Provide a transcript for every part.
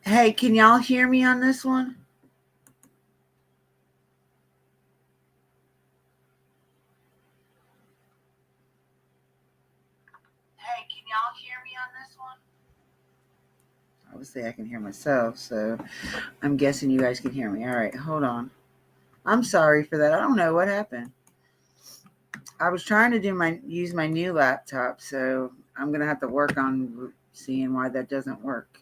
Hey, can y'all hear me on this one? Hey, can y'all hear me on this one? Obviously, I can hear myself, so I'm guessing you guys can hear me. All right, hold on. I'm sorry for that. I don't know what happened. I was trying to use my new laptop, so I'm gonna have to work on seeing why that doesn't work.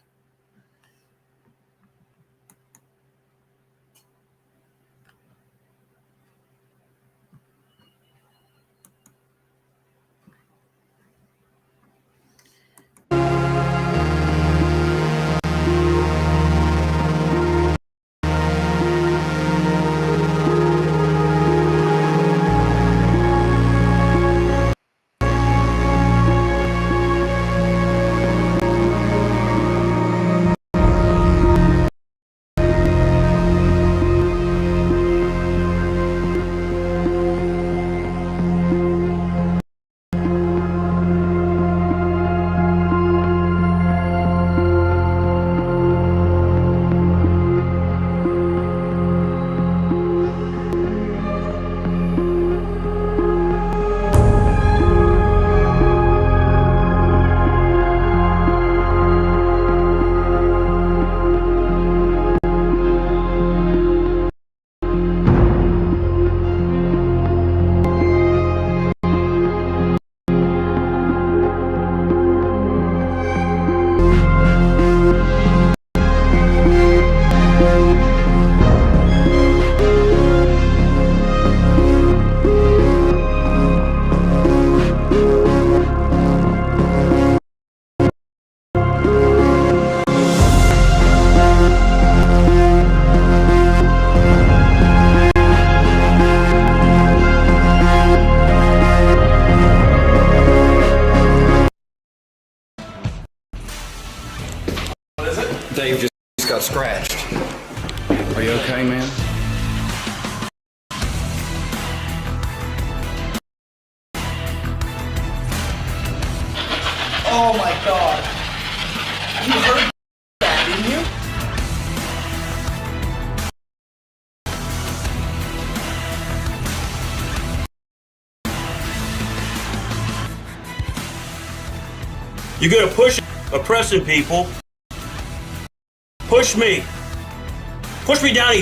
Dave just got scratched. Are you okay, man? Oh my God! You heard that, didn't you? You're gonna push oppressing people. Push me. Push me down.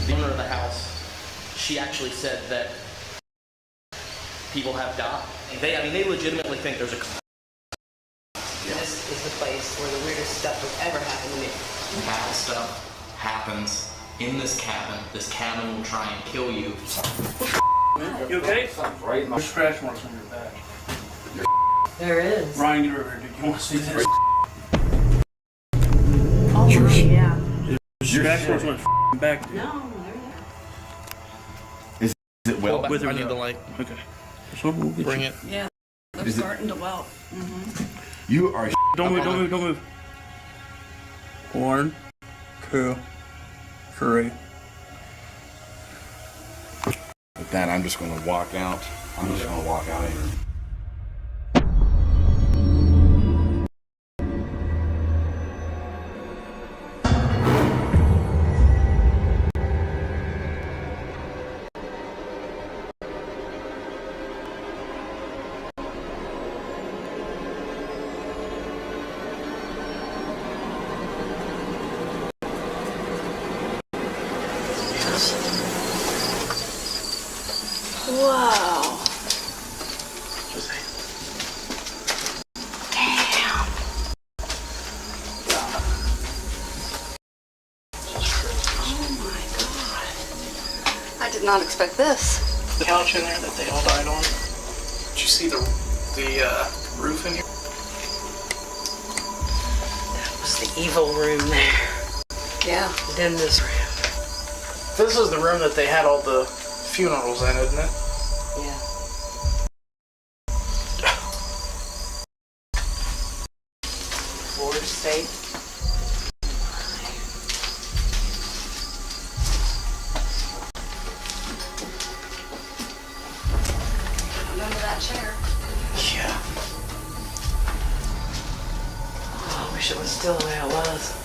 The owner of the house, she actually said that people have died. They legitimately think there's a... This is the place where the weirdest stuff has ever happened to me. Bad stuff happens in this cabin. This cabin will try and kill you. You okay? There's scratch marks on your back. There is. Ryan, get over here, dude. You want to see this? Oh my, yeah. There's scratch marks on your back, dude. No, Is it well? With or I need the without? light. Okay. So we'll get Bring you. it. yeah. They're Is it- starting to welt. You are. Don't move, don't move, don't move. 1, 2, 3. With that, I'm just going to walk out. I'm just going to walk out of here. Wow. Damn. Oh my God. I did not expect this. The couch in there that they all died on. Did you see the roof in here? That was the evil room there. Yeah. Then this room. This is the room that they had all the funerals in, isn't it? Yeah. Florida State. that chair. Yeah. Oh, I wish it was still the way it was.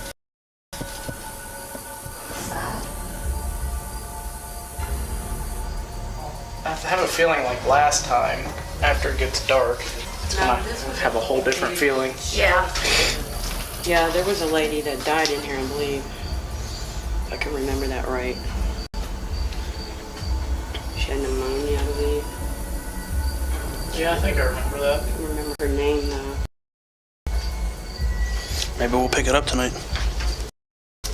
I have a feeling like last time, after it gets dark, it's gonna have a whole different feeling. Yeah. Yeah, there was a lady that died in here, I believe. If I can remember that right. She had pneumonia, I believe. Yeah, I think I remember that. I don't remember her name though. Maybe we'll pick it up tonight. I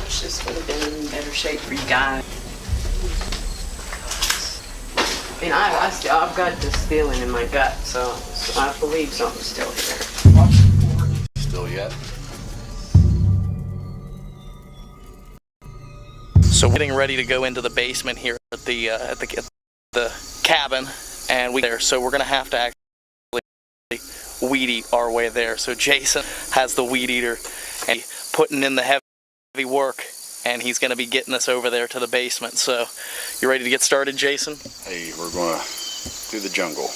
wish this would have been in better shape for you guys. I mean, I've got this feeling in my gut, so I believe something's still here. Still yet? So we're getting ready to go into the basement here at the cabin, and so we're gonna have to actually weed eat our way there. So Jason has the weed eater and putting in the heavy work, and he's gonna be getting us over there to the basement. So you ready to get started, Jason? Hey, we're gonna do the jungle.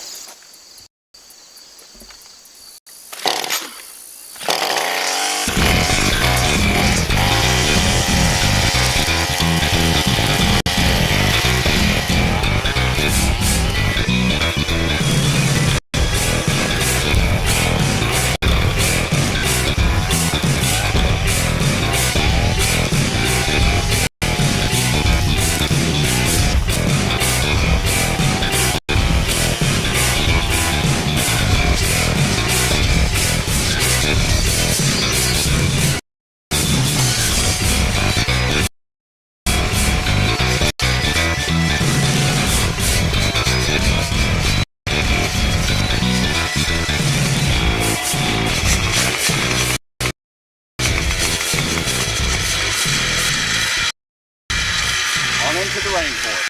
On into the rainforest.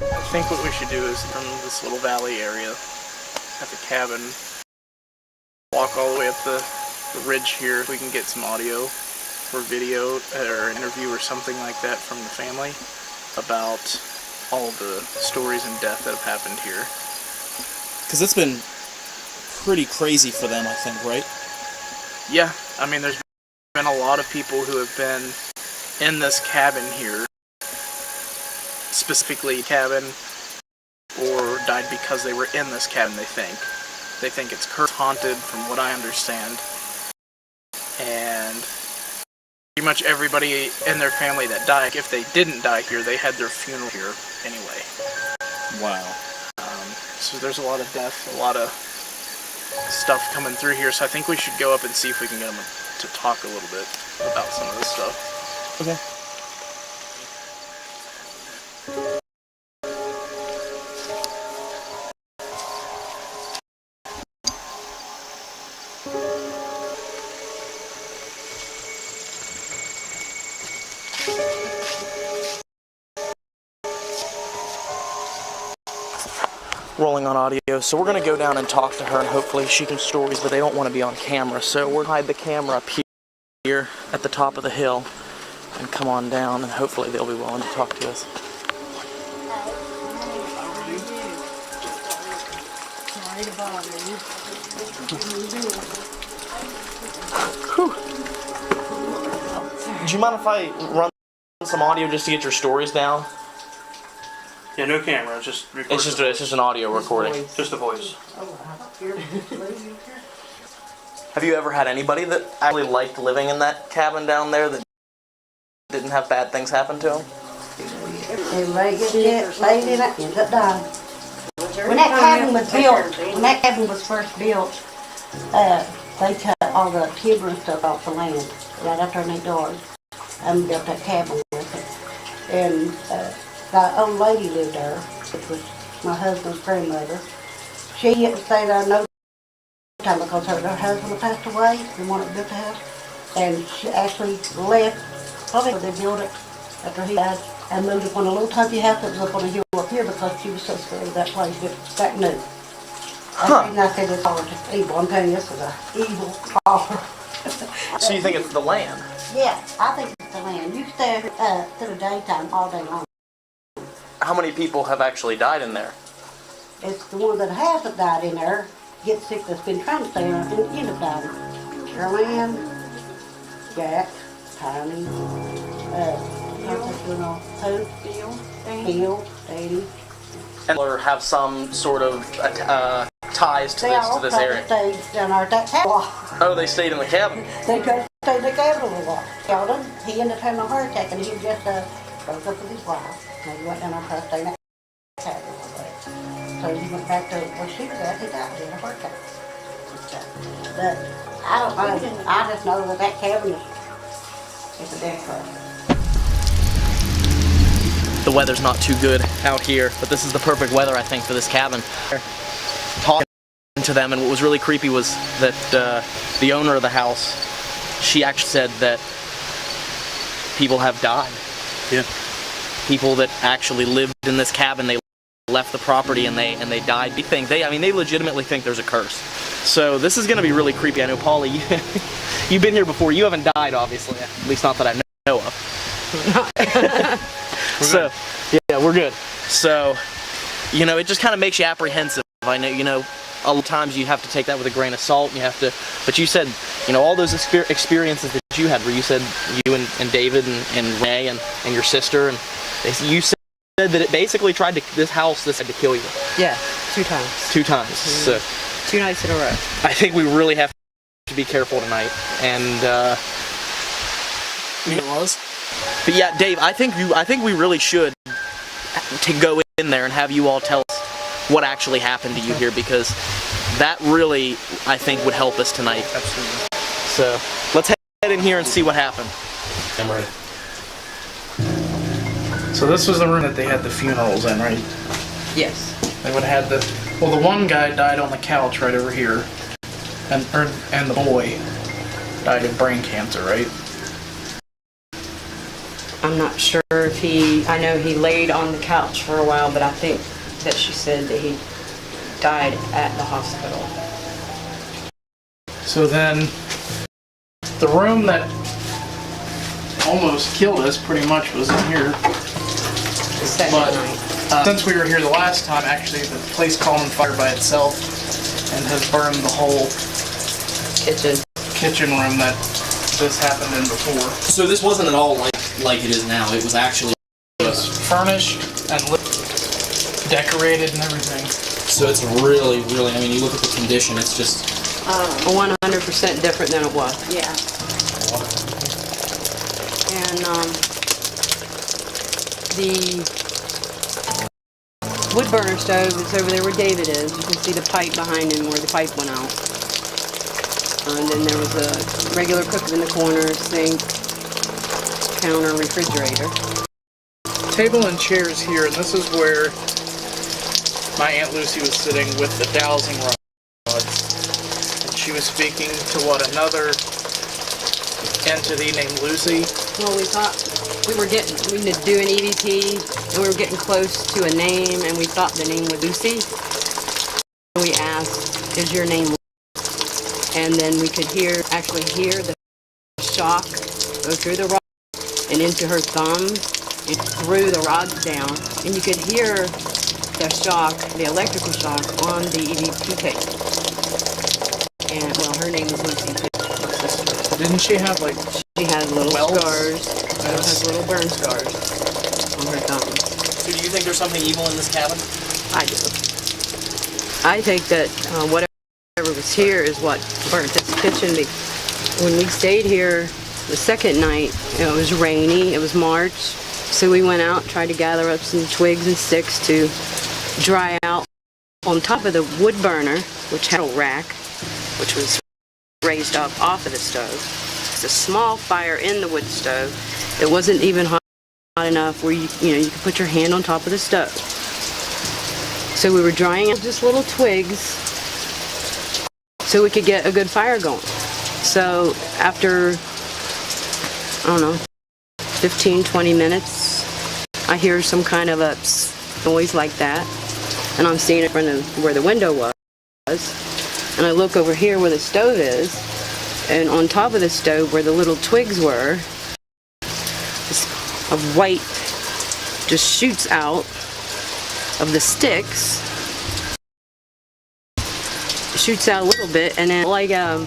I think what we should do is from this little valley area at the cabin, walk all the way up the ridge here. If we can get some audio or video or interview or something like that from the family about all the stories and death that have happened here. Because it's been pretty crazy for them, I think, right? Yeah, I mean, there's been a lot of people who have been in this cabin here, specifically cabin, or died because they were in this cabin, they think. They think it's cursed, haunted, from what I understand. And pretty much everybody in their family that died, if they didn't die here, they had their funeral here anyway. Wow. So there's a lot of death, a lot of stuff coming through here, so I think we should go up and see if we can get them to talk a little bit about some of this stuff. Okay. Rolling on audio, so we're gonna go down and talk to her, and hopefully she can stories, but they don't want to be on camera, so we're gonna hide the camera up here at the top of the hill and come on down, and hopefully they'll be willing to talk to us. Whew. Do you mind if I run some audio just to get your stories down? Yeah, no camera, just record. It's just an audio recording. Just the voice. Have you ever had anybody that actually liked living in that cabin down there that didn't have bad things happen to them? Everybody gets laid in it, ends up dying. When that cabin was first built, they cut all the timber and stuff off the land right out there in their yard and built that cabin with it. And the old lady lived there, which was my husband's grandmother. She didn't stay there no time because her husband had passed away, the one that built the house. And she actually left, probably they built it after he died, and moved up on a little tiny house that was up on a hill up here because she was so scared of that place, but that knew. I said it's all just evil. I'm telling you, this is an evil offer. So you think it's the land? Yeah, I think it's the land. You stay through the daytime all day long. How many people have actually died in there? It's the one that hasn't died in there, gets sick, that's been trying to stay there and end up dying. Carolyn, Jack, Tiny, Phil, Daddy. And or have some sort of ties to this area. They stayed down there at that cabin. Oh, they stayed in the cabin. They tried to stay in the cabin a little while. Sheldon, he ended up having a heart attack and he just broke up with his wife. And he went down there and tried to stay in that cabin a little bit. So he went back to where she was at, he died in a heart attack. But I don't know, I just know that cabin is a death trap. The weather's not too good out here, but this is the perfect weather, I think, for this cabin. Talking to them, and what was really creepy was that the owner of the house, she actually said that people have died. Yeah. People that actually lived in this cabin, they left the property and they died. They legitimately think there's a curse. So this is going to be really creepy. I know, Paulie, you've been here before. You haven't died, obviously, at least not that I know of. So, yeah, we're good. So, it just kind of makes you apprehensive. I know, a lot of times you have to take that with a grain of salt. And you have to, but you said, all those experiences that you had, where you said you and David and Renee and your sister, and you said that it basically this house had to kill you. Yeah, 2 times. 2 times. So 2 nights in a row. I think we really have to be careful tonight. And It was. but yeah, Dave, I think we really should to go in there and have you all tell us what actually happened to you here, because that really, I think, would help us tonight. Absolutely. So let's head in here and see what happened. I'm ready. So this was the room that they had the funerals in, right? Yes. They would have the one guy died on the couch right over here, and the boy died of brain cancer, right? I'm not sure if I know he laid on the couch for a while, but I think that she said that he died at the hospital. So then, the room that almost killed us pretty much was in here. The second But night. since we were here the last time, actually the place caught on fire by itself and has burned the whole kitchen room that this happened in before. So this wasn't at all like it is now. It was actually Furnished and decorated and everything. so it's really, really. I mean, you look at the condition. It's just 100% different than it was. Yeah. And the wood burner stove is over there where David is. You can see the pipe behind him where the pipe went out. And then there was a regular cooker in the corner, sink, counter, refrigerator. Table and chairs here, and this is where my Aunt Lucy was sitting with the dowsing rods. And she was speaking to another entity named Lucy. Well, we thought we were to do an EVP, and we were getting close to a name, and we thought the name was Lucy. We asked, "Is your name Lucy?" And then we could actually hear the shock go through the rod and into her thumb and through the rods down, and you could hear the shock, the electrical shock, on the EVP tape. And well, her name is Lucy too, my sister. Didn't she have She has little welts? scars. She has little burn scars on her thumb. So do you think there's something evil in this cabin? I do. I think that whatever was here is what burnt this kitchen. When we stayed here the second night, it was rainy. It was March. So we went out, tried to gather up some twigs and sticks to dry out on top of the wood burner, which had a rack, which was raised up off of the stove. It's a small fire in the wood stove. It wasn't even hot enough where you could put your hand on top of the stove. So we were drying up just little twigs so we could get a good fire going. So after, I don't know, 15, 20 minutes, I hear some kind of a psst, noise like that. And I'm seeing it in front of where the window was. And I look over here where the stove is, and on top of the stove where the little twigs were, a white just shoots out of the sticks, shoots out a little bit, and then like a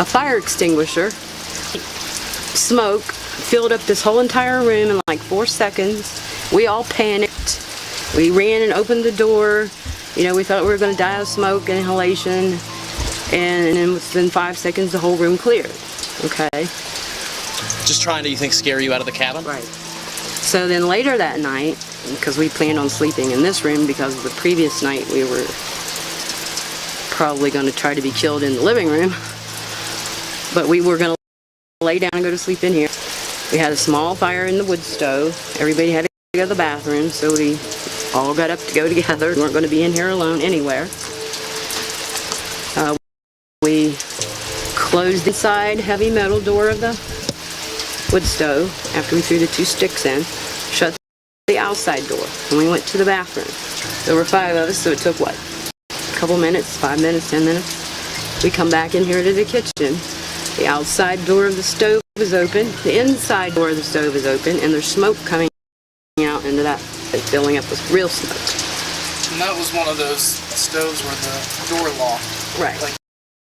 fire extinguisher, smoke filled up this whole entire room in like 4 seconds. We all panicked. We ran and opened the door. You know, we thought we were going to die of smoke and inhalation, and then within 5 seconds the whole room cleared. Okay. Just trying to, you think, scare you out of the cabin? Right. So then later that night, because we planned on sleeping in this room because the previous night we were probably going to try to be killed in the living room, but we were going to lay down and go to sleep in here. We had a small fire in the wood stove. Everybody had to go to the bathroom, so we all got up to go together. We weren't going to be in here alone anywhere. We closed the inside heavy metal door of the wood stove after we threw the 2 sticks in, shut the outside door, and we went to the bathroom. There were 5 of us, so it took what? A couple minutes, 5 minutes, 10 minutes. We come back in here to the kitchen. The outside door of the stove is open, the inside door of the stove is open, and there's smoke coming out into that, filling up with real smoke. And that was one of those stoves where the door locked. Right. Like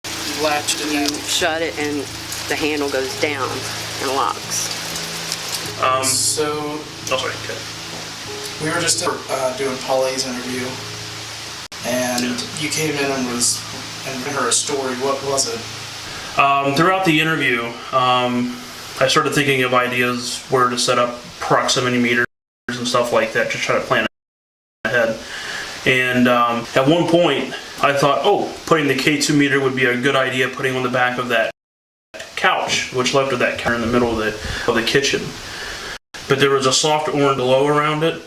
you latched it in. Shut it and the handle goes down and locks. So, Oh, sorry. Okay. we were just doing Polly's interview, and you came in and heard a story. What was it? Throughout the interview, I started thinking of ideas where to set up proximity meters and stuff like that, just try to plan ahead. And at one point, I thought, oh, putting the K2 meter would be a good idea, putting on the back of that couch, which left of that counter in the middle of the kitchen. But there was a soft orange glow around it,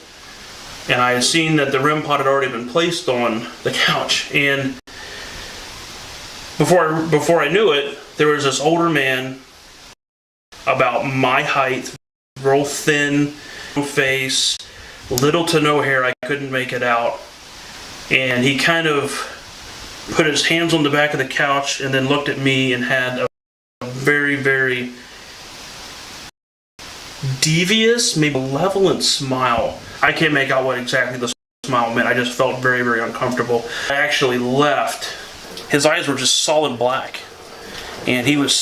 and I had seen that the REM pod had already been placed on the couch. And before I knew it, there was this older man about my height, real thin face, little to no hair. I couldn't make it out. And he kind of put his hands on the back of the couch and then looked at me and had a very, very devious, maybe malevolent smile. I can't make out what exactly the smile meant. I just felt very, very uncomfortable. I actually left. His eyes were just solid black. And he was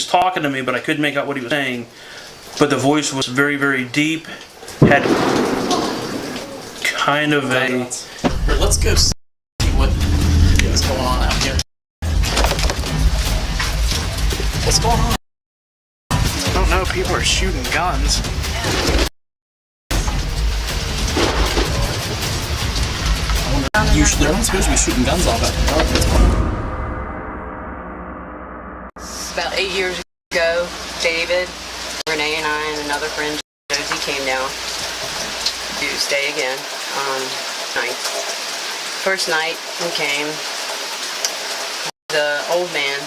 talking to me, but I couldn't make out what he was saying. But the voice was very, very deep. Had kind of a... Here, let's go see what is going on out here. What's going on? I don't know. People are shooting guns. They're not supposed to be shooting guns off at About 8 years ago, David, Renee, and I, and another friend, Josie, came down to stay again night. First night we came, the old man,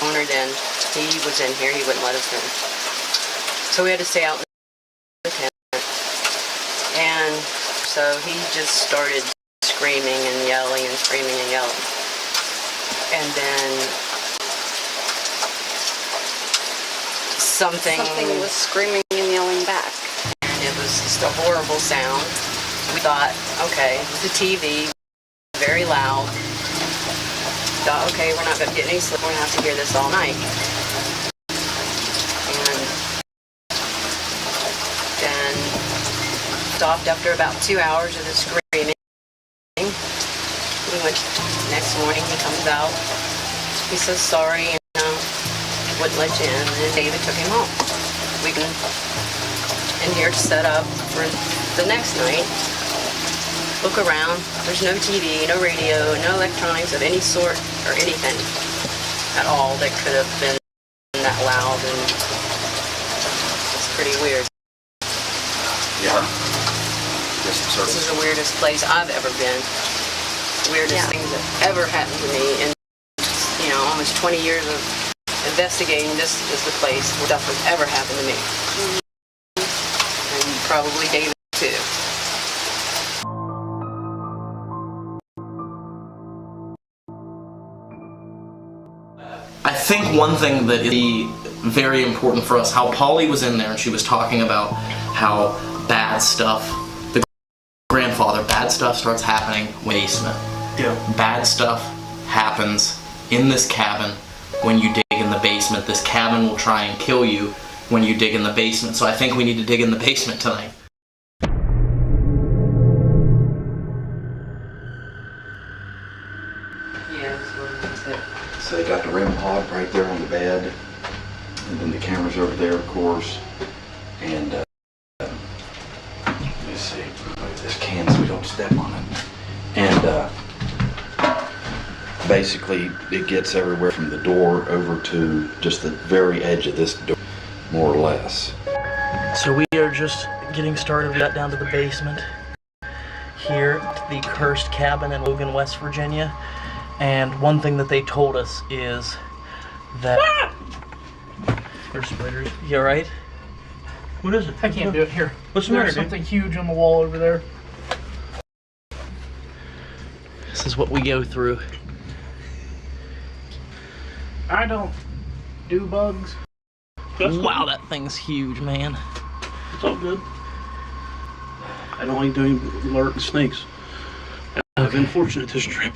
owner then, he was in here, he wouldn't let us in. So we had to stay out in the tent. And so he just started screaming and yelling and screaming and yelling. And then something was screaming and yelling back. It was just a horrible sound. We thought, okay, the TV, very loud. Thought, okay, we're not going to get any sleep. We're going to have to hear this all night. And then stopped after about 2 hours of the screaming. We went next morning. He comes out. He says sorry, wouldn't let you in. And then David took him home. We can in here to set up for the next night. Look around. There's no TV, no radio, no electronics of any sort or anything at all that could have been that loud, and it's pretty weird. Yeah. This is the weirdest place I've ever been. Weirdest things that ever happened to me in, almost 20 years of investigating. This is the place where stuff has ever happened to me. And probably David too. I think one thing that is very important for us, how Polly was in there and she was talking about how bad stuff, the grandfather, bad stuff starts happening in the basement. Yeah. Bad stuff happens in this cabin when you dig in the basement. This cabin will try and kill you when you dig in the basement. So I think we need to dig in the basement tonight. So they got the REM pod right there on the bed, and then the camera's over there, of course. And let's see, look at this can so we don't step on it. And basically, it gets everywhere from the door over to just the very edge of this door, more or less. So we are just getting started. We got down to the basement here, the cursed cabin in Logan, West Virginia. And one thing that they told us is that... There's spiders. You alright? What is it? I can't do it here. What's the matter, There's dude? something huge on the wall over there. This is what we go through. I don't do bugs. Wow, that thing's huge, man. It's all good. I don't like doing alert snakes. I've been fortunate this trip.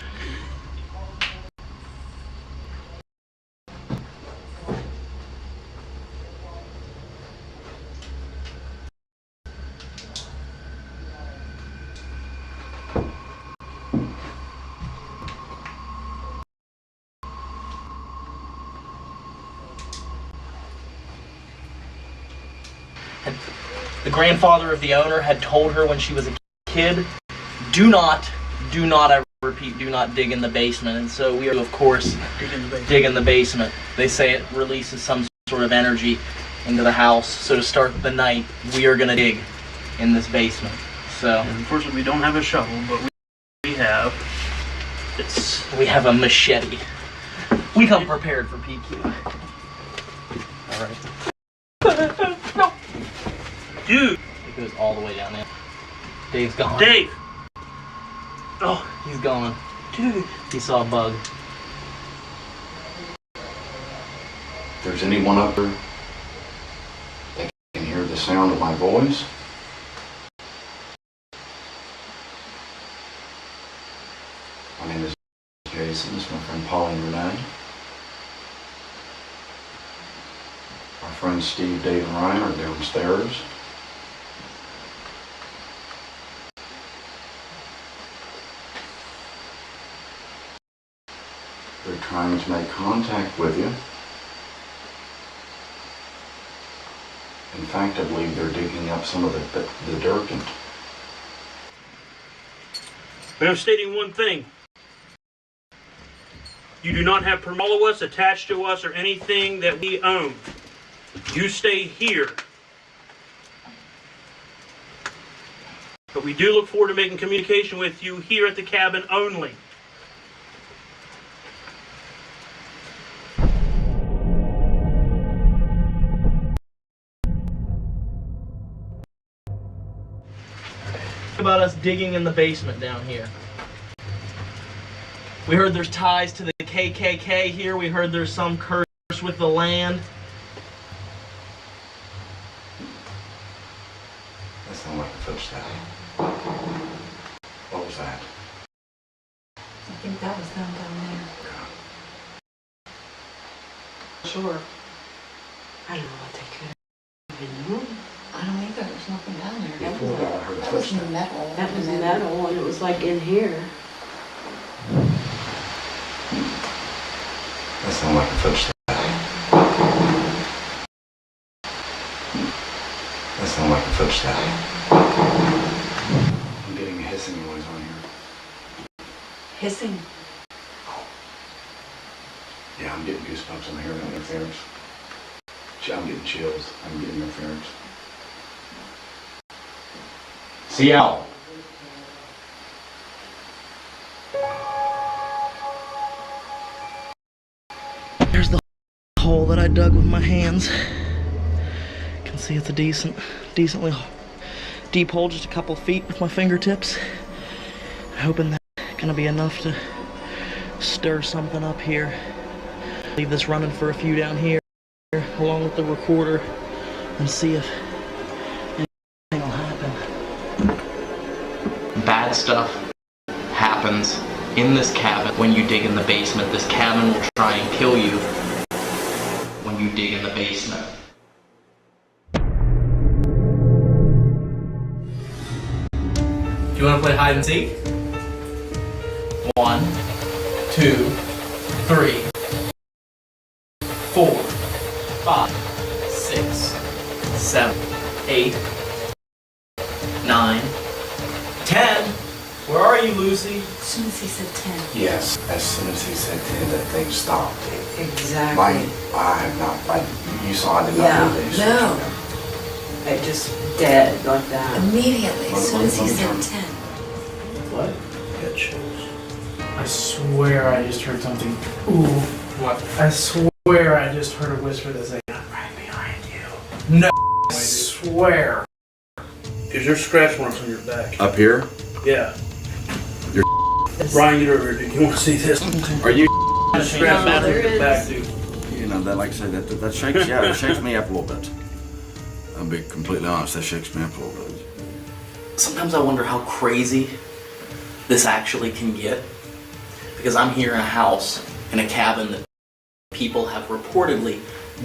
The grandfather of the owner had told her when she was a kid, do not, I repeat, do not dig in the basement. And so we are, of course, dig in the basement. They say it releases some sort of energy into the house. So to start the night, we are going to dig in this basement. So Unfortunately, we don't have a shovel, but we have. we have a machete. We come prepared for PQ. All right. No. Dude! It goes all the way down there. Dave's gone. Dave! Oh, he's gone. Dude! He saw a bug. If there's anyone up there that can hear the sound of my voice, my name is Jason. This is my friend Polly and Renee. Our friends Steve, Dave, and Ryan are downstairs. They're trying to make contact with you. In fact, I believe they're digging up some of the dirt. But I'm stating one thing. You do not have permit of us attached to us or anything that we own. You stay here. But we do look forward to making communication with you here at the cabin only. About us digging in the basement down here. We heard there's ties to the KKK here. We heard there's some curse with the land. That sounded like a footstep. What was that? I think that was them down there. Sure. I don't know what they could have been doing. I don't either. There's nothing down there. Before that, I heard a That was footstep. metal. That was metal, and it was like in here. That sounded like a footstep. That sounded like a footstep. I'm getting a hissing noise on here. Hissing. Yeah, I'm getting goosebumps. I'm hearing interference. I'm getting chills. I'm getting interference. Seattle. There's the hole that I dug with my hands. You can see it's a decently deep hole, just a couple feet with my fingertips. Hoping that's gonna be enough to stir something up here. Leave this running for a few down here, along with the recorder, and see if anything will happen. Bad stuff happens in this cabin when you dig in the basement. This cabin will try and kill you when you dig in the basement. Do you want to play hide and seek? 1, 2, 3, 4, 5, 6, 7, 8, 9, 10. Where are you, Lucy? As soon as he said 10. Yes, as soon as he said 10, that thing stopped. Exactly. I have not, you saw I did not do this. No. It just dead like that. Immediately, as soon as he Let me said turn. 10. What? Get chills. I swear I just heard something. Ooh. What? I swear I just heard a whisper that said, "I'm right behind you." No. I swear. Because there's scratch marks on your back. Up here? Yeah. You're Brian, get over here, dude. You want to see this? Are you? There's scratch marks on your back, dude. You know, that, like I said, that shakes, yeah, it shakes me up a little bit. I'll be completely honest, that shakes me up a little bit. Sometimes I wonder how crazy this actually can get. Because I'm here in a house, in a cabin that people have reportedly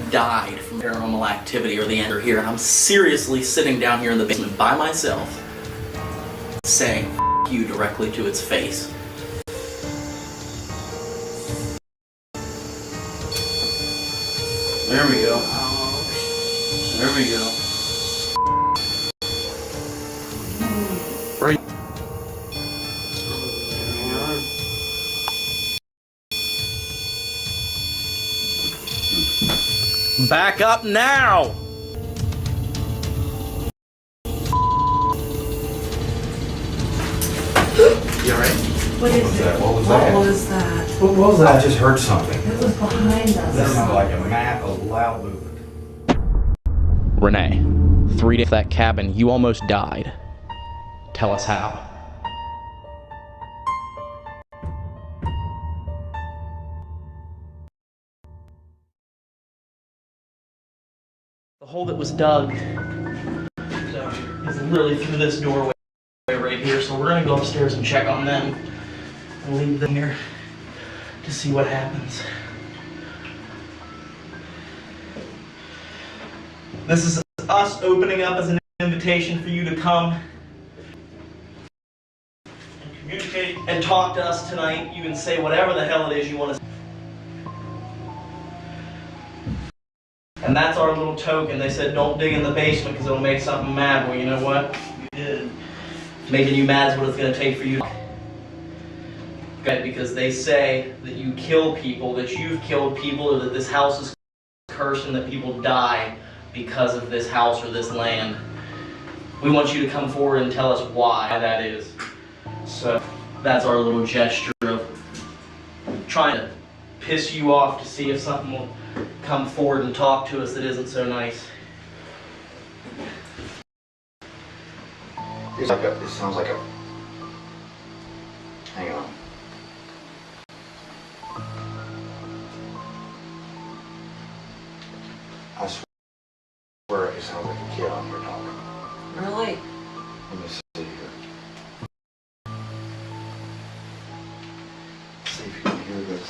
died from paranormal activity or the end are here, and I'm seriously sitting down here in the basement by myself saying "F you" directly to its face. There we go. There we go. Back up now! You alright? What is it? What was What that? was that? What was that? I just heard something. It was behind That us. sounded like a map of loud movement. Renee, 3 days that cabin, you almost died. Tell us how. The hole that was dug is literally through this doorway right here, so we're gonna go upstairs and check on them and leave them here to see what happens. This is us opening up as an invitation for you to come and communicate and talk to us tonight. You can say whatever the hell it is you want to say. And that's our little token. They said don't dig in the basement because it'll make something mad. Well, you know what? We did. Making you mad is what it's going to take for you. Okay, because they say that you kill people, that you've killed people, or that this house is cursed and that people die because of this house or this land. We want you to come forward and tell us why that is. So that's our little gesture of trying to piss you off to see if something will come forward and talk to us that isn't so nice. It sounds like a... Hang on. I swear it sounds like a kid on here talking. Really? Let me see here. See if you can hear this.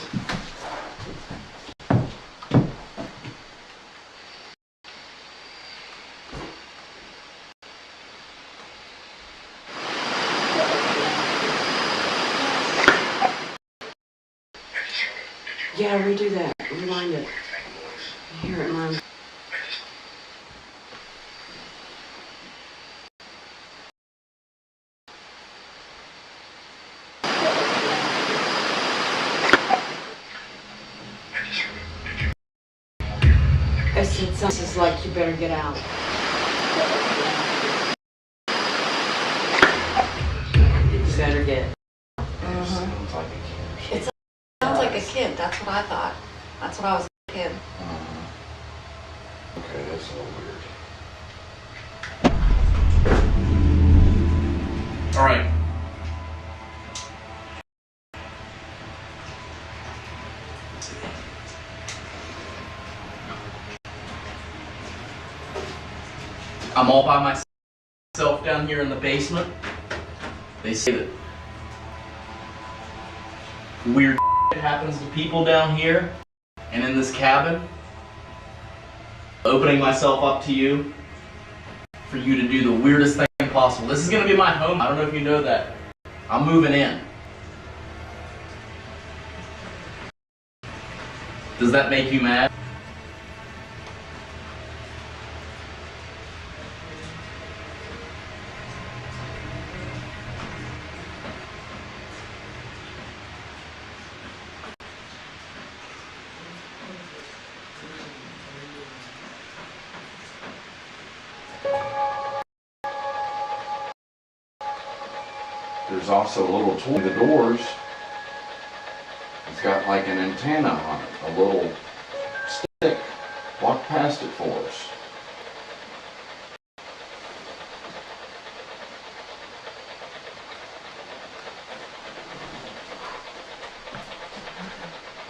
Yeah, redo that. Rewind it. You hear it, Mom? I said something's like you better get out. You better get. Sounds like a kid. Sounds like a kid. That's what I thought. That's what I was a kid. Okay, that's a little weird. I'm all by myself down here in the basement. They say that weird happens to people down here and in this cabin. Opening myself up to you for you to do the weirdest thing possible. This is gonna be my home. I don't know if you know that. I'm moving in. Does that make you mad? There's also a little tool in the doors. It's got like an antenna on it, a little stick. Walk past it for us.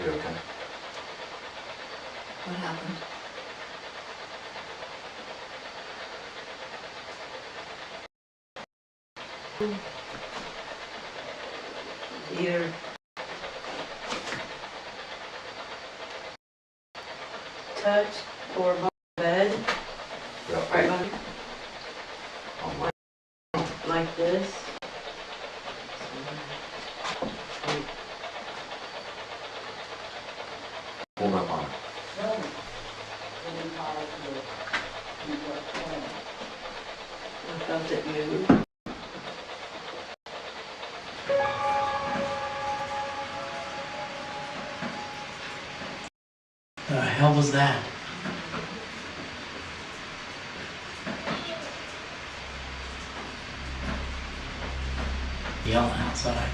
You okay? What happened? Either touch or bed, Yeah. right on, Oh, my. like this. Hold up on it. I felt it move. The hell was that? Yelling outside.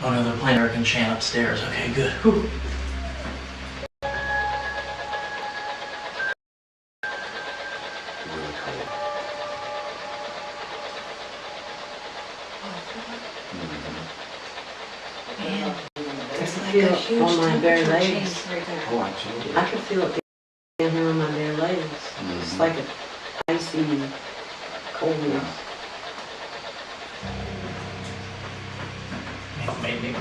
Oh no, they're playing American Chant upstairs. Okay, good. Whew. Really cold. I feel it on my bare legs. Oh, absolutely. I can feel it down here on my bare legs. It's like an icy coldness. It made me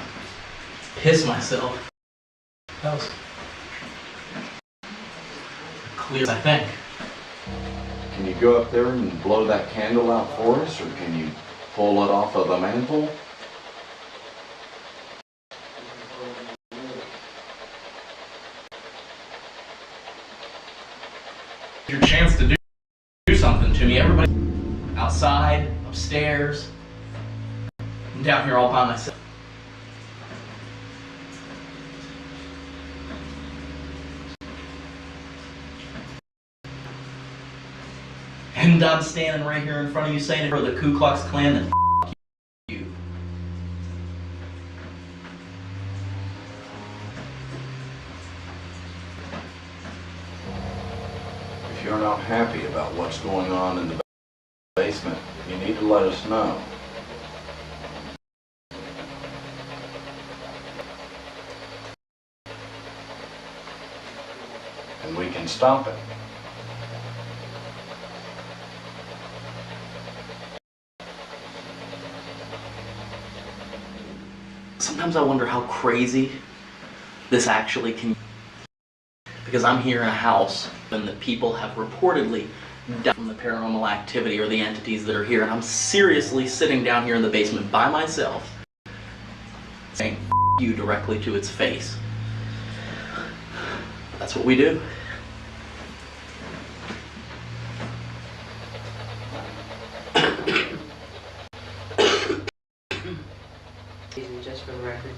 piss myself. That was clear, I think. Can you go up there and blow that candle out for us, or can you pull it off of the mantle? Your chance to do something to me. Everybody outside, upstairs. I'm down here all by myself. And I'm standing right here in front of you saying for the Ku Klux Klan, then you. If you're not happy about what's going on in the basement, you need to let us know. And we can stop it. Sometimes I wonder how crazy this actually can be. Because I'm here in a house and the people have reportedly died from the paranormal activity or the entities that are here, and I'm seriously sitting down here in the basement by myself saying "F you" directly to its face. That's what we do. Just for the record,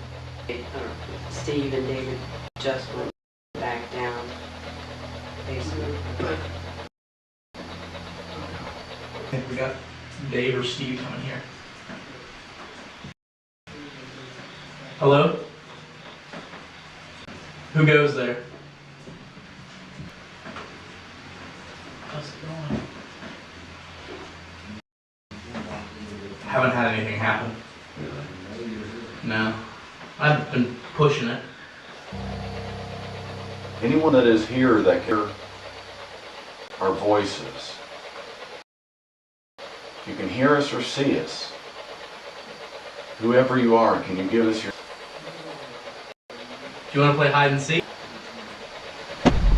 Steve and David just went back down basement. I think we got Dave or Steve coming here. Hello? Who goes there? How's it going? Haven't had anything happen. No. I've been pushing it. Anyone that is here that can hear our voices, if you can hear us or see us, whoever you are, can you give us your... Do you want to play hide and seek?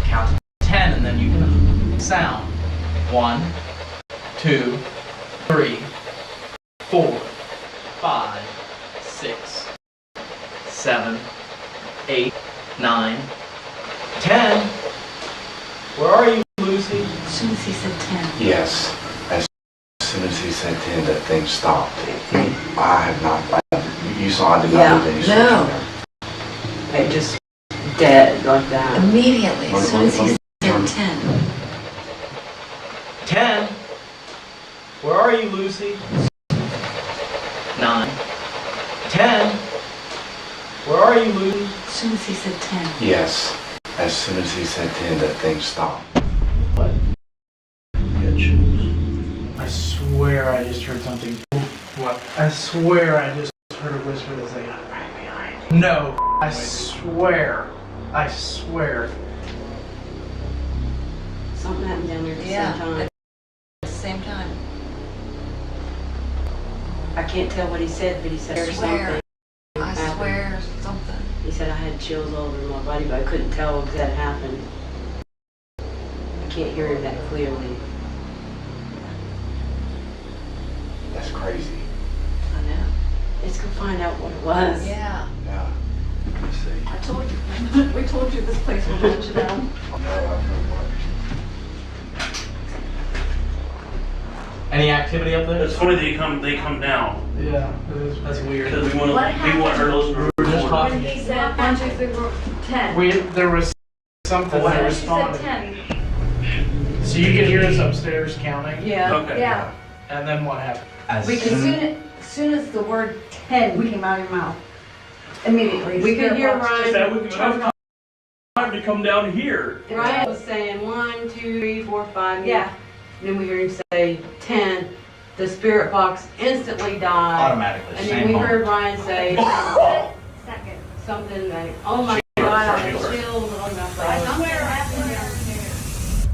Count to 10 and then you can sound. 1, 2, 3, 4, 5, 6, 7, 8, 9, 10. Where are you, Lucy? As soon as he said 10. Yes. As soon as he said 10, that thing stopped. I have not... You saw I did not leave any switch no. in there. It just dead like that. Immediately, as soon as he said Turn. 10. 10. Where are you, Lucy? 9. 10. Where are you, Lucy? As soon as he said 10. Yes. As soon as he said 10, that thing stopped. What? I swear I just heard something. What? I swear I just heard a whisper that's like right behind you. No, I swear. I swear. Something happened down there at the Yeah. same time. At the same time. I can't tell what he said, but he said I swear. something. I happened. swear something. He said I had chills all over my body, but I couldn't tell because that happened. I can't hear him that clearly. That's crazy. I know. Let's go find out what it was. Yeah. Yeah. Let's see. I told you. We told you this place was haunted down. Any activity up there? It's funny they come down Yeah, that's weird. because we want her to listen to We were just her. talking. He said 1, 2, 3, 4, 10. There was something that She said responded. 10. So you could hear us upstairs counting, Yeah. Okay. Yeah. and then what happened? As As soon as the word 10 came out of your mouth, immediately. We could spirit hear box Is Ryan. that we could have time to come down here? Ryan was saying 1, 2, 3, 4, 5. Yeah. Then we heard him say 10. The spirit box instantly died. automatically. And then we heard Ryan say Second. something like, "Oh my God, I had chills on my face." Somewhere happened downstairs.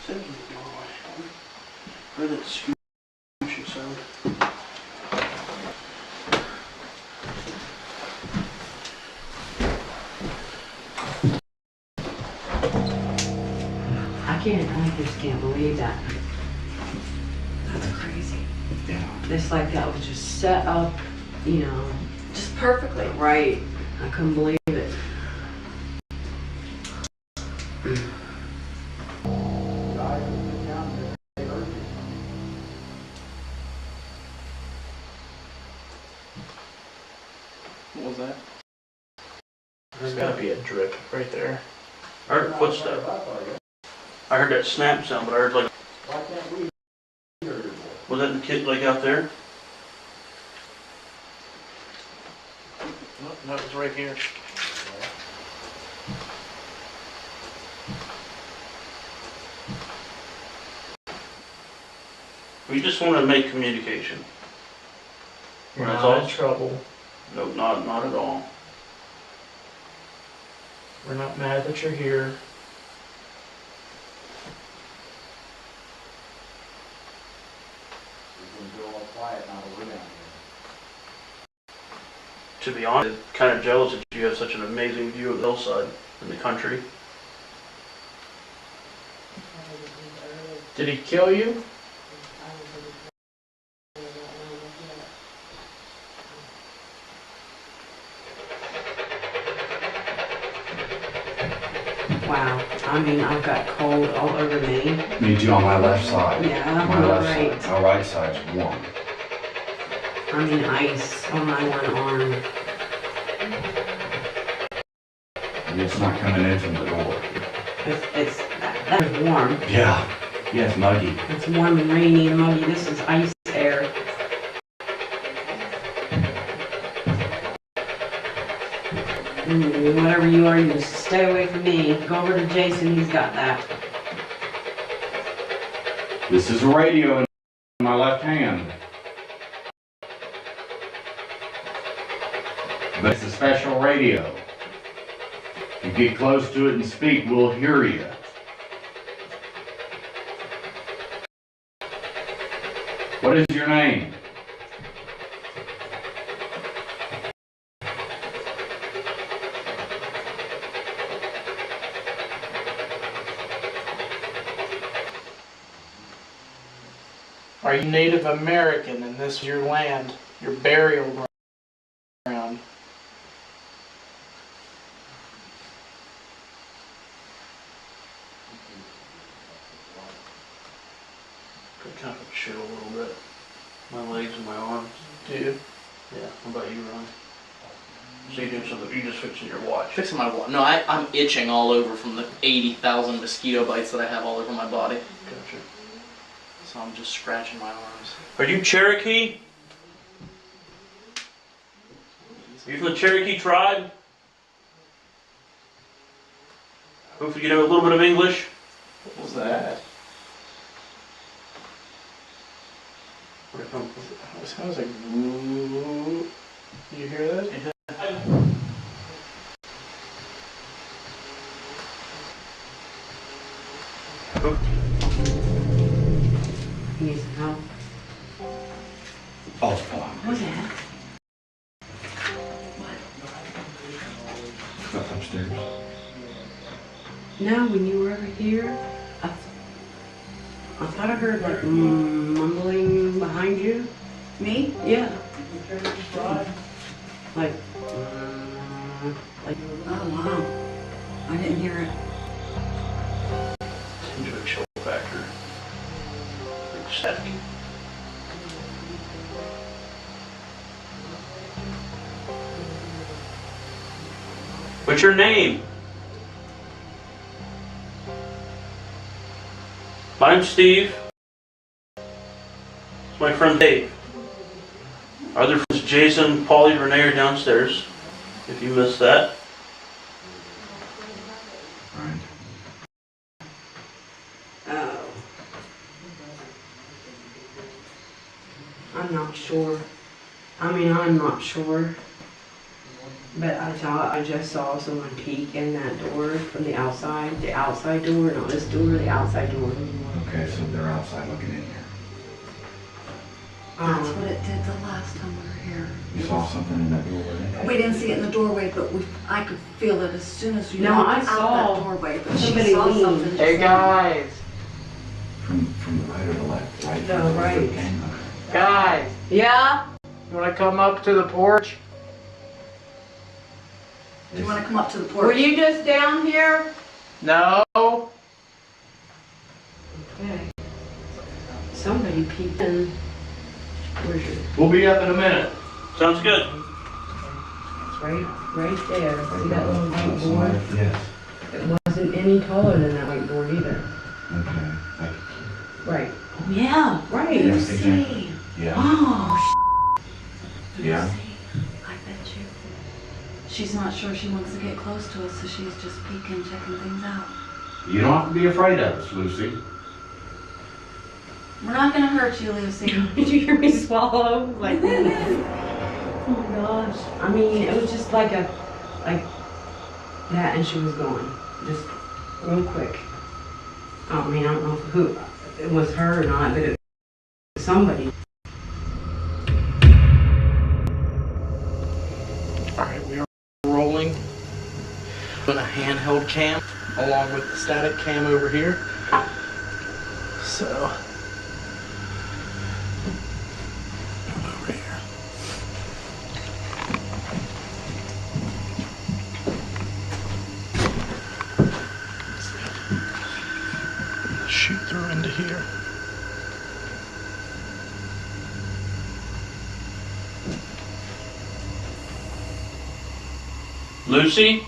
Sit in the doorway. Heard that scooching sound. I just can't believe that. That's crazy. Yeah. It's like that was just set up, you know, Just perfectly. right. I couldn't believe it. What was that? There's gotta be a drip right there. I heard a footstep. I heard that snap sound, but I heard like. Was that the kid like out there? No, it's right here. We just want to make communication. You're That's not all. in trouble. No, not at all. We're not mad that you're here. To be honest, I'm kind of jealous that you have such an amazing view of the hillside in the country. Did he kill you? Wow. I mean, I've got cold all over me. Need you on my left side. Yeah, My left right. side. My right side's warm. I mean, ice on my one arm. And it's not coming in from the door. It's that's warm. Yeah. Yeah, it's muggy. It's warm and rainy and muggy. This is ice air. Whatever you are, you just stay away from me. Go over to Jason, he's got that. This is a radio in my left hand. But it's a special radio. If you get close to it and speak, we'll hear you. What is your name? Are you Native American and this is your land, your burial ground? I kind of chill a little bit. My legs and my arms. Do you? Yeah. What about you, Ron? So you doing something? You just fixing your watch? Fixing my watch. No, I'm itching all over from the 80,000 mosquito bites that I have all over my body. Gotcha. So I'm just scratching my arms. Are you Cherokee? Are you from the Cherokee tribe? Hopefully you know a little bit of English. What was that? Where'd it come from? It sounds like woo. You hear that? Need some help? Oh, What's that? up upstairs. No, when you were here, I thought I heard like mumbling behind you. Me? Yeah. Like, Oh, wow. I didn't hear it. Seems like chill factor. Like static. What's your name? My name's Steve. It's my friend Dave. Our other friends Jason, Paulie, Renee are downstairs. If you missed that. Right. oh. I'm not sure. I'm not sure. But I just saw someone peek in that door from the outside door, not this door, the outside door. Okay, so they're outside looking in here. That's what it did the last time we were here. You saw something in that doorway? We didn't see it in the doorway, but I could feel it as soon as we No, walked I out saw that doorway. But she somebody saw lean. something. just Hey then. guys, From the right or the left? Right? No, right. Okay. guys, Yeah? you want to come up to the porch? Do you want to come up to the Were porch? you just down here? No. Okay. Somebody peeked in. Where's your? We'll be up in a minute. Sounds good. It's right there. See that little white board? Yes. It wasn't any taller than that white board either. Okay. Right. Oh, yeah. Right. Yes, Lucy. exactly. Yeah. Oh, Yeah. Lucy. I bet you. She's not sure she wants to get close to us, so she's just peeking, checking things out. You don't have to be afraid of us, Lucy. We're not gonna hurt you, Lucy. Did you hear me swallow? Like, oh my gosh. It was just like that, and she was gone. Just real quick. I don't know who it was, her or not, but it was somebody. Alright, we are rolling on a handheld cam along with the static cam over here. So, over here. Shoot through into here. Lucy?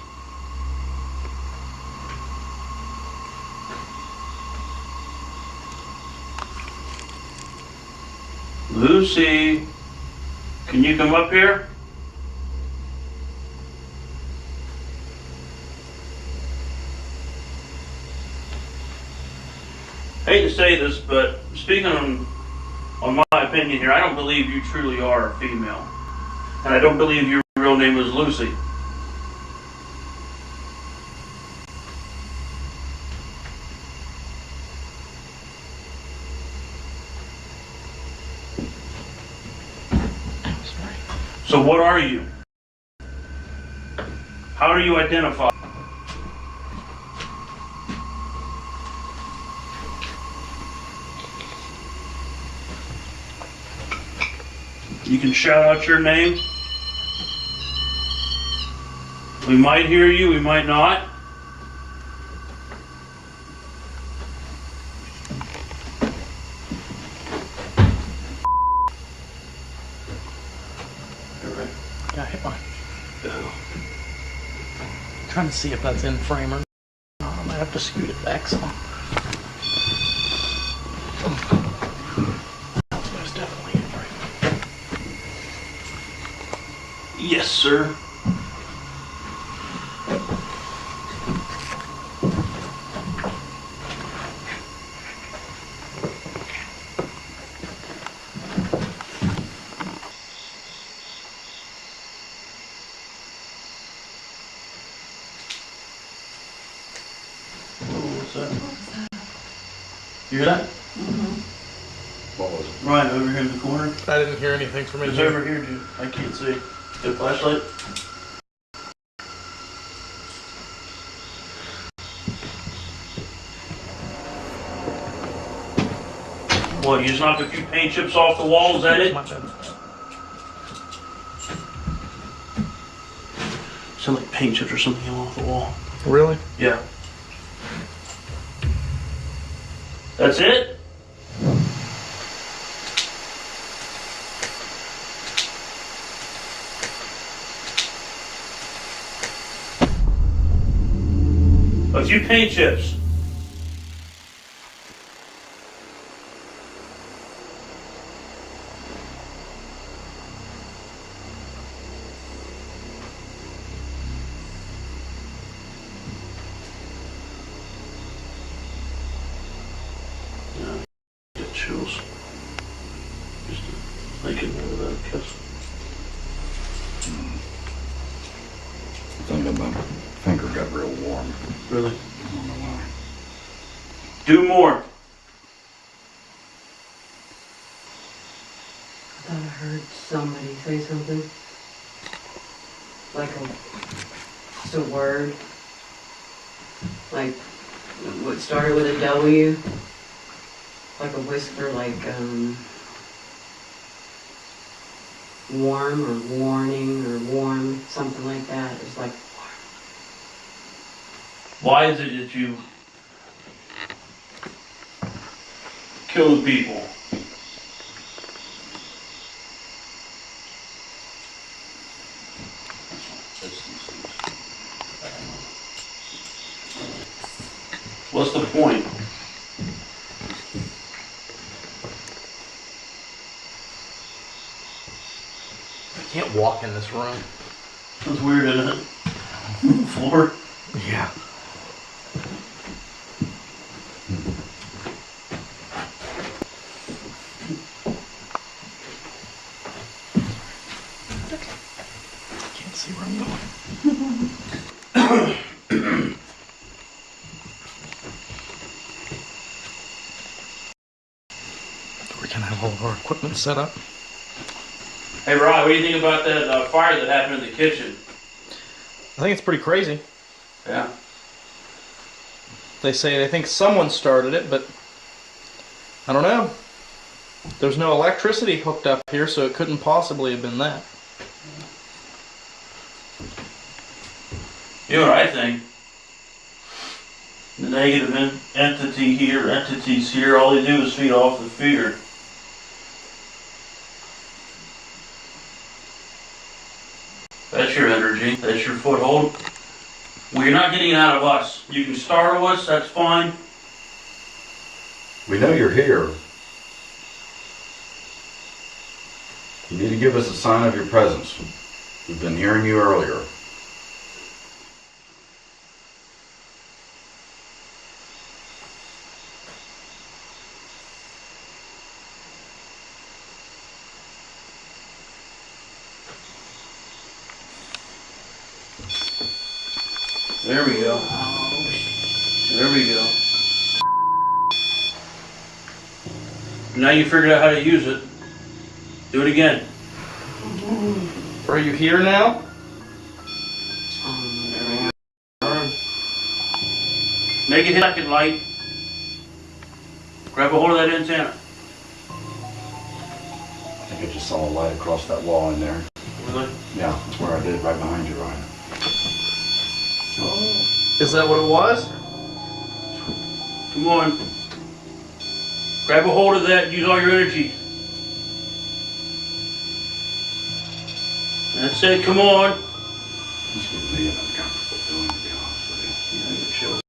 Lucy? Can you come up here? Hate to say this, but speaking on my opinion here, I don't believe you truly are a female. And I don't believe you really real name was Lucy. So what are you? How do you identify? You can shout out your name. We might hear you, we might not. Got hit by. Trying to see if that's in frame or not. I might have to scoot it back some. That's most definitely in frame. Yes, sir. What's that? You hear that? What was it? Ryan, over here in the corner. I didn't hear anything from it. It's over here, dude. I can't see. Get a flashlight. What, you just knocked a few paint chips off the wall, is that it? My bad. Sound like paint chips or something came off the wall. Really? Yeah. That's it? A few paint chips. Yeah, get chills. Just thinking of that kiss. I think my finger got real warm. Really? I don't know why. Do more. I thought I heard somebody say something. Like just a word. Like what started with a W. Like a whisper, like warm or warning or warm, something like that. It was like Why is it that you kill the people? What's the point? I can't walk in this room. That's weird, isn't it? Floor. Yeah. Can't see where I'm going. We can have all of our equipment set up. Hey, Rod, what do you think about that fire that happened in the kitchen? I think it's pretty crazy. Yeah. They say they think someone started it, but I don't know. There's no electricity hooked up here, so it couldn't possibly have been that. You know what I think? The negative entity here, entities here, all they do is feed off the fear. That's your energy. That's your foothold. Well, you're not getting it out of us. You can startle us, that's fine. We know you're here. You need to give us a sign of your presence. We've been hearing you earlier. There we go. There we go. Now you figured out how to use it. Do it again. Are you here now? Make it hit second light. Grab a hold of that antenna. I think I just saw a light across that wall in there. Really? Yeah, that's where I did, right behind you, Ryan. Is that what it was? Come on. Grab a hold of that and use all your energy. That's it, come on. This gives me an uncomfortable feeling, to be honest with you. Yeah, chill.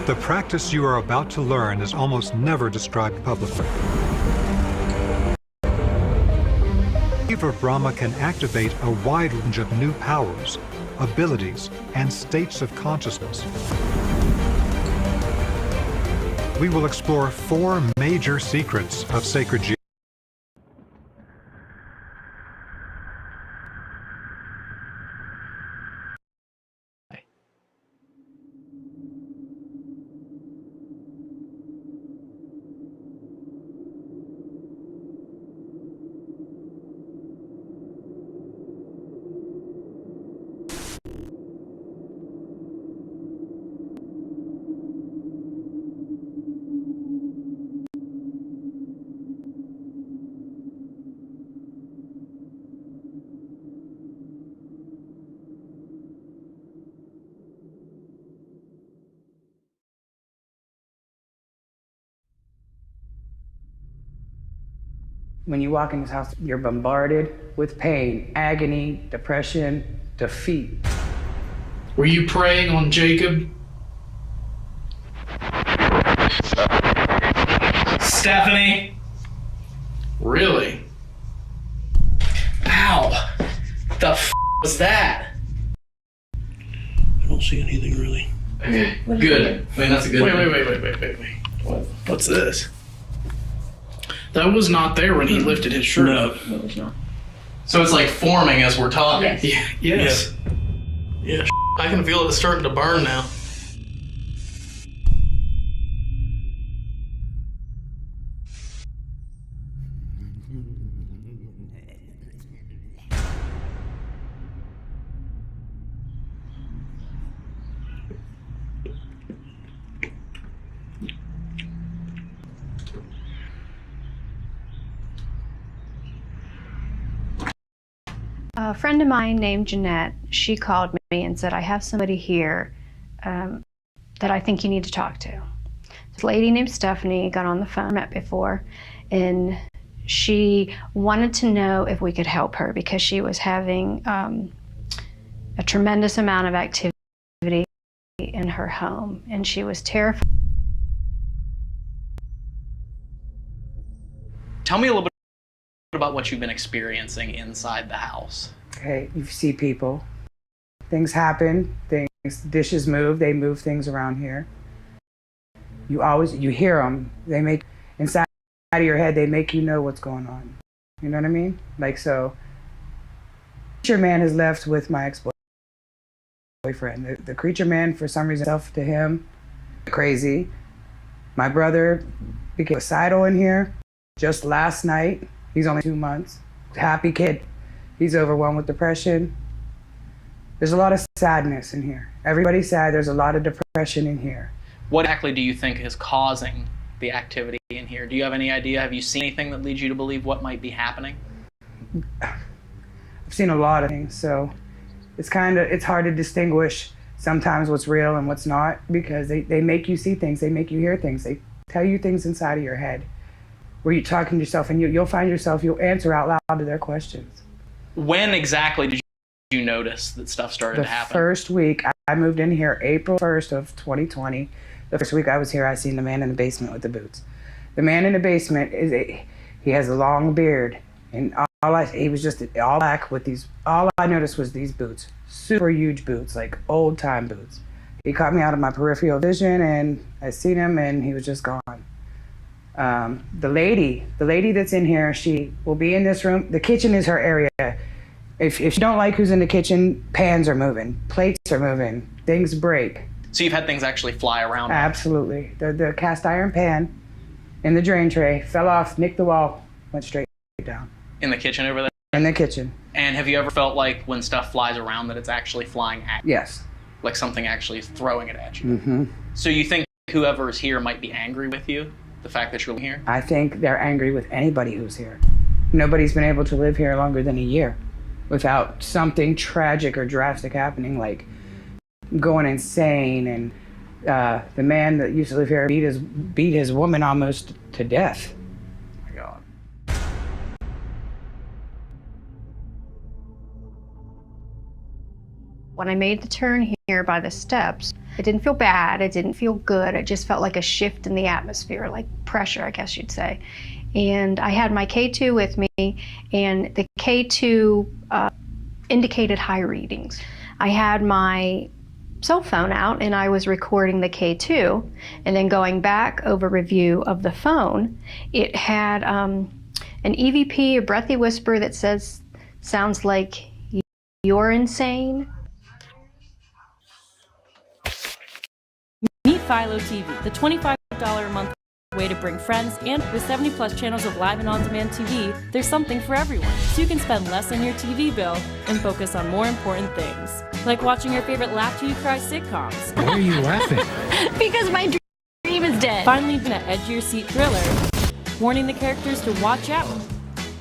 The practice you are about to learn is almost never described publicly. Of Brahma can activate a wide range of new powers, abilities, and states of consciousness. We will explore 4 major secrets of sacred geometry. When you walk in this house, you're bombarded with pain, agony, depression, defeat. Were you preying on Jacob? Stephanie? Really? Ow! The f was that? I don't see anything really. Okay, good. I mean, that's a good Wait. What's this? That was not there when he lifted his shirt up. No, it was not. So it's like forming as we're talking. Yeah, yes. Yeah, I can feel it starting to burn now. A friend of mine named Jeanette, she called me and said, I have somebody here that I think you need to talk to. This lady named Stephanie got on the phone, met before, and she wanted to know if we could help her because she was having a tremendous amount of activity in her home, and she was terrified. Tell me a little bit about what you've been experiencing inside the house. Okay, you see people. Things happen, dishes move, they move things around here. You hear them. They make, inside of your head, they make you know what's going on. You know what I mean? Like, so, creature man is left with my ex-boyfriend. The creature man, for some reason, self to him, crazy. My brother became suicidal in here just last night. He's only 2 months. Happy kid. He's overwhelmed with depression. There's a lot of sadness in here. Everybody's sad. There's a lot of depression in here. What exactly do you think is causing the activity in here? Do you have any idea? Have you seen anything that leads you to believe what might be happening? I've seen a lot of things, so it's hard to distinguish sometimes what's real and what's not, because they make you see things, they make you hear things, they tell you things inside of your head where you're talking to yourself, and you'll find yourself, you'll answer out loud to their questions. When exactly did you notice that stuff started to happen? The first week, I moved in here April 1st of 2020. The first week I was here, I seen the man in the basement with the boots. The man in the basement, he has a long beard, and he was just all black with these, all I noticed was these boots. Super huge boots, like old time boots. He caught me out of my peripheral vision, and I seen him, and he was just gone. The lady that's in here, she will be in this room. The kitchen is her area. If you don't like who's in the kitchen, pans are moving, plates are moving, things break. So you've had things actually fly around? Absolutely. The cast iron pan in the drain tray fell off, nicked the wall, went straight down. In the kitchen over there? In the kitchen. And have you ever felt like when stuff flies around that it's actually flying at you? Yes. Like something actually is throwing it at you? Mm-hmm. So you think whoever is here might be angry with you? The fact that you're here? I think they're angry with anybody who's here. Nobody's been able to live here longer than a year without something tragic or drastic happening, like going insane, and the man that used to live here beat his woman almost to death. Oh my God. When I made the turn here by the steps, it didn't feel bad, it didn't feel good, it just felt like a shift in the atmosphere, like pressure, I guess you'd say. And I had my K2 with me, and the K2 indicated high readings. I had my cell phone out and I was recording the K2, and then going back over review of the phone, it had an EVP, a breathy whisper that sounds like you're insane. Meet Philo TV, the $25 a month way to bring friends, and with 70 plus channels of live and on-demand TV, there's something for everyone. So you can spend less on your TV bill and focus on more important things, like watching your favorite laugh till you cry sitcoms. Why are you laughing? Because my dream is dead. Finally, an edge-of-your-seat thriller, warning the characters to watch out,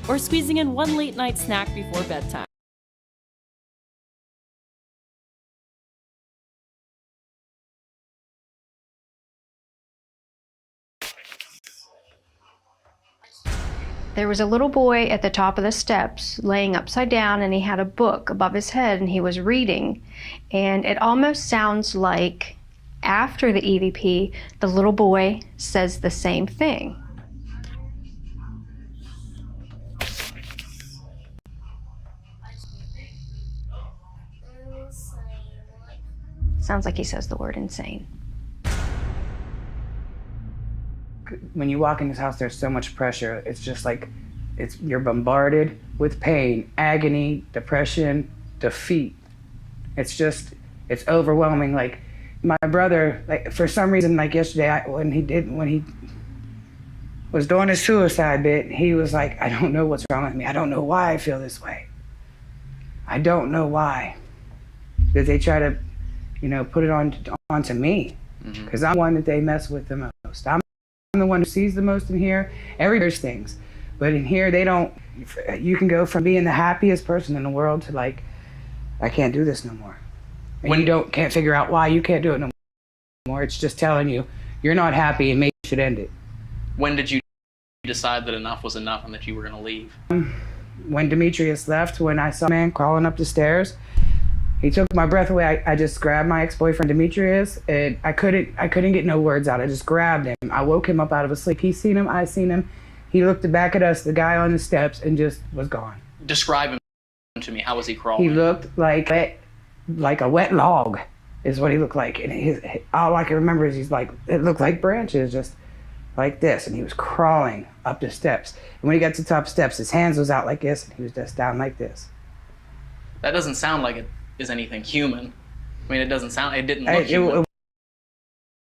or squeezing in one late-night snack before bedtime. There was a little boy at the top of the steps laying upside down, and he had a book above his head and he was reading. And it almost sounds like after the EVP, the little boy says the same thing. Sounds like he says the word insane. When you walk in this house, there's so much pressure. It's just like, you're bombarded with pain, agony, depression, defeat. It's overwhelming. Like my brother, like for some reason, like yesterday, when he was doing his suicide bit, he was like, I don't know what's wrong with me. I don't know why I feel this way. I don't know why. That they try to, put it onto me, because I'm the one that they mess with the most. I'm the one who sees the most in here. There's things, but in here they don't. You can go from being the happiest person in the world to like, I can't do this no more. And when you can't figure out why you can't do it no more. It's just telling you you're not happy and maybe you should end it. When did you decide that enough was enough and that you were going to leave? When Demetrius left, when I saw a man crawling up the stairs, he took my breath away. I just grabbed my ex-boyfriend Demetrius, and I couldn't get no words out. I just grabbed him. I woke him up out of a sleep. He seen him, I seen him. He looked back at us, the guy on the steps, and just was gone. Describe him to me. How was he crawling? He looked like a wet log, is what he looked like. And all I can remember is it looked like branches, just like this. And he was crawling up the steps. And when he got to the top steps, his hands was out like this, and he was just down like this. That doesn't sound like it is anything human. I mean, it didn't look human.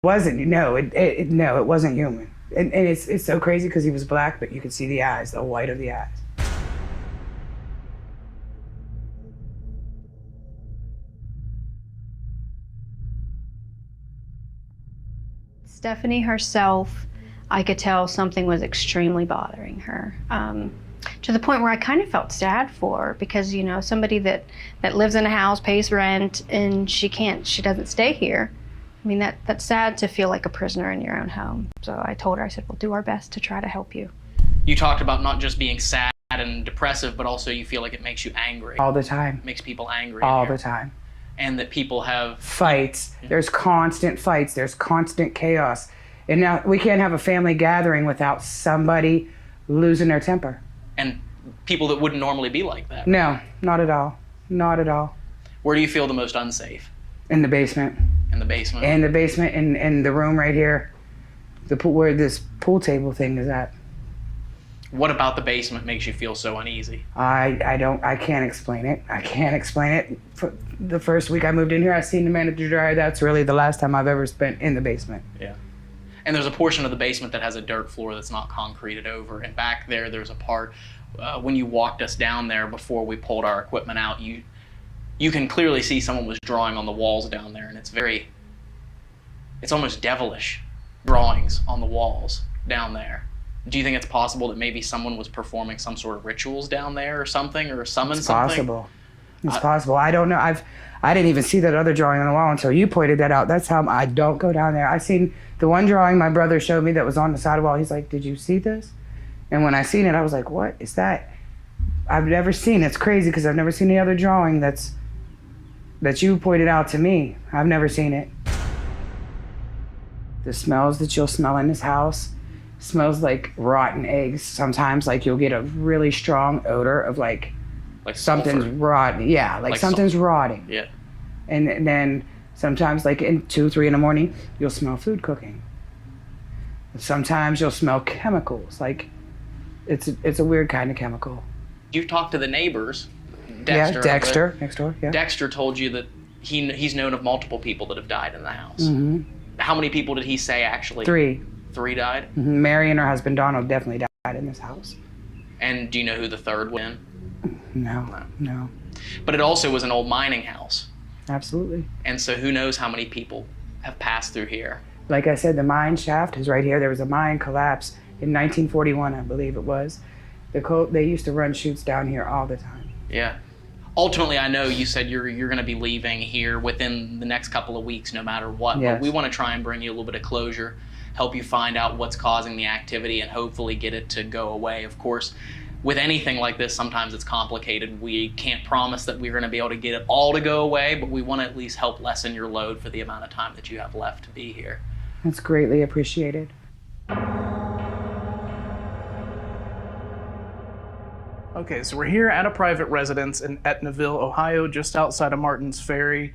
wasn't. No, it wasn't human. And it's so crazy because he was black, but you could see the eyes, the white of the eyes. Stephanie herself, I could tell something was extremely bothering her. To the point where I kind of felt sad for her because, you know, somebody that lives in a house, pays rent, and she doesn't stay here. I mean, that's sad to feel like a prisoner in your own home. So I told her, I said, we'll do our best to try to help you. You talked about not just being sad and depressive, but also you feel like it makes you angry. All the time. It makes people angry. All the time. And that people have... Fights. There's constant fights. There's constant chaos. And now we can't have a family gathering without somebody losing their temper. And people that wouldn't normally be like that. No, not at all. Not at all. Where do you feel the most unsafe? In the basement. In the basement? In the basement, in the room right here. The pool, where this pool table thing is at. What about the basement makes you feel so uneasy? I can't explain it. I can't explain it. For the first week I moved in here, I seen the manager dryer. That's really the last time I've ever spent in the basement. Yeah. And there's a portion of the basement that has a dirt floor that's not concreted over. And back there, there's a part, when you walked us down there before we pulled our equipment out, you can clearly see someone was drawing on the walls down there. And it's almost devilish drawings on the walls down there. Do you think it's possible that maybe someone was performing some sort of rituals down there or something, or summoned something? Possible. It's possible. I don't know. I didn't even see that other drawing on the wall until you pointed that out. That's how I don't go down there. I seen the one drawing my brother showed me that was on the side of the wall. He's like, "Did you see this?" And when I seen it, I was like, "What is that?" I've never seen it. It's crazy because I've never seen the other drawing that you pointed out to me. I've never seen it. The smells that you'll smell in this house smells like rotten eggs. Sometimes like you'll get a really strong odor of like something's rotten. Yeah, like something's rotting. Yeah. And then sometimes like in 2, 3 in the morning, you'll smell food cooking. Sometimes you'll smell chemicals. Like it's a weird kind of chemical. You've talked to the neighbors. Dexter. Yeah, Dexter next door. Yeah. Dexter told you that he's known of multiple people that have died in the house. Mm-hmm. How many people did he say actually? 3. 3 died? Mm-hmm. Mary and her husband Donald definitely died in this house. And do you know who the third was? No. But it also was an old mining house. Absolutely. And so who knows how many people have passed through here. Like I said, the mine shaft is right here. There was a mine collapse in 1941, I believe it was. They used to run chutes down here all the time. Yeah. Ultimately, I know you said you're going to be leaving here within the next couple of weeks, no matter what. Yes. But we want to try and bring you a little bit of closure, help you find out what's causing the activity, and hopefully get it to go away. Of course, with anything like this, sometimes it's complicated. We can't promise that we're going to be able to get it all to go away, but we want to at least help lessen your load for the amount of time that you have left to be here. That's greatly appreciated. Okay, so we're here at a private residence in Etnaville, Ohio, just outside of Martins Ferry.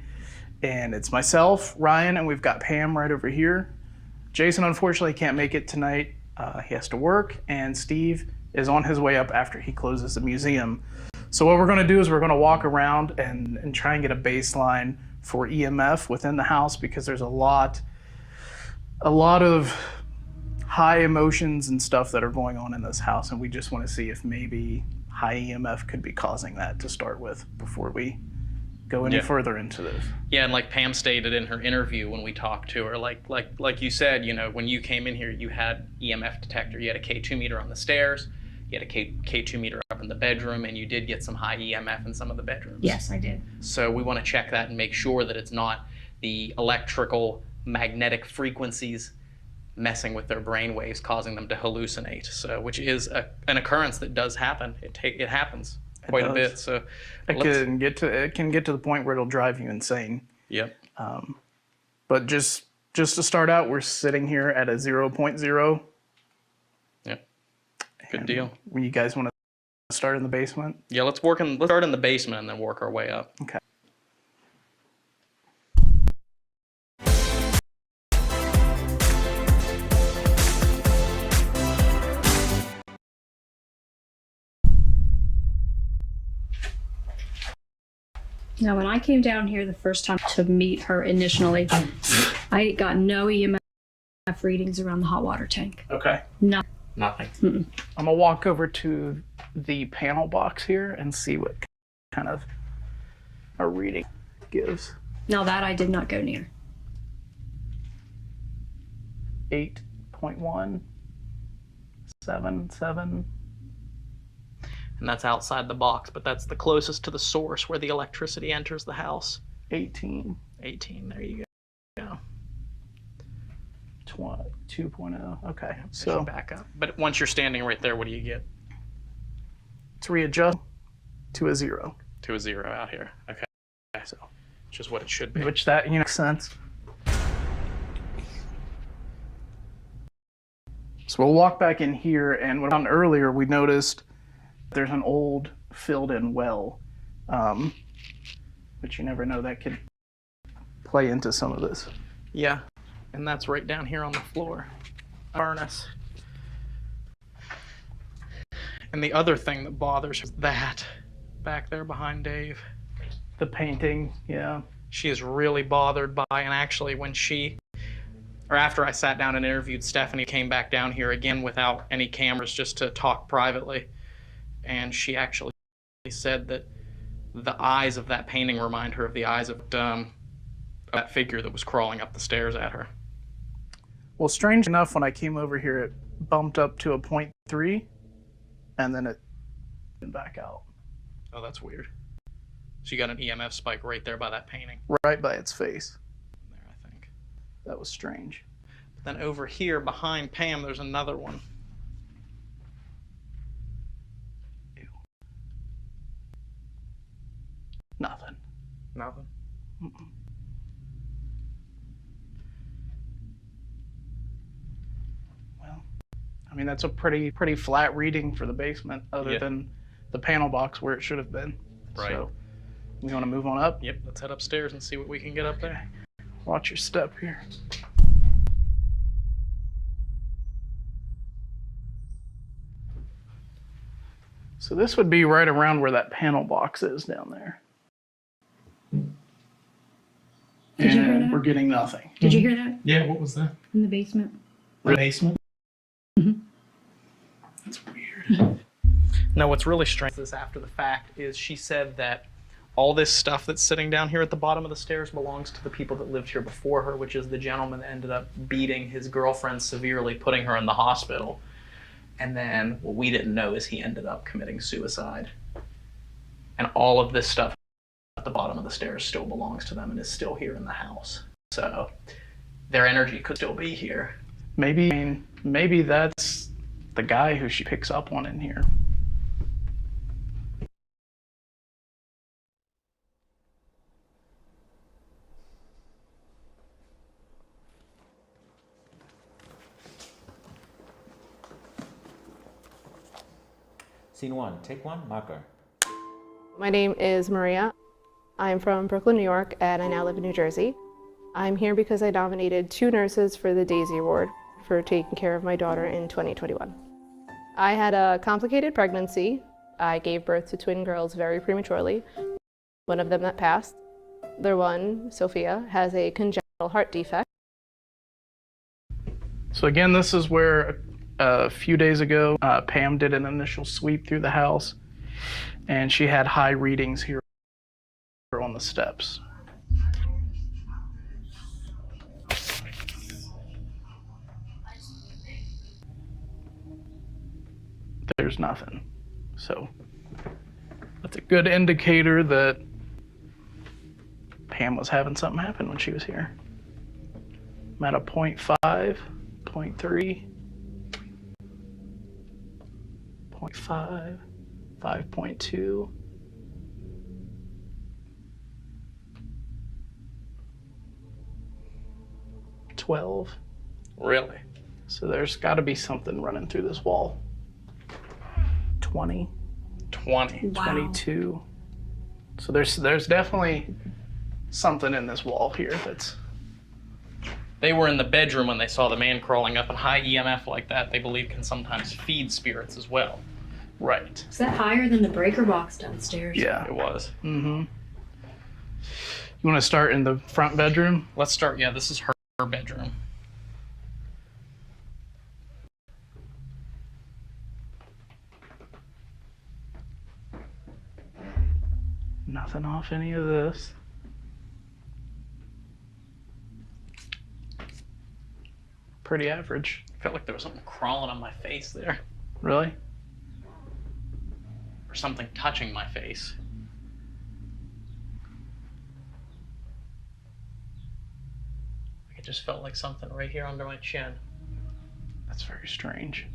And it's myself, Ryan, and we've got Pam right over here. Jason unfortunately can't make it tonight. He has to work, and Steve is on his way up after he closes the museum. So what we're gonna do is we're gonna walk around and try and get a baseline for EMF within the house, because there's a lot of high emotions and stuff that are going on in this house, and we just want to see if maybe high EMF could be causing that to start with before we go any further into this. Yeah, and like Pam stated in her interview when we talked to her, like you said, you know, when you came in here, you had EMF detector. You had a K2 meter on the stairs, you had a K2 meter up in the bedroom, and you did get some high EMF in some of the bedrooms. Yes, I did. So we want to check that and make sure that it's not the electrical magnetic frequencies messing with their brain waves, causing them to hallucinate. So, which is an occurrence that does happen. It happens quite a bit. So it can get to the point where it'll drive you insane. Yep. But just to start out, we're sitting here at a 0.0. Yep. Good deal. You guys want to start in the basement? Yeah, let's start in the basement and then work our way up. Okay. Now, when I came down here the first time to meet her initially, I got no EMF readings around the hot water tank. Okay. No. Nothing. Mm-mm. I'm gonna walk over to the panel box here and see what kind of a reading gives. Now that I did not go near. 8.1, 7. And that's outside the box, but that's the closest to the source where the electricity enters the house. 18. 18, there you go. 2.0. Okay. So back up. But once you're standing right there, what do you get? It's readjust to a 0. To a 0 out here. Okay. So, which is what it should be. Which that, makes sense. So we'll walk back in here, and when on earlier, we noticed there's an old filled-in well, but you never know, that could play into some of this. Yeah, and that's right down here on the floor. Furnace. And the other thing that bothers her is that back there behind Dave. The painting, yeah. She is really bothered by, and actually when after I sat down and interviewed Stephanie, came back down here again without any cameras just to talk privately. And she actually said that the eyes of that painting remind her of the eyes of that figure that was crawling up the stairs at her. Well, strange enough, when I came over here, it bumped up to a 0.3, and then it went back out. Oh, that's weird. So you got an EMF spike right there by that painting. Right by its face. There, I think. That was strange. But then over here behind Pam, there's another one. Ew. Nothing. Nothing? Mm-mm. Well, I mean, that's a pretty flat reading for the basement, other than the panel box where it should have been. Right. So, we want to move on up? Yep, let's head upstairs and see what we can get up there. Watch your step here. So this would be right around where that panel box is down there. Did you hear that? We're getting nothing. Did you hear that? Yeah, what was that? In the basement. The basement? Mm-hmm. That's weird. Now, what's really strange is after the fact is she said that all this stuff that's sitting down here at the bottom of the stairs belongs to the people that lived here before her, which is the gentleman that ended up beating his girlfriend severely, putting her in the hospital. And then what we didn't know is he ended up committing suicide. And all of this stuff at the bottom of the stairs still belongs to them and is still here in the house. So their energy could still be here. Maybe that's the guy who she picks up on in here. Scene 1, take 1, marker. My name is Maria. I'm from Brooklyn, New York, and I now live in New Jersey. I'm here because I nominated 2 nurses for the Daisy Award for taking care of my daughter in 2021. I had a complicated pregnancy. I gave birth to twin girls very prematurely. One of them that passed. The other one, Sophia, has a congenital heart defect. So again, this is where a few days ago, Pam did an initial sweep through the house, and she had high readings here on the steps. There's nothing. So that's a good indicator that Pam was having something happen when she was here. I'm at a 0.5, 0.3, 0.5, 5.2. $12. Really? So there's got to be something running through this wall. 20. 20. Wow. 22. So there's definitely something in this wall here that's... They were in the bedroom when they saw the man crawling up, and high EMF like that, they believe, can sometimes feed spirits as well. Right. Is that higher than the breaker box downstairs? Yeah. It was. Mm-hmm. You want to start in the front bedroom? Let's start. Yeah, this is her bedroom. Nothing off any of this. Pretty average. Felt like there was something crawling on my face there. Really? Or something touching my face. It just felt like something right here under my chin. That's very strange.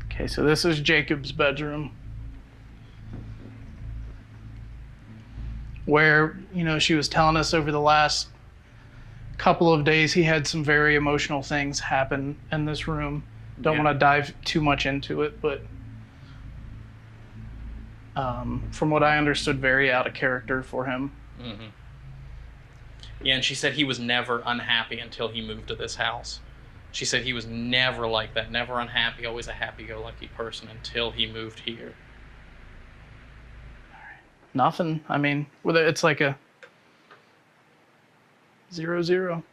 Okay, so this is Jacob's bedroom. Where, you know, she was telling us over the last couple of days he had some very emotional things happen in this room. Don't want to dive too much into it, but from what I understood, very out of character for him. Mm-hmm. Yeah, and she said he was never unhappy until he moved to this house. She said he was never like that, never unhappy, always a happy-go-lucky person until he moved here. Nothing. I mean, whether it's like a 0-0.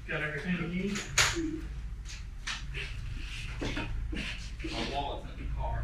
Got everything you need? My wallet's in the car.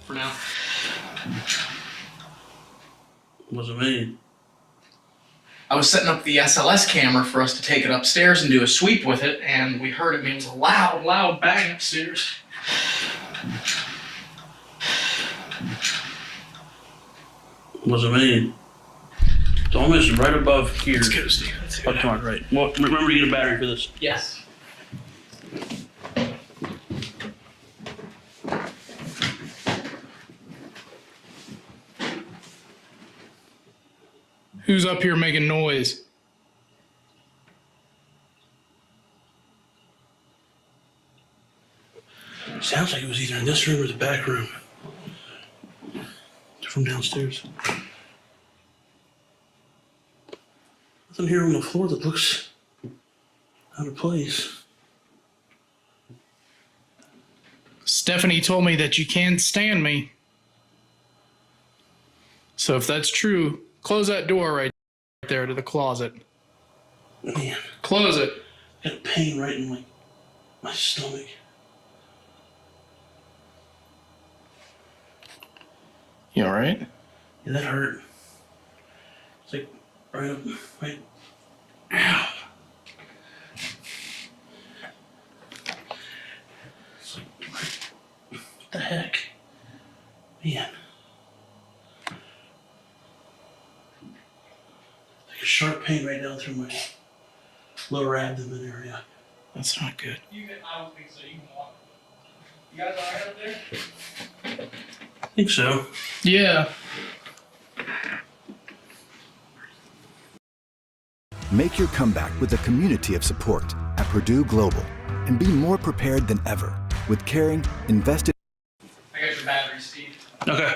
For now. Wasn't me. I was setting up the SLS camera for us to take it upstairs and do a sweep with it, and we heard it. It was a loud, loud bang upstairs. Wasn't me. It's almost right above here. Let's go, Steve. Let's see Up to my right. Well, remember to get a battery for this. Yes. Who's up here making noise? Sounds like it was either in this room or the back room. From downstairs. Nothing here on the floor that looks out of place. Stephanie told me that you can't stand me. So if that's true, close that door right there to the closet. Man, Close it. I got pain right in my stomach. You all right? Yeah, that hurt. It's like right up, right. Ow. It's like, what the heck? Man. Like a sharp pain right down through my lower abdomen area. That's not good. I don't think so. You can walk. You guys all right up there? I think so. Yeah. Make your comeback with a community of support at Purdue Global and be more prepared than ever with caring, invested. I got your battery, Steve. Okay.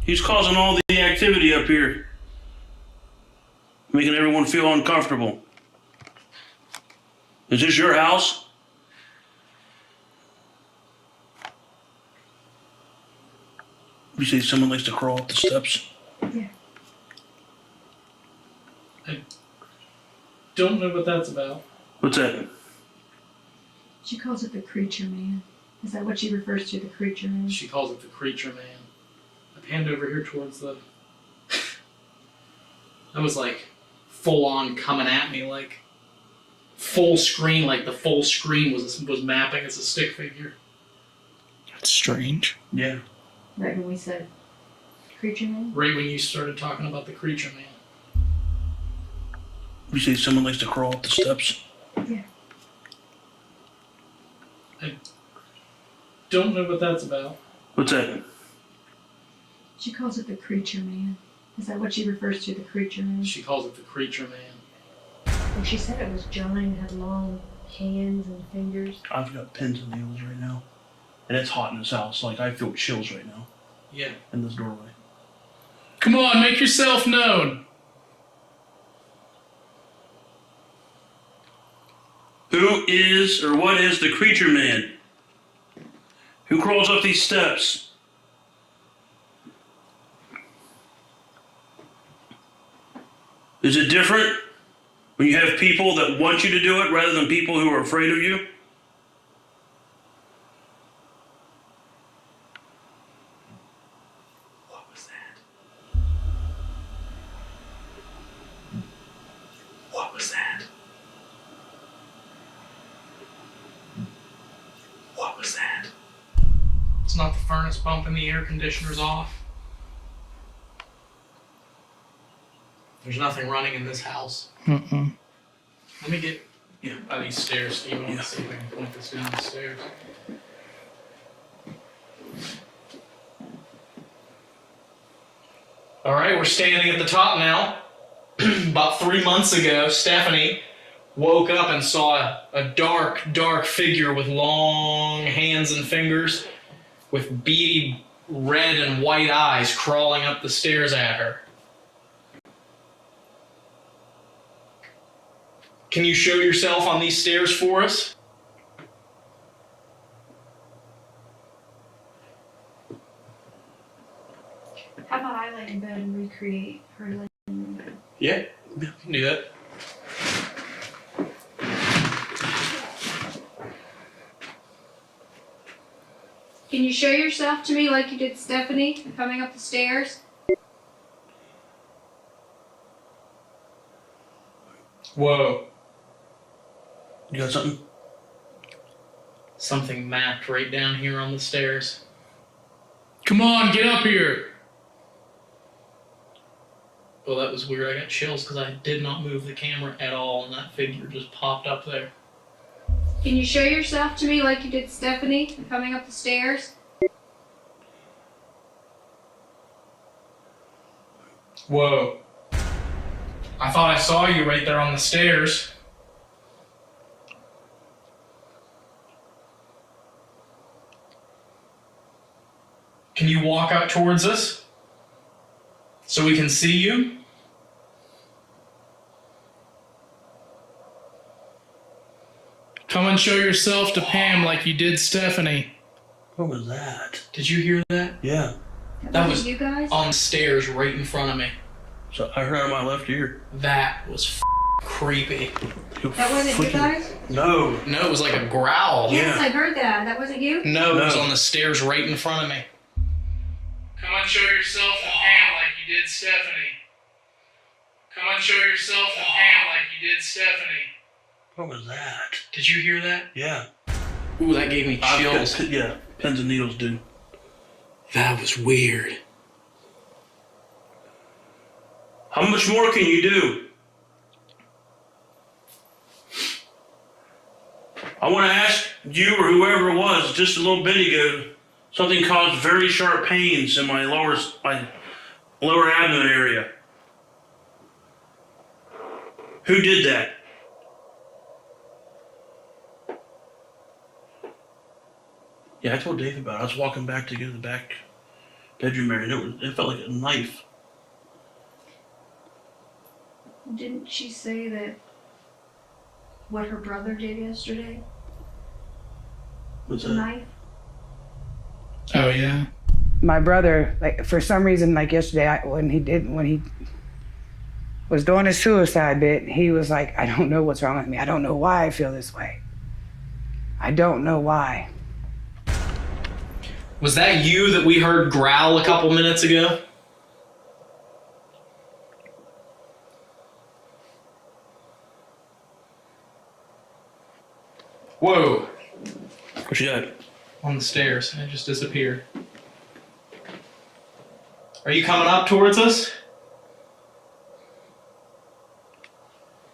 He's causing all the activity up here, making everyone feel uncomfortable. Is this your house? You say someone likes to crawl up the steps? Yeah. Don't know what that's about. What's that? She calls it the creature man. Is that what she refers to, the creature man? She calls it the creature man. I panned over here towards the... That was like full on coming at me, like full screen, like the full screen was mapping as a stick figure. That's strange. Yeah. Right when we said creature man? Right when you started talking about the creature man. You say someone likes to crawl up the steps? Yeah. I don't know what that's about. What's that? She calls it the creature man. Is that what she refers to, the creature man? She calls it the creature man. And she said it was giant, had long hands and fingers. I've got pins and needles right now. And it's hot in this house. Like, I feel chills right now. Yeah. In this doorway. Come on, make yourself known. Who is or what is the creature man? Who crawls up these steps? Is it different when you have people that want you to do it rather than people who are afraid of you? What was that? What was that? What was that? It's not the furnace pumping the air conditioner's off. There's nothing running in this house. Mm-mm. Let me get by these stairs, Steve. I want to see if I can point this down the stairs. All right, we're standing at the top now. About 3 months ago, Stephanie woke up and saw a dark, dark figure with long hands and fingers with beady red and white eyes crawling up the stairs at her. Can you show yourself on these stairs for us? How about I lay in bed and recreate her laying in bed? Yeah, you can do that. Can you show yourself to me like you did Stephanie, coming up the stairs? Whoa. You got something? Something mapped right down here on the stairs. Come on, get up here! Well, that was weird. I got chills because I did not move the camera at all, and that figure just popped up there. Can you show yourself to me like you did Stephanie, coming up the stairs? Whoa. I thought I saw you right there on the stairs. Can you walk out towards us so we can see you? Come and show yourself to Pam like you did Stephanie. What was that? Did you hear that? Yeah. That was you guys? on the stairs right in front of me. So I heard out of my left ear. That was creepy. That wasn't you guys? No. No, it was like a growl. Yes, I heard that. That wasn't you? No, it was on the stairs right in front of me. Come and show yourself to Pam like you did Stephanie. Come and show yourself to Pam like you did Stephanie. What was that? Did you hear that? Yeah. Ooh, that gave me chills. Yeah, pins and needles, dude. That was weird. How much more can you do? I want to ask you or whoever it was just a little bit ago, something caused very sharp pains in my lower abdomen area. Who did that? Yeah, I told Dave about it. I was walking back to go to the back bedroom area, and it felt like a knife. Didn't she say that what her brother did yesterday? What's The that? knife? Oh, yeah. My brother, like for some reason, like yesterday, when he was doing his suicide bit, he was like, I don't know what's wrong with me. I don't know why I feel this way. I don't know why. Was that you that we heard growl a couple minutes ago? Whoa. Where's she at? On the stairs. It just disappeared. Are you coming up towards us?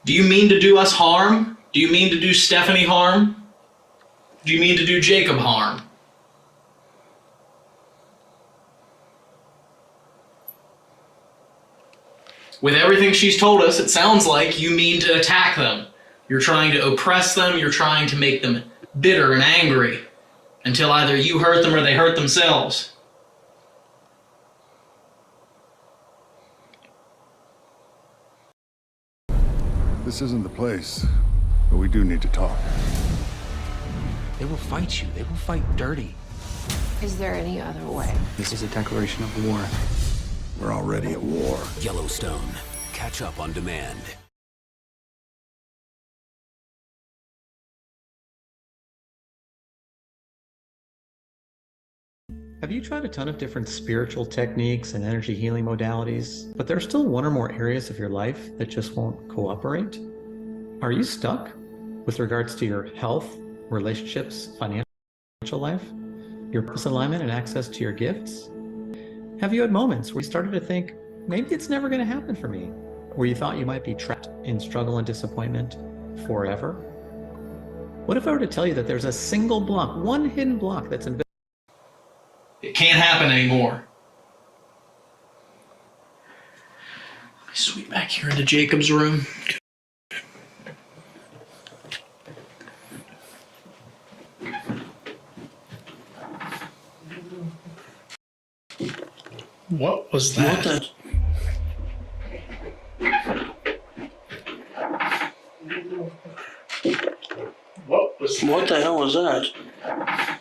Do you mean to do us harm? Do you mean to do Stephanie harm? Do you mean to do Jacob harm? With everything she's told us, it sounds like you mean to attack them. You're trying to oppress them, you're trying to make them bitter and angry until either you hurt them or they hurt themselves. This isn't the place, but we do need to talk. They will fight you. They will fight dirty. Is there any other way? This is a declaration of war. We're already at war. Yellowstone. Catch up on demand. Have you tried a ton of different spiritual techniques and energy healing modalities, but there's still one or more areas of your life that just won't cooperate? Are you stuck with regards to your health, relationships, financial life, your purpose alignment and access to your gifts? Have you had moments where you started to think, maybe it's never going to happen for me? Where you thought you might be trapped in struggle and disappointment forever? What if I were to tell you that there's a single block, one hidden block that's invisible? It can't happen anymore. Sweep back here into Jacob's room. What was that? What the hell was that?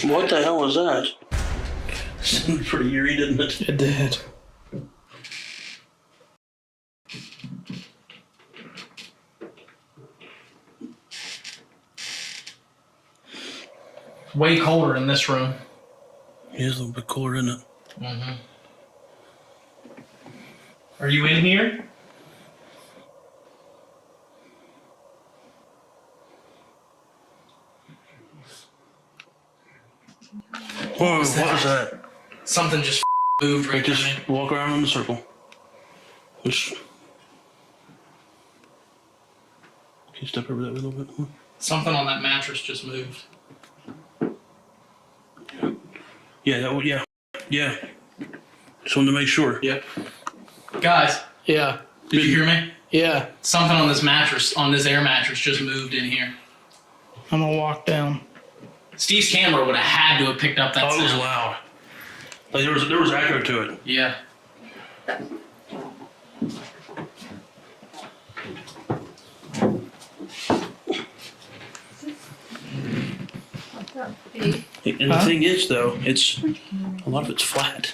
What the hell was that? Sounded pretty eerie, didn't it? It did. Way colder in this room. It is a little bit cooler, isn't it? Mm-hmm. Are you in here? Whoa, what was that? Something just moved right Just there. walk around in a circle. Just... Can you step over that a little bit? Something on that mattress just moved. Yeah. Just wanted to make sure. Yep. Guys. Yeah. Did you hear me? Yeah. Something on this mattress, on this air mattress, just moved in here. I'm gonna walk down. Steve's camera would have had to have picked up that Oh, it was sound. loud. Like there was echo to it. Yeah. And the thing is, though, a lot of it's flat.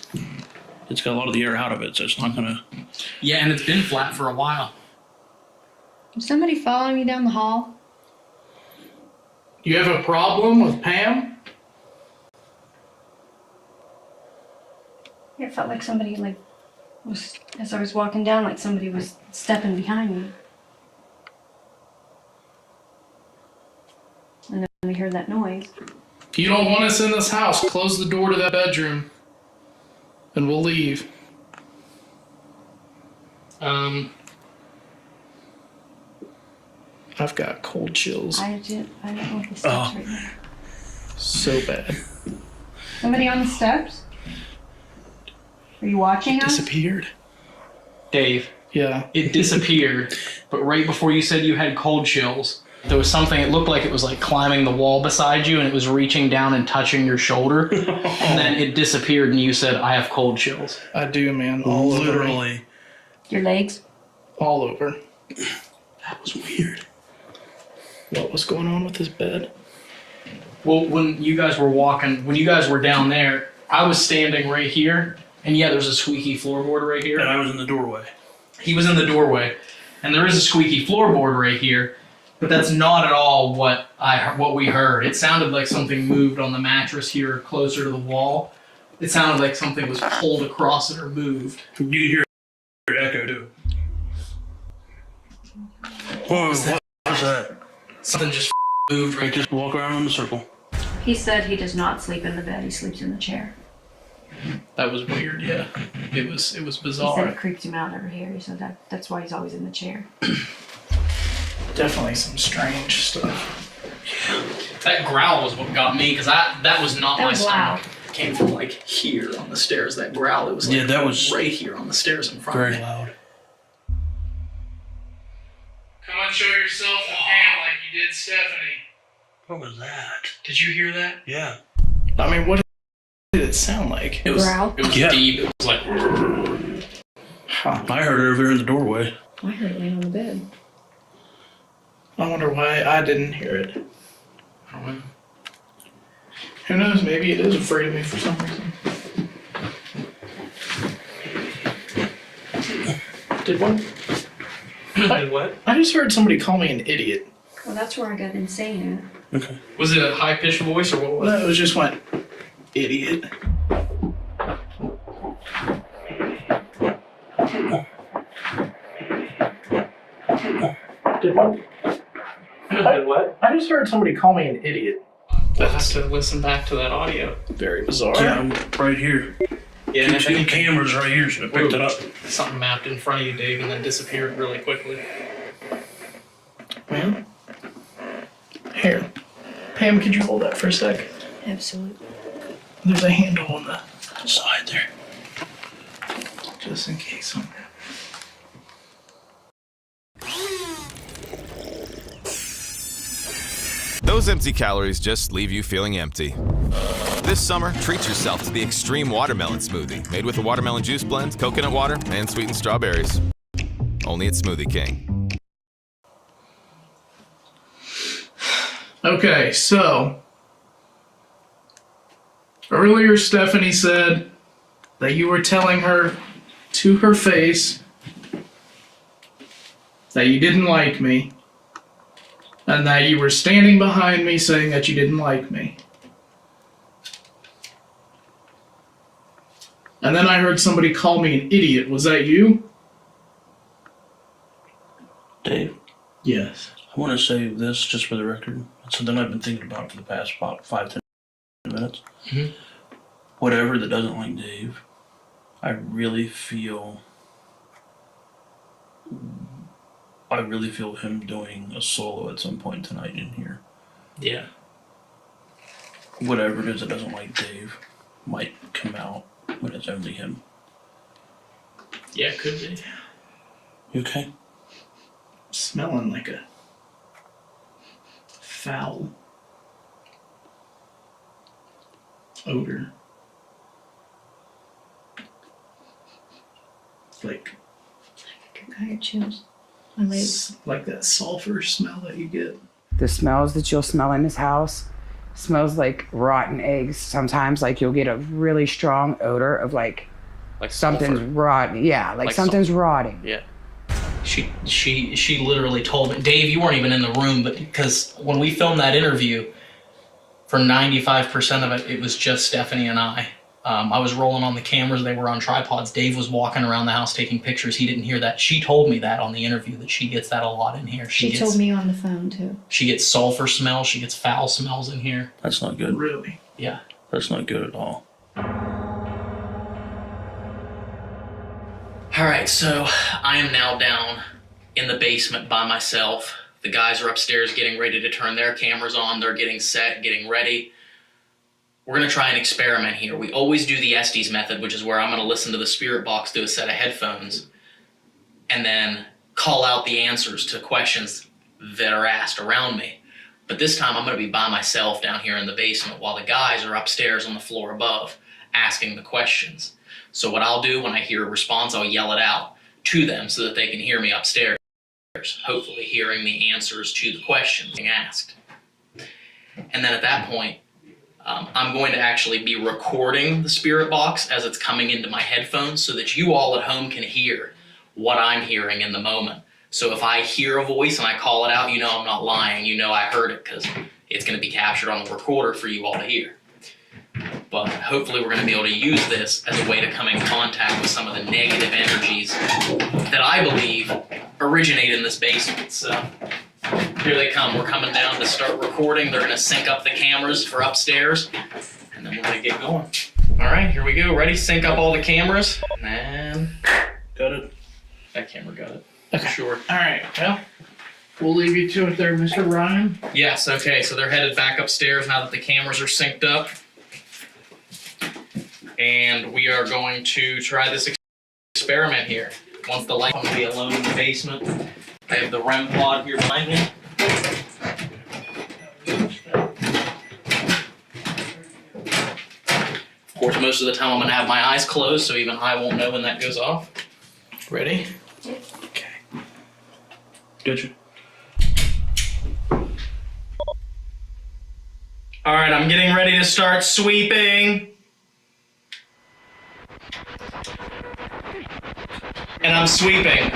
It's got a lot of the air out of it, so it's not gonna. Yeah, and it's been flat for a while. Is somebody following me down the hall? You have a problem with Pam? It felt like somebody was, as I was walking down, like somebody was stepping behind me. And then we heard that noise. If you don't want us in this house, close the door to that bedroom. And we'll leave. I've got cold chills. I don't know what the steps right now. So bad. Somebody on the steps? Are you watching us? Disappeared. Dave. Yeah. It disappeared, but right before you said you had cold chills, there was something, it looked like it was like climbing the wall beside you and it was reaching down and touching your shoulder. And then it disappeared and you said, I have cold chills. I do, man. All Literally. over me. Your legs? All over. That was weird. What was going on with this bed? Well, when you guys were down there, I was standing right here, and yeah, there's a squeaky floorboard right here. And I was in the doorway. He was in the doorway, and there is a squeaky floorboard right here, but that's not at all what we heard. It sounded like something moved on the mattress here closer to the wall. It sounded like something was pulled across it or moved. You could hear it echo too. Whoa, what was that? Something just moved right. Just walk around in the circle. He said he does not sleep in the bed, he sleeps in the chair. That was weird, yeah. It was He said bizarre. it creeps him out over here. He said that's why he's always in the chair. Definitely some strange stuff. Yeah. That growl was what got me, because that was not That my was stomach. loud. It came from like here on the stairs, that growl. It was like that was right here on the stairs in front very of me. loud. Come and show yourself to Pam like you did Stephanie. What was that? Did you hear that? Yeah. I mean, what did it sound like? It was, Growl? it was deep. It was like... I heard it over there in the doorway. I heard it laying on the bed. I wonder why I didn't hear it. Who knows? Maybe it is afraid of me for some reason. Did one? Did what? I just heard somebody call me an idiot. Well, that's where I got insane at. Okay. Was it a high-pitched voice or what was No, it was just went, idiot. Did one? Did what? I just heard somebody call me an idiot. I'll have to listen back to that audio. Very bizarre. Yeah, I'm right here. Yeah, and if Two anything, cameras right here should have picked it up. something mapped in front of you, Dave, and then disappeared really quickly. Pam? Here. Pam, could you hold that for a sec? Absolutely. There's a handle on the side there. Just in case something happens. Those empty calories just leave you feeling empty. This summer, treat yourself to the Extreme Watermelon Smoothie, made with a watermelon juice blend, coconut water, and sweetened strawberries. Only at Smoothie King. Okay, so earlier Stephanie said that you were telling her to her face that you didn't like me and that you were standing behind me saying that you didn't like me. And then I heard somebody call me an idiot. Was that you? Dave, Yes. I want to say this just for the record. It's something I've been thinking about for the past about 5-10 minutes. Mhm. Whatever that doesn't like Dave, I really feel him doing a solo at some point tonight in here. Yeah. Whatever it is that doesn't like Dave might come out when it's only him. Yeah, it could be. You okay? Smelling like a foul odor. Like I had chills. My legs. like that sulfur smell that you get. The smells that you'll smell in this house, Smells like rotten eggs. Sometimes like you'll get a really strong odor of like something's sulfur. rotten. Yeah, like something's rotting. Yeah. She literally told me, Dave, you weren't even in the room, but because when we filmed that interview, for 95% of it, it was just Stephanie and I. I was rolling on the cameras, they were on tripods. Dave was walking around the house taking pictures. He didn't hear that. She told me that on the interview, that she gets that a lot in here. She told me on the phone too. She gets sulfur smells, she gets foul smells in here. That's not good. Really? Yeah. That's not good at all. All right, so I am now down in the basement by myself. The guys are upstairs getting ready to turn their cameras on. They're getting set, getting ready. We're gonna try an experiment here. We always do the Estes method, which is where I'm gonna listen to the spirit box through a set of headphones and then call out the answers to questions that are asked around me. But this time I'm gonna be by myself down here in the basement while the guys are upstairs on the floor above asking the questions. So what I'll do when I hear a response, I'll yell it out to them so that they can hear me upstairs, hopefully hearing the answers to the questions being asked. And then at that point, I'm going to actually be recording the spirit box as it's coming into my headphones so that you all at home can hear what I'm hearing in the moment. So if I hear a voice and I call it out, you know I'm not lying. You know I heard it because it's going to be captured on the recorder for you all to hear. But hopefully we're going to be able to use this as a way to come in contact with some of the negative energies that I believe originate in this basement. So here they come. We're coming down to start recording. They're going to sync up the cameras for upstairs, and then we're going to get going. All right, here we go. Ready? Sync up all the cameras. And got it. That camera got it. Okay. Sure. All right. Well, we'll leave you to it there, Mr. Ryan. Yes, okay, so they're headed back upstairs now that the cameras are synced up. And we are going to try this experiment here. Once the light, I'm going to be alone in the basement. I have the REM pod here behind me. Of course, most of the time I'm going to have my eyes closed, so even I won't know when that goes off. Ready? Okay. Gotcha. All right, I'm getting ready to start sweeping. And I'm sweeping.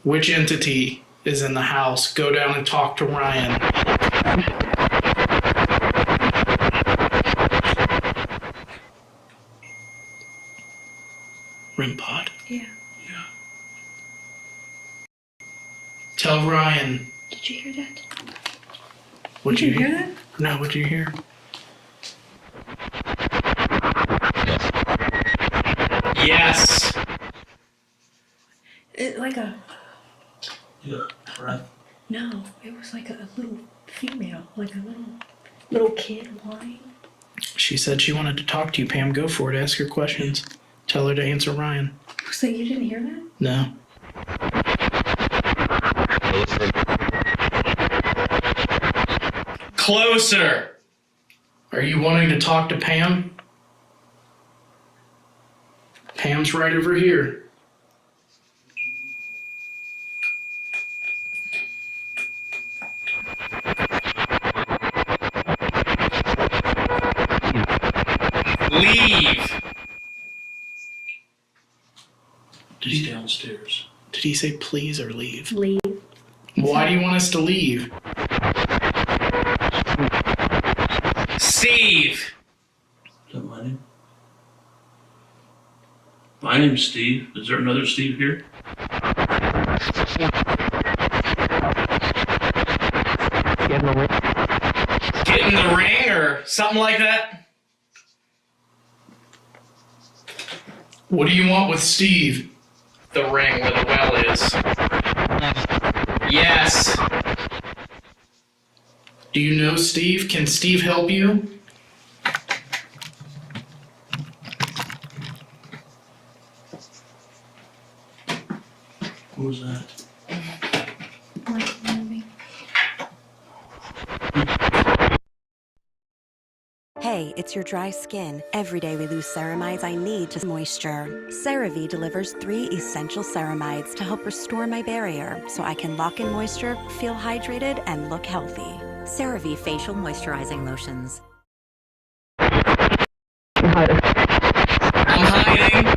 Which entity is in the house? Go down and talk to Ryan. REM pod. Yeah. Tell Ryan. Did you hear that? What'd You hear that? No, what'd you hear? Yes. It like a Yeah, right. no. It was like a little female, like a little kid whining. She said she wanted to talk to you, Pam. Go for it. Ask her questions. Tell her to answer Ryan. So you didn't hear that? No. Closer. Are you wanting to talk to Pam? Pam's right over here. Leave. He's downstairs. Did he say please or leave? Leave. Why do you want us to leave? Steve. Is that my name? My name's Steve. Is there another Steve here? Get in the ring or something like that? What do you want with Steve? The ring where the well is. Yes. Do you know Steve? Can Steve help you? What was that? Hey, it's your dry skin. Every day we lose ceramides I need to moisture. CeraVe delivers 3 essential ceramides to help restore my barrier so I can lock in moisture, feel hydrated, and look healthy. CeraVe Facial Moisturizing Lotions. I'm hiding.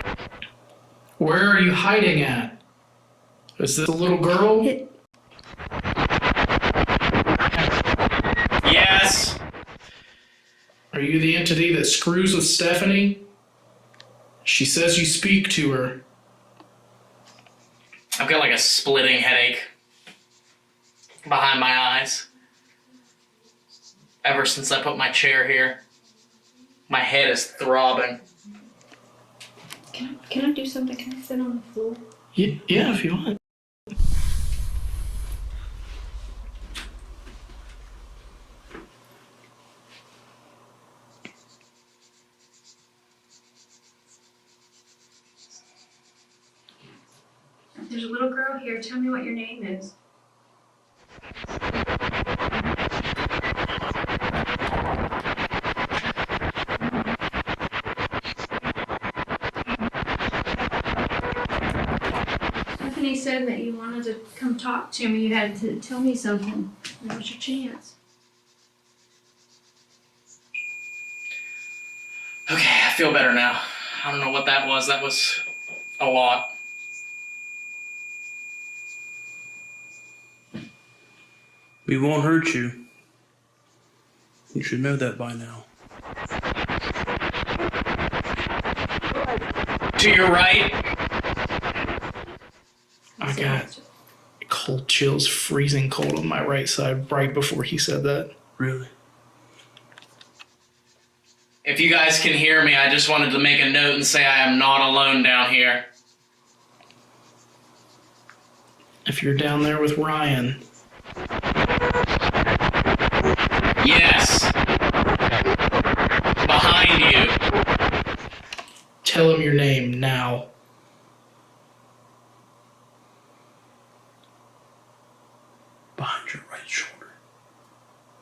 Where are you hiding at? Is this a little girl? Yes. Are you the entity that screws with Stephanie? She says you speak to her. I've got like a splitting headache behind my eyes. Ever since I put my chair here, my head is throbbing. Can I do something? Can I sit on the floor? Yeah, if you want. There's a little girl here. Tell me what your name is. Stephanie said that you wanted to come talk to me. You had to tell me something. That was your chance. Okay, I feel better now. I don't know what that was. That was a lot. We won't hurt you. You should know that by now. To your right. I got cold chills, freezing cold on my right side right before he said that. Really? If you guys can hear me, I just wanted to make a note and say I am not alone down here. If you're down there with Ryan. Yes. Behind you. Tell him your name now. Behind your right shoulder.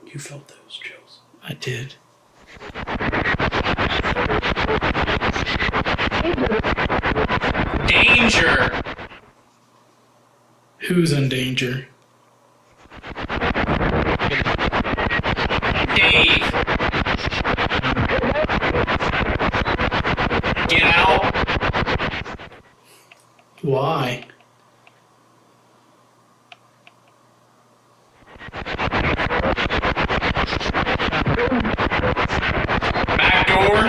You felt those chills. I did. Danger! Who's in danger? Dave! Get out! Why? Back door?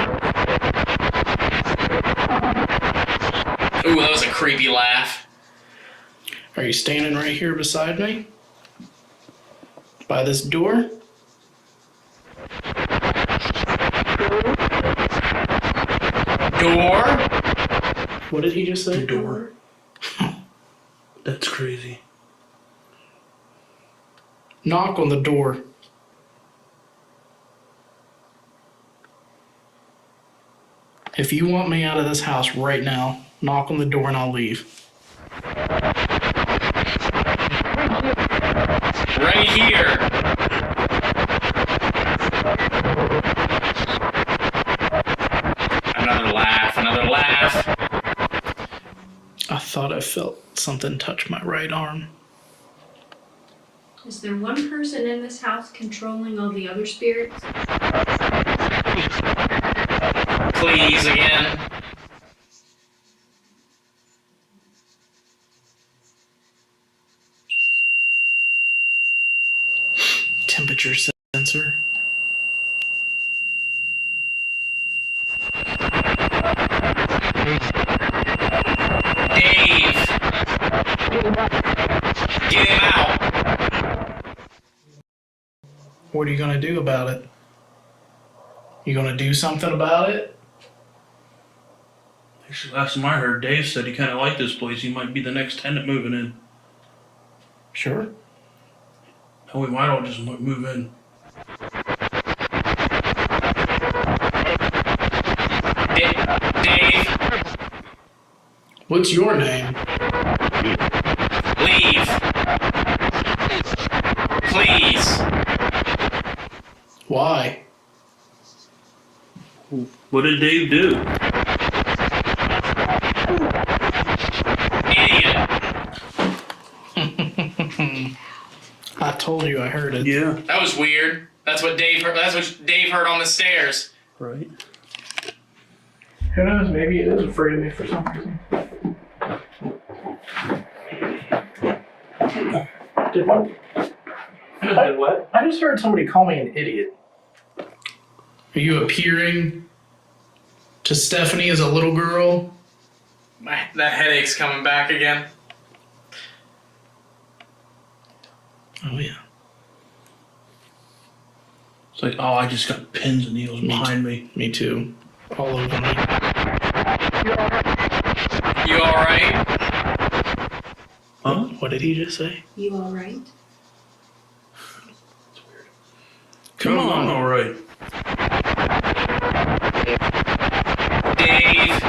Ooh, that was a creepy laugh. Are you standing right here beside me? By this door? Door? What did he just say? Door. That's crazy. Knock on the door. If you want me out of this house right now, knock on the door and I'll leave. Right here. Another laugh, another laugh. I thought I felt something touch my right arm. Is there one person in this house controlling all the other spirits? Please, again. Temperature sensor. Dave! Get him out! What are you gonna do about it? You gonna do something about it? Actually, last time I heard, Dave said he kind of liked this place. He might be the next tenant moving in. Sure. Oh, we might all just move in. Dave? What's your name? Leave. Please. Why? What did Dave do? I told you I heard it. Yeah. That was weird. That's what Dave heard. That's what Dave heard on the stairs. Right. Who knows? Maybe it is afraid of me for some reason. Did what? Did what? I just heard somebody call me an idiot. Are you appearing to Stephanie as a little girl? That headache's coming back again. Oh, yeah. It's like, oh, I just got pins and needles behind me. Me too. All over me. You alright? Huh? What did he just say? You all right? Come on. All right. Dave.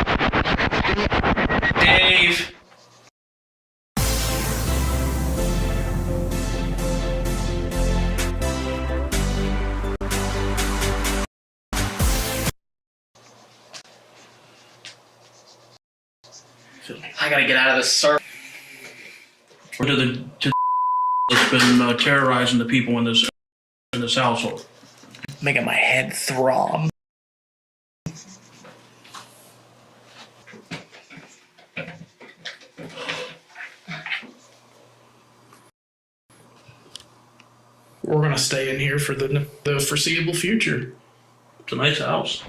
I gotta get out of this circle. To that's been terrorizing the people in this household. Making my head throb. We're gonna stay in here for the foreseeable future. It's a nice house.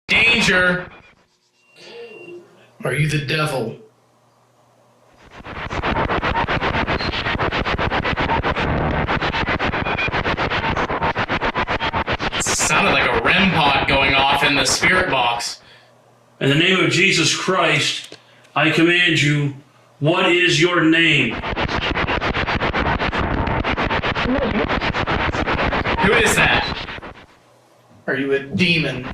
Danger! Are you the devil? Sounded like a REM pod going off in the spirit box. In the name of Jesus Christ, I command you, what is your name? Who is that? Are you a demon?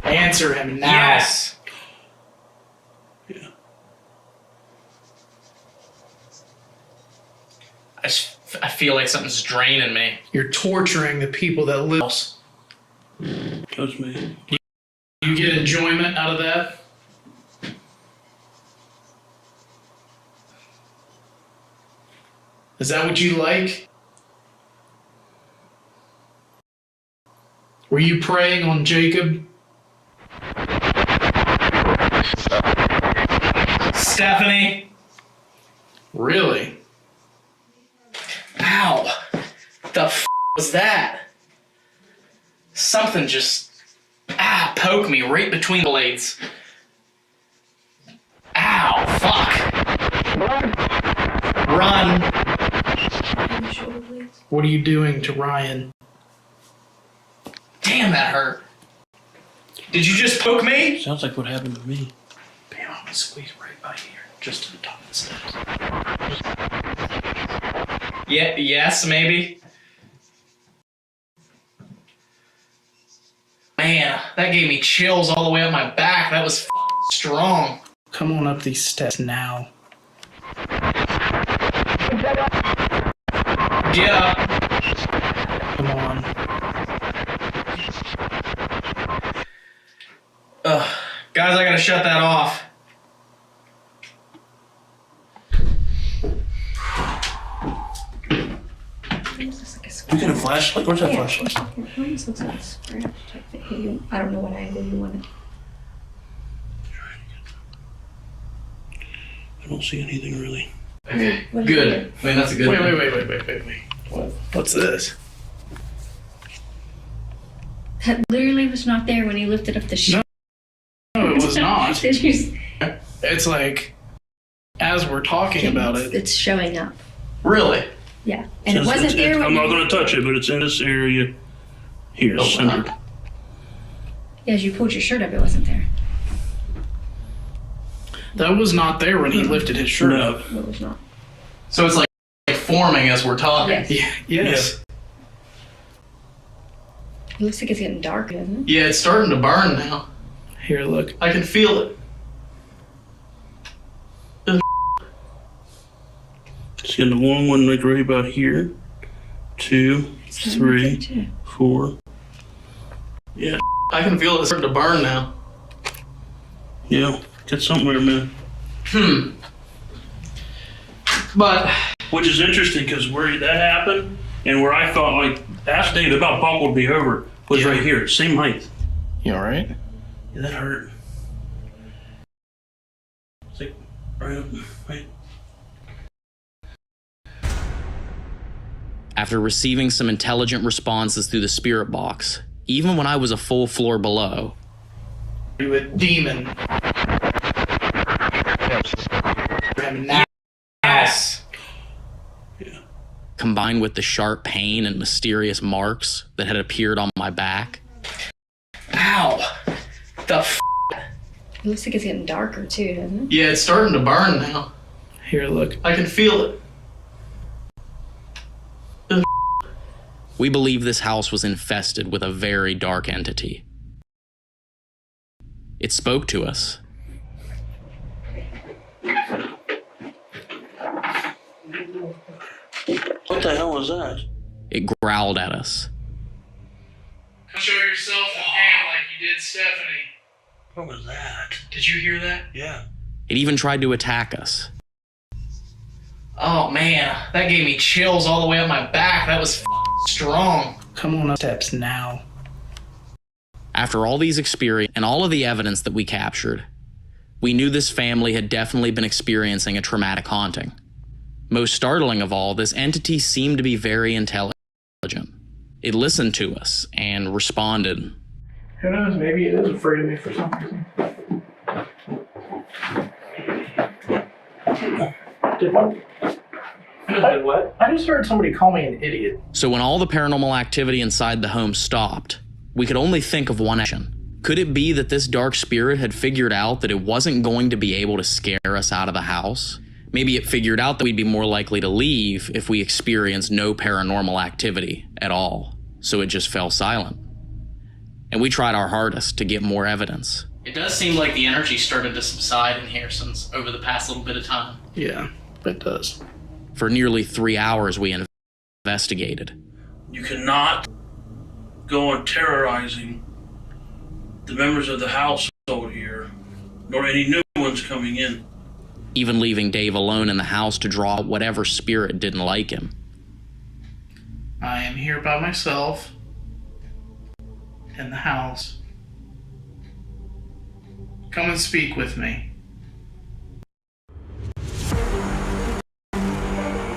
Answer him now. Yes. Yeah. I feel like something's draining me. You're torturing the people that live. That's me. You get enjoyment out of that? Is that what you like? Were you preying on Jacob? Stephanie? Really? Ow. The f was that? Something just poked me right between the blades. Ow, fuck. Run. What are you doing to Ryan? Damn, that hurt. Did you just poke me? Sounds like what happened to me. Bam, I'm gonna squeeze right by here, just to the top of the steps. Yeah, yes, maybe. Man, that gave me chills all the way up my back. That was strong. Come on up these steps now. Get up. Come on. Guys, I gotta shut that off. You get a flashlight? Where's that flashlight? It almost looks like a scratch type thing. I don't know what angle you want it. I don't see anything really. Okay, good. I mean, that's a good thing. Wait. What's this? That literally was not there when he lifted up the sheet. No, it was not. Did you? It's like, as we're talking about it. It's showing up. Really? Yeah, and it wasn't there. I'm not going to touch it, but it's in this area here, centered. Yeah, as you pulled your shirt up, it wasn't there. That was not there when he lifted his shirt up. No, it was not. So it's like forming as we're talking. Yes. Yes. It looks like it's getting dark, doesn't it? Yeah, it's starting to burn now. Here, look. I can feel it. It's getting a long one like right about here. 2, 3, 4. Yeah. I can feel it starting to burn now. Yeah, get somewhere, man. But which is interesting because where that happened and where I thought like ask Dave about buckled me over was right here, same height. You all right? Yeah, that hurt. It's like right up, right. After receiving some intelligent responses through the spirit box, even when I was a full floor below, You a demon. Yes. combined with the sharp pain and mysterious marks that had appeared on my back, Ow. The f. It looks like it's getting darker too, doesn't it? yeah, it's starting to burn now. Here, look. I can feel it. We believe this house was infested with a very dark entity. It spoke to us. What the hell was that? It growled at us. Show yourself in hand like you did Stephanie. What was that? Did you hear that? Yeah. It even tried to attack us. Oh man, that gave me chills all the way up my back. That was strong. Come on up steps now. After all these experiences and all of the evidence that we captured, we knew this family had definitely been experiencing a traumatic haunting. Most startling of all, this entity seemed to be very intelligent. It listened to us and responded. Who knows, maybe it is afraid of me for some reason. What? I just heard somebody call me an idiot. So when all the paranormal activity inside the home stopped, we could only think of one action. Could it be that this dark spirit had figured out that it wasn't going to be able to scare us out of the house? Maybe it figured out that we'd be more likely to leave if we experienced no paranormal activity at all, so it just fell silent. And we tried our hardest to get more evidence. It does seem like the energy started to subside in here since over the past little bit of time. Yeah, it does. For nearly 3 hours we investigated. You cannot go on terrorizing the members of the household here, nor any new ones coming in. Even leaving Dave alone in the house to draw out whatever spirit didn't like him. I am here by myself in the house. Come and speak with me.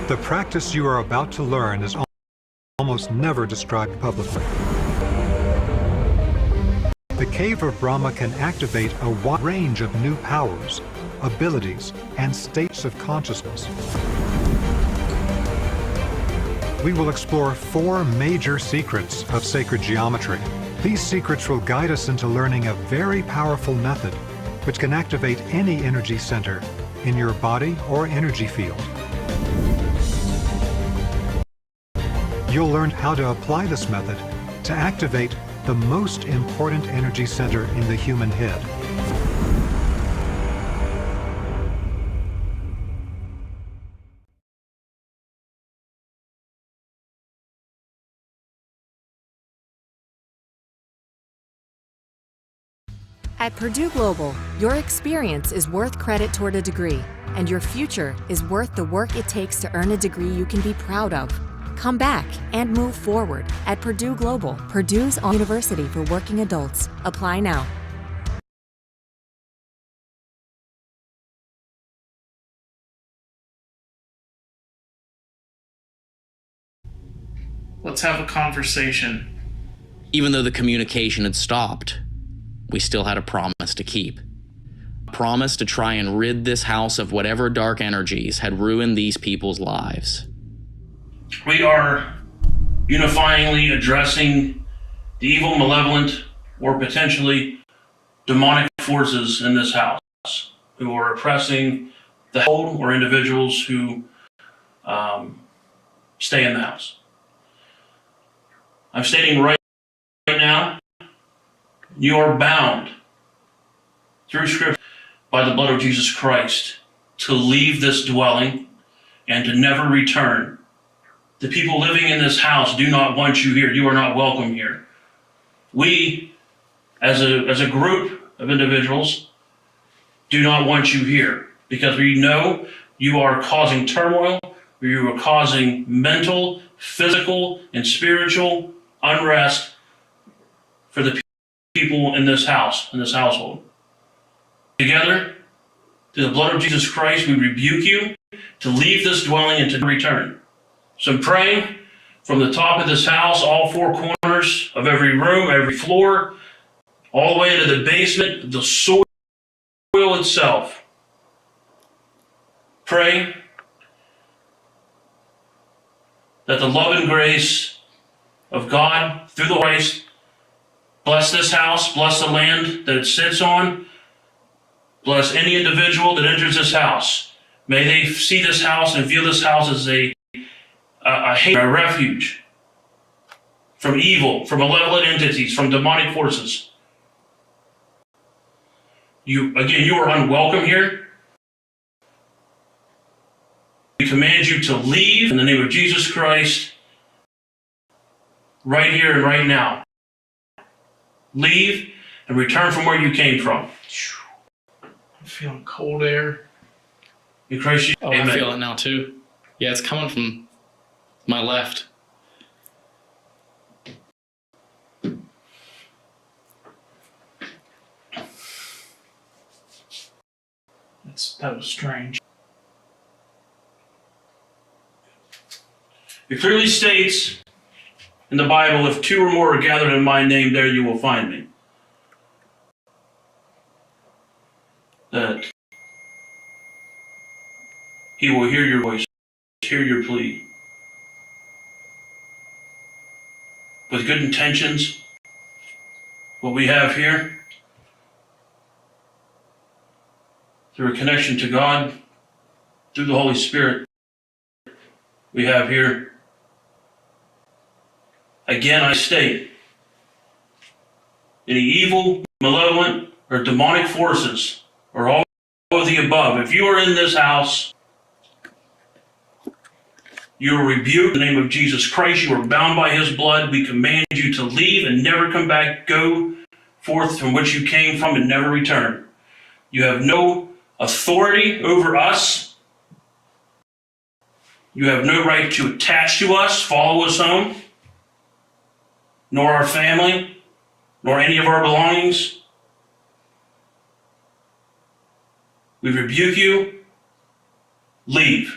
The practice you are about to learn is almost never described publicly. The Cave of Brahma can activate a wide range of new powers, abilities, and states of consciousness. We will explore 4 major secrets of sacred geometry. These secrets will guide us into learning a very powerful method which can activate any energy center in your body or energy field. You'll learn how to apply this method to activate the most important energy center in the human head. At Purdue Global, your experience is worth credit toward a degree, and your future is worth the work it takes to earn a degree you can be proud of. Come back and move forward at Purdue Global, Purdue's own university for working adults. Apply now. Let's have a conversation. Even though the communication had stopped, we still had a promise to keep. A promise to try and rid this house of whatever dark energies had ruined these people's lives. We are unifyingly addressing the evil, malevolent, or potentially demonic forces in this house who are oppressing the household or individuals who stay in the house. I'm stating right now, you are bound through Scripture by the blood of Jesus Christ to leave this dwelling and to never return. The people living in this house do not want you here. You are not welcome here. We, as a group of individuals, do not want you here because we know you are causing turmoil, you are causing mental, physical, and spiritual unrest for the people in this house, in this household. Together, through the blood of Jesus Christ, we rebuke you to leave this dwelling and to return. So I'm praying from the top of this house, all four corners of every room, every floor, all the way into the basement, the soil itself. Pray that the love and grace of God through the Christ bless this house, bless the land that it sits on, bless any individual that enters this house. May they see this house and feel this house as a refuge from evil, from malevolent entities, from demonic forces. You are unwelcome here. We command you to leave in the name of Jesus Christ right here and right now. Leave and return from where you came from. I'm feeling cold air. In Christ, amen. I feel it now too. Yeah, it's coming from my left. That was strange. It clearly states in the Bible, if two or more are gathered in my name, there you will find me. That he will hear your voice, hear your plea. With good intentions, what we have here, through a connection to God, through the Holy Spirit, we have here, again I state, any evil, malevolent, or demonic forces, or all of the above, if you are in this house, you are rebuked in the name of Jesus Christ. You are bound by his blood. We command you to leave and never come back. Go forth from which you came from and never return. You have no authority over us. You have no right to attach to us, follow us home, nor our family, nor any of our belongings. We rebuke you. Leave.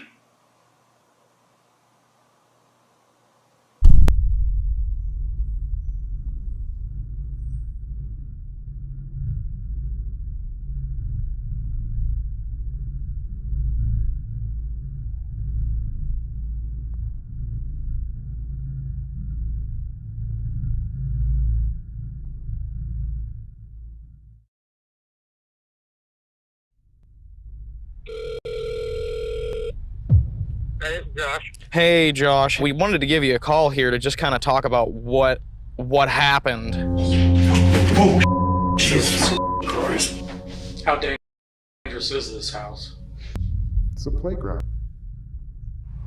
Hey, Josh. We wanted to give you a call here to just kind of talk about what happened. Oh, Jesus Christ. How dangerous is this house? It's a playground.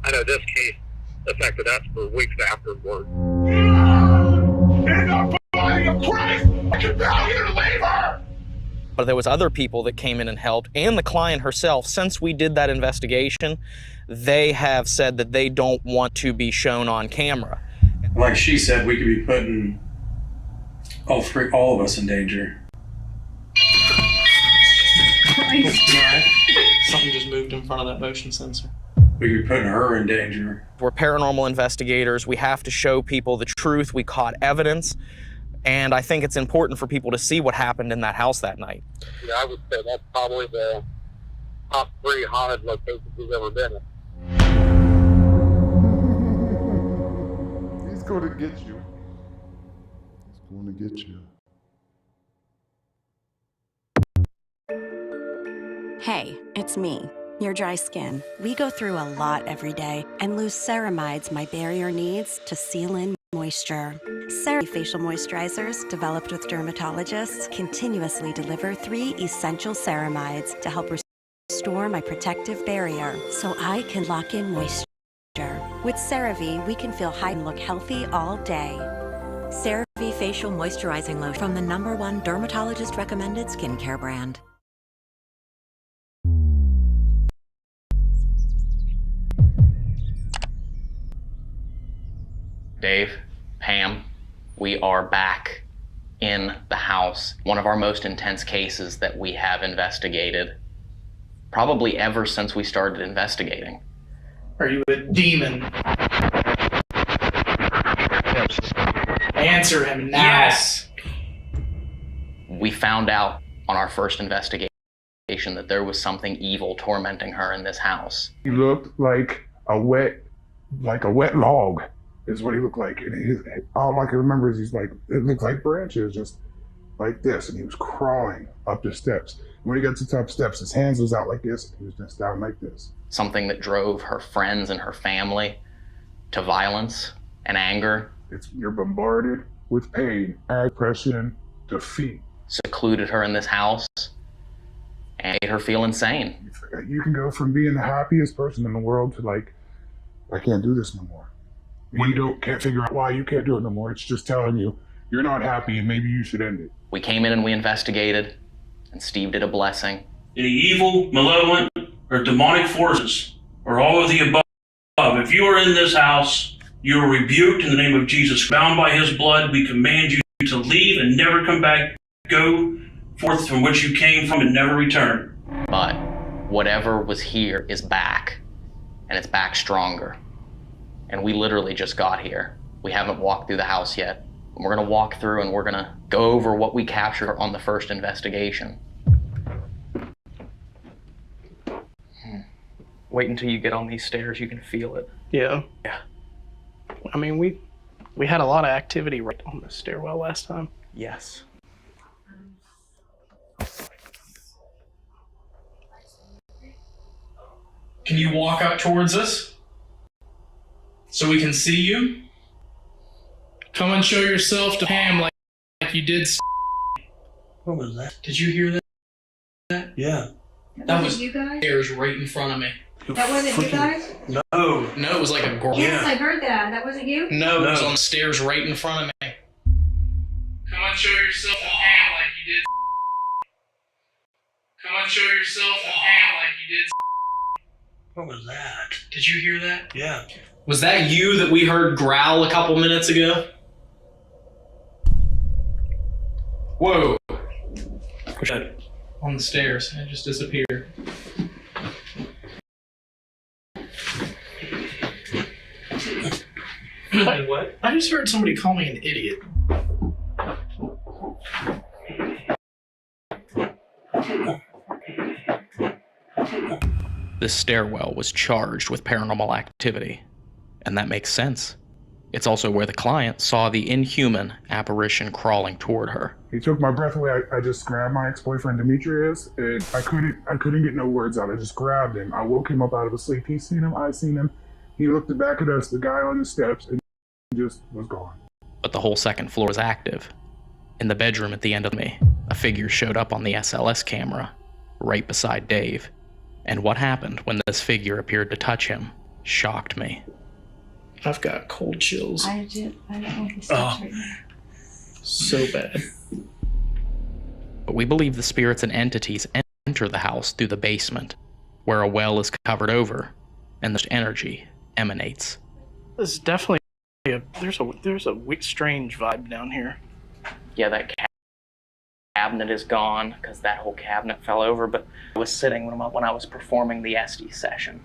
I know this case affected us for weeks afterward. In the body of Christ! I can tell you to leave her! But there was other people that came in and helped, and the client herself. Since we did that investigation, they have said that they don't want to be shown on camera. Like she said, we could be putting all of us in danger. Christ. Something just moved in front of that motion sensor. We could be putting her in danger. We're paranormal investigators. We have to show people the truth. We caught evidence. And I think it's important for people to see what happened in that house that night. Yeah, I would say that's probably the top 3 haunted locations we've ever been in. He's going to get you. He's going to get you. Hey, it's me, your dry skin. We go through a lot every day, and loose ceramides my barrier needs to seal in moisture. CeraVe facial moisturizers, developed with dermatologists, continuously deliver 3 essential ceramides to help restore restore my protective barrier so I can lock in moisture. With CeraVe, we can feel high and look healthy all day. CeraVe Facial Moisturizing Lotion from the #1 dermatologist recommended skincare brand. Dave, Pam, we are back in the house. One of our most intense cases that we have investigated, probably ever since we started investigating. Are you a demon? Answer him now. Yes. We found out on our first investigation that there was something evil tormenting her in this house. He looked like a wet log, is what he looked like. And all I can remember is it looked like branches, just like this, and he was crawling up the steps. When he got to the top steps, his hands was out like this, and he was just down like this. Something that drove her friends and her family to violence and anger. You're bombarded with pain, aggression, defeat. Secluded her in this house and made her feel insane. You can go from being the happiest person in the world to I can't do this no more. You can't figure out why you can't do it no more. It's just telling you you're not happy and maybe you should end it. We came in and we investigated, and Steve did a blessing. Any evil, malevolent, or demonic forces, or all of the above, if you are in this house, you are rebuked in the name of Jesus. Bound by his blood, we command you to leave and never come back. Go forth from which you came from and never return. But whatever was here is back, and it's back stronger. And we literally just got here. We haven't walked through the house yet. We're gonna walk through and we're gonna go over what we captured on the first investigation. Wait until you get on these stairs, you can feel it. Yeah. Yeah. I mean, we had a lot of activity right on the stairwell last time. Yes. Can you walk out towards us so we can see you? Come and show yourself to Pam like you did. What was that? Did you hear that? Yeah. That was you guys? stairs right in front of me. That wasn't you guys? No. No, it was like a girl. Yes, I heard that. That wasn't you? No, it was on the stairs right in front of me. Come and show yourself to Pam like you did. Come and show yourself to Pam like you did. What was that? Did you hear that? Yeah. Was that you that we heard growl a couple minutes ago? Whoa. On the stairs. It just disappeared. What? I just heard somebody call me an idiot. This stairwell was charged with paranormal activity, and that makes sense. It's also where the client saw the inhuman apparition crawling toward her. He took my breath away. I just grabbed my ex-boyfriend Demetrius, and I couldn't get no words out. I just grabbed him. I woke him up out of his sleep. He seen him. I seen him. He looked back at us, the guy on the steps, and just was gone. But the whole second floor was active. In the bedroom at the end of me, a figure showed up on the SLS camera, right beside Dave. And what happened when this figure appeared to touch him shocked me. I've got cold chills. I don't know if right now. So bad. But we believe the spirits and entities enter the house through the basement, where a well is covered over, and this energy emanates. This is definitely there's a strange vibe down here. Yeah, that cabinet is gone because that whole cabinet fell over, but I was sitting when I was performing the SD session,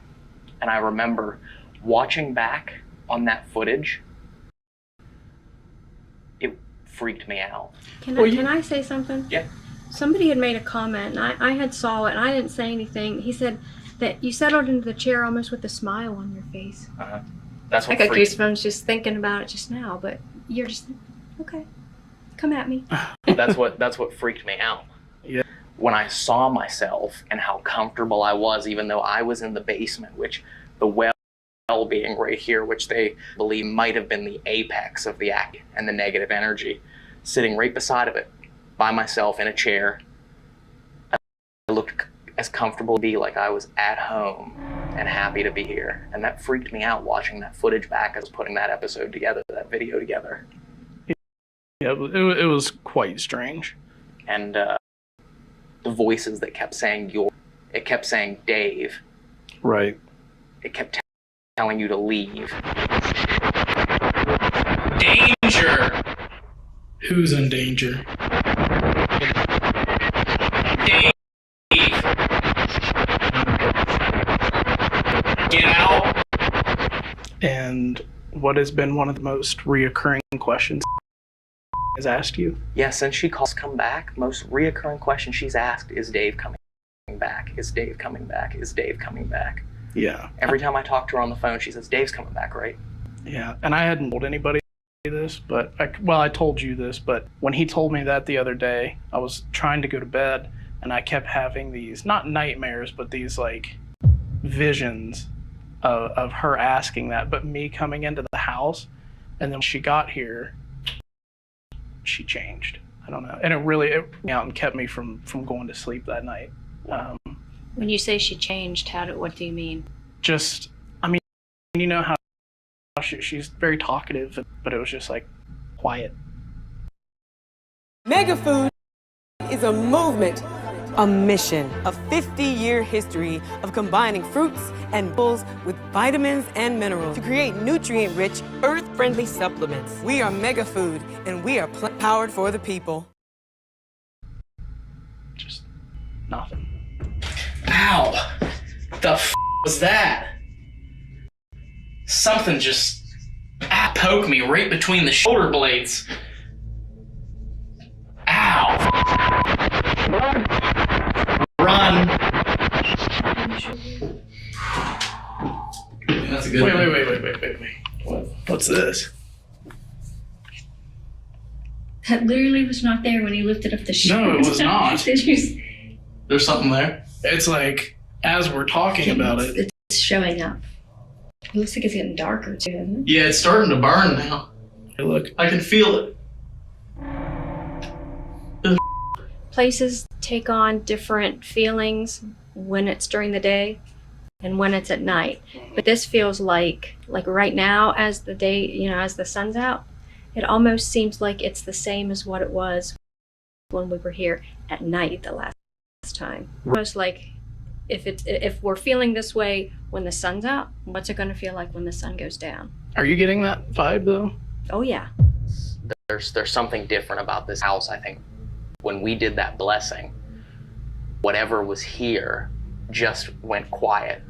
and I remember watching back on that footage. It freaked me out. Can I say something? Yeah. Somebody had made a comment, and I had saw it, and I didn't say anything. He said that you settled into the chair almost with a smile on your face. That's what I got freaked goosebumps just thinking about it just now, but you're just, okay, come at me. That's what freaked me out. Yeah. When I saw myself and how comfortable I was, even though I was in the basement, which the well being right here, which they believe might have been the apex of the act and the negative energy, sitting right beside of it, by myself in a chair. I looked as comfortable to be like I was at home and happy to be here. And that freaked me out watching that footage back as putting that episode together, that video together. Yeah, it was quite strange. And the voices that kept saying it kept saying Dave. Right. It kept telling you to leave. Danger! Who's in danger? Dave! Get out! And what has been one of the most reoccurring questions has asked you? Yeah, since she come back, most reoccurring question she's asked is Dave coming back? Is Dave coming back? Is Dave coming back? Yeah. Every time I talk to her on the phone, she says, Dave's coming back, right? Yeah, and I hadn't told anybody this, but I told you this, but when he told me that the other day, I was trying to go to bed and I kept having these, not nightmares, but these like visions of her asking that, but me coming into the house, and then when she got here, she changed. I don't know. And it freaked me out and kept me from going to sleep that night. When you say she changed, what do you mean? Just, I mean, you know how she's very talkative, but it was just like quiet. Mega Food is a movement, a mission, a 50-year history of combining fruits and vegetables with vitamins and minerals to create nutrient-rich, earth-friendly supplements. We are Mega Food, and we are powered for the people. Just nothing. Ow! The f was that? Something just poked me right between the shoulder blades. Ow! Run! That's a good Wait. What's this? That literally was not there when you lifted up the shirt. No, it was not. Did you? There's something there. It's like, as we're talking about it. It's showing up. It looks like it's getting darker too, doesn't it? Yeah, it's starting to burn now. Hey, look. I can feel it. Places take on different feelings when it's during the day and when it's at night. But this feels like right now, as the day, as the sun's out, it almost seems like it's the same as what it was when we were here at night the last time. Almost like if we're feeling this way when the sun's out, what's it going to feel like when the sun goes down? Are you getting that vibe though? Oh yeah. There's something different about this house, I think. When we did that blessing, whatever was here just went quiet.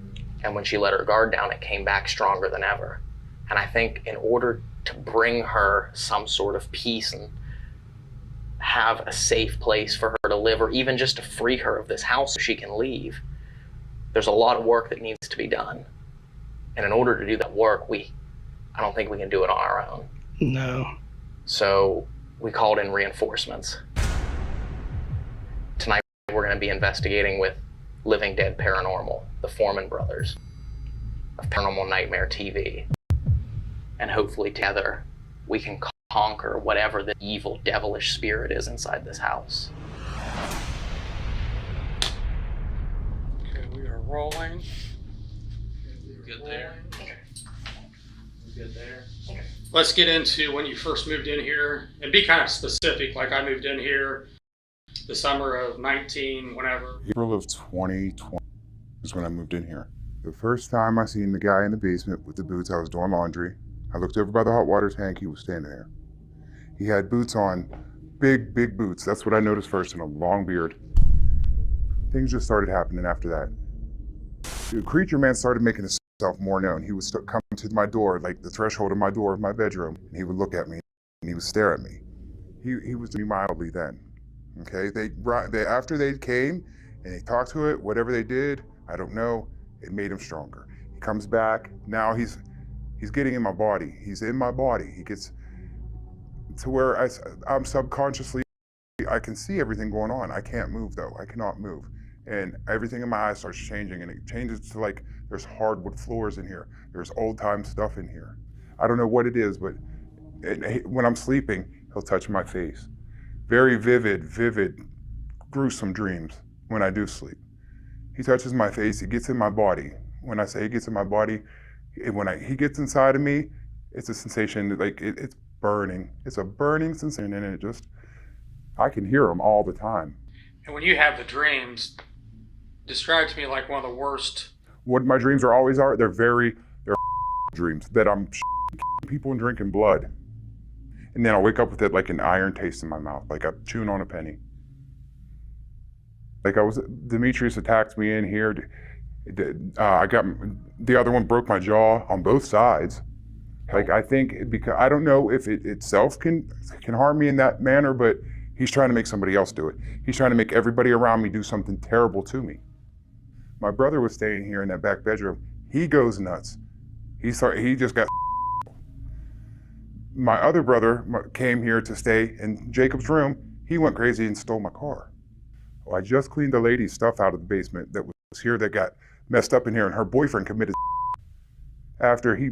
And when she let her guard down, it came back stronger than ever. And I think in order to bring her some sort of peace and have a safe place for her to live, or even just to free her of this house so she can leave, there's a lot of work that needs to be done. And in order to do that work, I don't think we can do it on our own. No. So we called in reinforcements. Tonight we're going to be investigating with Living Dead Paranormal, the Foreman brothers of Paranormal Nightmare TV. And hopefully together we can conquer whatever the evil, devilish spirit is inside this house. Okay, we are rolling. Good there. Good there. Let's get into when you first moved in here and be kind of specific. Like I moved in here the summer of 19, whenever. April of 2020 is when I moved in here. The first time I seen the guy in the basement with the boots, I was doing laundry. I looked over by the hot water tank, he was standing there. He had boots on, big boots. That's what I noticed first, and a long beard. Things just started happening after that. The creature man started making himself more known. He would come to my door, like the threshold of my door of my bedroom, and he would look at me, and he would stare at me. He was me mildly then, okay? They after they came, and they talked to it, whatever they did, I don't know, it made him stronger. He comes back, now he's getting in my body. He's in my body. He gets to where I'm subconsciously, I can see everything going on. I can't move though, I cannot move. And everything in my eyes starts changing, and it changes to like, there's hardwood floors in here. There's old time stuff in here. I don't know what it is, but when I'm sleeping, he'll touch my face. Very vivid, gruesome dreams when I do sleep. He touches my face, he gets in my body. When I say he gets in my body, he gets inside of me, it's a sensation, like it's burning. It's a burning sensation, and it just, I can hear them all the time. And when you have the dreams, describe to me like one of the worst. What my dreams are, they're dreams that I'm people and drinking blood. And then I'll wake up with it like an iron taste in my mouth, like I'm chewing on a penny. Like Demetrius attacked me in here. The other one broke my jaw on both sides. Like I think, because I don't know if it itself can harm me in that manner, but he's trying to make somebody else do it. He's trying to make everybody around me do something terrible to me. My brother was staying here in that back bedroom. He goes nuts. He just got. My other brother came here to stay in Jacob's room. He went crazy and stole my car. Well, I just cleaned the lady's stuff out of the basement that was here that got messed up in here, and her boyfriend committed after he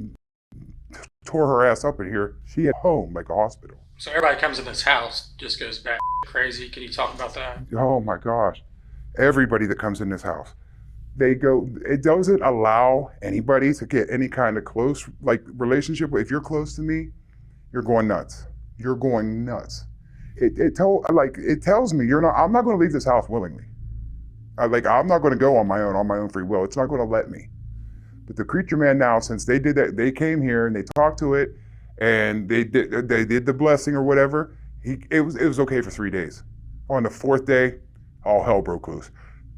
tore her ass up in here. She had home, like a hospital. So everybody comes in this house just goes back crazy. Can you talk about that? Oh my gosh. Everybody that comes in this house, it doesn't allow anybody to get any kind of close relationship. If you're close to me, you're going nuts. You're going nuts. It tells me I'm not going to leave this house willingly. I'm not going to go on my own free will. It's not going to let me. But the creature man now, since they did that, they came here and they talked to it, and they did the blessing or whatever. It was okay for 3 days. On the 4th day, all hell broke loose.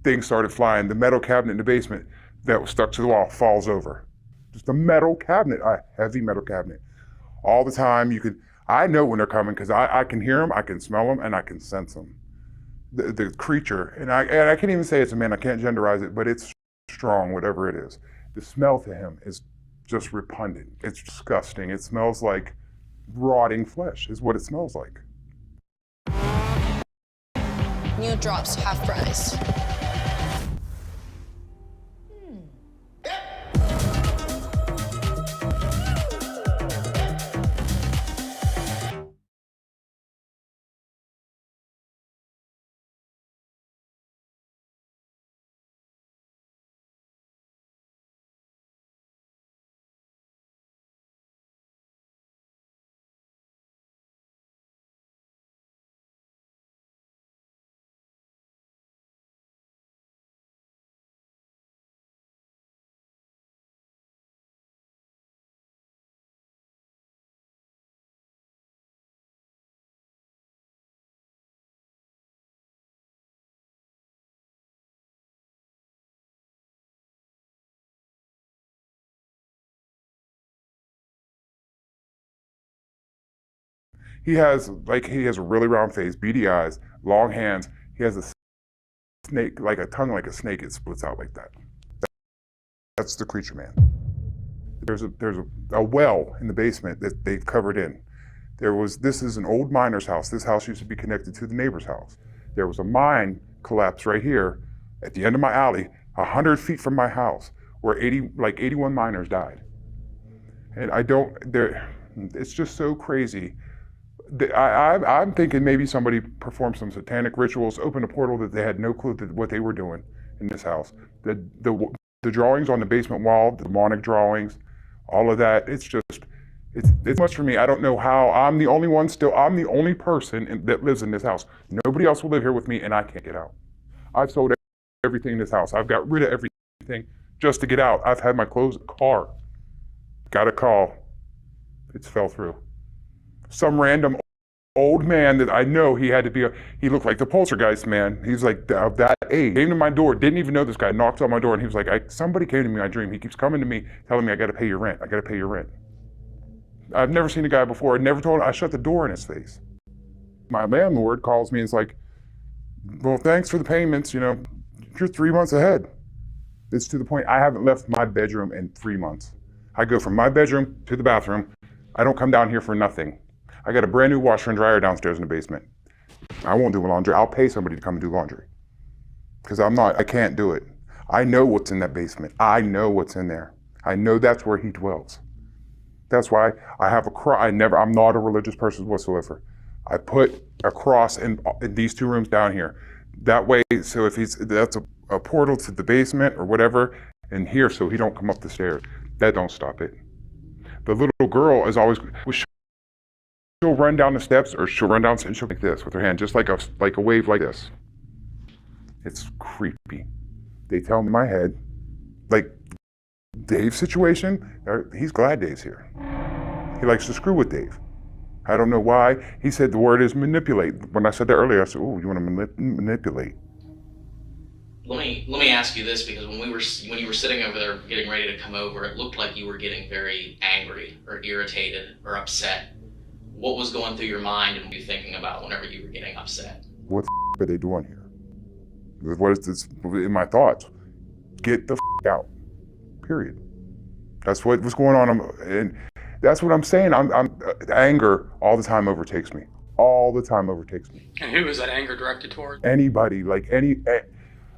Things started flying. The metal cabinet in the basement that was stuck to the wall falls over. Just a metal cabinet, a heavy metal cabinet. All the time, I know when they're coming because I can hear them, I can smell them, and I can sense them. The creature, and I can't even say it's a man, I can't genderize it, but it's strong, whatever it is. The smell to him is just repugnant. It's disgusting. It smells like rotting flesh, is what it smells like. New drops, half price. He has a really round face, beady eyes, long hands. He has a snake, like a tongue like a snake. It splits out like that. That's the creature man. There's a well in the basement that they've covered in. This is an old miner's house. This house used to be connected to the neighbor's house. There was a mine collapse right here at the end of my alley, 100 feet from my house, where 81 miners died. And it's just so crazy. I'm thinking maybe somebody performed some satanic rituals, opened a portal that they had no clue what they were doing in this house. The drawings on the basement wall, the demonic drawings, all of that, it's much for me. I don't know how. I'm the only person that lives in this house. Nobody else will live here with me, and I can't get out. I've sold everything in this house. I've got rid of everything just to get out. I've had my clothes, car. Got a call. It fell through. Some random old man that I know, he looked like the Poltergeist man. He's like of that age. Came to my door, didn't even know this guy, knocked on my door, and he was like, somebody came to me in my dream. He keeps coming to me, telling me I gotta pay your rent. I gotta pay your rent. I've never seen a guy before. I shut the door in his face. My landlord calls me and is like, well, thanks for the payments, you're 3 months ahead. It's to the point I haven't left my bedroom in 3 months. I go from my bedroom to the bathroom. I don't come down here for nothing. I got a brand new washer and dryer downstairs in the basement. I won't do laundry. I'll pay somebody to come and do laundry. Because I can't do it. I know what's in that basement. I know what's in there. I know that's where he dwells. That's why I have a cross. I'm not a religious person whatsoever. I put a cross in these 2 rooms down here. That way, so if a portal to the basement or whatever in here so he don't come up the stairs. That don't stop it. The little girl is always, she'll run down the steps or she'll run down and she'll like this with her hand, just like a wave like this. It's creepy. They tell me in my head, like Dave's situation, he's glad Dave's here. He likes to screw with Dave. I don't know why. He said the word is manipulate. When I said that earlier, I said, "Oh, you want to manipulate?" Let me ask you this, because when you were sitting over there getting ready to come over, it looked like you were getting very angry or irritated or upset. What was going through your mind and what were you thinking about whenever you were getting upset? What the are they doing here? What is this in my thoughts? Get the out. Period. That's what was going on, and that's what I'm saying. Anger all the time overtakes me. All the time overtakes me. And who is that anger directed toward? Anybody,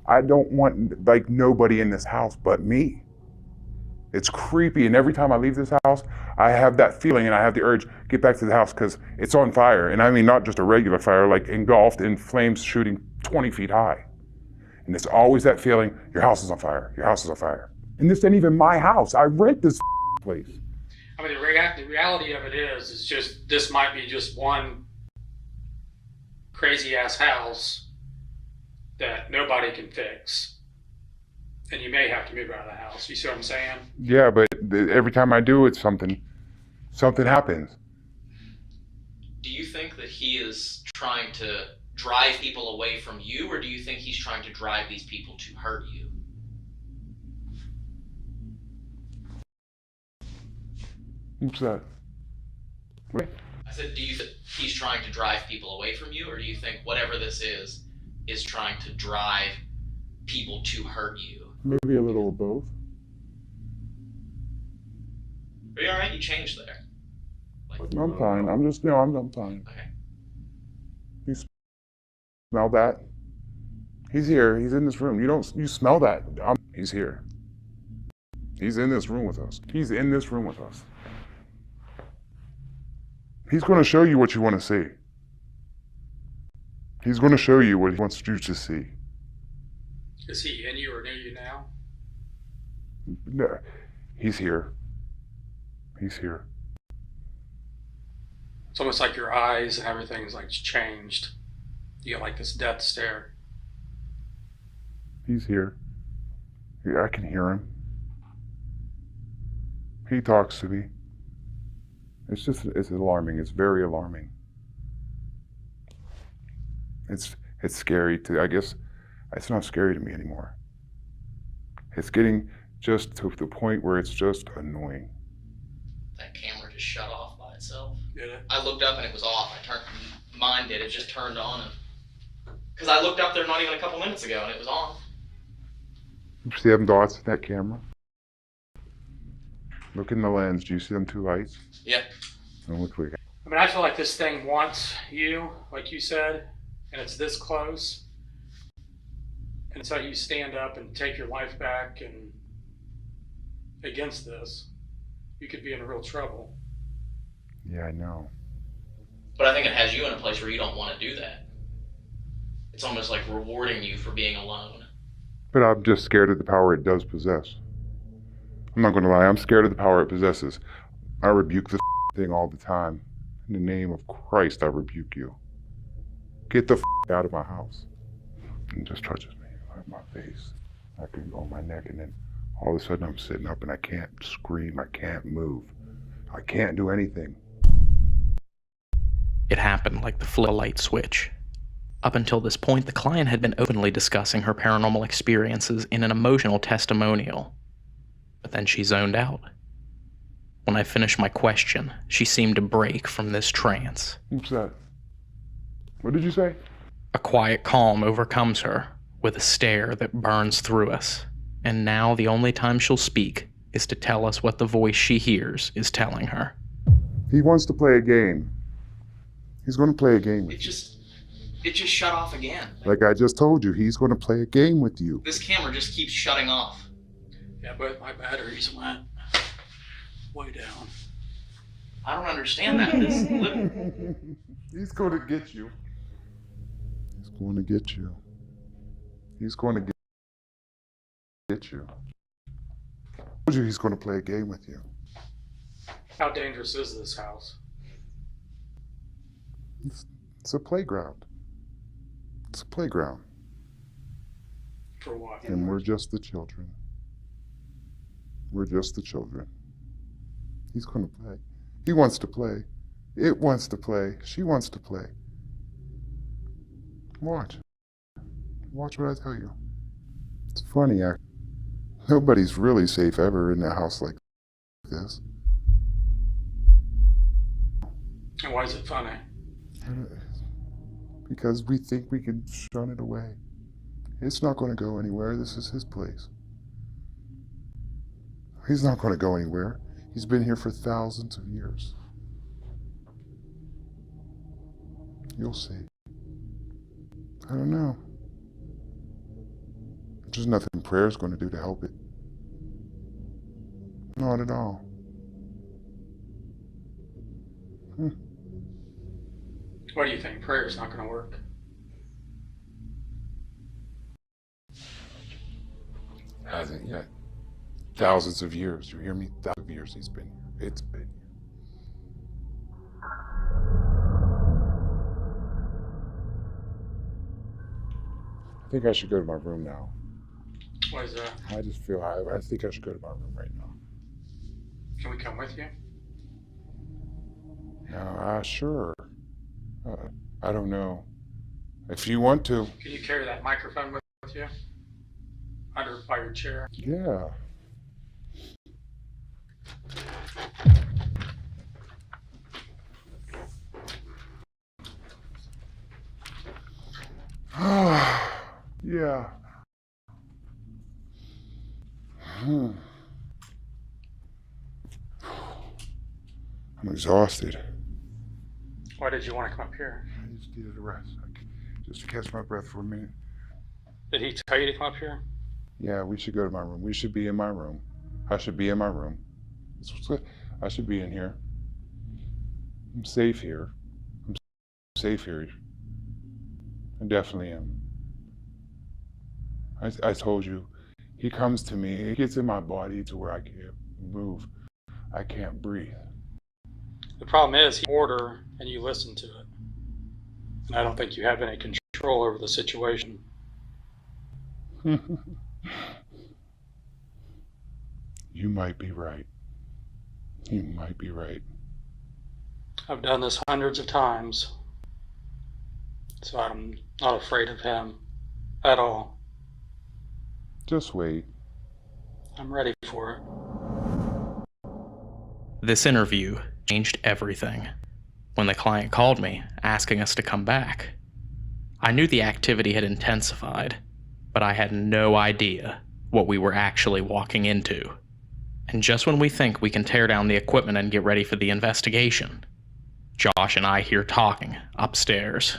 I don't want nobody in this house but me. It's creepy, and every time I leave this house, I have that feeling and I have the urge, get back to the house because it's on fire. And I mean, not just a regular fire, like engulfed in flames shooting 20 feet high. And it's always that feeling, your house is on fire, your house is on fire. And this ain't even my house. I rent this place. I mean, the reality of it is just, this might be just one crazy ass house that nobody can fix. And you may have to move out of the house. You see what I'm saying? Yeah, but every time I do it, something happens. Do you think that he is trying to drive people away from you, or do you think he's trying to drive these people to hurt you? What's that? What? I said, do you think he's trying to drive people away from you, or do you think whatever this is trying to drive people to hurt you? Maybe a little of both. Are you alright? You changed there. I'm fine. I'm fine. Okay. You smell that? He's here. He's in this room. You smell that? He's here. He's in this room with us. He's in this room with us. He's going to show you what you want to see. He's going to show you what he wants you to see. Is he in you or near you now? No, he's here. He's here. It's almost like your eyes and everything's like changed. You got like this death stare. He's here. Yeah, I can hear him. He talks to me. It's alarming. It's very alarming. It's scary I guess it's not scary to me anymore. It's getting just to the point where it's just annoying. That camera just shut off by itself. Did it? I looked up and it was off. Mine did. It just turned on. Because I looked up there not even a couple minutes ago and it was on. You see them dots in that camera? Look in the lens. Do you see them two lights? Yeah. And look quick. I mean, I feel like this thing wants you, like you said, and it's this close. And so you stand up and take your life back and against this, you could be in real trouble. Yeah, I know. But I think it has you in a place where you don't want to do that. It's almost like rewarding you for being alone. But I'm just scared of the power it does possess. I'm not going to lie, I'm scared of the power it possesses. I rebuke this thing all the time. In the name of Christ, I rebuke you. Get the out of my house. And it just touches me, like my face. I can go on my neck, and then all of a sudden I'm sitting up and I can't scream, I can't move. I can't do anything. It happened like the flip of a light switch. Up until this point, the client had been openly discussing her paranormal experiences in an emotional testimonial. But then she zoned out. When I finished my question, she seemed to break from this trance. What's that? What did you say? A quiet calm overcomes her, with a stare that burns through us. And now the only time she'll speak is to tell us what the voice she hears is telling her. He wants to play a game. He's going to play a game with you. It just shut off again. Like I just told you, he's going to play a game with you. This camera just keeps shutting off. Yeah, but my batteries went way down. I don't understand that. He's going to get you. He's going to get you. He's going to get get you. I told you he's going to play a game with you. How dangerous is this house? It's a playground. It's a playground. For what? And we're just the children. We're just the children. He's going to play. He wants to play. It wants to play. She wants to play. Watch. Watch what I tell you. It's funny, actually. Nobody's really safe ever in a house like this. And why is it funny? Because we think we can shun it away. It's not going to go anywhere. This is his place. He's not going to go anywhere. He's been here for thousands of years. You'll see. I don't know. There's nothing prayer's going to do to help it. Not at all. What do you think? Prayer's not going to work? Hasn't yet. Thousands of years. You hear me? Thousands of years he's been here. It's been here. I think I should go to my room now. Why is that? I just feel I think I should go to my room right now. Can we come with you? Sure. I don't know. If you want to. Can you carry that microphone with you? By your chair? Yeah. Yeah. I'm exhausted. Why did you want to come up here? I just needed a rest. Just to catch my breath for a minute. Did he tell you to come up here? Yeah, we should go to my room. We should be in my room. I should be in my room. I should be in here. I'm safe here. I'm safe here. I definitely am. I told you, he comes to me, he gets in my body to where I can't move. I can't breathe. The problem is, he order and you listen to it. And I don't think you have any control over the situation. You might be right. You might be right. I've done this hundreds of times. So I'm not afraid of him at all. Just wait. I'm ready for it. This interview changed everything. When the client called me, asking us to come back, I knew the activity had intensified, but I had no idea what we were actually walking into. And just when we think we can tear down the equipment and get ready for the investigation, Josh and I hear talking upstairs.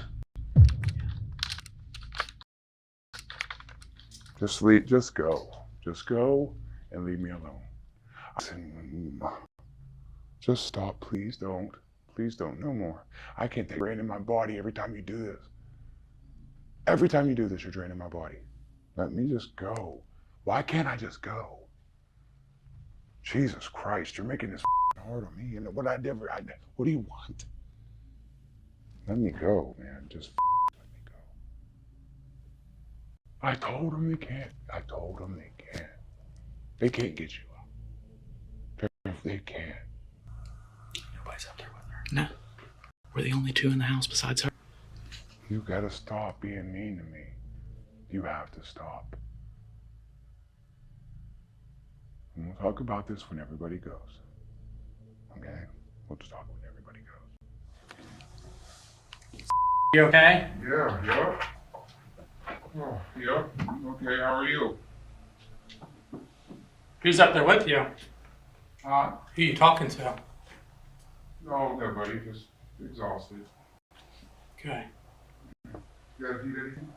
Just go. Just go and leave me alone. Just stop, please don't. Please don't, no more. I can't take drain in my body every time you do this. Every time you do this, you're draining my body. Let me just go. Why can't I just go? Jesus Christ, you're making this hard on me. And what do you want? Let me go, man. Just let me go. I told them they can't. I told them they can't. They can't get you out. They can't. Nobody's up there with her. No. We're the only two in the house besides her. You gotta stop being mean to me. You have to stop. And we'll talk about this when everybody goes. Okay? We'll just talk when everybody goes. You okay? Yeah. Oh, yeah. Okay, how are you? Who's up there with you? Who are you talking to? No, nobody. Just exhausted. Okay. You gotta eat anything?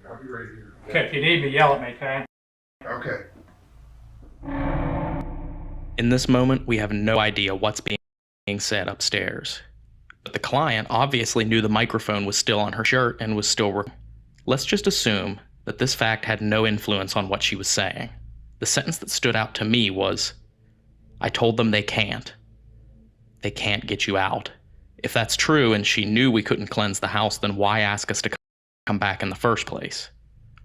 I'll be right here. Okay, if you need me, yell at me, okay? Okay. In this moment, we have no idea what's being said upstairs. But the client obviously knew the microphone was still on her shirt and was still working. Let's just assume that this fact had no influence on what she was saying. The sentence that stood out to me was, "I told them they can't. They can't get you out." If that's true and she knew we couldn't cleanse the house, then why ask us to come back in the first place?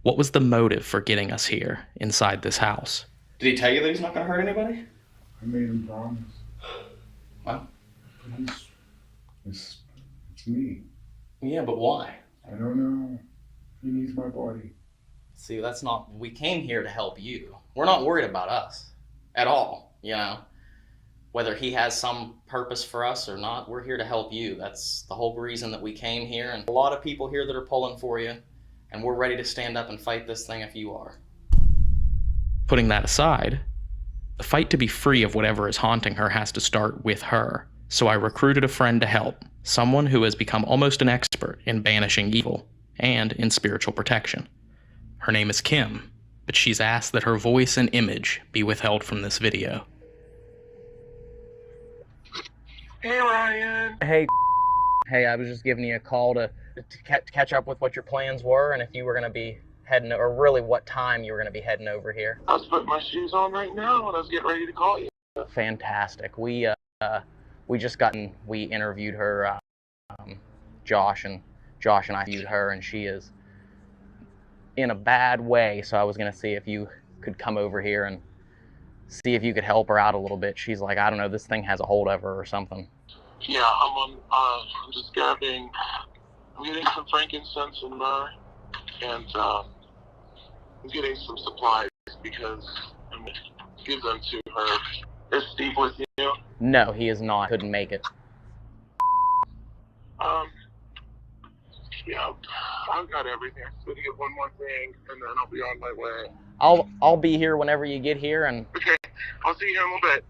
What was the motive for getting us here, inside this house? Did he tell you that he's not going to hurt anybody? I made him promise. What? It's me. Yeah, but why? I don't know. He needs my body. See, that's not... We came here to help you. We're not worried about us. At all, you know? Whether he has some purpose for us or not, we're here to help you. That's the whole reason that we came here. And a lot of people here that are pulling for you. And we're ready to stand up and fight this thing if you are. Putting that aside, the fight to be free of whatever is haunting her has to start with her. So I recruited a friend to help, someone who has become almost an expert in banishing evil and in spiritual protection. Her name is Kim, but she's asked that her voice and image be withheld from this video. Hey, Ryan. Hey, I was just giving you a call to catch up with what your plans were and if you were going to be heading, or really what time you were going to be heading over here. I was putting my shoes on right now and I was getting ready to call you. Fantastic. We interviewed her, Josh and I interviewed her, and she is in a bad way, so I was going to see if you could come over here and see if you could help her out a little bit. She's like, I don't know, this thing has a hold of her or something. Yeah, I'm just I'm getting some frankincense and myrrh, and I'm getting some supplies because I'm going to give them to her. Is Steve with you? No, he is not. Couldn't make it. Yeah, I've got everything. I'm going to get one more thing, and then I'll be on my way. I'll be here whenever you get here, and... Okay, I'll see you in a little bit.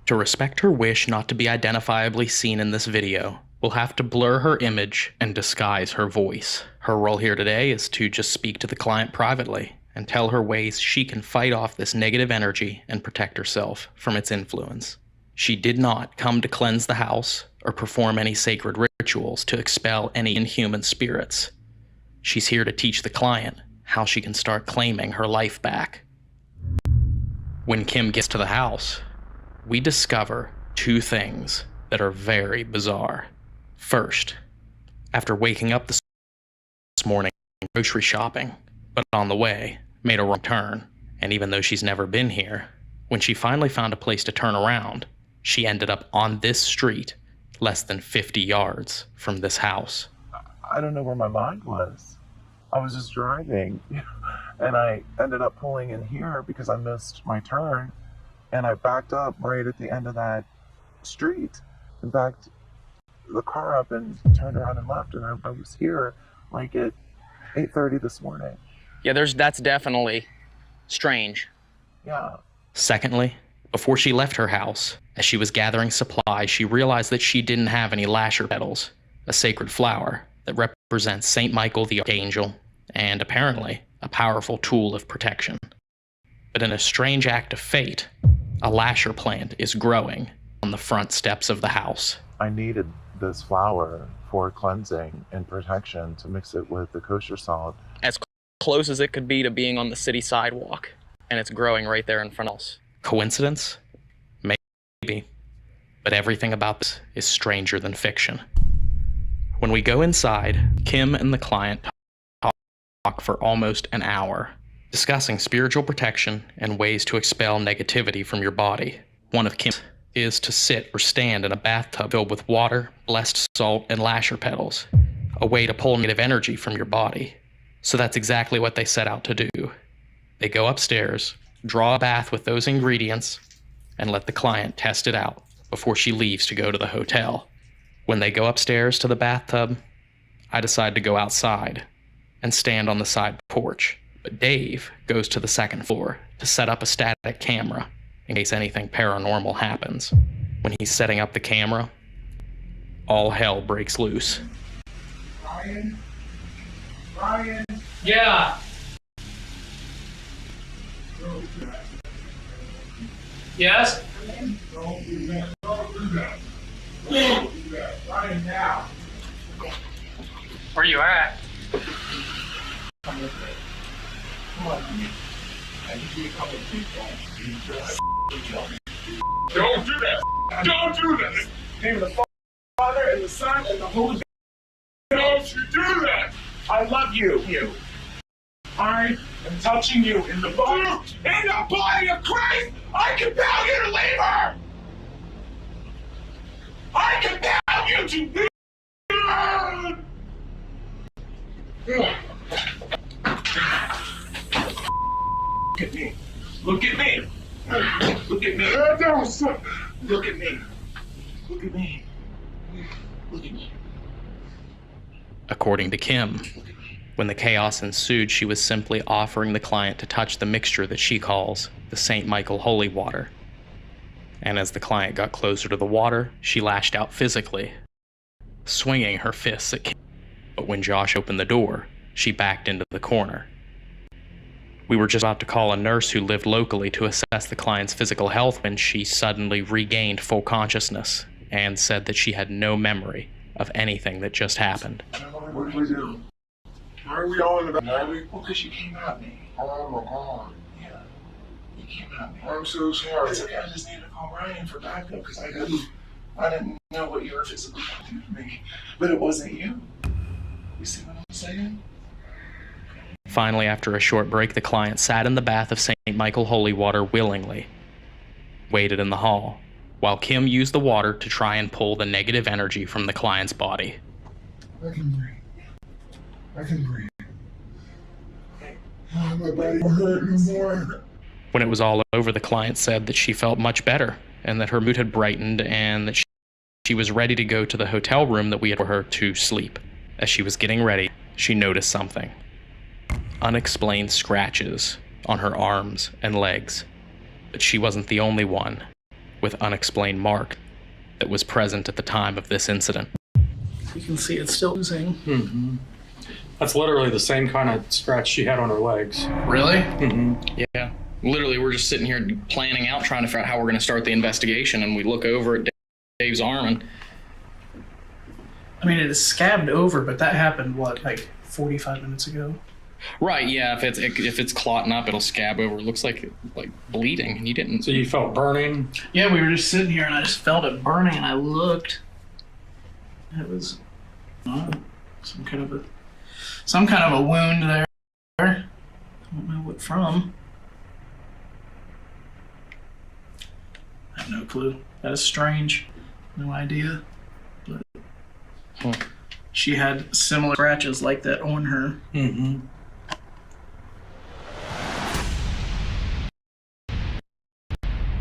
To respect her wish not to be identifiably seen in this video, we'll have to blur her image and disguise her voice. Her role here today is to just speak to the client privately and tell her ways she can fight off this negative energy and protect herself from its influence. She did not come to cleanse the house or perform any sacred rituals to expel any inhuman spirits. She's here to teach the client how she can start claiming her life back. When Kim gets to the house, we discover two things that are very bizarre. First, after waking up this morning grocery shopping, but on the way, made a wrong turn, and even though she's never been here, when she finally found a place to turn around, she ended up on this street, less than 50 yards from this house. I don't know where my mind was. I was just driving, and I ended up pulling in here because I missed my turn, and I backed up right at the end of that street and backed the car up and turned around and left, and I was here like at 8:30 this morning. Yeah, that's definitely strange. Yeah. Secondly, before she left her house, as she was gathering supplies, she realized that she didn't have any lasher petals, a sacred flower that represents Saint Michael the Archangel, and apparently a powerful tool of protection. But in a strange act of fate, a lasher plant is growing on the front steps of the house. I needed this flower for cleansing and protection to mix it with the kosher salt. As close as it could be to being on the city sidewalk, and it's growing right there in front of us. Coincidence? Maybe. But everything about this is stranger than fiction. When we go inside, Kim and the client talk for almost an hour, discussing spiritual protection and ways to expel negativity from your body. One of Kim's is to sit or stand in a bathtub filled with water, blessed salt, and lasher petals, a way to pull negative energy from your body. So that's exactly what they set out to do. They go upstairs, draw a bath with those ingredients, and let the client test it out before she leaves to go to the hotel. When they go upstairs to the bathtub, I decide to go outside and stand on the side porch, but Dave goes to the second floor to set up a static camera in case anything paranormal happens. When he's setting up the camera, all hell breaks loose. Ryan? Ryan? Yeah. Yes? Don't do that. Don't do that. Don't do that. Ryan, now. Where you at? Come with me. Come on. I need you to come with me. Don't do that. Don't do that. In the name of the Father and the Son and the Holy Spirit. Don't you do that. I love you. I am touching you in the body of Christ. I compel you to leave her. I compel you to leave her. Look at me. Look at me. Look at me. Look at me. Look at me. Look at me. According to Kim, when the chaos ensued, she was simply offering the client to touch the mixture that she calls the St. Michael Holy Water. And as the client got closer to the water, she lashed out physically, swinging her fists at Kim. But when Josh opened the door, she backed into the corner. We were just about to call a nurse who lived locally to assess the client's physical health when she suddenly regained full consciousness and said that she had no memory of anything that just happened. What did we do? Why are we all in the back? Well, because you came at me. Oh my God. Yeah. You came at me. I'm so sorry. It's okay. I just needed to call Ryan for backup because I didn't know what you were physically going to do to me. But it wasn't you. You see what I'm saying? Finally, after a short break, the client sat in the bath of St. Michael Holy Water willingly, waited in the hall, while Kim used the water to try and pull the negative energy from the client's body. I can breathe. I can breathe. Oh, my body won't hurt anymore. When it was all over, the client said that she felt much better and that her mood had brightened and that she was ready to go to the hotel room that we had for her to sleep. As she was getting ready, she noticed something. Unexplained scratches on her arms and legs. But she wasn't the only one with unexplained mark that was present at the time of this incident. You can see it's still oozing. Mm-hmm. That's literally the same kind of scratch she had on her legs. Really? Mm-hmm. Yeah. Literally, we're just sitting here planning out, trying to figure out how we're going to start the investigation, and we look over at Dave's arm, and I mean, it is scabbed over, but that happened, what, like 45 minutes ago? right, yeah. If it's clotting up, it'll scab over. It looks like bleeding, and you didn't. So you felt burning? Yeah, we were just sitting here, and I just felt it burning, and I looked. It was some kind of a wound there. I don't know what from. I have no clue. That is strange. No idea. But she had similar scratches like that on her. Mm-hmm.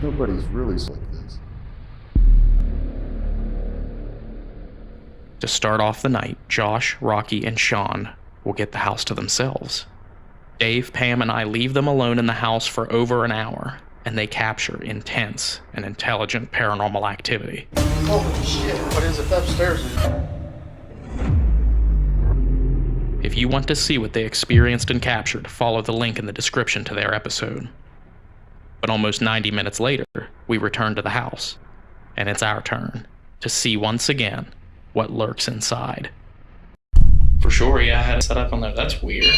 Nobody's really like this. To start off the night, Josh, Rocky, and Sean will get the house to themselves. Dave, Pam, and I leave them alone in the house for over an hour, and they capture intense and intelligent paranormal activity. Holy shit, what is it upstairs? If you want to see what they experienced and captured, follow the link in the description to their episode. But almost 90 minutes later, we return to the house, and it's our turn to see once again what lurks inside. For sure, yeah, I had it set up on there. That's weird.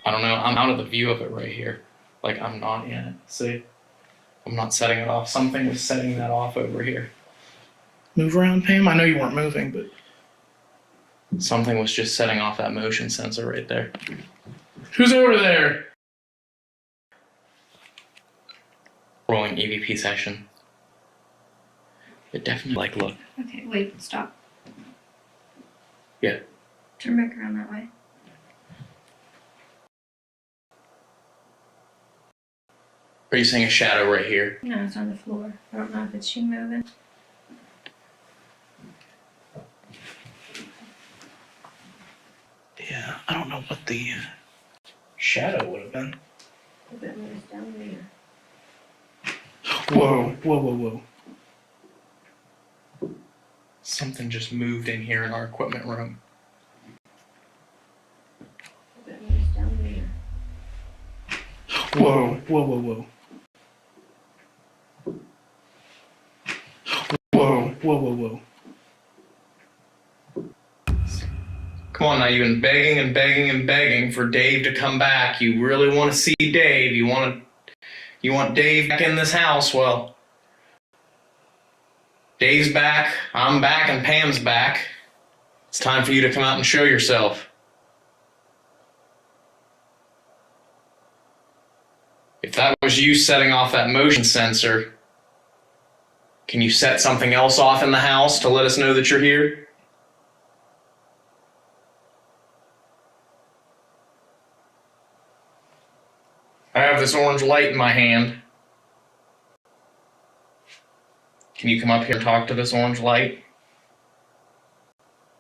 I don't know, I'm out of the view of it right here. Like, I'm not in it. See? I'm not setting it off. Something was setting that off over here. Move around, Pam? I know you weren't moving, but... Something was just setting off that motion sensor right there. Who's over there? Rolling EVP session. It definitely, like, look. Okay, wait, stop. Yeah. Turn back around that way. Are you seeing a shadow right here? No, it's on the floor. I don't know if it's you moving. Yeah, I don't know what the shadow would have been. If it moves down there. Whoa, whoa, whoa, whoa. Something just moved in here in our equipment room. If it moves down there. Whoa, whoa, whoa, whoa. Whoa, whoa, whoa, whoa. Come on now, you've been begging and begging and begging for Dave to come back. You really want to see Dave. You want Dave back in this house. Well, Dave's back, I'm back, and Pam's back. It's time for you to come out and show yourself. If that was you setting off that motion sensor, can you set something else off in the house to let us know that you're here? I have this orange light in my hand. Can you come up here and talk to this orange light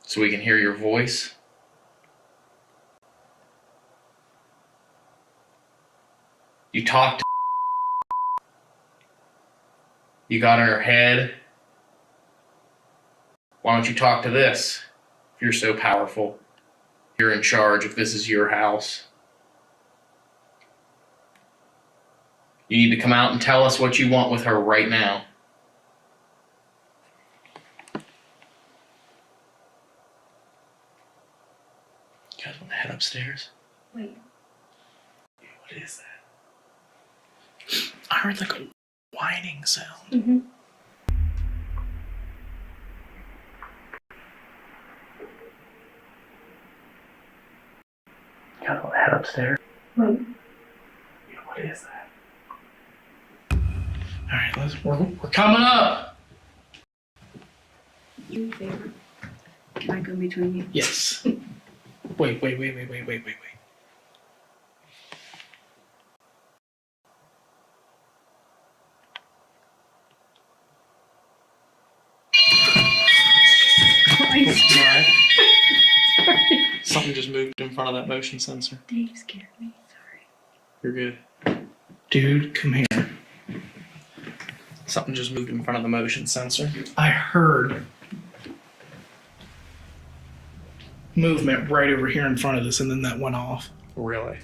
so we can hear your voice? You talk to you got in her head. Why don't you talk to this? If you're so powerful, you're in charge if this is your house. You need to come out and tell us what you want with her right now. You guys want to head upstairs? Wait. What is that? I heard like a whining sound. Mm-hmm. You guys want to head upstairs? Wait. What is that? Alright, we're coming up! Do me a favor. Can I go between you? Yes. Wait. Christ. Something just moved in front of that motion sensor. Dave scared me. Sorry. You're good. Dude, come here. Something just moved in front of the motion sensor. I heard movement right over here in front of us, and then that went off. Really?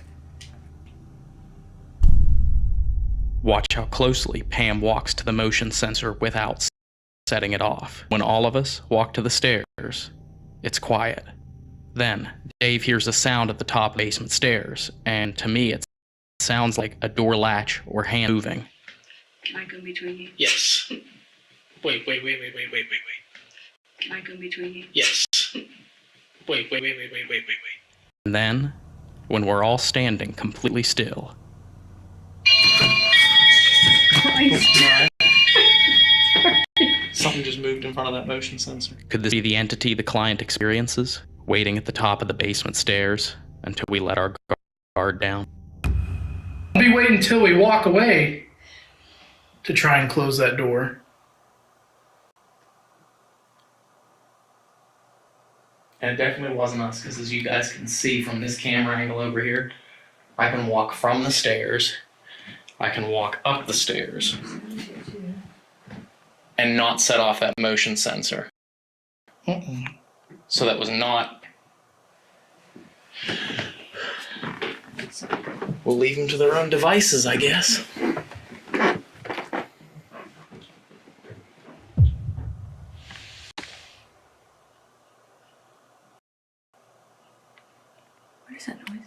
Watch how closely Pam walks to the motion sensor without setting it off. When all of us walk to the stairs, it's quiet. Then, Dave hears a sound at the top of the basement stairs, and to me it sounds like a door latch or hand moving. Can I go between you? Yes. Wait. Can I go between you? Yes. Wait. And then, when we're all standing completely still, Christ. something just moved in front of that motion sensor. Could this be the entity the client experiences, waiting at the top of the basement stairs until we let our guard down? I'll be waiting until we walk away to try and close that door. And it definitely wasn't us, because as you guys can see from this camera angle over here, I can walk from the stairs, I can walk up the stairs, and not set off that motion sensor. So that was not... We'll leave them to their own devices, I guess. What is that noise?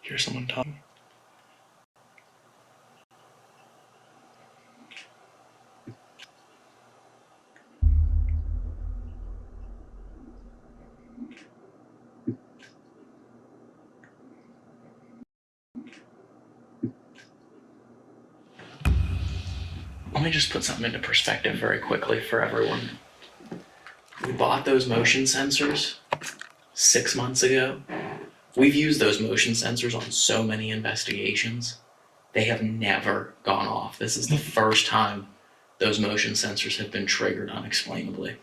Hear someone talking. Let me just put something into perspective very quickly for everyone. We bought those motion sensors 6 months ago. We've used those motion sensors on so many investigations. They have never gone off. This is the first time those motion sensors have been triggered unexplainably.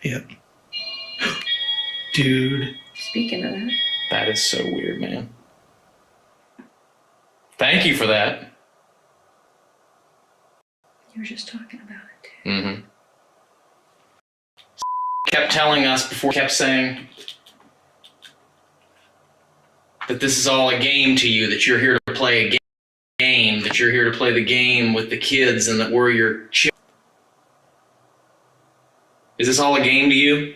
Yep. Dude. Speaking of that. That is so weird, man. Thank you for that. You were just talking about it, too. Mm-hmm. Kept telling us before, kept saying that this is all a game to you, that you're here to play a game, that you're here to play the game with the kids, and that we're your children. Is this all a game to you?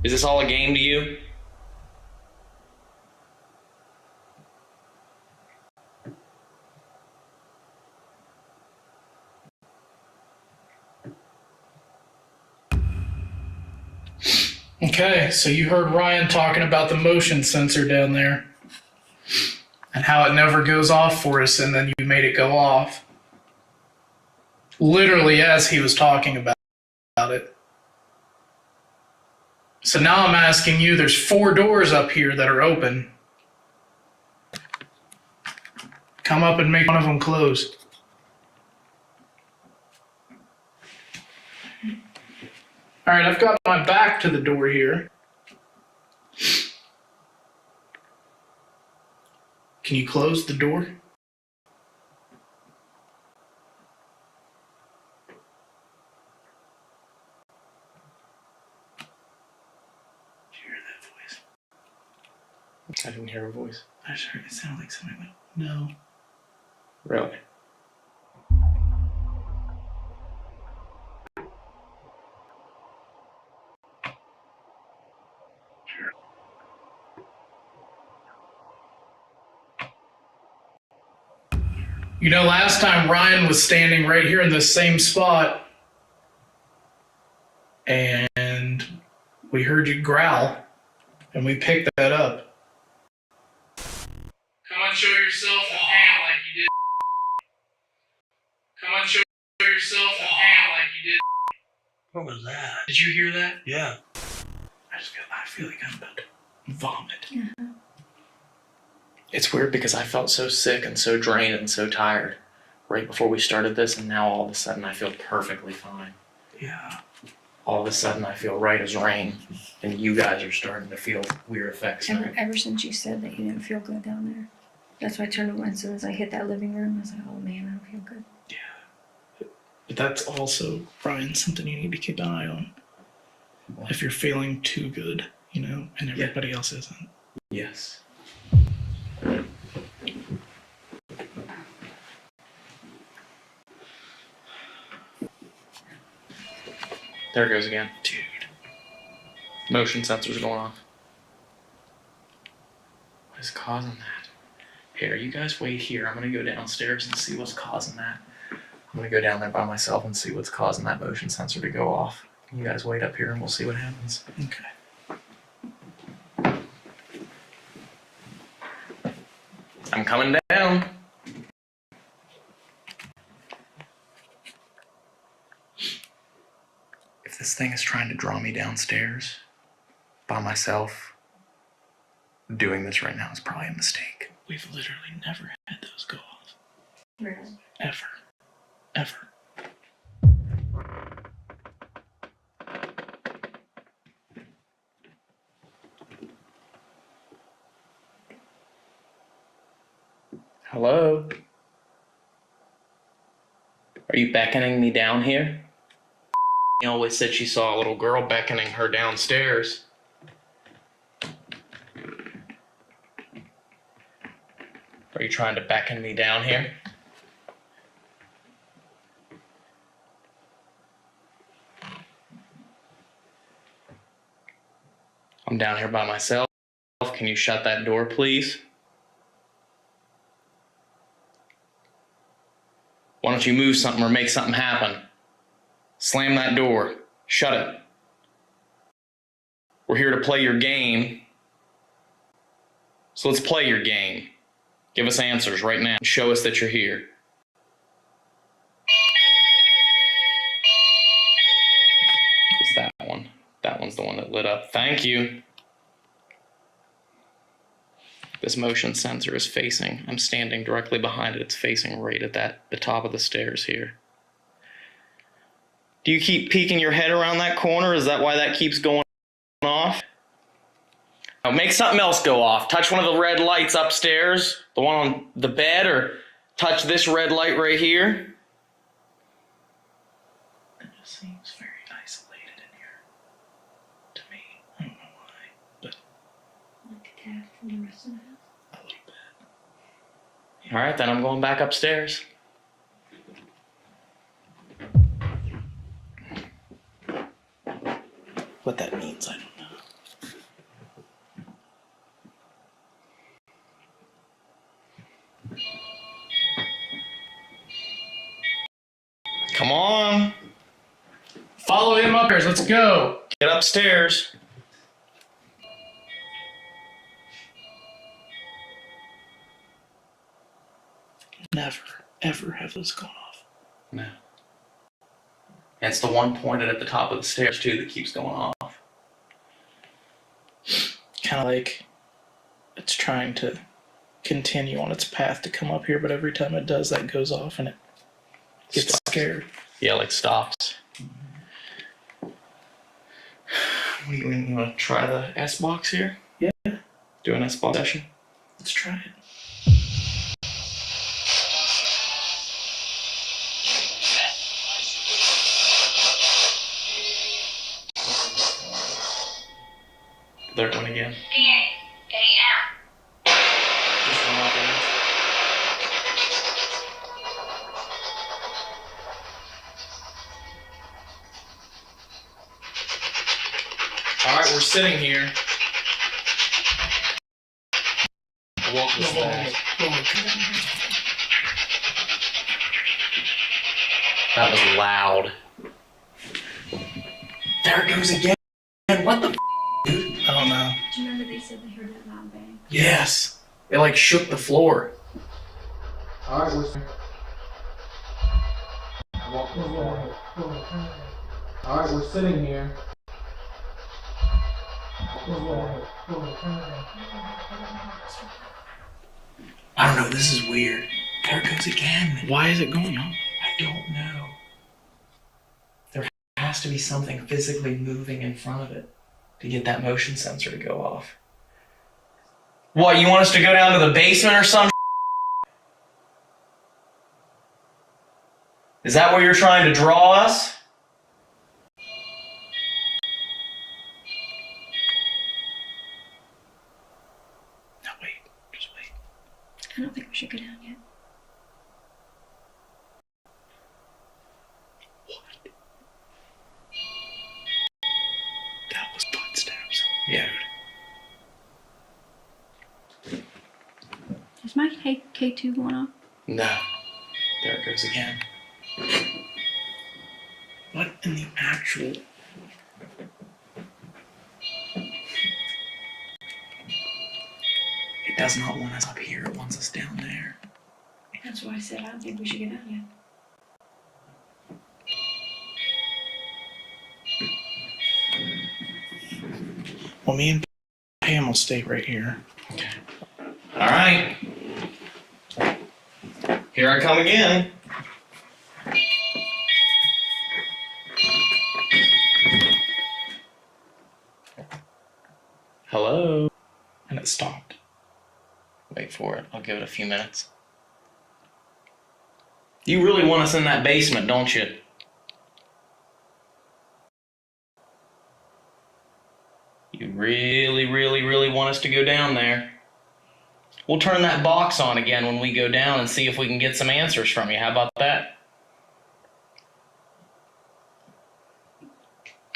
Is this all a game to you? Okay, so you heard Ryan talking about the motion sensor down there and how it never goes off for us, and then you made it go off. Literally as he was talking about it. So now I'm asking you, there's 4 doors up here that are open. Come up and make one of them close. All right, I've got my back to the door here. Can you close the door? I didn't hear a voice. I just heard it sounded like something went, no. Really? You know, last time Ryan was standing right here in this same spot, and we heard you growl, and we picked that up. Come on, show yourself and Pam like you did. Come on, show yourself and Pam like you did. What was that? Did you hear that? Yeah. I feel like I'm about to vomit. It's weird because I felt so sick and so drained and so tired right before we started this, and now all of a sudden I feel perfectly fine. Yeah. All of a sudden I feel right as rain, and you guys are starting to feel weird effects. Ever since you said that you didn't feel good down there. That's why I turned around as soon as I hit that living room. I was like, oh man, I don't feel good. But that's also, Ryan, something you need to keep an eye on. If you're feeling too good, you know, and everybody else isn't. Yes. There it goes again. Dude. Motion sensors going off. What is causing that? Here, you guys wait here. I'm going to go downstairs and see what's causing that. I'm going to go down there by myself and see what's causing that motion sensor to go off. You guys wait up here and we'll see what happens. Okay. I'm coming down. If this thing is trying to draw me downstairs by myself, doing this right now is probably a mistake. We've literally never had those go off. Really? Ever. Ever. Hello? Are you beckoning me down here? She always said she saw a little girl beckoning her downstairs. Are you trying to beckon me down here? I'm down here by myself. Can you shut that door, please? Why don't you move something or make something happen? Slam that door. Shut it. We're here to play your game. So let's play your game. Give us answers right now. Show us that you're here. It's that one. That one's the one that lit up. Thank you. This motion sensor is facing. I'm standing directly behind it. It's facing right at the top of the stairs here. Do you keep peeking your head around that corner? Is that why that keeps going off? Now make something else go off. Touch one of the red lights upstairs, the one on the bed, or touch this red light right here. It just seems very isolated in here. To me. I don't know why, but Like a tad from the rest of the house. a little bit. All right, then I'm going back upstairs. What that means, I don't know. Come on. Follow him upstairs. Let's go. Get upstairs. Never, ever have those gone off. No. And it's the one pointed at the top of the stairs, too, that keeps going off. Kind of like it's trying to continue on its path to come up here, but every time it does, that goes off and it gets scared. Yeah, like stops. You want to try the S-box here? Yeah. Do an S-box session? Let's try it. Third one again. Alright, we're sitting here. Walk this back. That was loud. There it goes again. What the dude? I don't know. Do you remember they said they heard that loud bang? Yes. It like shook the floor. Alright, we're sitting here. I don't know, this is weird. There it goes again. Why is it going on? I don't know. There has to be something physically moving in front of it to get that motion sensor to go off. What, you want us to go down to the basement or some? Is that where you're trying to draw us? No, wait. Just wait. I don't think we should go down yet. That was footsteps. Yeah. Is my K2 going off? No. There it goes again. What in the actual... It does not want us up here, it wants us down there. That's why I said I don't think we should go down yet. Well, me and Pam will stay right here. Okay. All right. Here I come again. Hello? And it stopped. Wait for it. I'll give it a few minutes. You really want us in that basement, don't you? You really, really, really want us to go down there. We'll turn that box on again when we go down and see if we can get some answers from you. How about that?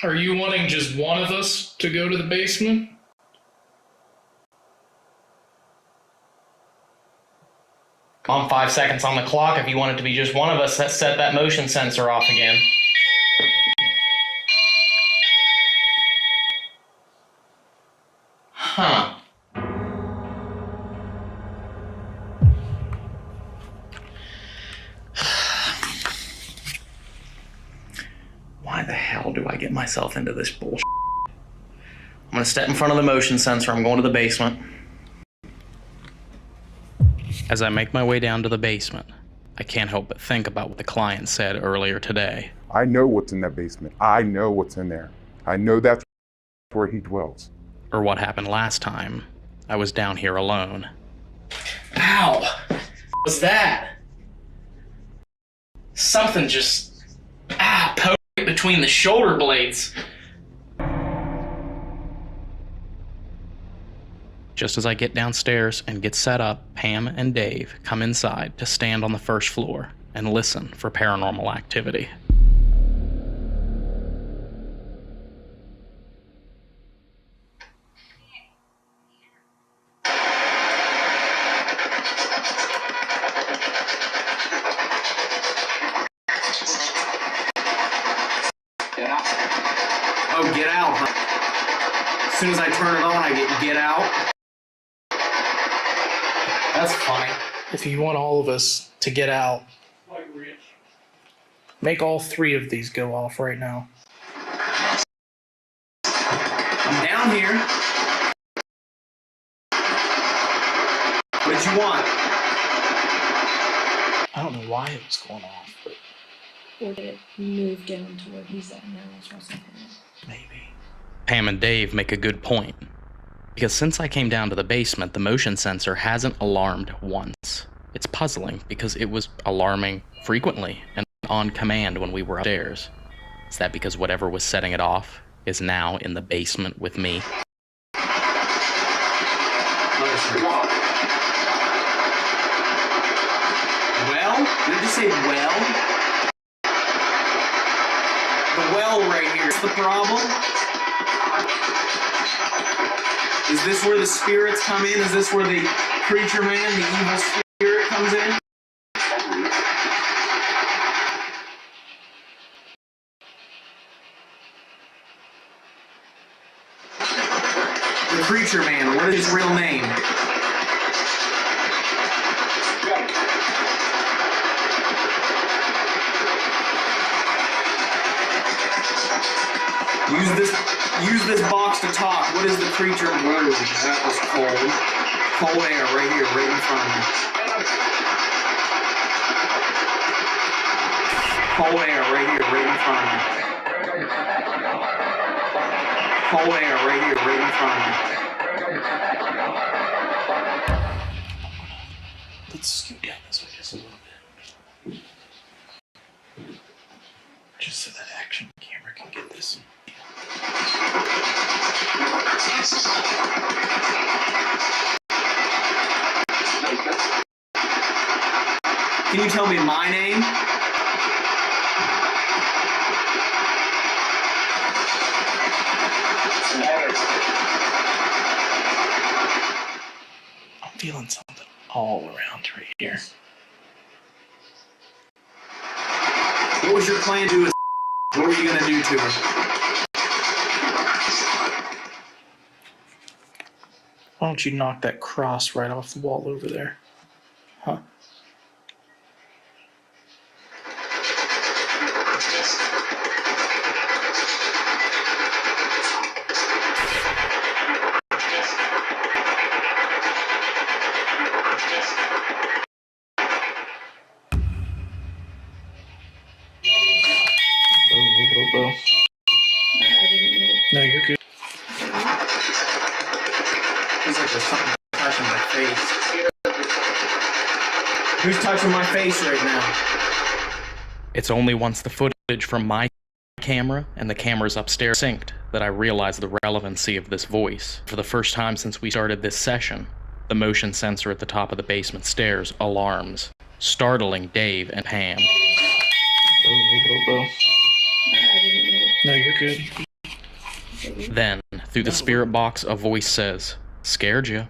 Are you wanting just one of us to go to the basement? On 5 seconds on the clock. If you want it to be just one of us, let's set that motion sensor off again. Huh. Why the hell do I get myself into this bullshit? I'm gonna step in front of the motion sensor. I'm going to the basement. As I make my way down to the basement, I can't help but think about what the client said earlier today. I know what's in that basement. I know what's in there. I know that's where he dwells. Or what happened last time I was down here alone. Ow! What was that? Something just poked between the shoulder blades. Just as I get downstairs and get set up, Pam and Dave come inside to stand on the first floor and listen for paranormal activity. Oh, get out, huh? As soon as I turn it on, I get out. That's funny. If you want all of us to get out, make all 3 of these go off right now. I'm down here. What did you want? I don't know why it was going off, but Or did it move down to where he's at now or something? maybe. Pam and Dave make a good point. Because since I came down to the basement, the motion sensor hasn't alarmed once. It's puzzling because it was alarming frequently and on command when we were upstairs. Is that because whatever was setting it off is now in the basement with me? Well? Did it just say well? The well right here is the problem? Is this where the spirits come in? Is this where the creature man, the evil spirit comes in? The creature man, what is his real name? Use this box to talk. What is the creature? Whoa, that was cold. Cold air right here, right in front of me. Cold air right here, right in front of me. Cold air right here, right in front of me. Let's scoot down this way just a little bit. Just so that action camera can get this. Can you tell me my name? I'm feeling something all around right here. What was your plan to do? What were you going to do to her? Why don't you knock that cross right off the wall over there? Huh? Whoa. No, you're good. Feels like there's something touching my face. Who's touching my face right now? It's only once the footage from my camera and the cameras upstairs synced that I realized the relevancy of this voice. For the first time since we started this session, the motion sensor at the top of the basement stairs alarms, startling Dave and Pam. Whoa. No, you're good. Then, through the spirit box, a voice says, "Scared you."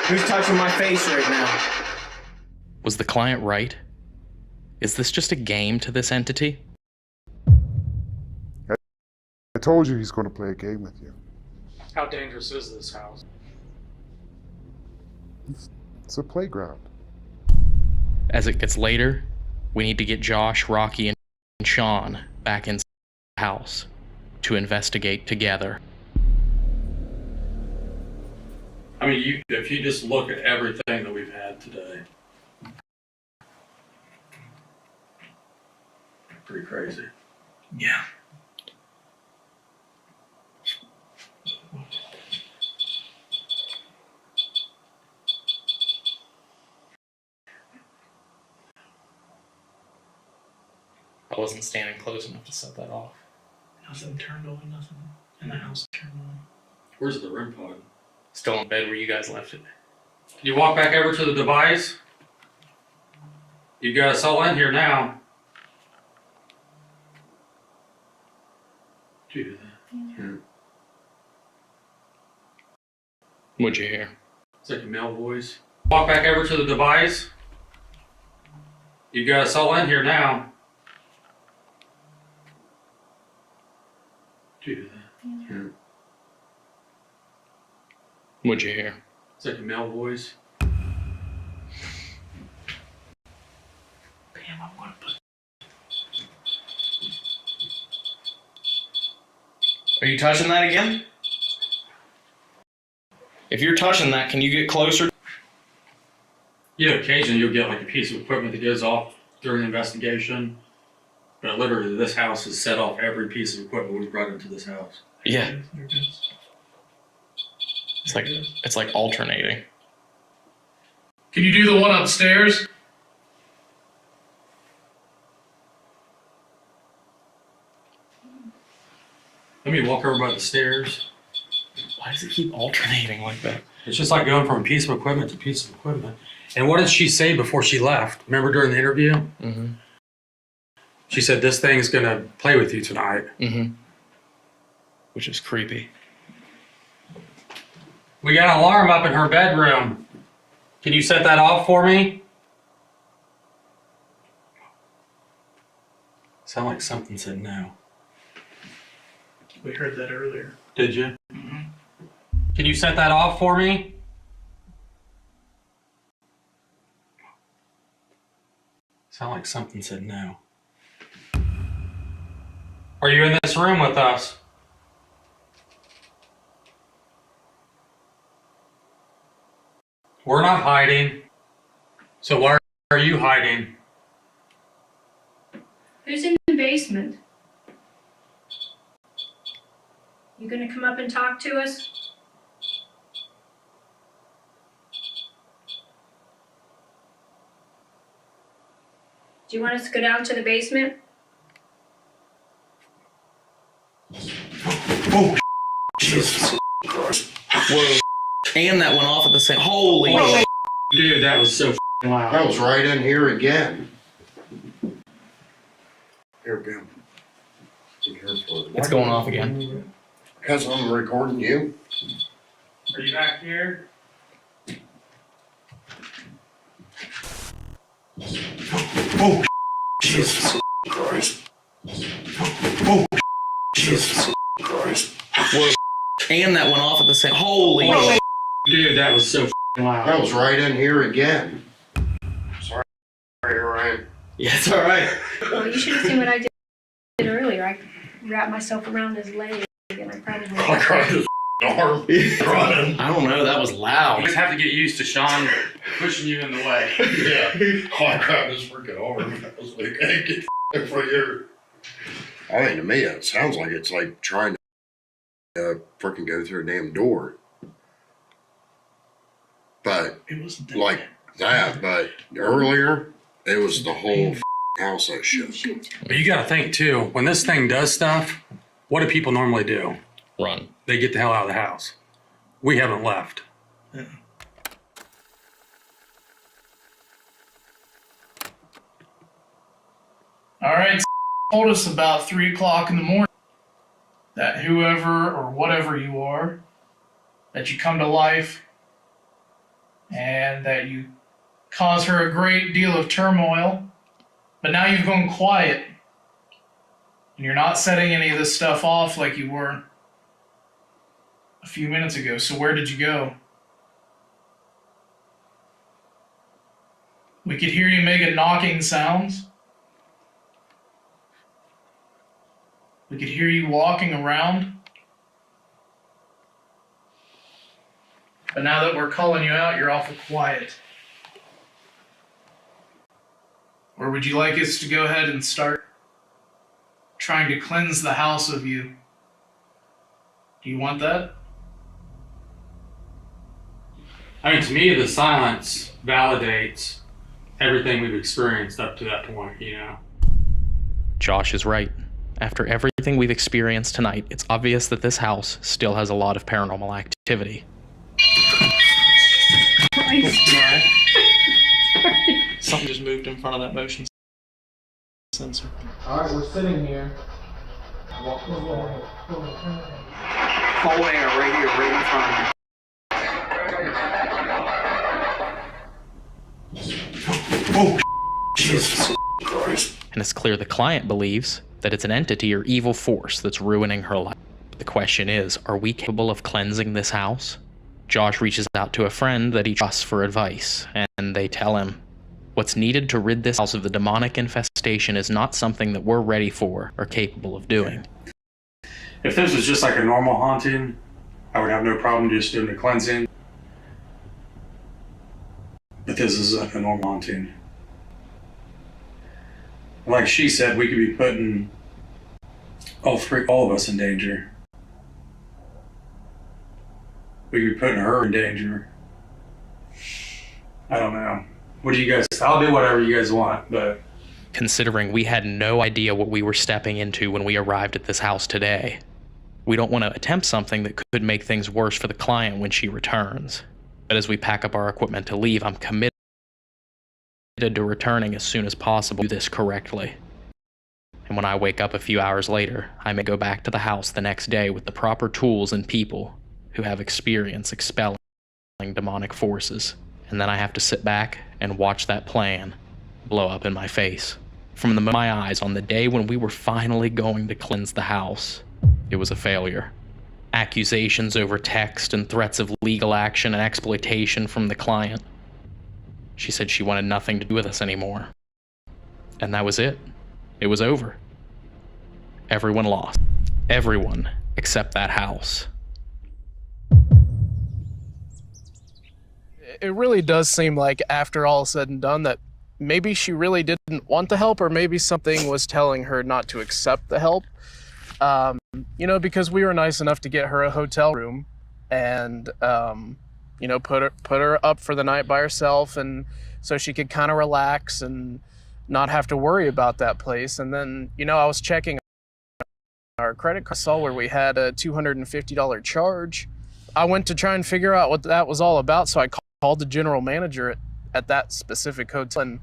Who's touching my face right now? Was the client right? Is this just a game to this entity? I told you he's going to play a game with you. How dangerous is this house? It's a playground. As it gets later, we need to get Josh, Rocky, and Sean back in the house to investigate together. I mean, if you just look at everything that we've had today, pretty crazy. Yeah. I wasn't standing close enough to set that off. Nothing turned on, nothing in the house turned on. Where's the REM pod? Still in bed where you guys left it. You walk back over to the device. You got us all in here now. Did you hear that? Yeah. What'd you hear? It's like a male voice. Walk back over to the device. You got us all in here now. What'd you hear? It's like a male voice. Are you touching that again? If you're touching that, can you get closer? Yeah, occasionally you'll get like a piece of equipment that goes off during the investigation. But literally, this house has set off every piece of equipment we've brought into this house. Yeah. It's like alternating. Can you do the one upstairs? Let me walk over by the stairs. Why does it keep alternating like that? It's just like going from a piece of equipment to a piece of equipment. And what did she say before she left? Remember during the interview? Mm-hmm. She said, this thing's going to play with you tonight. Mm-hmm. Which is creepy. We got an alarm up in her bedroom. Can you set that off for me? Sound like something said no. We heard that earlier. Did you? Mm-hmm. Can you set that off for me? Sound like something said no. Are you in this room with us? We're not hiding. So why are you hiding? Who's in the basement? You gonna come up and talk to us? Do you want us to go down to the basement? Oh, Jesus Christ. Whoa. And that went off at the same. Holy shit. Dude, that was so loud. That was right in here again. Here, Bill. It's going off again. Because I'm recording you. Are you back here? Oh, Jesus Christ. Oh, Jesus Christ. Whoa. And that went off at the same. Holy shit. Dude, that was so loud. That was right in here again. Sorry, Ryan. Yeah, it's alright. Well, you should have seen what I did earlier. I wrapped myself around his leg and I probably I cried his arm. I don't know, that was loud. You just have to get used to Sean pushing you in the way. Yeah. I grabbed his freaking arm. I was like, hey, get over here. I mean, to me, it sounds like it's like trying to freaking go through a damn door. But it wasn't like that, but earlier, it was the whole house that shook. But you got to think too, when this thing does stuff, what do people normally do? Run. They get the hell out of the house. We haven't left. Yeah. All right, told us about 3 o'clock in the morning that whoever or whatever you are, that you come to life and that you cause her a great deal of turmoil, but now you've gone quiet and you're not setting any of this stuff off like you were a few minutes ago. So where did you go? We could hear you making knocking sounds. We could hear you walking around. But now that we're calling you out, you're awful quiet. Or would you like us to go ahead and start trying to cleanse the house of you? Do you want that? I mean, to me, the silence validates everything we've experienced up to that point, you know? Josh is right. After everything we've experienced tonight, it's obvious that this house still has a lot of paranormal activity. Something just moved in front of that motion sensor. Alright, we're sitting here. Hallway right here, right in front of me. Oh, Jesus Christ. And it's clear the client believes that it's an entity or evil force that's ruining her life. The question is, are we capable of cleansing this house? Josh reaches out to a friend that he trusts for advice, and they tell him, what's needed to rid this house of the demonic infestation is not something that we're ready for or capable of doing. If this was just like a normal haunting, I would have no problem just doing the cleansing. But this is like a normal haunting. Like she said, we could be putting all of us in danger. We could be putting her in danger. I don't know. What do you guys, I'll do whatever you guys want, but. Considering we had no idea what we were stepping into when we arrived at this house today, we don't want to attempt something that could make things worse for the client when she returns. But as we pack up our equipment to leave, I'm committed to returning as soon as possible to do this correctly. And when I wake up a few hours later, I may go back to the house the next day with the proper tools and people who have experience expelling demonic forces. And then I have to sit back and watch that plan blow up in my face. From the moment my eyes on the day when we were finally going to cleanse the house, it was a failure. Accusations over text and threats of legal action and exploitation from the client. She said she wanted nothing to do with us anymore. And that was it. It was over. Everyone lost. Everyone except that house. It really does seem like after all is said and done that maybe she really didn't want the help, or maybe something was telling her not to accept the help. You know, because we were nice enough to get her a hotel room and, you know, put her up for the night by herself, and so she could kind of relax and not have to worry about that place. And then, you know, I was checking our credit card, saw where we had a $250 charge. I went to try and figure out what that was all about, so I called the general manager at that specific hotel, and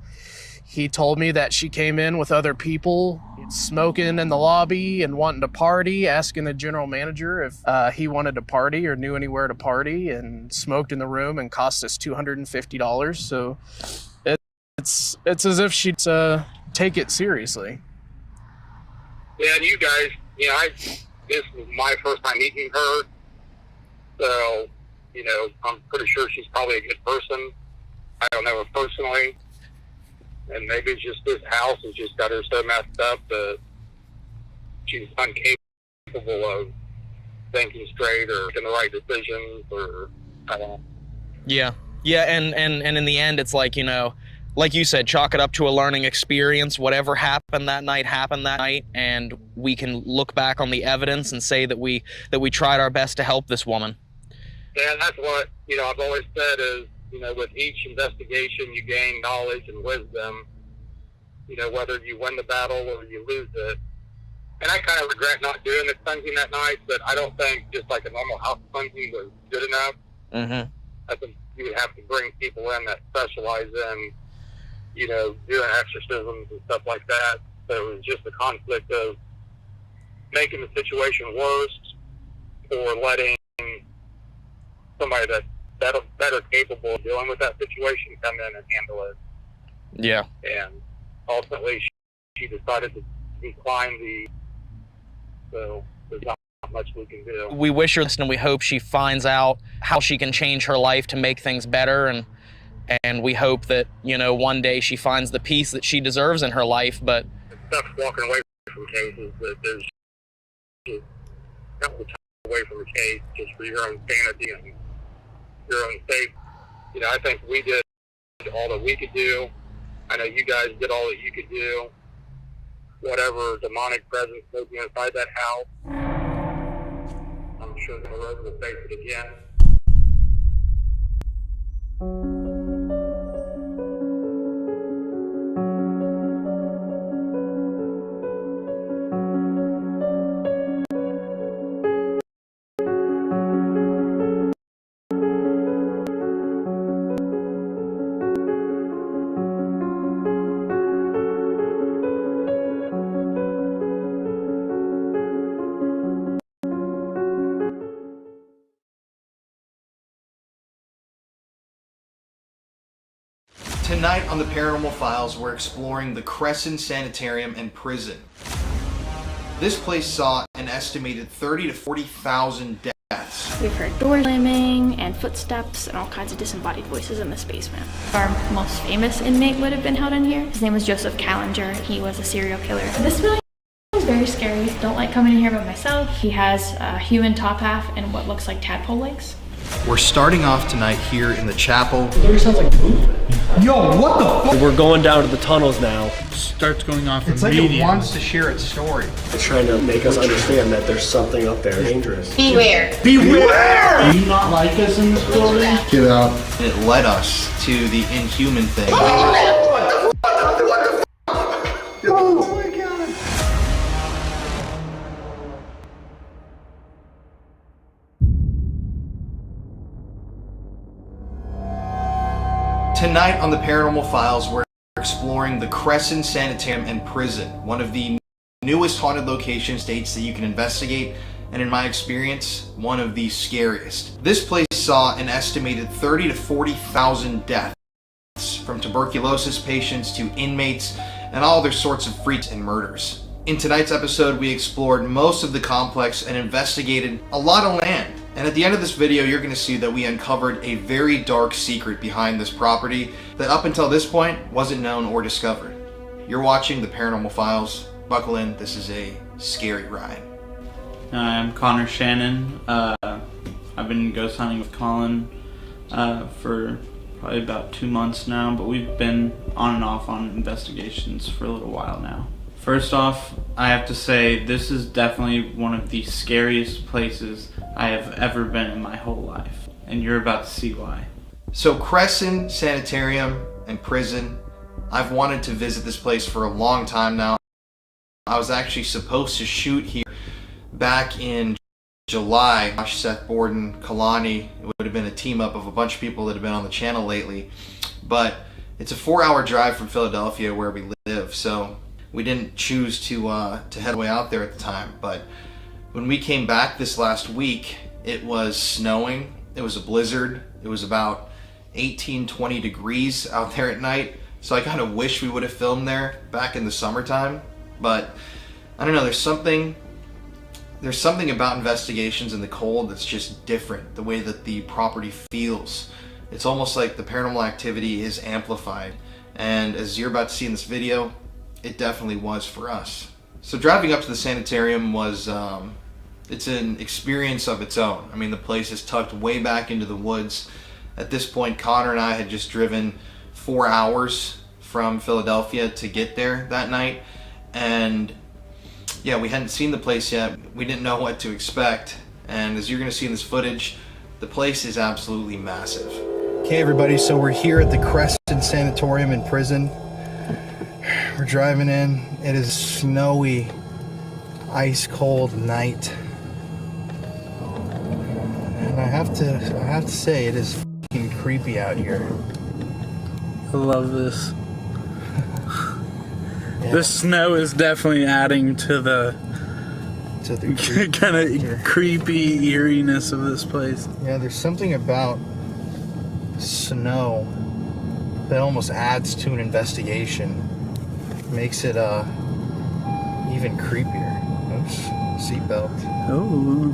he told me that she came in with other people smoking in the lobby and wanting to party, asking the general manager if he wanted to party or knew anywhere to party, and smoked in the room and cost us $250. So it's as if she'd take it seriously. Yeah, and you guys, you know, this was my first time meeting her, so, you know, I'm pretty sure she's probably a good person. I don't know her personally, and maybe it's just this house has just got her so messed up that she's incapable of thinking straight or making the right decisions, or I don't know. Yeah, and in the end, it's like, you know, like you said, chalk it up to a learning experience. Whatever happened that night, and we can look back on the evidence and say that we tried our best to help this woman. Yeah, and that's what, you know, I've always said is, you know, with each investigation, you gain knowledge and wisdom, you know, whether you win the battle or you lose it. And I kind of regret not doing the cleansing that night, but I don't think just like a normal house cleansing was good enough. Mm-hmm. I think you would have to bring people in that specialize in, you know, doing exorcisms and stuff like that. So it was just a conflict of making the situation worse or letting somebody that's better capable of dealing with that situation come in and handle it. Yeah. And ultimately, she decided to decline so there's not much we can do. We wish her this, and we hope she finds out how she can change her life to make things better, and we hope that, you know, one day she finds the peace that she deserves in her life. But it's tough walking away from cases that there's just a couple of times away from the case just for your own sanity and your own safety. You know, I think we did all that we could do. I know you guys did all that you could do. Whatever demonic presence may be inside that house, I'm sure the road will face it again. Tonight on the Paranormal Files, we're exploring the Crescent Sanitarium and Prison. This place saw an estimated 30,000 to 40,000 deaths We've heard door slamming and footsteps and all kinds of disembodied voices in this basement. Our most famous inmate would have been held in here. His name was Joseph Callinger. He was a serial killer. This building is very scary. Don't like coming in here by myself. He has a human top half and what looks like tadpole legs. We're starting off tonight here in the chapel. It sounds like movement. Yo, what the fuck? We're going down to the tunnels now. Starts going off It's like it wants to share its story. It's trying to make us understand that there's something up there dangerous. Beware. Beware! Do you not like us in this building? Get out. It led us to the inhuman thing. Oh my god! Tonight on the Paranormal Files, we're exploring the Crescent Sanitarium and Prison, one of the newest haunted location states that you can investigate, and in my experience, one of the scariest. This place saw an estimated 30 to 40,000 deaths, from tuberculosis patients to inmates and all other sorts of freaks and murders. In tonight's episode, we explored most of the complex and investigated a lot of land. And at the end of this video, you're going to see that we uncovered a very dark secret behind this property that up until this point wasn't known or discovered. You're watching the Paranormal Files. Buckle in, this is a scary ride. I'm Connor Shannon. I've been ghost hunting with Colin for probably about 2 months now, but we've been on and off on investigations for a little while now. First off, I have to say this is definitely one of the scariest places I have ever been in my whole life, and you're about to see why. So Crescent Sanitarium and Prison, I've wanted to visit this place for a long time now. I was actually supposed to shoot here back in July. Josh, Seth Borden, Kalani, it would have been a team up of a bunch of people that have been on the channel lately, but it's a 4-hour drive from Philadelphia where we live, so we didn't choose to head way out there at the time. But when we came back this last week, it was snowing, it was a blizzard, it was about 18-20 degrees out there at night, so I kind of wish we would have filmed there back in the summertime. But I don't know, there's something about investigations in the cold that's just different, the way that the property feels. It's almost like the paranormal activity is amplified, and as you're about to see in this video, it definitely was for us. So driving up to the sanitarium was, it's an experience of its own. I mean, the place is tucked way back into the woods. At this point, Connor and I had just driven 4 hours from Philadelphia to get there that night, and yeah, we hadn't seen the place yet. We didn't know what to expect, and as you're gonna see in this footage, the place is absolutely massive. Okay everybody, so we're here at the Crescent Sanatorium and Prison. We're driving in. It is a snowy, ice cold night. And I have to say, it is fucking creepy out here. I love this. The snow is definitely adding to the kind of creepy eeriness of this place. Yeah, there's something about snow that almost adds to an investigation. Makes it even creepier. Oops, seatbelt. Oh.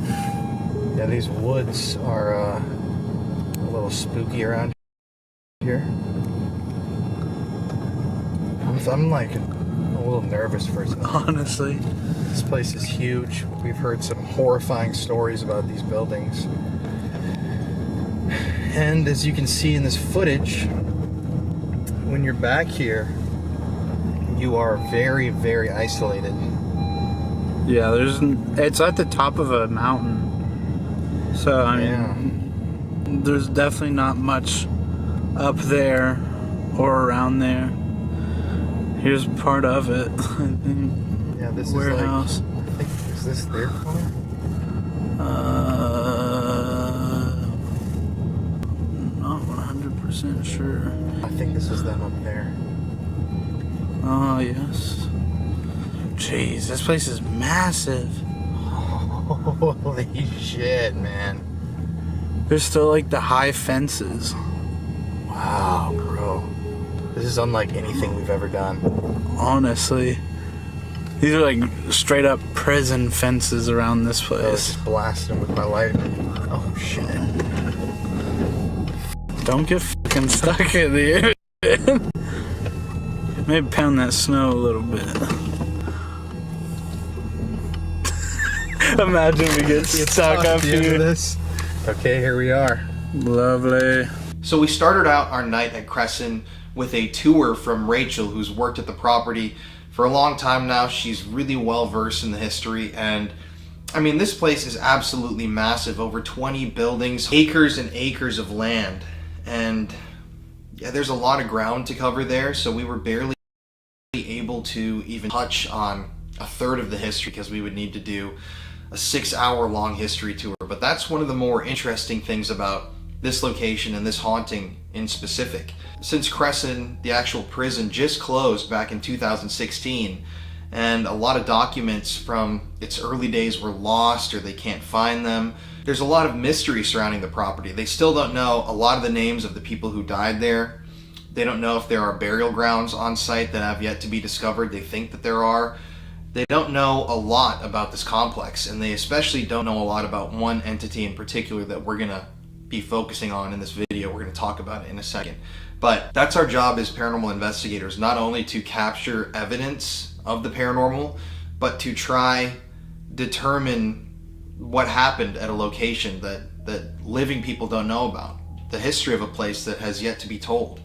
Yeah, these woods are a little spooky around here. I'm like a little nervous for tonight. Honestly. This place is huge. We've heard some horrifying stories about these buildings. And as you can see in this footage, when you're back here, you are very, very isolated. Yeah, it's at the top of a mountain. So, I mean, there's definitely not much up there or around there. Here's part of it, I think. Yeah, this warehouse. is like, I think, is this their car? Not 100% sure. I think this is them up there. Oh, yes. Jeez, this place is massive. Holy shit, man. There's still like the high fences. Wow, bro. This is unlike anything we've ever done. Honestly. These are like straight up prison fences around this place. I was just blasting with my light. Oh shit. Don't get fucking stuck in there. Maybe pound that snow a little bit. Imagine we get stuck up here. This. Okay, here we are. Lovely. So we started out our night at Crescent with a tour from Rachel, who's worked at the property for a long time now. She's really well versed in the history, and I mean, this place is absolutely massive. Over 20 buildings, acres and acres of land, and yeah, there's a lot of ground to cover there, so we were barely able to even touch on a third of the history because we would need to do a 6-hour long history tour. But that's one of the more interesting things about this location and this haunting in specific. Since Crescent, the actual prison, just closed back in 2016, and a lot of documents from its early days were lost or they can't find them. There's a lot of mystery surrounding the property. They still don't know a lot of the names of the people who died there. They don't know if there are burial grounds on site that have yet to be discovered. They think that there are. They don't know a lot about this complex, and they especially don't know a lot about one entity in particular that we're gonna be focusing on in this video. We're going to talk about it in a second. But that's our job as paranormal investigators, not only to capture evidence of the paranormal, but to try determine what happened at a location that living people don't know about, the history of a place that has yet to be told.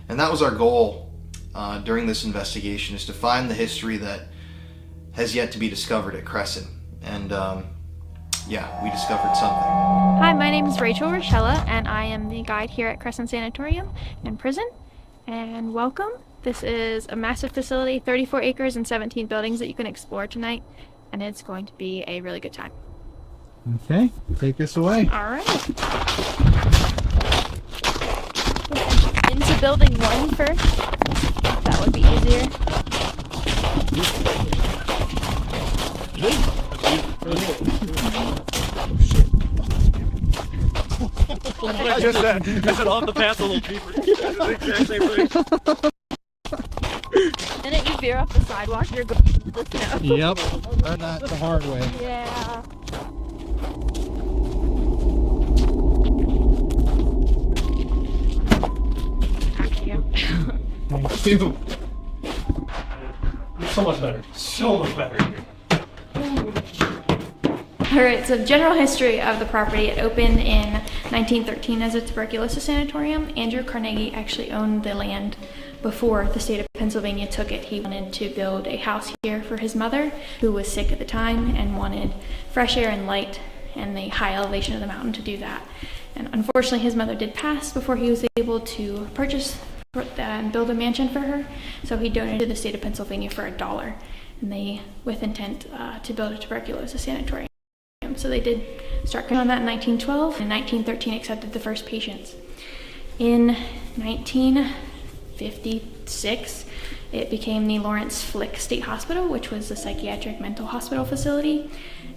And that was our goal during this investigation, is to find the history that has yet to be discovered at Crescent. And yeah, we discovered something. Hi, my name is Rachel Rochella, and I am the guide here at Crescent Sanatorium and Prison. And welcome. This is a massive facility, 34 acres and 17 buildings that you can explore tonight, and it's going to be a really good time. Okay, take us away. All right. Into building 1 first. That would be easier. I said off the path a little deeper. And then you veer off the sidewalk, you're going to the snow. Yep, learned that the hard way. Yeah. Thank you. Thank you. So much better. So much better. Alright, so general history of the property. It opened in 1913 as a tuberculosis sanatorium. Andrew Carnegie actually owned the land before the state of Pennsylvania took it. He wanted to build a house here for his mother, who was sick at the time and wanted fresh air and light and the high elevation of the mountain to do that. And unfortunately, his mother did pass before he was able to purchase and build a mansion for her. So he donated to the state of Pennsylvania for $1, and they, with intent to build a tuberculosis sanatorium. So they did start on that in 1912, and in 1913 accepted the first patients. In 1956, it became the Lawrence Flick State Hospital, which was a psychiatric mental hospital facility,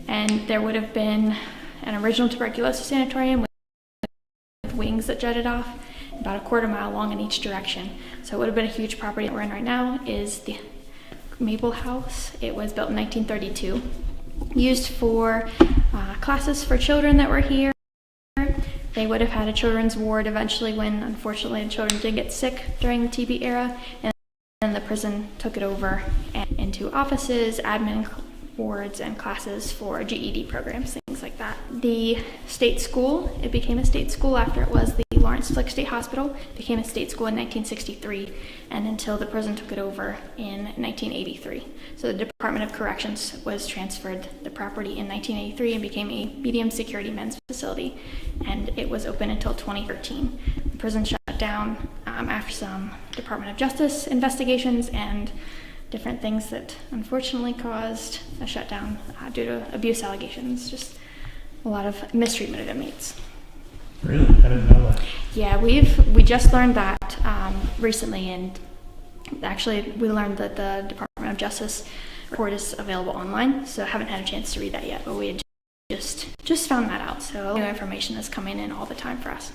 and there would have been an original tuberculosis sanatorium with wings that jutted off, about a quarter mile long in each direction. So it would have been a huge property. That we're in right now is the Maple House. It was built in 1932. Used for classes for children that were here. They would have had a children's ward eventually when, unfortunately, the children did get sick during the TB era, and then the prison took it over and into offices, admin wards, and classes for GED programs, things like that. The state school, it became a state school after it was the Lawrence Flick State Hospital, became a state school in 1963, and until the prison took it over in 1983. So the Department of Corrections was transferred the property in 1983 and became a medium security men's facility, and it was open until 2013. The prison shut down after some Department of Justice investigations and different things that unfortunately caused a shutdown due to abuse allegations, just a lot of mistreatment of inmates. Really? I didn't know that. Yeah, we just learned that recently, and actually we learned that the Department of Justice report is available online, so I haven't had a chance to read that yet, but we had just found that out, so new information is coming in all the time for us.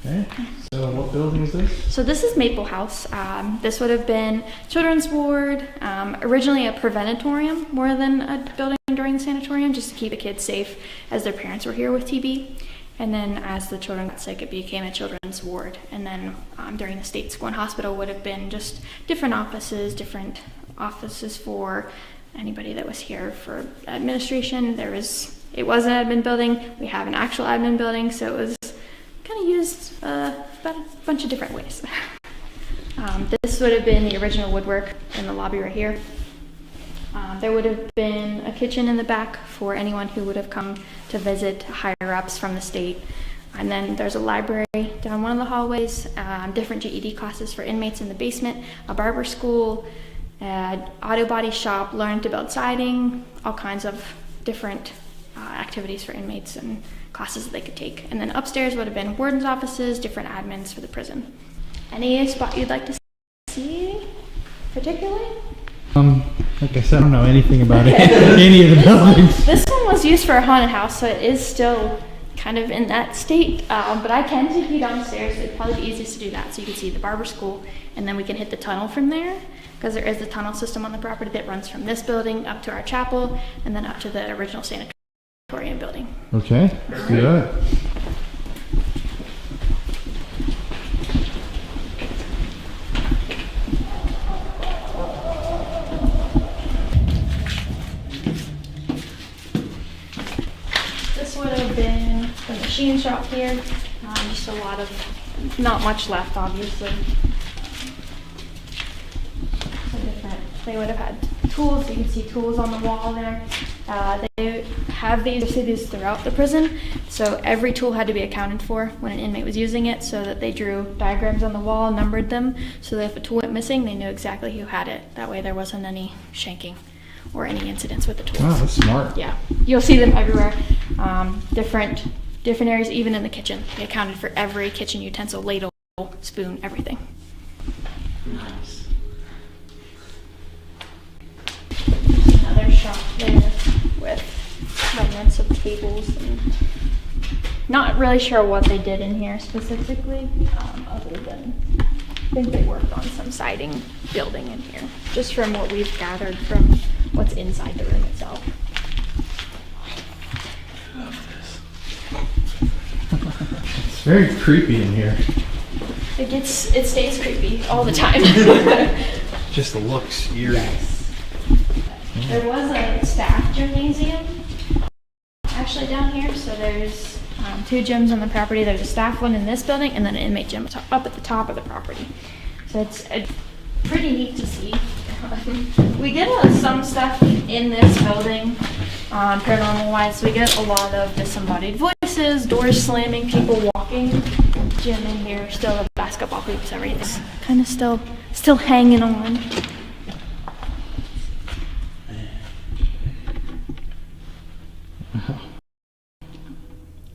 Okay. So what building is this? So this is Maple House. This would have been children's ward, originally a preventatorium more than a building during the sanatorium, just to keep the kids safe as their parents were here with TB. And then as the children got sick, it became a children's ward. And then during the state school and hospital would have been just different offices for anybody that was here for administration. It was an admin building. We have an actual admin building, so it was kind of used about a bunch of different ways. This would have been the original woodwork in the lobby right here. There would have been a kitchen in the back for anyone who would have come to visit higher ups from the state. And then there's a library down one of the hallways, different GED classes for inmates in the basement, a barber school, auto body shop, learn to build siding, all kinds of different activities for inmates and classes that they could take. And then upstairs would have been warden's offices, different admins for the prison. Any spot you'd like to see particularly? Like I said, I don't know anything about any of the buildings. This one was used for a haunted house, so it is still kind of in that state. But I can take you downstairs. It'd probably be easiest to do that, so you can see the barber school, and then we can hit the tunnel from there, because there is a tunnel system on the property that runs from this building up to our chapel, and then up to the original sanatorium building. Okay, let's do that. This would have been the machine shop here. Just a lot of, not much left, obviously. So different. They would have had tools. You can see tools on the wall there. They have these throughout the prison, so every tool had to be accounted for when an inmate was using it, so that they drew diagrams on the wall, numbered them, so that if a tool went missing, they knew exactly who had it. That way there wasn't any shanking or any incidents with the tools. Wow, that's smart. Yeah, you'll see them everywhere. Different areas, even in the kitchen. They accounted for every kitchen utensil, ladle, spoon, everything. Nice. Another shop there with remnants of tables. And not really sure what they did in here specifically, other than I think they worked on some siding building in here, just from what we've gathered from what's inside the room itself. It's very creepy in here. It stays creepy all the time. Just looks eerie. Yes. There was a staff gymnasium actually down here, so there's two gyms on the property. There's a staff one in this building, and then an inmate gym up at the top of the property. So it's pretty neat to see. We get some stuff in this building, paranormal wise. We get a lot of disembodied voices, doors slamming, people walking. Gym in here, still the basketball hoops, everything's kind of still hanging on.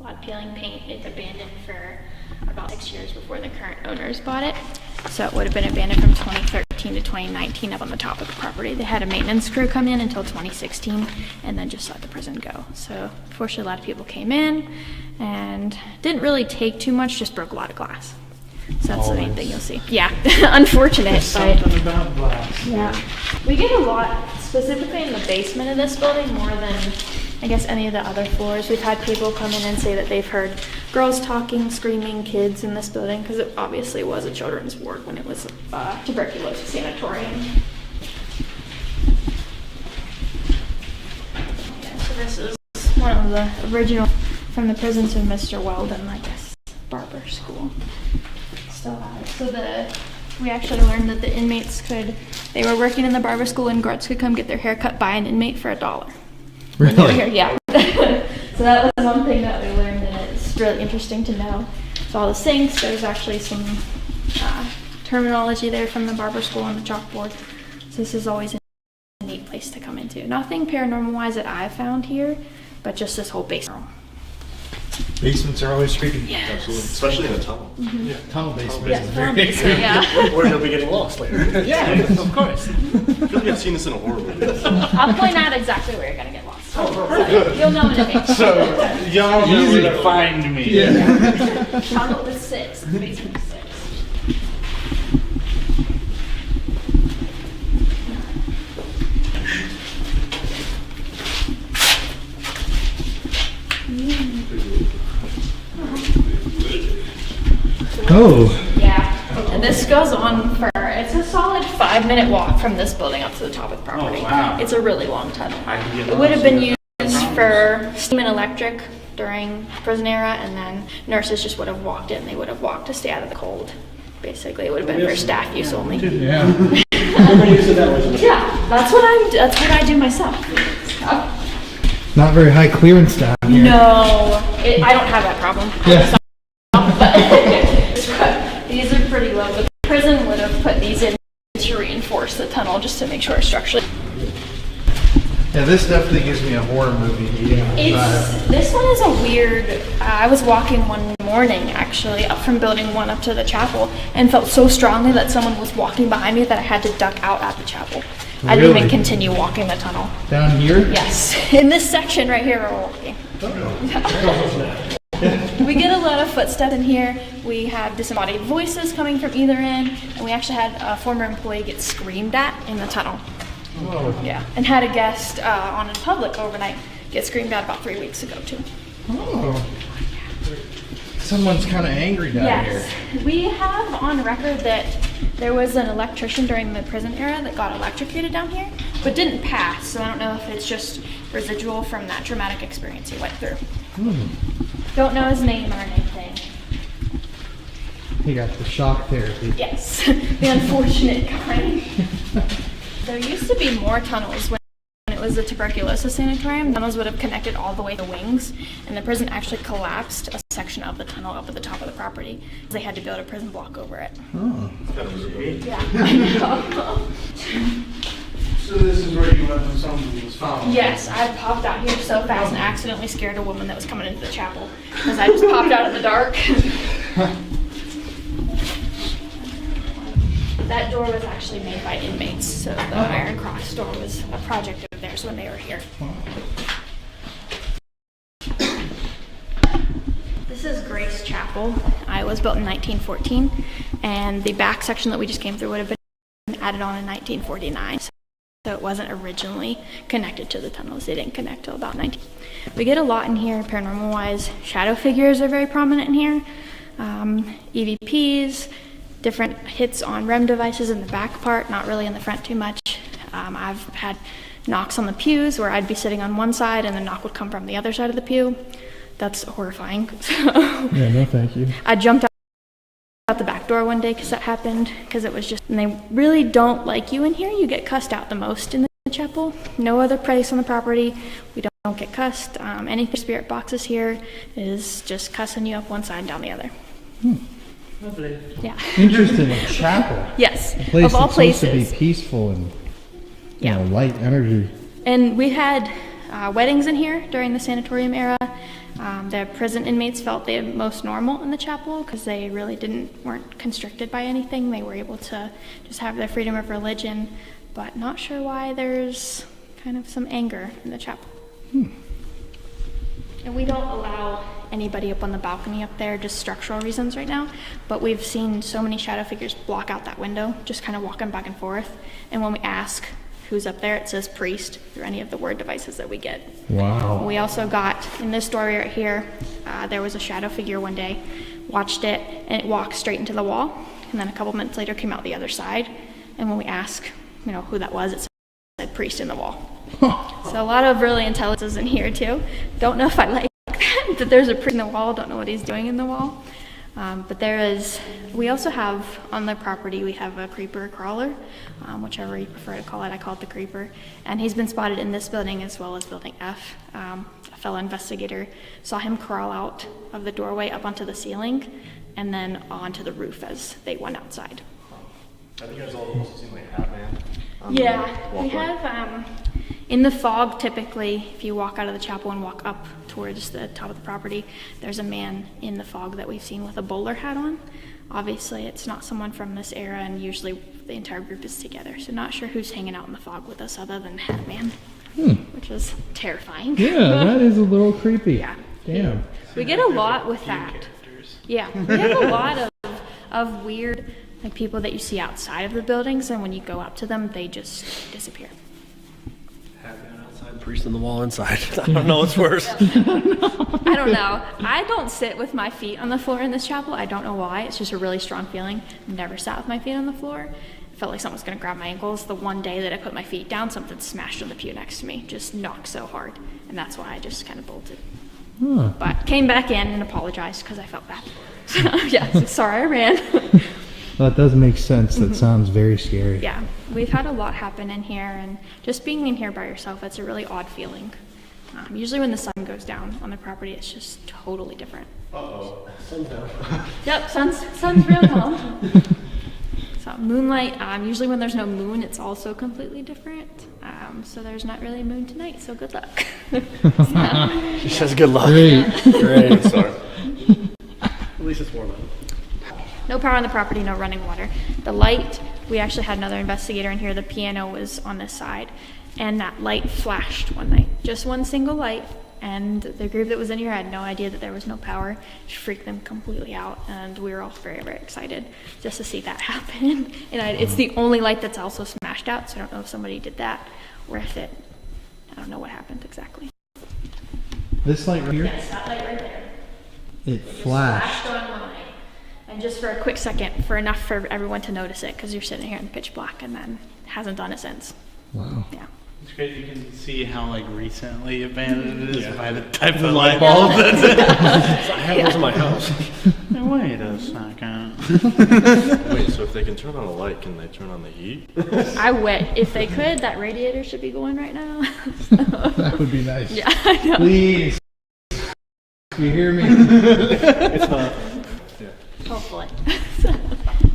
A lot of peeling paint. It's abandoned for about 6 years before the current owners bought it. So it would have been abandoned from 2013 to 2019 up on the top of the property. They had a maintenance crew come in until 2016 and then just let the prison go. So unfortunately, a lot of people came in and didn't really take too much, just broke a lot of glass. So that's the main thing you'll see. Yeah, unfortunate. There's something about glass. Yeah. We get a lot, specifically in the basement of this building, more than I guess any of the other floors. We've had people come in and say that they've heard girls talking, screaming, kids in this building, because it obviously was a children's ward when it was a tuberculosis sanatorium. Yeah, so this is one of the original from the prison to Mr. Weldon, I guess, barber school. Still have it. So we actually learned that the inmates they were working in the barber school and guards could come get their hair cut by an inmate for $1. Really? Yeah. So that was one thing that we learned, and it's really interesting to know. So all the sinks, there's actually some terminology there from the barber school on the chalkboard. So this is always a neat place to come into. Nothing paranormal wise that I've found here, but just this whole basement. Basements are always creepy. Yes. Absolutely, especially in a tunnel. Mm-hmm. Yeah, tunnel basement Yeah, is tunnel very basement, creepy. yeah. Or you'll be getting lost later. Yeah, of course. I feel like I've seen this in a horror movie. I'll point out exactly where you're gonna get lost. perfect. You'll know in advance. So, y'all know where to find me. Yeah. Tunnel is 6. basement 6. Oh. Yeah. And this goes on for, it's a solid 5-minute walk from this building up to the top of the property. Oh, wow. It's a really long tunnel. get It would have been used for steam and electric during prison era, and then nurses just would have walked it, and they would have walked to stay out of the cold. Basically, it would have been for staff use only. Yeah. Yeah, that's what I do myself. Not very high clearance down here. No, I don't have that problem. Yeah. These are pretty low, but the prison would have put these in to reinforce the tunnel just to make sure structurally. Yeah, this definitely gives me a horror movie. This one is a weird, I was walking one morning actually up from building 1 up to the chapel and felt so strongly that someone was walking behind me that I had to duck out at the chapel. I didn't even continue walking the tunnel. Down here? Yes, in this section right here we're walking. We get a lot of footsteps in here. We have disembodied voices coming from either end, and we actually had a former employee get screamed at in the tunnel. Oh. Yeah, and had a guest on in public overnight get screamed at about 3 weeks ago too. Oh. Someone's kind of angry down here. Yes, we have on record that there was an electrician during the prison era that got electrocuted down here, but didn't pass. So I don't know if it's just residual from that traumatic experience he went through. Don't know his name or anything. He got the shock therapy. Yes, the unfortunate kind. There used to be more tunnels when it was the tuberculosis sanatorium. Tunnels would have connected all the way to the wings, and the prison actually collapsed a section of the tunnel up at the top of the property. They had to build a prison block over it. Oh. Yeah, I know. So this is where you went when someone was found? Yes, I popped out here so fast and accidentally scared a woman that was coming into the chapel because I just popped out in the dark. That door was actually made by inmates, so the Iron Cross door was a project of theirs when they were here. This is Grace Chapel. It was built in 1914, and the back section that we just came through would have been added on in 1949. So it wasn't originally connected to the tunnels. They didn't connect till about 19. We get a lot in here, paranormal-wise. Shadow figures are very prominent in here. EVPs, different hits on REM devices in the back part, not really in the front too much. I've had knocks on the pews where I'd be sitting on one side and the knock would come from the other side of the pew. That's horrifying. Yeah, no thank you. I jumped out the back door one day because that happened, because it was just, and they really don't like you in here. You get cussed out the most in the chapel. No other place on the property. We don't get cussed. Anything spirit boxes here is just cussing you up one side and down the other. Lovely. Yeah. Interesting. A chapel. Yes. A place of all that's places. supposed to be peaceful and you know, light energy. And we had weddings in here during the sanatorium era. The prison inmates felt they were most normal in the chapel because they really weren't constricted by anything. They were able to just have their freedom of religion, but not sure why there's kind of some anger in the chapel. And we don't allow anybody up on the balcony up there, just structural reasons right now, but we've seen so many shadow figures block out that window, just kind of walking back and forth. And when we ask who's up there, it says priest through any of the word devices that we get. Wow. We also got, in this doorway right here, there was a shadow figure one day, watched it, and it walked straight into the wall, and then a couple minutes later came out the other side, and when we asked, you know, who that was, it said priest in the wall. So a lot of really intelligence in here too. Don't know if I like that there's a priest in the wall, don't know what he's doing in the wall. But we also have on the property, we have a creeper crawler, whichever you prefer to call it. I call it the creeper. And he's been spotted in this building as well as building F. A fellow investigator saw him crawl out of the doorway up onto the ceiling and then onto the roof as they went outside. I think there's also seen like Hat Man. Yeah, we have, in the fog typically, if you walk out of the chapel and walk up towards the top of the property, there's a man in the fog that we've seen with a bowler hat on. Obviously it's not someone from this era, and usually the entire group is together, so not sure who's hanging out in the fog with us other than Hat Man, which is terrifying. Yeah, that is a little creepy. Yeah. Damn. We get a lot with that. Yeah, we have a lot of of weird like people that you see outside of the buildings, and when you go up to them, they just disappear. Outside, priest in the wall inside. I don't know what's worse. I don't know. I don't sit with my feet on the floor in this chapel. I don't know why. It's just a really strong feeling. I've never sat with my feet on the floor. I felt like someone was going to grab my ankles. The one day that I put my feet down, something smashed on the pew next to me. Just knocked so hard. And that's why I just kind of bolted. Huh. But came back in and apologized because I felt bad. So, yeah, sorry I ran. Well, that does make sense. That sounds very scary. Yeah, we've had a lot happen in here, and just being in here by yourself, it's a really odd feeling. Usually when the sun goes down on the property, it's just totally different. Uh-oh. Sun's down. Yep, sun's real calm. So moonlight, usually when there's no moon, it's also completely different. So there's not really a moon tonight, so good luck. She says good luck. Great. Sorry. At least it's warm out. No power on the property, no running water. The light, we actually had another investigator in here. The piano was on this side, and that light flashed one night. Just one single light, and the group that was in here had no idea that there was no power. It freaked them completely out, and we were all very, very excited just to see that happen. And it's the only light that's also smashed out, so I don't know if somebody did that or if I don't know what happened exactly. This light right here? Yes, that light right there. It Flashed on one night. And just for a quick second, for enough for everyone to notice it, because you're sitting here in pitch black, and then hasn't done it since. Wow. Yeah. It's great. You can see how like recently abandoned it is by the type The of light light bulb bulb. that's I have those in my house. No way, that's not gonna. Wait, so if they can turn on a light, can they turn on the heat? I would. If they could, that radiator should be going right now. That would be nice. Yeah, I know. Please. You hear me? It's not. Hopefully.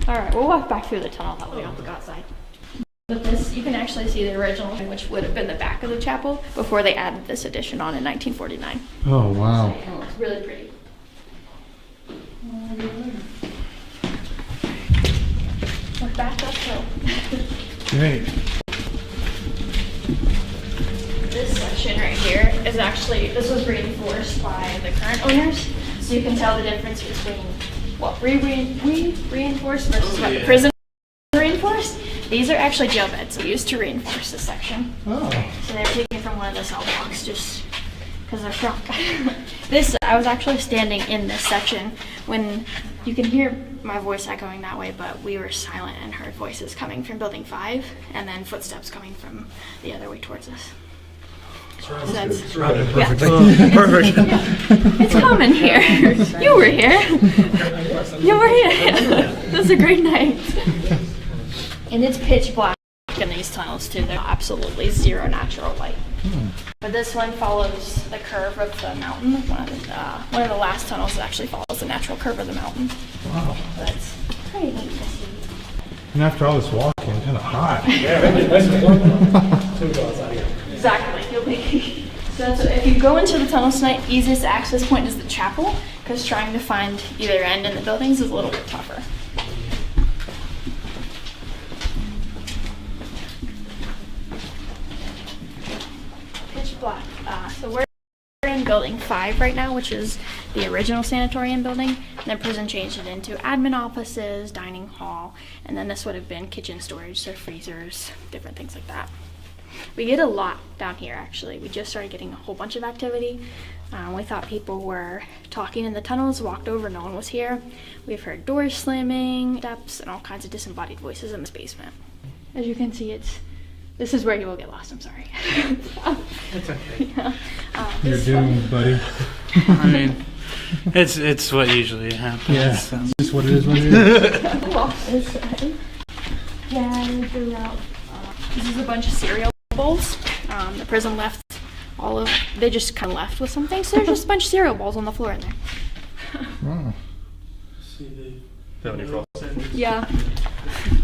All right, we'll walk back through the tunnel that way. We don't have to go outside. With this, you can actually see the original, which would have been the back of the chapel before they added this addition on in 1949. Oh, wow. So, it's really pretty. Look back up hill. Great. This section right here is actually, this was reinforced by the current owners, so you can tell the difference between what we reinforced versus what the prison reinforced. These are actually jail beds used to reinforce this section. Oh. So they were taken from one of the cell blocks just because they're shrunk. I was actually standing in this section when you can hear my voice echoing that way, but we were silent and heard voices coming from building 5 and then footsteps coming from the other way towards us. Surrounded perfectly. Yeah. Perfect. Yeah. It's common here. You were here. You were here. That's a great night. And it's pitch black in these tunnels too. There's absolutely zero natural light. But this one follows the curve of the mountain. One of the last tunnels actually follows the natural curve of the mountain. Wow. That's pretty neat to see. And after all this walking, it's kind of hot. Yeah, nice and warm. So we go outside again. Exactly. So if you go into the tunnels tonight, easiest access point is the chapel, because trying to find either end in the buildings is a little bit tougher. Pitch black. So we're in building 5 right now, which is the original sanatorium building. And then prison changed it into admin offices, dining hall, and then this would have been kitchen storage, so freezers, different things like that. We get a lot down here, actually. We just started getting a whole bunch of activity. We thought people were talking in the tunnels, walked over, no one was here. We've heard doors slamming, steps, and all kinds of disembodied voices in this basement. As you can see, this is where you will get lost, I'm sorry. It's okay. Yeah. You're doomed, buddy. I mean, it's what usually happens. Yeah, So. it's just what it is, what it is. Walk this way. Yeah, and throughout. This is a bunch of cereal bowls. The prison left they just kind of left with some things. So there's just a bunch of cereal bowls on the floor in there. Wow. Yeah.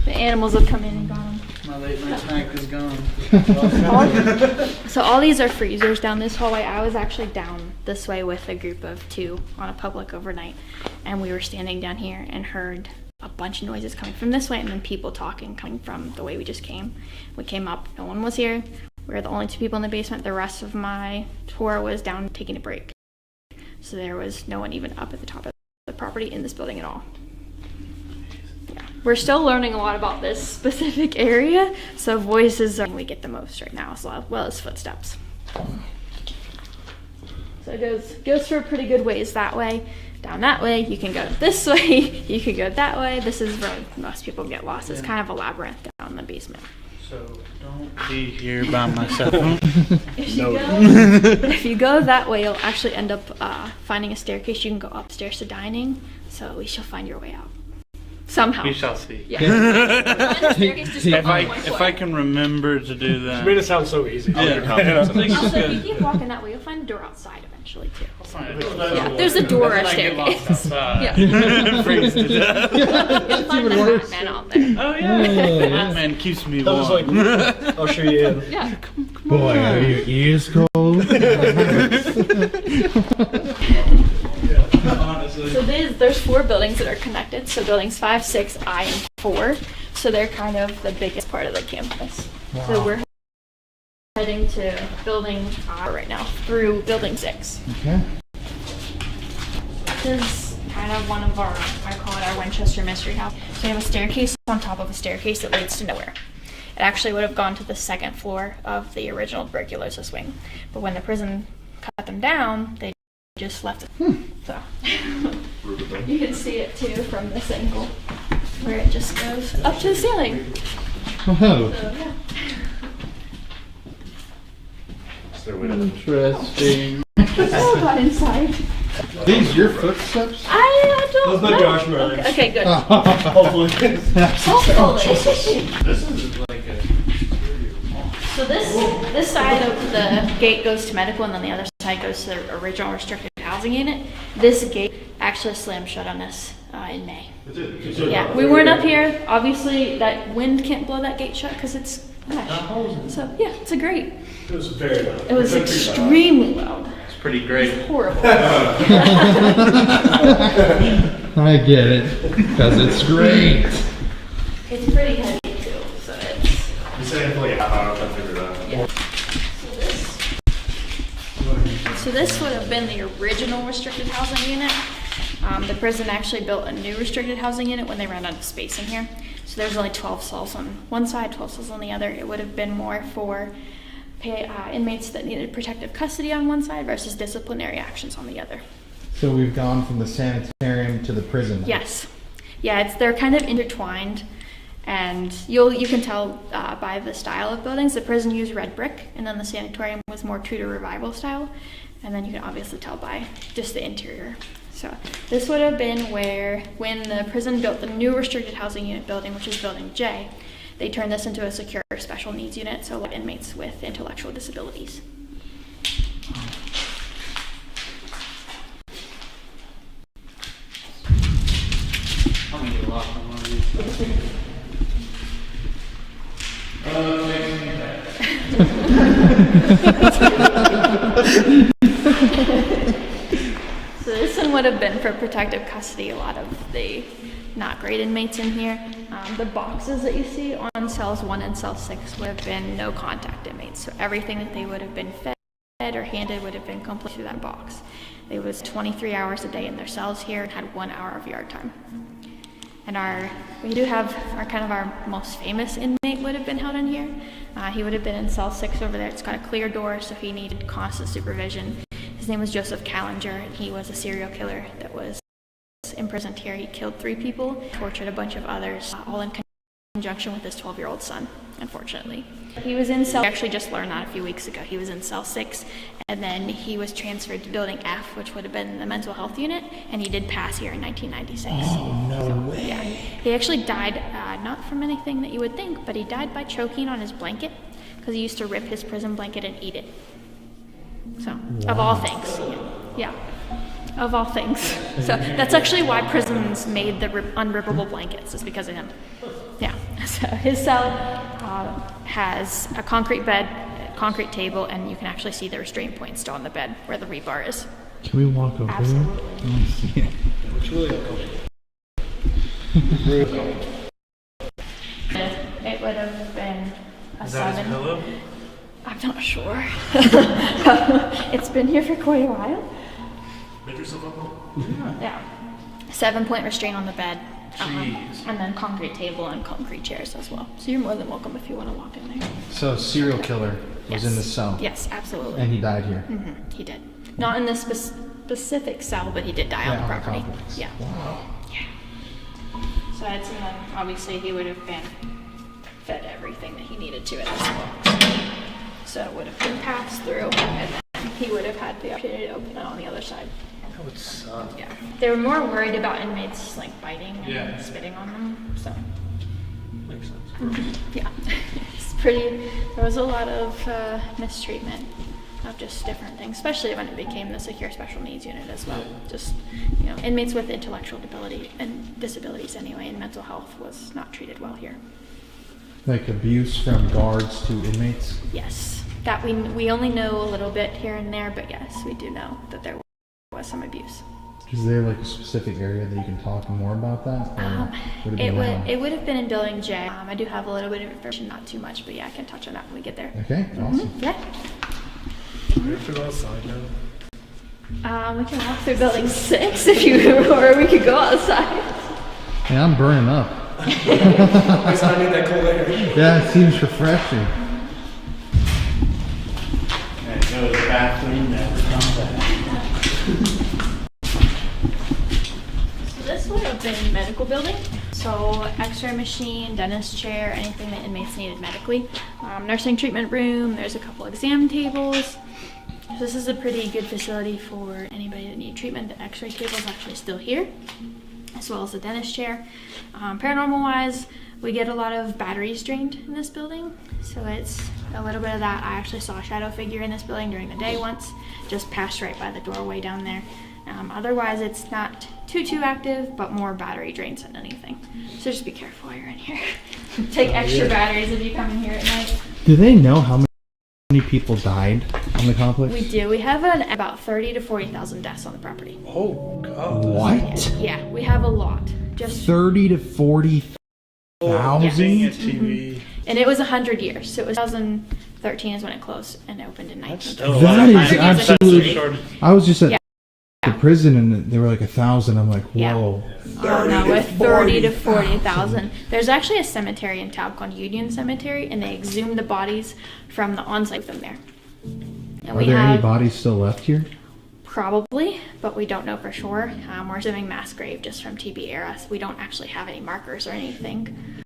The animals have come in and gone them. My late night snack is gone. So all these are freezers down this hallway. I was actually down this way with a group of 2 on a public overnight, and we were standing down here and heard a bunch of noises coming from this way and then people talking coming from the way we just came. We came up, no one was here. We were the only 2 people in the basement. The rest of my tour was down taking a break. So there was no one even up at the top of the property in this building at all. We're still learning a lot about this specific area, so voices are we get the most right now, as well as footsteps. So it goes for a pretty good ways that way. Down that way, you can go this way, you can go that way. This is where most people get lost. It's kind of a labyrinth down in the basement. So don't be here by myself. If you go that way, you'll actually end up finding a staircase. You can go upstairs to dining, so at least you'll find your way out. Somehow. We shall see. Yeah. if I can remember to do that. You made it sound so easy. Also, if you keep walking that way, you'll find a door outside eventually too. Yeah, there's a door or a staircase. Yeah. You'll find the Batman out there. Oh yeah. Batman keeps me warm. I'll show you in. Yeah. Boy, are your ears cold? So there's 4 buildings that are connected. So buildings 5, 6, I, and 4. So they're kind of the biggest part of the campus. Wow. So we're heading to building right now through building 6. Okay. This is kind of one of our, I call it our Winchester mystery house. So we have a staircase on top of a staircase that leads to nowhere. It actually would have gone to the 2nd floor of the original tuberculosis wing. But when the prison cut them down, they just left it. So you can see it too from this angle where it just goes up to the ceiling. Oh. So, yeah. Interesting. Let's all got inside. These your footsteps? I don't That's not know. Josh Murray. Okay, good. Hopefully. Hopefully. This is like a. So this side of the gate goes to medical, and then the other side goes to the original restricted housing unit. This gate actually slammed shut on us in May. Yeah, we weren't up here. Obviously, that wind can't blow that gate shut because it's mesh. So yeah, it's a great. It was very loud. It was extremely loud. It's pretty great. It's horrible. I get it, because it's great. It's pretty heavy too, so it's. You said like half hour to figure it out. Yeah. So this would have been the original restricted housing unit. The prison actually built a new restricted housing unit when they ran out of space in here. So there's only 12 cells on one side, 12 cells on the other. It would have been more for inmates that needed protective custody on one side versus disciplinary actions on the other. So we've gone from the sanitarium to the prison now. Yes. Yeah, they're kind of intertwined. And you can tell by the style of buildings. The prison used red brick, and then the sanatorium was more Tudor revival style. And then you can obviously tell by just the interior. So this would have been where, when the prison built the new restricted housing unit building, which is building J, they turned this into a secure special needs unit, so inmates with intellectual disabilities. I'm gonna get lost on one of these. So this one would have been for protective custody. A lot of the not great inmates in here. The boxes that you see on cells 1 and cell 6 would have been no contact inmates. So everything that they would have been fed or handed would have been complete through that box. They was 23 hours a day in their cells here and had 1 hour of yard time. And we do have our most famous inmate would have been held in here. He would have been in cell 6 over there. It's got a clear door, so he needed constant supervision. His name was Joseph Callinger, and he was a serial killer that was imprisoned here. He killed 3 people, tortured a bunch of others, all in conjunction with his 12-year-old son, unfortunately. He was in cell, we actually just learned that a few weeks ago. He was in cell 6, and then he was transferred to building F, which would have been the mental health unit, and he did pass here in 1996. Oh, no way. Yeah. He actually died, not from anything that you would think, but he died by choking on his blanket, because he used to rip his prison blanket and eat it. So, of all things. Yeah. Of all things. So that's actually why prisons made the unrippable blankets, is because of him. Yeah. So his cell has a concrete bed, a concrete table, and you can actually see the restraint point still on the bed where the rebar is. Can we walk over Absolutely. there? It's really uncomfortable. It would have been a Is that 7. his pillow? I'm not sure. It's been here for quite a while. Make yourself up. Yeah. 7-point restraint on the bed. Jeez. And then concrete table and concrete chairs as well. So you're more than welcome if you want to walk in there. So serial killer was in the cell. Yes, absolutely. And he died here. He did. Not in this specific cell, but he did die on the property. Yeah. Wow. Yeah. So and then obviously he would have been fed everything that he needed to at this point. So it would have been passed through, and then he would have had the opportunity to open it on the other side. That would suck. Yeah. They were more worried about inmates like biting and Yeah. spitting on them. So. Makes sense. Yeah. It's pretty. There was a lot of mistreatment of just different things, especially when it became the secure special needs unit as well. Just, you know, inmates with intellectual disability and disabilities anyway, and mental health was not treated well here. Like abuse from guards to inmates? Yes. That we only know a little bit here and there, but yes, we do know that there was some abuse. Is there like a specific area that you can talk more about that? Or It would have been in Building J. I do have a little bit of information, not too much, but yeah, I can touch on that when we get there. Okay, awesome. Yeah. Do we have to go outside now? We can walk through Building 6 if you, or we could go outside. Yeah, I'm burning up. I need that cold air. Yeah, it seems refreshing. And go to the bathroom, never come back. So this would have been medical building. So x-ray machine, dentist chair, anything that inmates needed medically. Nursing treatment room, there's a couple exam tables. So this is a pretty good facility for anybody that needs treatment. The x-ray table is actually still here, as well as the dentist chair. Paranormal wise, we get a lot of batteries drained in this building. So it's a little bit of that. I actually saw a shadow figure in this building during the day once, just passed right by the doorway down there. Otherwise, it's not too active, but more battery drains than anything. So just be careful while you're in here. Take extra batteries if you come in here at night. Do they know how many people died on the complex? We do. We have about 30 to 40,000 deaths on the property. Oh, God. What? Yeah, we have a lot. Just 30 to 40,000? And it was 100 years. So it was 2013 is when it closed and it opened in 19. That is absolutely. I was just at the prison and they were like 1,000. I'm like, whoa. Oh no, with 30 to 40,000. There's actually a cemetery in town called Union Cemetery, and they exhumed the bodies from the on-site from there. And Are there any bodies still left here? Probably, but we don't know for sure. We're assuming mass grave just from TB era. So we don't actually have any markers or anything.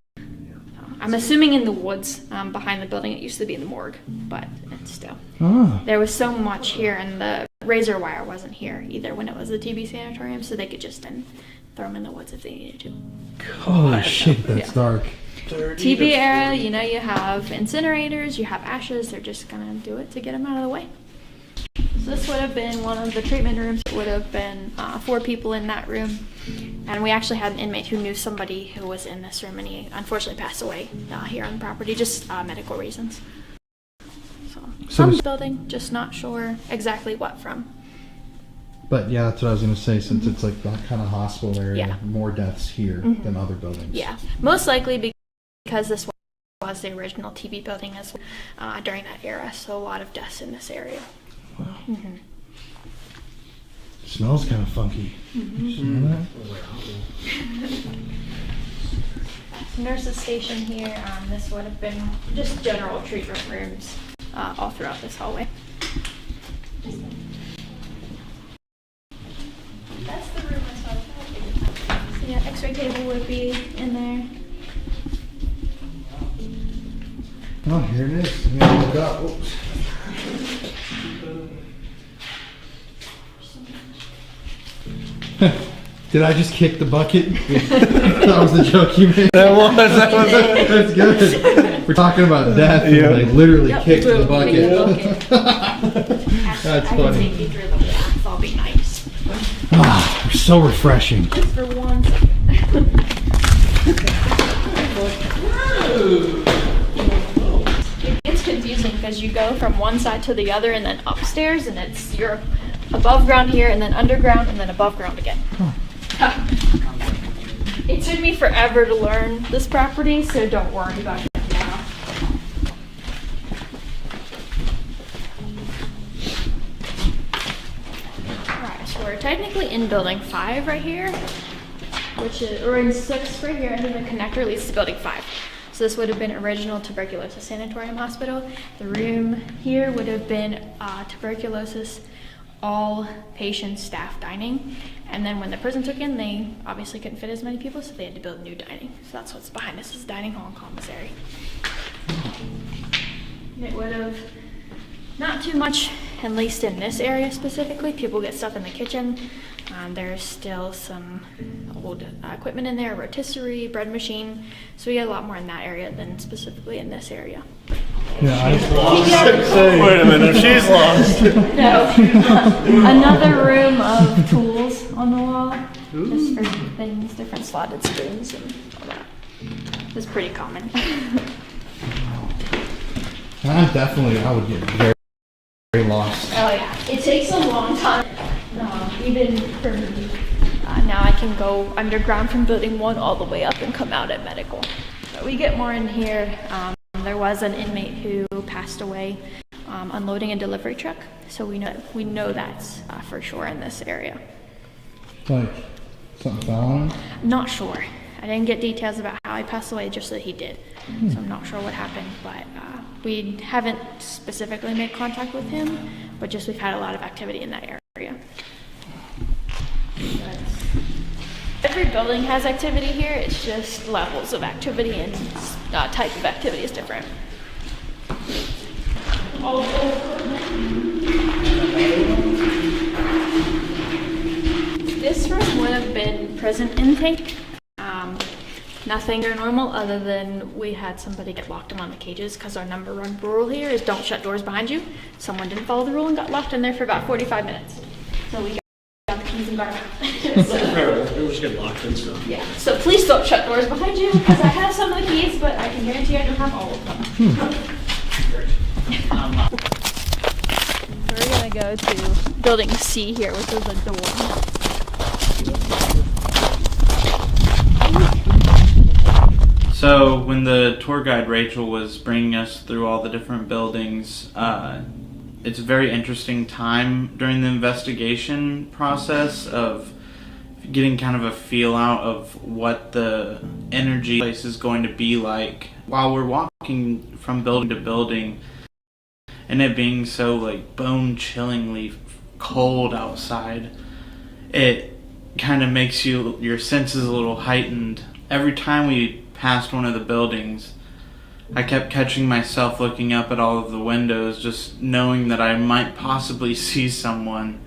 I'm assuming in the woods behind the building. It used to be in the morgue, but it's still. There was so much here, and the razor wire wasn't here either when it was the TB sanatorium, so they could just then throw them in the woods if they needed to. Holy shit, that's dark. TB era, you know, you have incinerators, you have ashes. They're just gonna do it to get them out of the way. So this would have been one of the treatment rooms. It would have been 4 people in that room. And we actually had an inmate who knew somebody who was in this room, and he unfortunately passed away here on the property, just medical reasons. So from the building, just not sure exactly what from. But yeah, that's what I was going to say, since it's like that kind of hospital area, Yeah. more deaths here than other buildings. Yeah, most likely because this was the original TB building as well, during that era, so a lot of deaths in this area. Wow. Smells kind of funky. Smell that? Nurses station here. This would have been just general treatment rooms all throughout this hallway. That's the room I saw. So yeah, x-ray table would be in there. Oh, here it is. I'm going to look up. Oops. Did I just kick the bucket? That was the joke you made. That's good. We're talking about death, and they literally kicked the bucket. That's I funny. can take you through the bath. I'll be nice. Ah, they're so refreshing. Just for 1 second. It's confusing because you go from one side to the other and then upstairs, and you're above ground here and then underground and then above ground again. It took me forever to learn this property, so don't worry about it now. Alright, so we're technically in building 5 right here, which is, or in 6 right here, and then the connector leads to building 5. So this would have been original tuberculosis sanatorium hospital. The room here would have been tuberculosis, all patient staff dining. And then when the prison took in, they obviously couldn't fit as many people, so they had to build new dining. So that's what's behind us, is dining hall and commissary. It would have, not too much, at least in this area specifically. People get stuff in the kitchen. There's still some old equipment in there, rotisserie, bread machine. So we get a lot more in that area than specifically in this area. Yeah, wait a minute, she's lost. No. Another room of tools on the wall. Just for things, different slotted spoons and all that. It's pretty common. I would get very, very lost. Oh yeah, it takes a long time. Even for me, now I can go underground from building 1 all the way up and come out at medical. But we get more in here. There was an inmate who passed away unloading a delivery truck, so we know that's for sure in this area. Like something fell on him? Not sure. I didn't get details about how he passed away, just that he did. So I'm not sure what happened, but we haven't specifically made contact with him, but just we've had a lot of activity in that area. But every building has activity here, it's just levels of activity and type of activity is different. This room would have been prison intake. Nothing normal other than we had somebody get locked in on the cages because our number 1 rule here is don't shut doors behind you. Someone didn't follow the rule and got locked in there for about 45 minutes. So we got the keys and got out. We'll just get locked in stuff. Yeah, so please don't shut doors behind you because I have some of the keys, but I can guarantee I don't have all of them. We're gonna go to building C here, which is a door. So when the tour guide Rachel was bringing us through all the different buildings, it's a very interesting time during the investigation process of getting kind of a feel out of what the energy place is going to be like while we're walking from building to building, and it being so like bone-chillingly cold outside. It kind of makes your senses a little heightened. Every time we passed one of the buildings, I kept catching myself looking up at all of the windows, just knowing that I might possibly see someone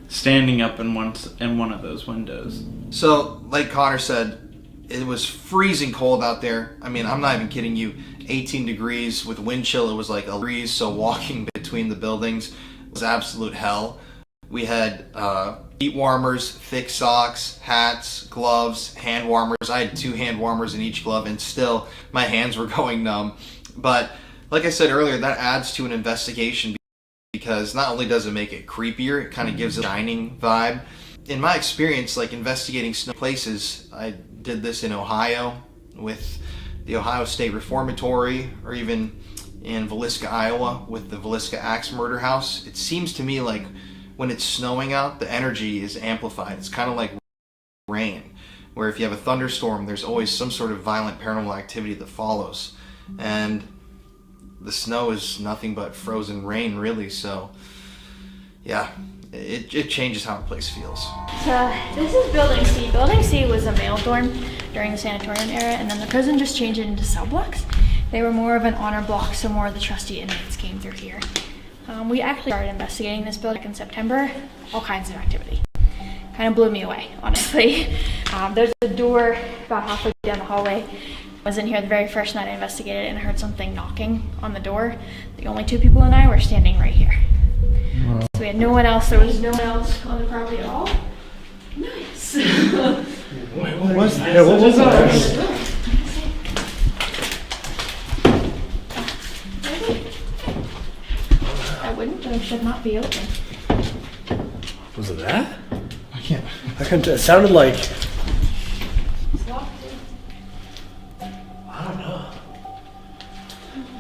standing up in one of those windows. So, like Connor said, it was freezing cold out there. I mean, I'm not even kidding you. 18 degrees with wind chill, it was like a breeze, so walking between the buildings was absolute hell. We had feet warmers, thick socks, hats, gloves, hand warmers. I had 2 hand warmers in each glove, and still my hands were going numb. But like I said earlier, that adds to an investigation because not only does it make it creepier, it kind of gives a shining vibe. In my experience, like investigating snow places, I did this in Ohio with the Ohio State Reformatory, or even in Villisca, Iowa with the Villisca Axe Murder House. It seems to me like when it's snowing out, the energy is amplified. It's kind of like rain, where if you have a thunderstorm, there's always some sort of violent paranormal activity that follows. And the snow is nothing but frozen rain, really, so yeah, it changes how a place feels. So this is Building C. Building C was a male dorm during the sanatorium era, and then the prison just changed it into cell blocks. They were more of an honor block, so more of the trusty inmates came through here. We actually started investigating this building in September. All kinds of activity. Kind of blew me away, honestly. There's a door about halfway down the hallway. I was in here the very first night I investigated and I heard something knocking on the door. The only 2 people and I were standing right here. So we had no one else. There was no one else on the property at all. Nice. What was that? Yeah, what was that? I wouldn't, but it should not be open. Was it that? I couldn't. It sounded like. It's locked. I don't know.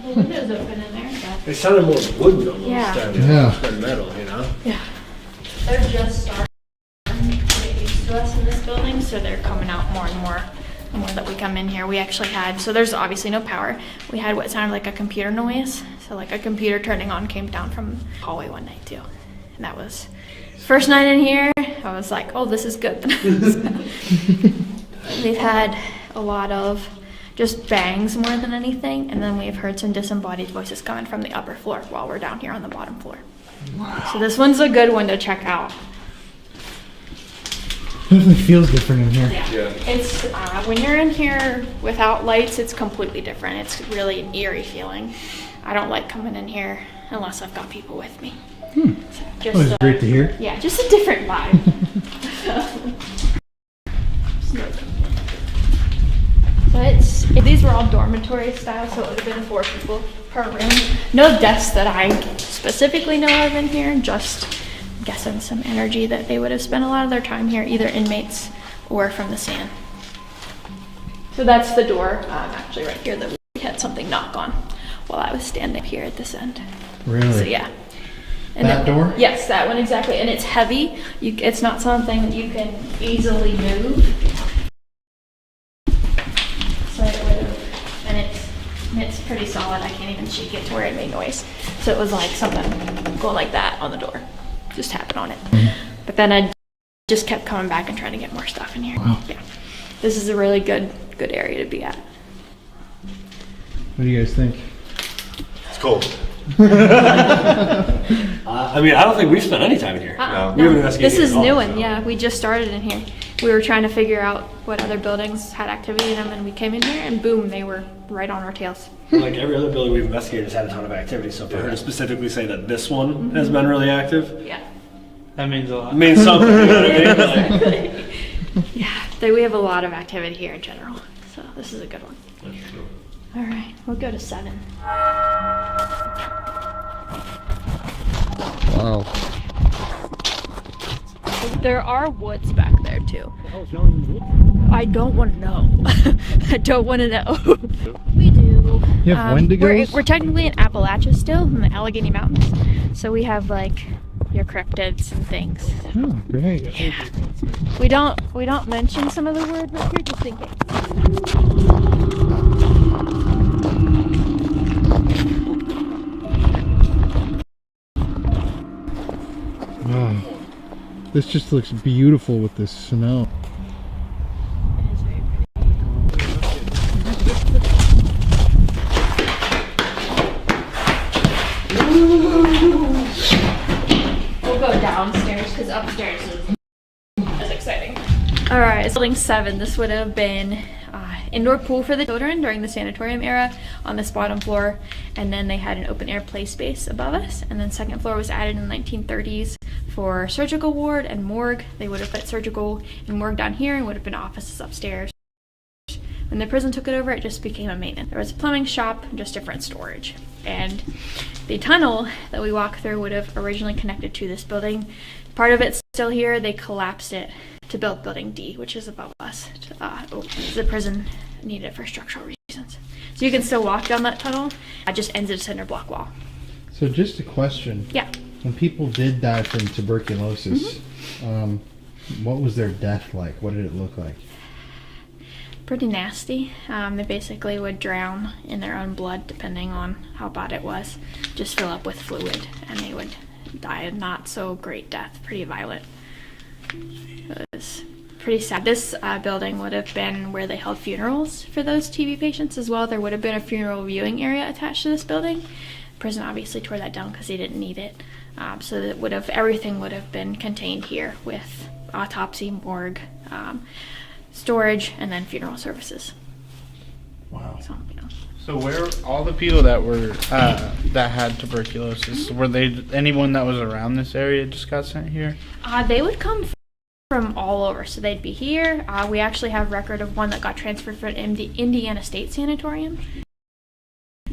The window's open in there. It sounded more wooden almost than metal, you know? Yeah. They're just starting to get used to us in this building, so they're coming out more and more the more that we come in here. We actually had, so there's obviously no power. We had what sounded like a computer noise. So like a computer turning on came down from the hallway one night too. And that was first night in here. I was like, oh, this is good. We've had a lot of just bangs more than anything. And then we've heard some disembodied voices coming from the upper floor while we're down here on the bottom floor. Wow. So this one's a good one to check out. Definitely feels different in here. Yeah. It's when you're in here without lights, it's completely different. It's really an eerie feeling. I don't like coming in here unless I've got people with me. So just, oh, it's great to hear. Yeah, just a different vibe. But these were all dormitory style, so it would have been 4 people per room. No deaths that I specifically know of in here, just guessing some energy that they would have spent a lot of their time here, either inmates or from the sand. So that's the door, actually right here, that we had something knock on while I was standing here at this end. Really? So yeah. And that door? Yes, that one exactly. And it's heavy. It's not something that you can easily move. So it would have, and it's pretty solid. I can't even shake it to where it made noise. So it was like something going like that on the door. Just tapping on it. But then I just kept coming back and trying to get more stuff in here. Wow. Yeah. This is a really good area to be at. What do you guys think? It's cold. I mean, I don't think we've spent any time in here. No. We haven't investigated This is at all, new so. one, yeah. We just started in here. We were trying to figure out what other buildings had activity in them, and we came in here, and boom, they were right on our tails. Like every other building we've investigated has had a ton of activity, so for her to specifically say that this one has been really active, Yeah. That means a lot. it means something. You know what I mean? Like, Yeah, we have a lot of activity here in general, so this is a good one. All right, we'll go to 7. Wow. There are woods back there too. I don't want to know. I don't want to know. We do. You have wendigos? We're technically in Appalachia still, in the Allegheny Mountains. So we have like your cryptids and things. Oh, great. Yeah. We don't mention some of the words right here just in case. Wow. This just looks beautiful with this snow. We'll go downstairs because upstairs is as exciting. All right, it's building 7. This would have been indoor pool for the children during the sanatorium era on this bottom floor, and then they had an open air play space above us, and then second floor was added in the 1930s for surgical ward and morgue. They would have put surgical and morgue down here and would have been offices upstairs. When the prison took it over, it just became a maintenance. There was a plumbing shop, just different storage. And the tunnel that we walked through would have originally connected to this building. Part of it's still here. They collapsed it to build building D, which is above us. The prison needed it for structural reasons. So you can still walk down that tunnel. It just ends at a cinder block wall. So just a question. Yeah. When people did die from tuberculosis, what was their death like? What did it look like? Pretty nasty. They basically would drown in their own blood, depending on how bad it was. Just fill up with fluid, and they would die a not so great death. Pretty violent. It was pretty sad. This building would have been where they held funerals for those TB patients as well. There would have been a funeral viewing area attached to this building. Prison obviously tore that down because they didn't need it. So that everything would have been contained here with autopsy, morgue, storage, and then funeral services. Wow. So, So where all the people that were that had tuberculosis, were they anyone that was around this area just got sent here? They would come from all over, so they'd be here. We actually have record of one that got transferred from Indiana State Sanatorium.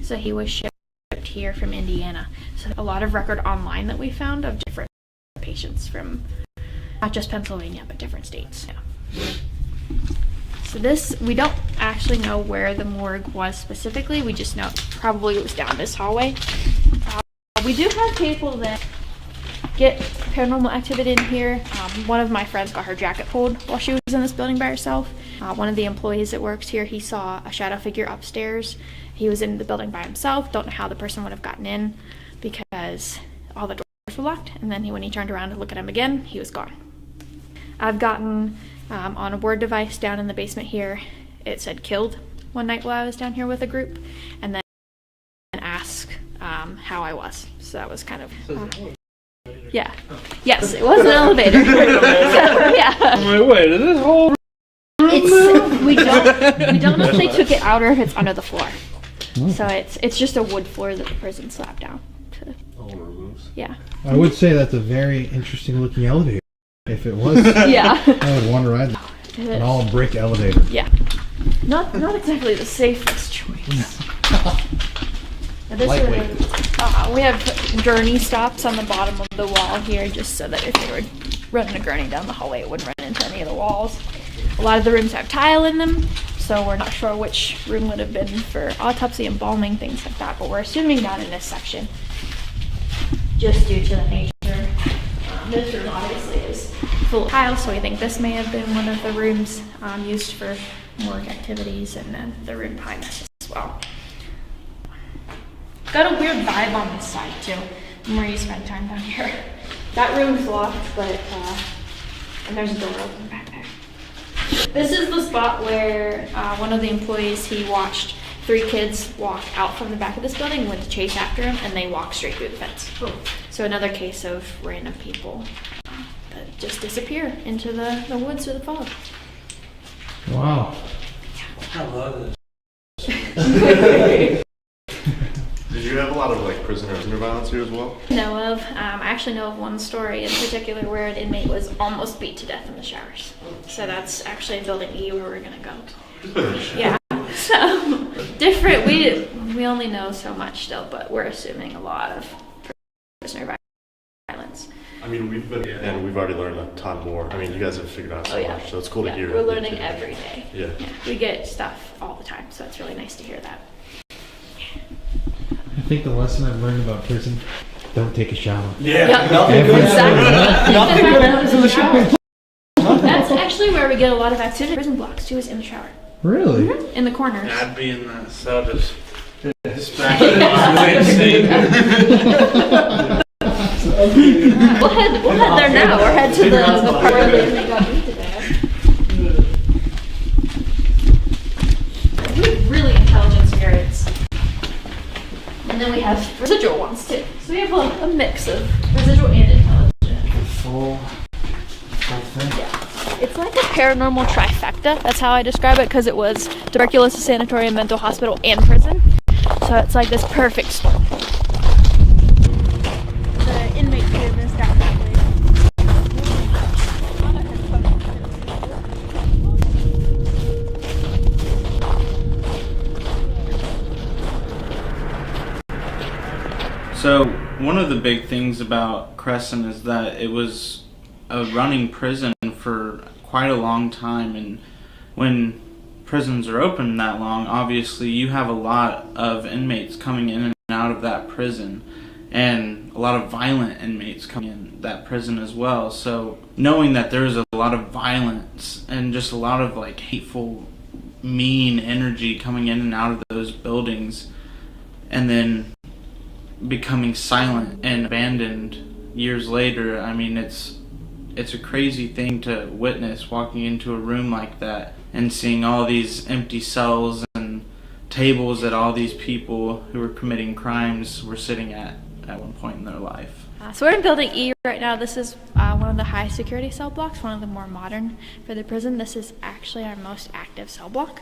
So he was shipped here from Indiana. So a lot of record online that we found of different patients from not just Pennsylvania, but different states. Yeah. So this, we don't actually know where the morgue was specifically. We just know probably it was down this hallway. We do have people that get paranormal activity in here. One of my friends got her jacket pulled while she was in this building by herself. One of the employees that works here, he saw a shadow figure upstairs. He was in the building by himself. Don't know how the person would have gotten in because all the doors were locked. And then when he turned around to look at him again, he was gone. I've gotten on a word device down in the basement here. It said killed one night while I was down here with a group, and then asked how I was. So that was kind of yeah. Yes, it was an elevator. So, yeah. I'm like, wait, is this whole we don't know if they took it out or if it's under the floor. So it's just a wood floor that the prison slapped down. Yeah. I would say that's a very interesting looking elevator. If it was, yeah, I would want to ride an all brick elevator. Yeah. Not exactly the safest choice. We have gurney stops on the bottom of the wall here, just so that if they were running a gurney down the hallway, it wouldn't run into any of the walls. A lot of the rooms have tile in them, so we're not sure which room would have been for autopsy, embalming, things like that, but we're assuming down in this section, just due to the nature. This room obviously is full of tile, so we think this may have been one of the rooms used for morgue activities, and then the room behind us as well. Got a weird vibe on this side too, the more you spend time down here. That room's locked, but and there's a door open back there. This is the spot where one of the employees, he watched 3 kids walk out from the back of this building, went to chase after him, and they walked straight through the fence. So another case of random people that just disappear into the woods or the fog. Wow. I love this. Did you have a lot of like prisoner violence here as well? Know of. I actually know of one story in particular where an inmate was almost beat to death in the showers. So that's actually in building E where we're gonna go. Yeah. So different. We only know so much still, but we're assuming a lot of prisoner violence. I mean, we've already learned a ton more. I mean, you guys have figured out so much, so it's cool to hear. We're learning every day. Yeah. We get stuff all the time, so it's really nice to hear that. I think the lesson I've learned about prison: don't take a shower. Yeah. Yep. Nothing good happens in the shower. That's actually where we get a lot of activity. Prison blocks too, is in the shower. Really? Mm-hmm. In the corners. I'd be in that cell just We'll head there now. We'll head to the part where they got beat to death. We have really intelligent spirits. And then we have residual ones too. So we have a mix of residual and intelligent. Full thing. Yeah. It's like a paranormal trifecta. That's how I describe it, because it was tuberculosis sanatorium, mental hospital, and prison. So it's like this perfect storm. The inmate business down that way. So one of the big things about Crescent is that it was a running prison for quite a long time, and when prisons are open that long, obviously you have a lot of inmates coming in and out of that prison, and a lot of violent inmates coming in that prison as well. So knowing that there's a lot of violence and just a lot of like hateful, mean energy coming in and out of those buildings, and then becoming silent and abandoned years later, I mean, it's a crazy thing to witness, walking into a room like that and seeing all these empty cells and tables that all these people who were committing crimes were sitting at one point in their life. So we're in building E right now. This is one of the high security cell blocks, one of the more modern for the prison. This is actually our most active cell block.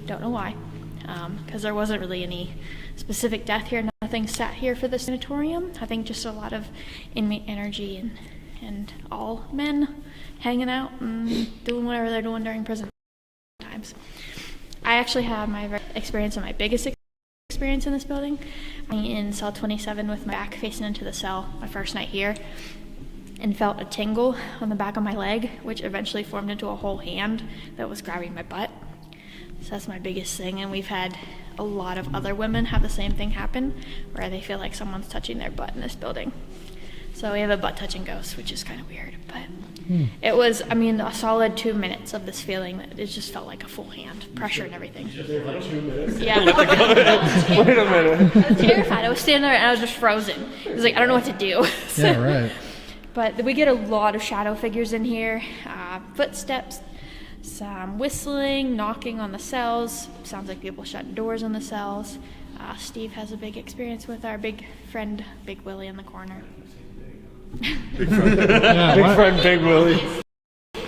Don't know why, because there wasn't really any specific death here. Nothing sat here for the sanatorium. I think just a lot of inmate energy and all men hanging out and doing whatever they're doing during prison times. I actually had my experience and my biggest experience in this building. In cell 27 with my back facing into the cell my first night here, and felt a tingle on the back of my leg, which eventually formed into a whole hand that was grabbing my butt. So that's my biggest thing, and we've had a lot of other women have the same thing happen, where they feel like someone's touching their butt in this building. So we have a butt-touching ghost, which is kind of weird. But it was, I mean, a solid 2 minutes of this feeling that it just felt like a full hand, pressure and everything. Yeah. Wait a minute. I was terrified. I was standing there and I was just frozen. It was like, I don't know what to do. Yeah, right. But we get a lot of shadow figures in here, footsteps, some whistling, knocking on the cells. Sounds like people shutting doors on the cells. Steve has a big experience with our big friend, Big Willie, in the corner. Big friend, Big Willie.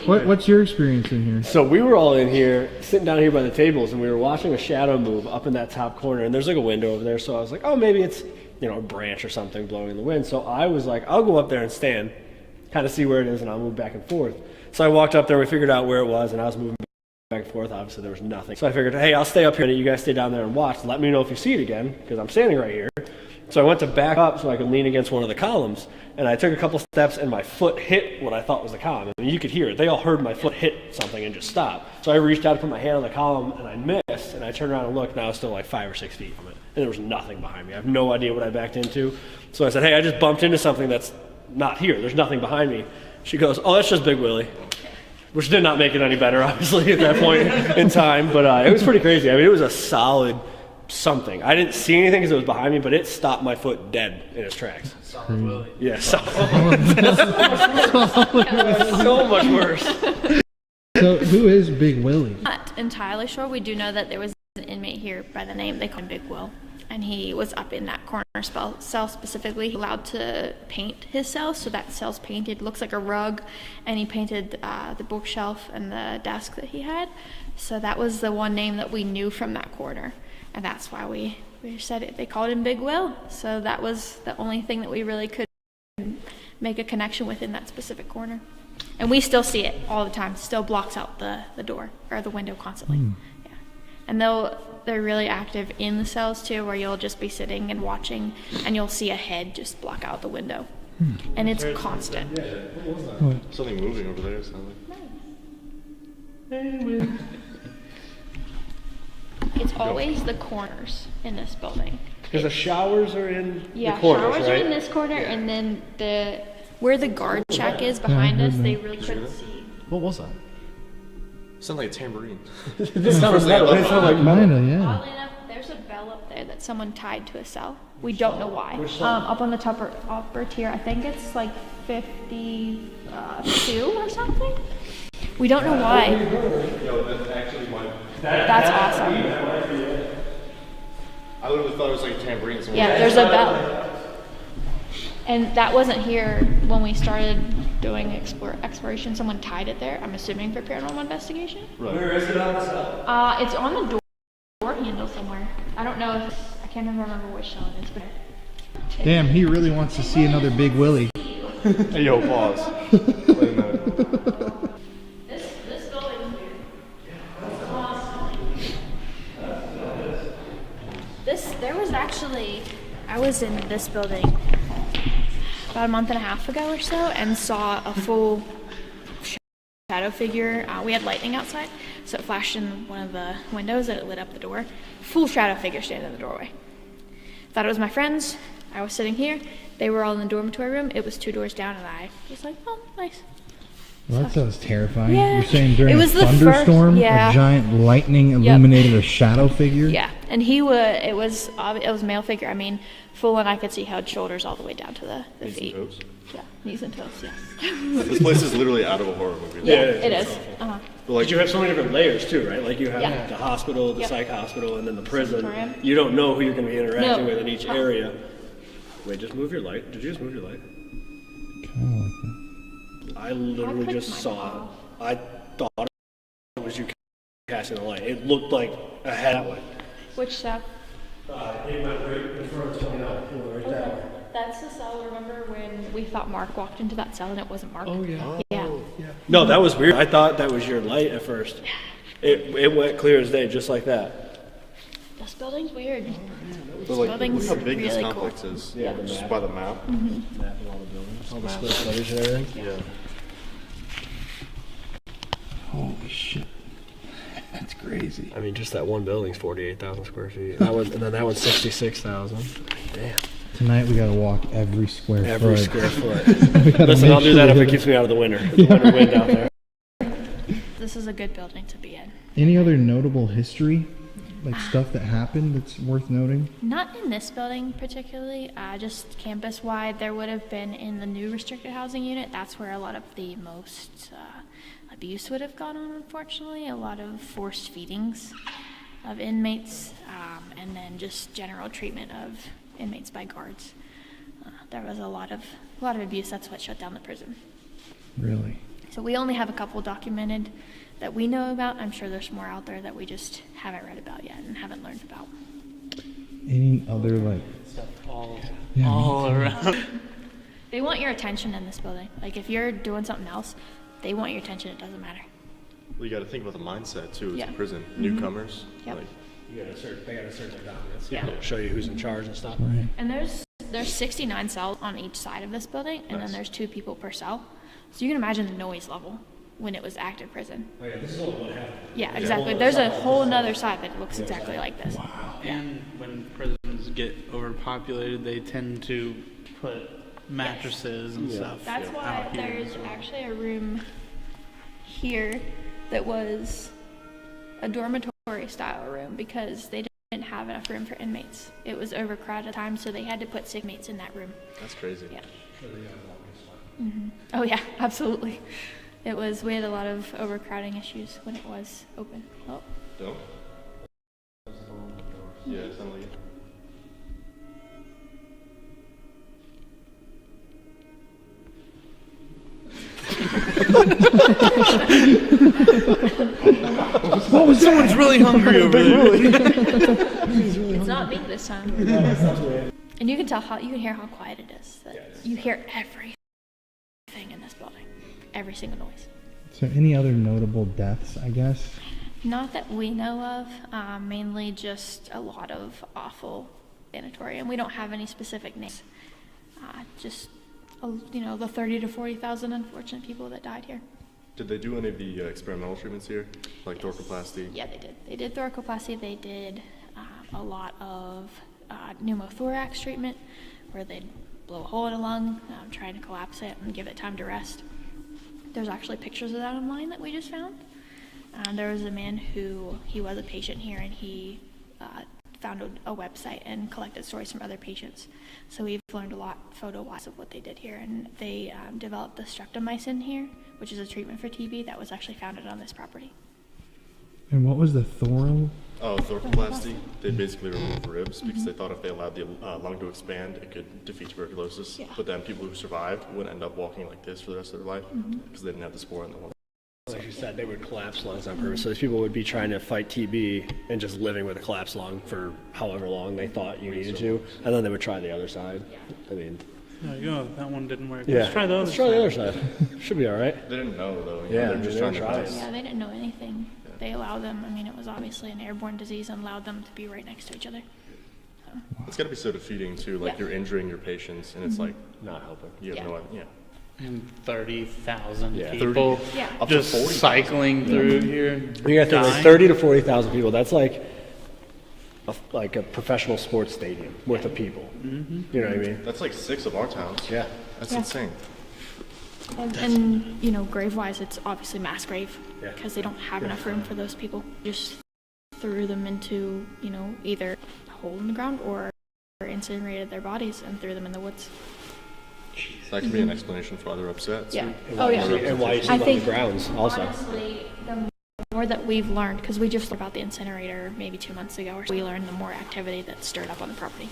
What's your experience in here? So we were all in here, sitting down here by the tables, and we were watching a shadow move up in that top corner, and there's like a window over there, so I was like, oh, maybe it's, you know, a branch or something blowing in the wind. So I was like, I'll go up there and stand, kind of see where it is, and I'll move back and forth. So I walked up there, we figured out where it was, and I was moving back and forth. Obviously, there was nothing. So I figured, hey, I'll stay up here, and you guys stay down there and watch. Let me know if you see it again, because I'm standing right here. So I went to back up so I could lean against one of the columns, and I took a couple steps, and my foot hit what I thought was the column. I mean, you could hear it. They all heard my foot hit something and just stop. So I reached out to put my hand on the column, and I missed, and I turned around and looked, and I was still like 5 or 6 feet from it, and there was nothing behind me. I have no idea what I backed into. So I said, hey, I just bumped into something that's not here. There's nothing behind me. She goes, oh, that's just Big Willie. Which did not make it any better, obviously, at that point in time. But it was pretty crazy. I mean, it was a solid something. I didn't see anything because it was behind me, but it stopped my foot dead in its tracks. Solid Willie. Yeah, solid. So much worse. So who is Big Willie? Not entirely sure. We do know that there was an inmate here by the name, they called him Big Will. And he was up in that corner cell specifically, allowed to paint his cell. So that cell's painted, looks like a rug. And he painted the bookshelf and the desk that he had. So that was the one name that we knew from that corner. And that's why we said it. They called him Big Will. So that was the only thing that we really could make a connection with in that specific corner. And we still see it all the time. It still blocks out the door or the window constantly. Yeah. And they're really active in the cells too, where you'll just be sitting and watching and you'll see a head just block out the window. And it's constant. What was that? Something moving over there. It's always the corners in this building. Because the showers are in the corners, showers are in this corner, and then where the guard shack is behind us, they really couldn't see. What was that? It sounded like a tambourine. This sounded like Oddly enough, there's a bell up there that someone tied to a cell. We don't know why. Up on the upper tier, I think it's like 52 or something. We don't know why. That's awesome. I literally thought it was like a tambourine. Yeah, there's a bell. And that wasn't here when we started doing exploration. Someone tied it there, I'm assuming for paranormal investigation. Right. Where is it on the cell? It's on the door handle somewhere. I don't know if, I can't even remember which cell it is, but. Damn, he really wants to see another Big Willie. Hey, yo, pause. This building's weird. There was actually, I was in this building about a month and a half ago or so and saw a full shadow figure. We had lightning outside, so it flashed in one of the windows and it lit up the door. Full shadow figure standing in the doorway. Thought it was my friends. I was sitting here. They were all in the dormitory room. It was 2 doors down, and I was like, oh, nice. Well, that sounds terrifying. Yeah. You're saying during It a was the thunderstorm, first- yeah. a giant lightning illuminated a shadow figure? Yeah, and it was a male figure. I mean, full, and I could see head, shoulders all the way down to the feet. Knees and toes? Yeah, knees and toes, yes. This place is literally out of a horror movie. Yeah, it is. Uh-huh. But like, you have so many different layers too, right? Like you have Yeah. the hospital, the Yep. psych hospital, and then the prison. Sanatorium. You don't know who you're going to be interacting No. with in each area. Wait, just move your light. Did you just move your light? I literally just saw it. I thought it was you casting the light. It looked like a head that way. Which cell? It went right in front of 29. Right that way. That's the cell. Remember when we thought Mark walked into that cell and it wasn't Mark? Oh, yeah. Yeah. No, that was weird. I thought that was your light at first. It went clear as day, just like that. This building's weird. But like, building's look how big this really complex cool. is. Yeah. Just by the map. Mhm. Map of all the buildings, all the square footage and everything. Yeah. Holy shit. That's crazy. I mean, just that one building's 48,000 square feet. That one, and then that one's 66,000. Damn. Tonight we gotta walk every square Every foot. square foot. We gotta Listen, make I'll do sure that if we it hit keeps me out of the winter. The winter wind out there. This is a good building to be in. Any other notable history, like stuff that happened that's worth noting? Not in this building particularly, just campus-wide. There would have been in the new restricted housing unit. That's where a lot of the most abuse would have gone on, unfortunately. A lot of forced feedings of inmates, and then just general treatment of inmates by guards. There was a lot of abuse. That's what shut down the prison. Really? So we only have a couple documented that we know about. I'm sure there's more out there that we just haven't read about yet and haven't learned about. Any other like all around? They want your attention in this building. Like if you're doing something else, they want your attention. It doesn't matter. Well, you got to think about the mindset too. It's Yeah. a prison. Mhm. Newcomers. Yep. Like, They gotta search their documents. Yeah. Show you who's in charge and stuff. Right. And there's 69 cells on each side of this building, and then there's 2 people per cell. So you can imagine the noise level when it was active prison. Oh yeah, this is only one half. Yeah, exactly. There's a whole nother side that looks exactly like this. And when prisons get overpopulated, they tend to put mattresses and stuff. That's why out here there's as well. actually a room here that was a dormitory style room because they didn't have enough room for inmates. It was overcrowded at times, so they had to put sick mates in that room. that's crazy. Yeah. Oh yeah, absolutely. We had a lot of overcrowding issues when it was open. Oh. Dope. Yeah, it sounded like it. Someone's really hungry over there. It's not me this time. And you can hear how quiet it is. You hear everything in this building, every single noise. So any other notable deaths, I guess? Not that we know of. Mainly just a lot of awful sanatorium. We don't have any specific names. Just the 30 to 40,000 unfortunate people that died here. Did they do any of the experimental treatments here, like thoracoplasty? Yeah, they did. They did thoracoplasty. They did a lot of pneumothorax treatment, where they'd blow a hole in a lung, try to collapse it and give it time to rest. There's actually pictures of that online that we just found. There was a man he was a patient here, and he found a website and collected stories from other patients. So we've learned a lot photo-wise of what they did here, and they developed the streptomycin here, which is a treatment for TB that was actually founded on this property. And what was the thoro? Oh, thoracoplasty. They basically removed ribs because they thought if they allowed the lung to expand, it could defeat tuberculosis. Yeah. But then people who survived would end up walking like this for the rest of their life because they didn't have the spore in the lung. Like you said, they would collapse lungs on purpose. So these people would be trying to fight TB and just living with a collapsed lung for however long they thought you needed to, and then they would try the other side. I mean, There you go. That one didn't work. yeah. Let's try the other Let's try the other side. Should be all right. They didn't know though. Yeah, they're just trying to try. Yeah, they didn't know anything. They allowed them. I mean, it was obviously an airborne disease and allowed them to be right next to each other. It's got to be so defeating too. Like you're injuring your patients, and it's like not helping. You have no idea. And 30,000 Yeah. people 30, Yeah. up to just 40,000. cycling through here. You got to think like dying. 30 to 40,000 people. That's like a professional sports stadium worth of people. Mm-hmm. You know what I mean? That's like 6 of our towns. Yeah. That's Yeah. insane. And grave-wise, it's obviously mass grave Yeah. because they don't have enough room for those people. Just threw them into, either a hole in the ground or incinerated their bodies and threw them in the woods. That could be an explanation for why they're upset. Yeah. too. Oh, yeah. And why you see I them on think the grounds also. Honestly, the more that we've learned, because we just learned about the incinerator maybe 2 months ago, or so, we learned the more activity that's stirred up on the property.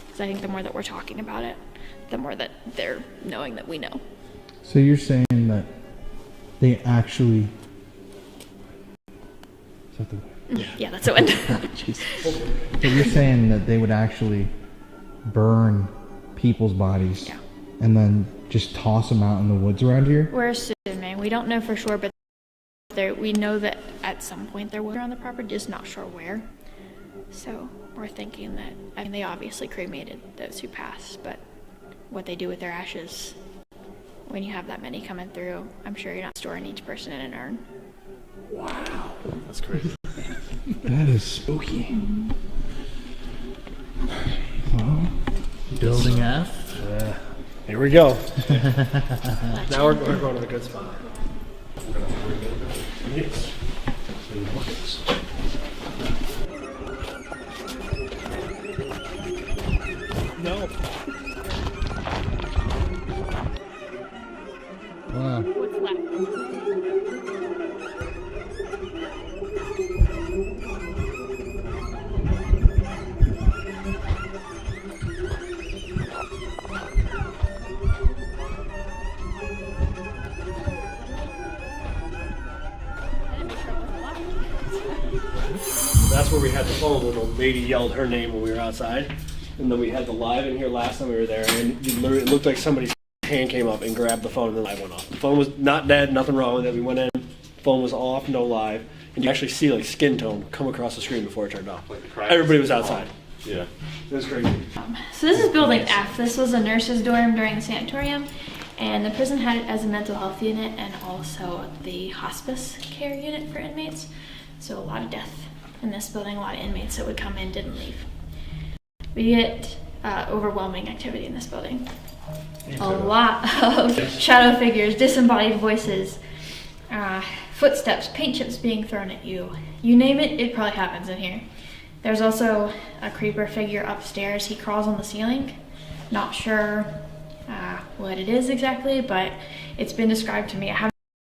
Because I think the more that we're talking about it, the more that they're knowing that we know. So you're saying that they actually... Is that the... Yeah, that's the wind. So you're saying that they would actually burn people's bodies and then just toss them out in the woods around here? We're assuming. We don't know for sure, but we know that at some point there was on the property, just not sure where. So we're thinking that, they obviously cremated those who passed, but what they do with their ashes, when you have that many coming through, I'm sure you're not storing each person in an urn. Wow. That's crazy. That is spooky. Well, Building F. Here we go. Now we're going to the good spot. No. Wow. What's left? That's where we had the phone when the lady yelled her name when we were outside. And then we had the live in here last time we were there, and it looked like somebody's hand came up and grabbed the phone, and the live went off. The phone was not dead, nothing wrong with it. We went in, phone was off, no live, and you actually see like skin tone come across the screen before it turned off. Everybody was outside. Yeah. It was crazy. So this is building F. This was a nurse's dorm during the sanatorium, and the prison had it as a mental health unit and also the hospice care unit for inmates. So a lot of death in this building, a lot of inmates that would come in didn't leave. We get overwhelming activity in this building. A lot of shadow figures, disembodied voices, footsteps, paint chips being thrown at you. You name it, it probably happens in here. There's also a creeper figure upstairs. He crawls on the ceiling. Not sure what it is exactly, but it's been described to me. I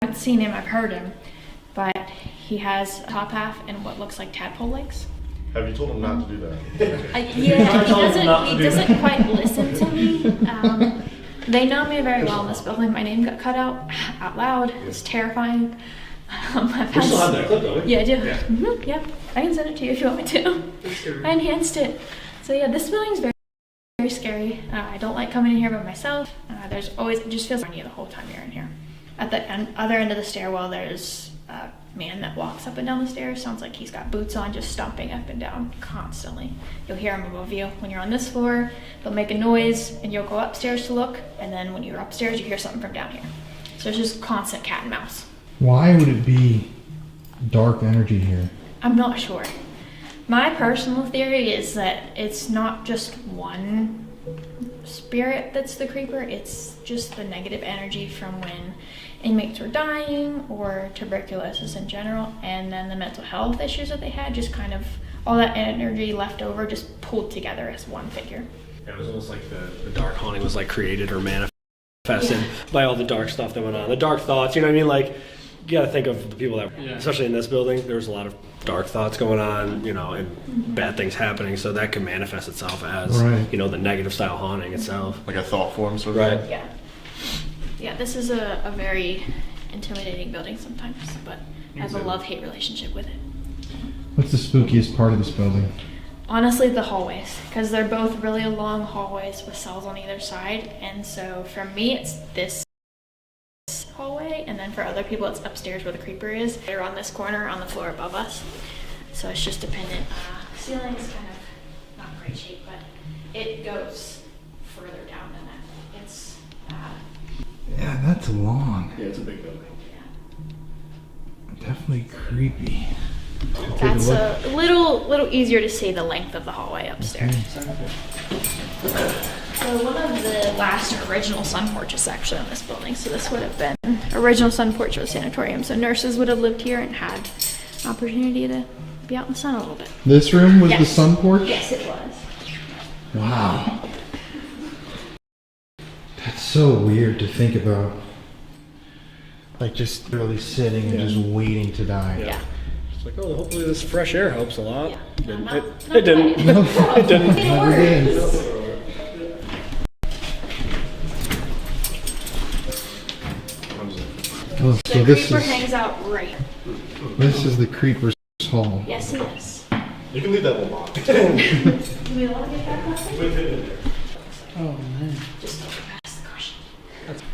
haven't seen him, I've heard him, but he has a top half and what looks like tadpole legs. Have you told him not to do that? Yeah, he doesn't quite listen to me. They know me very well in this building. My name got cut out loud. It's terrifying. We still have that clip, don't we? Yeah, I do. Yeah. Yeah, I can send it to you if you want me to. I enhanced it. So yeah, this building's very, very scary. I don't like coming in here by myself. There's always, it just feels like you the whole time you're in here. At the other end of the stairwell, there's a man that walks up and down the stairs. Sounds like he's got boots on, just stomping up and down constantly. You'll hear him above you. When you're on this floor, they'll make a noise and you'll go upstairs to look, and then when you're upstairs, you hear something from down here. So it's just constant cat and mouse. Why would it be dark energy here? I'm not sure. My personal theory is that it's not just one spirit that's the creeper, it's just the negative energy from when inmates were dying or tuberculosis in general, and then the mental health issues that they had, just kind of all that energy left over just pulled together as one figure. It was almost like the dark haunting was like created or manifested by all the dark stuff that went on. The dark thoughts, you know what I mean? Like, you gotta think of the people that, especially in this building, there was a lot of dark thoughts going on, you know, and bad things happening, so that can manifest itself as, you know, the negative style haunting itself. Like a thought form sort of thing? Right. Yeah. Yeah, this is a very intimidating building sometimes, but I have a love-hate relationship with it. What's the spookiest part of this building? Honestly, the hallways, because they're both really long hallways with cells on either side, and so for me, it's this hallway, and then for other people, it's upstairs where the creeper is. They're on this corner on the floor above us, so it's just dependent. Ceiling's kind of not great shape, but it goes further down than that. It's Yeah, that's long. Yeah, it's a big building. Definitely creepy. That's a little easier to see the length of the hallway upstairs. So one of the last original sun porches actually on this building. So this would have been original sun porch of a sanatorium. So nurses would have lived here and had an opportunity to be out in the sun a little bit. This room was Yes. the sun porch? Yes, it was. Wow. That's so weird to think about. Like just really sitting and just waiting to die. Yeah. It's like, oh, hopefully this fresh air helps a lot. Yeah. It didn't. It didn't. Never did. Oh, The so this creeper is hangs out right. the creeper's hall. Yes, he is. You can leave that one locked. Do we want to get back up there? Oh man. Just don't pass the caution.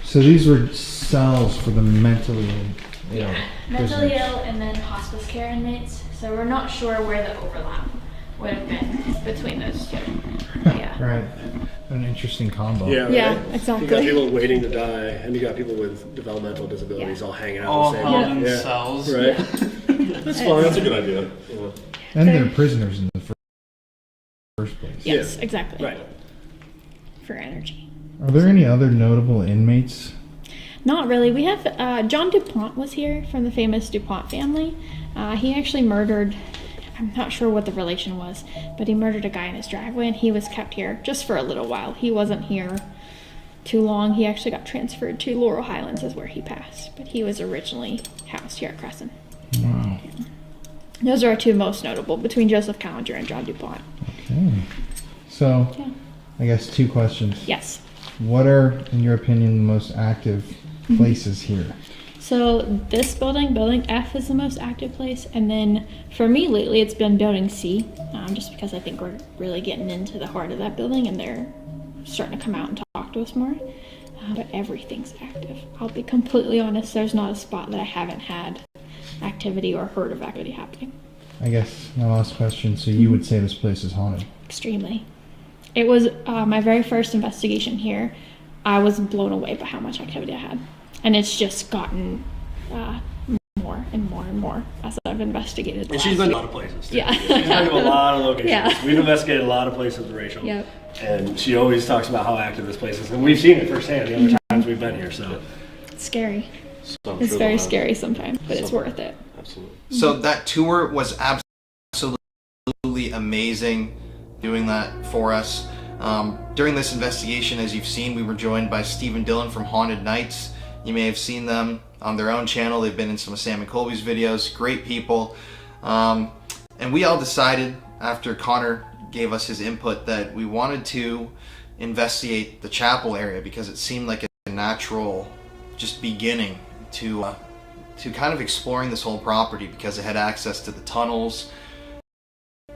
So these were cells for the mentally ill. Mentally prisoners. ill and then hospice care inmates. So we're not sure where the overlap would have been between those two. Yeah. Right. An interesting combo. Yeah, right? Yeah, exactly. You got people waiting to die, and you got people with developmental disabilities all hanging out All in the held same in cells. Right. That's fine. That's a good idea. Yeah. And they're prisoners in the first place. Yes, exactly. Right. for energy. Are there any other notable inmates? Not really. We have John DuPont was here from the famous DuPont family. He actually murdered, I'm not sure what the relation was, but he murdered a guy in his driveway, and he was kept here just for a little while. He wasn't here too long. He actually got transferred to Laurel Highlands is where he passed, but he was originally housed here at Crescent. Wow. Yeah. Those are our two most notable, between Joseph Callinger and John DuPont. Okay. So, Yeah. I guess 2 questions. Yes. What are, in your opinion, the most active places here? So this building F, is the most active place, and then for me lately it's been building C, just because I think we're really getting into the heart of that building and they're starting to come out and talk to us more. But everything's active. I'll be completely honest, there's not a spot that I haven't had activity or heard of activity happening. I guess my last question, so you would say this place is haunted? Extremely. It was my very first investigation here. I was blown away by how much activity I had. And it's just gotten more and more and more as I've investigated. And she's been to a lot of places too. Yeah. She's been to a lot of locations. Yeah. We've investigated a lot of places with Rachel. Yep. And she always talks about how active this place is. And we've seen it firsthand the other times we've been here, so. It's scary. So It's very scary sometimes, but it's worth it. Absolutely. So that tour was absolutely amazing, doing that for us. During this investigation, as you've seen, we were joined by Steve and Dylan from Haunted Nights. You may have seen them on their own channel. They've been in some of Sam and Colby's videos. Great people. And we all decided, after Connor gave us his input, that we wanted to investigate the chapel area because it seemed like a natural just beginning to kind of exploring this whole property because it had access to the tunnels.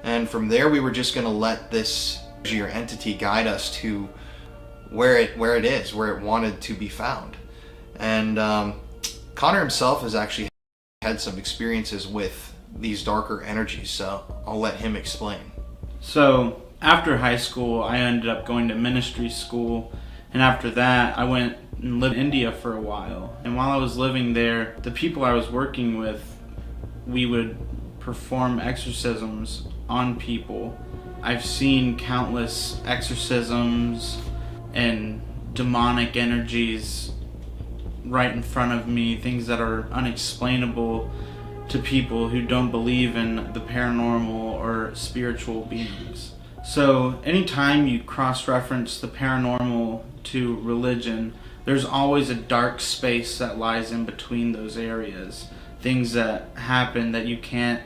And from there, we were just going to let this or entity guide us to where it is, where it wanted to be found. And Connor himself has actually had some experiences with these darker energies, so I'll let him explain. So after high school, I ended up going to ministry school, and after that, I went and lived in India for a while. And while I was living there, the people I was working with, we would perform exorcisms on people. I've seen countless exorcisms and demonic energies right in front of me, things that are unexplainable to people who don't believe in the paranormal or spiritual beings. So anytime you cross-reference the paranormal to religion, there's always a dark space that lies in between those areas. Things that happen that you can't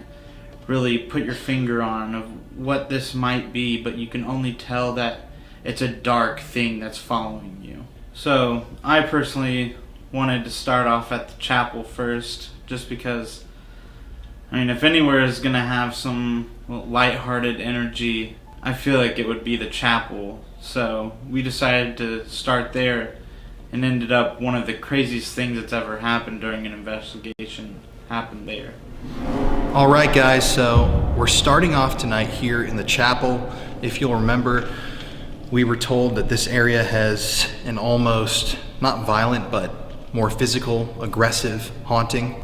really put your finger on of what this might be, but you can only tell that it's a dark thing that's following you. So I personally wanted to start off at the chapel first, just because, I mean, if anywhere is gonna have some lighthearted energy, I feel like it would be the chapel. So we decided to start there, and ended up one of the craziest things that's ever happened during an investigation happened there. Alright guys, so we're starting off tonight here in the chapel. If you'll remember, we were told that this area has an almost, not violent, but more physical, aggressive haunting.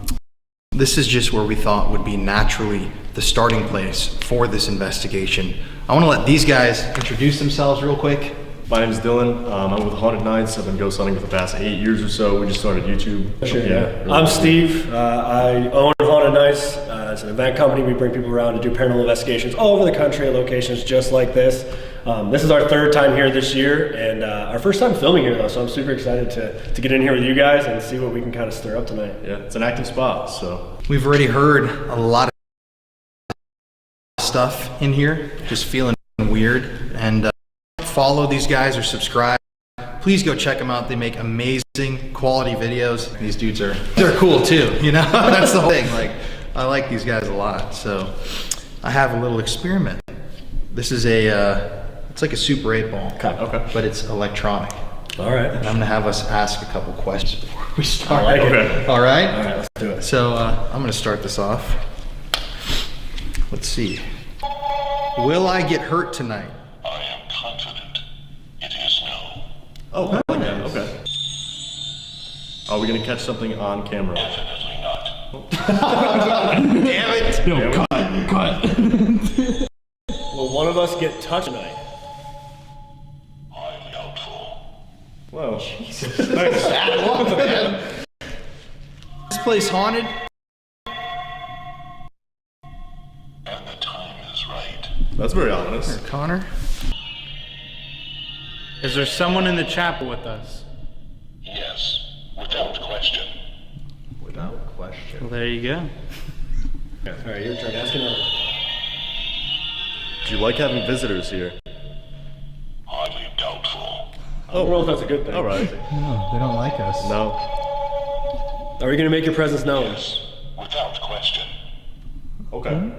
This is just where we thought would be naturally the starting place for this investigation. I want to let these guys introduce themselves real quick. My name is Dylan. I'm with Haunted Nights. I've been ghost hunting for the past 8 years or so. We just started YouTube. Sure, yeah. I'm Steve. I own Haunted Nights. It's an event company. We bring people around to do paranormal investigations all over the country at locations just like this. This is our 3rd time here this year, and our first time filming here though, so I'm super excited to get in here with you guys and see what we can kind of stir up tonight. Yeah, it's an active spot, so. We've already heard a lot of stuff in here, just feeling weird, and follow these guys or subscribe. Please go check them out. They make amazing quality videos. These dudes they're cool too, you know? That's the whole thing. Like, I like these guys a lot. So I have a little experiment. This is it's like a Super 8 ball, okay, but it's electronic. All right. And I'm gonna have us ask a couple questions before we start. I like it. Okay. All right? All right, let's do it. So I'm gonna start this off. Let's see. Will I get hurt tonight? I am confident it is no. Oh, yeah, okay. Are we gonna catch something on camera? Definitely not. Damn it! No, cut. Will one of us get touched tonight? Highly doubtful. Whoa. Jesus. This place haunted? And the time is right. That's very ominous. Here, Connor? Is there someone in the chapel with us? Yes, without question. Without question. Well, there you go. Alright, your turn. Ask another. Do you like having visitors here? Hardly doubtful. I don't know if that's a good thing. All right. No, they don't like us. No. Are we going to make your presence known? Yes, without question. Okay.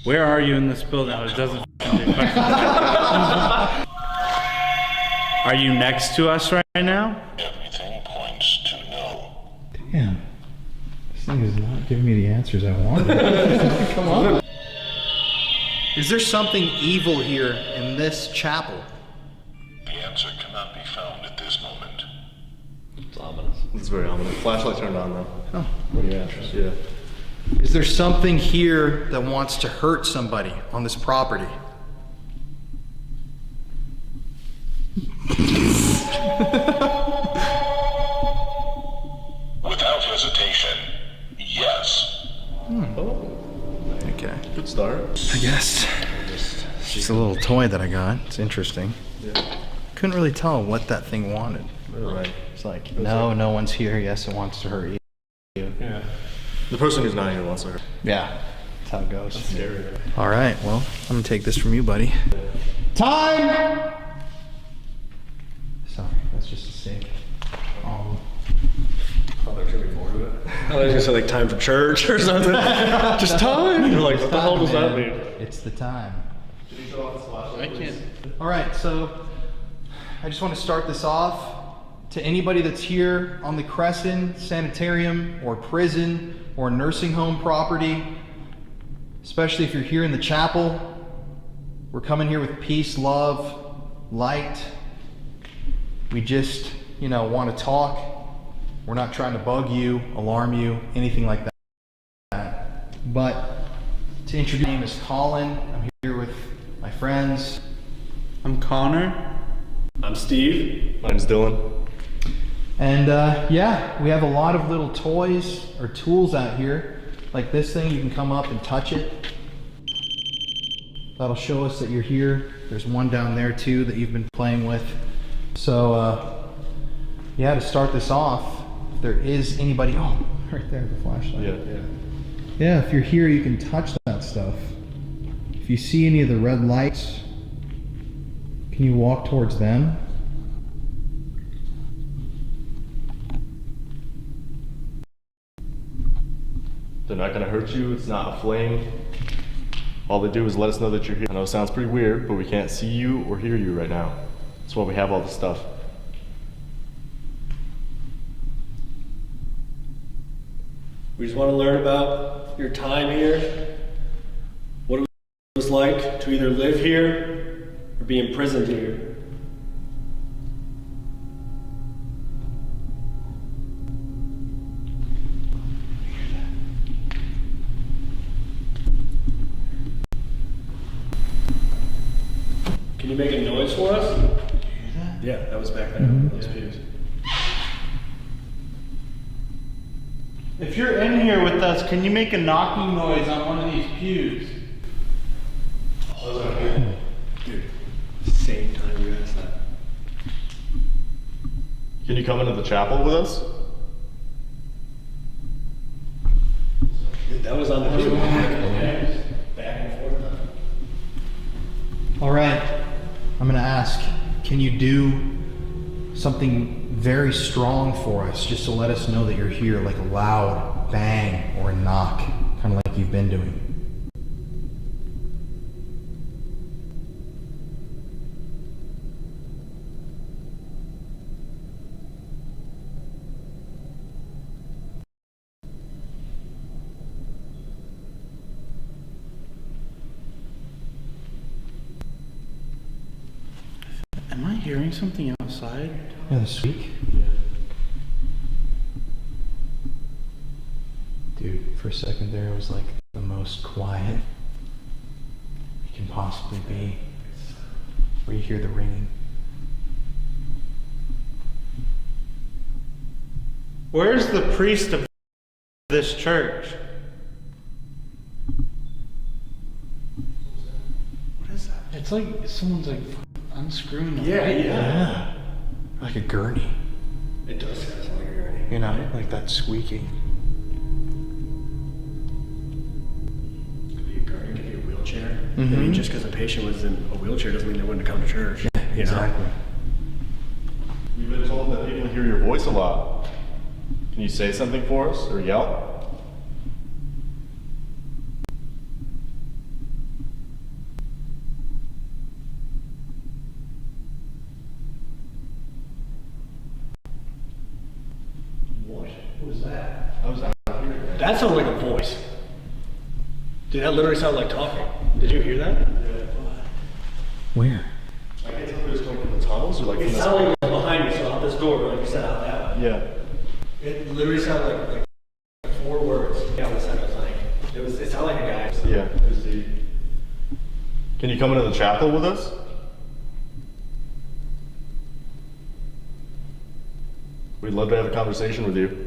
Where are you in this building? Oh, it doesn't. Are you next to us right now? Everything points to no. Damn. This thing is not giving me the answers I wanted. Come on. Is there something evil here in this chapel? The answer cannot be found at this moment. It's ominous. It's very ominous. Flashlight turned on though. Oh. What are your answers? Yeah. Is there something here that wants to hurt somebody on this property? Without hesitation, yes. Okay. Good start. I guess. It's just a little toy that I got. It's interesting. Yeah. Couldn't really tell what that thing wanted. Right. It's like, no, no one's here. Yes, it wants to hurt you. Yeah. The person who's not here wants to hurt. Yeah. That's how it goes. That's scary. All right, well, I'm gonna take this from you, buddy. Time! Sorry, that's just a sink. Oh, there's gonna be more to it. I was gonna say like time for church or something. Just time. You're like, what the hell does that mean? It's the time. Did you shut off the flashlight? I can't. All right, so I just want to start this off. To anybody that's here on the Crescent Sanitarium or prison or nursing home property, especially if you're here in the chapel, we're coming here with peace, love, light. We just, want to talk. We're not trying to bug you, alarm you, anything like that. But to introduce, my name is Colin. I'm here with my friends. I'm Connor. I'm Steve. Mine's Dylan. And yeah, we have a lot of little toys or tools out here. Like this thing, you can come up and touch it. That'll show us that you're here. There's one down there too that you've been playing with. So yeah, to start this off, if there is anybody, oh, right there, the flashlight. Yeah, if you're here, you can touch that stuff. If you see any of the red lights, can you walk towards them? They're not gonna hurt you. It's not a flame. All they do is let us know that you're here. I know it sounds pretty weird, but we can't see you or hear you right now. That's why we have all this stuff. We just want to learn about your time here, what it was like to either live here or be imprisoned here. Can you make a noise for us? Yeah, that was back there. Those pews. If you're in here with us, can you make a knocking noise on one of these pews? Dude, same time you asked that. Can you come into the chapel with us? Dude, that was on the pew. Back and forth. All right, I'm gonna ask, can you do something very strong for us just to let us know that you're here, like a loud bang or a knock, kind of like you've been doing? Am I hearing something outside? Yeah, this week. Dude, for a second there, it was like the most quiet you can possibly be. Where you hear the ringing. Where's the priest of this church? What is that? It's like someone's like unscrewing. Yeah. Like a gurney. It does sound like a gurney. You know, like that squeaking. Could be a gurney, could be a wheelchair. I mean, just because a patient was in a wheelchair doesn't mean they wouldn't come to church. Yeah, exactly. We've been told that people hear your voice a lot. Can you say something for us or yell? What was that? I was out here. That sounded like a voice. Dude, that literally sounded like talking. Did you hear that? Where? I can't tell if it was coming from the tunnels or like It from sounded like behind me, so out this door, like you said, out that way. Yeah. It literally sounded like 4 words. Yeah, what it was like. It sounded like a guy. Yeah. Can you come into the chapel with us? We'd love to have a conversation with you.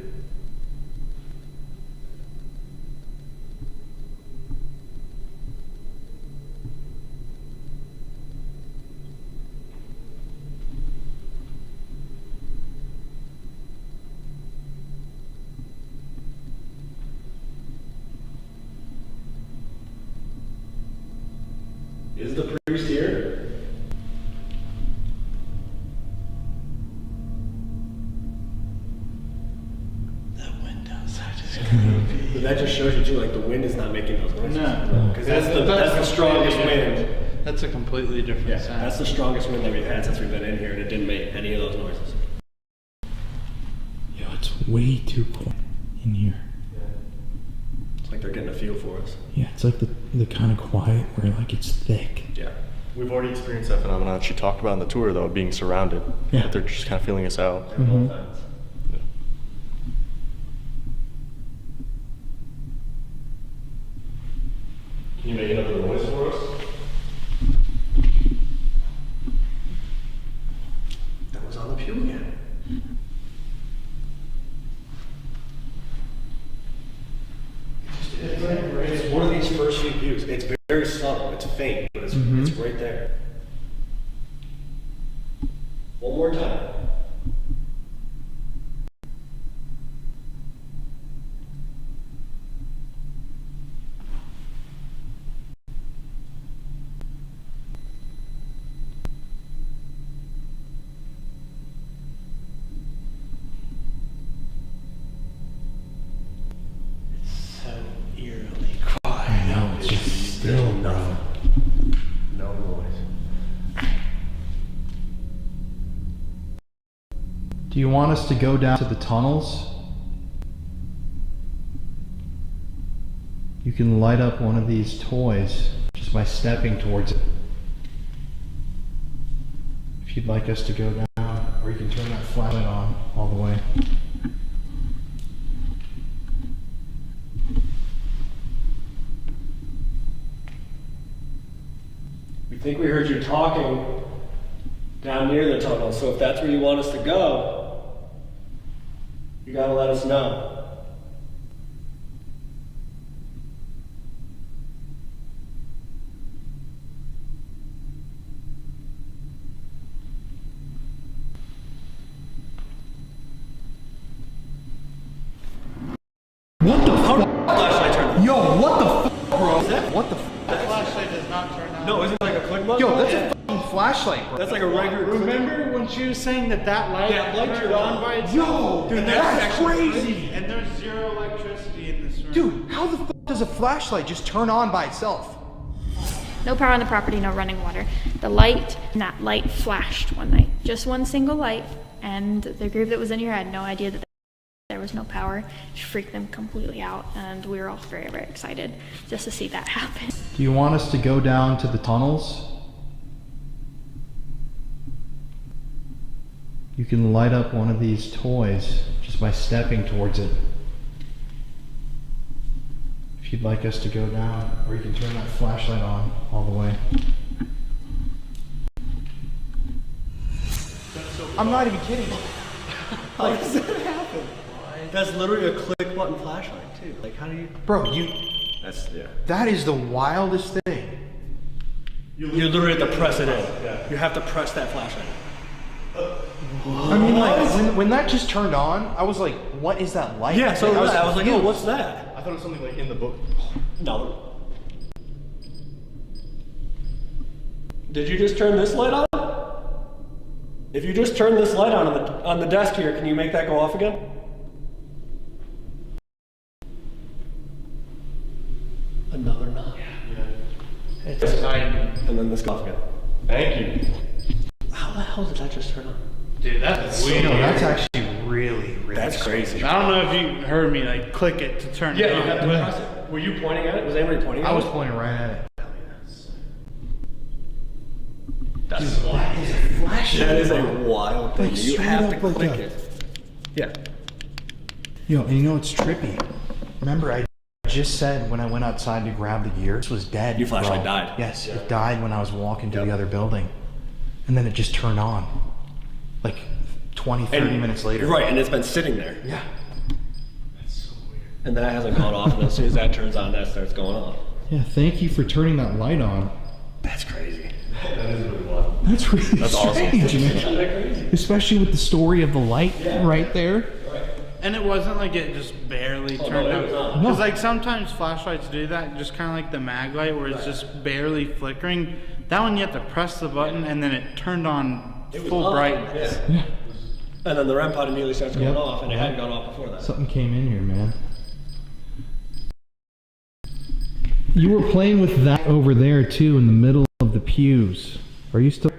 Is the priest here? But that just shows you too, like the wind is not making those noises. No. Because that's the strongest wind. That's a completely different sound. That's the strongest wind that we've had since we've been in here, and it didn't make any of those noises. Yo, it's way too quiet in here. It's like they're getting a feel for us. Yeah, it's like the kind of quiet where like it's thick. Yeah. We've already experienced that phenomenon she talked about on the tour, though, being surrounded. Yeah. That they're just kind of feeling us out. Can you make another noise for us? That was on the pew again. It's one of these first few pews. It's very subtle. It's faint, but it's right there. One more time. So eerily quiet. I know, it's just still nothing. No noise. Do you want us to go down to the tunnels? You can light up one of these toys just by stepping towards it. If you'd like us to go down, or you can turn that flashlight on all the way. We think we heard you talking down near the tunnel, so if that's where you want us to go, you gotta let us know. What the How did the flashlight turn on? Yo, what the bro? What the That flashlight does not turn on. No, isn't it like a click button? Yo, that's a fucking flashlight, bro. That's like a regular click. Remember when she was saying that light turned on by itself? Yo, dude, that's crazy. And there's zero electricity in this room. Dude, how the fuck does a flashlight just turn on by itself? No power on the property, no running water. The light, that light flashed one night. Just one single light, and the group that was in here had no idea that there was no power. It freaked them completely out, and we were all very, very excited just to see that happen. Do you want us to go down to the tunnels? You can light up one of these toys just by stepping towards it. If you'd like us to go down, or you can turn that flashlight on all the way. I'm not even kidding. How does that happen? That's literally a click button flashlight too. Like, how do you? Bro, That's yeah. that is the wildest thing. You literally have to press it in. Yeah. You have to press that flashlight. I mean, like, when that just turned on, I was like, what is that light? Yeah, so I I was like, oh, confused. what's that? I thought it was something like in the book. No. Did you just turn this light on? If you just turn this light on the desk here, can you make that go off again? Another knock. Yeah. And then this goes off again. Thank you. How the hell did that just turn on? Dude, that's weird. No, that's actually really, really That's crazy. I don't know if you heard me like click it to turn it Yeah, on. you have to press it. Were you pointing at it? Was anybody pointing at it? I was pointing right at it. That's wild. That is a wild thing. Like, You have to straight up like click that. it. Yeah. Yo, and you know what's trippy? Remember, I just said when I went outside to grab the gear, this was dead. Your flashlight bro. died. Yes, it died when I was walking to the other building. And then it just turned on. Like 20, 30 minutes later. Right, and it's been sitting there. Yeah. That's so weird. And that hasn't gone off, and as soon as that turns on, that starts going off. Yeah, thank you for turning that light on. That's crazy. That is really wild. That's really That's strange, awesome. man. Isn't that crazy? Especially with the story of the light right there. Right. And it wasn't like it just barely Oh, turned no, it was out. on. Because like sometimes flashlights do that, just kind of like the mag light where it's just barely flickering. That one you have to press the button and then it turned on It was full on. brightness. Yeah. And then the REM pod immediately starts going Yep. off, and it hadn't gone off before that. Something came in here, man. You were playing with that over there too, in the middle of the pews. Are you still?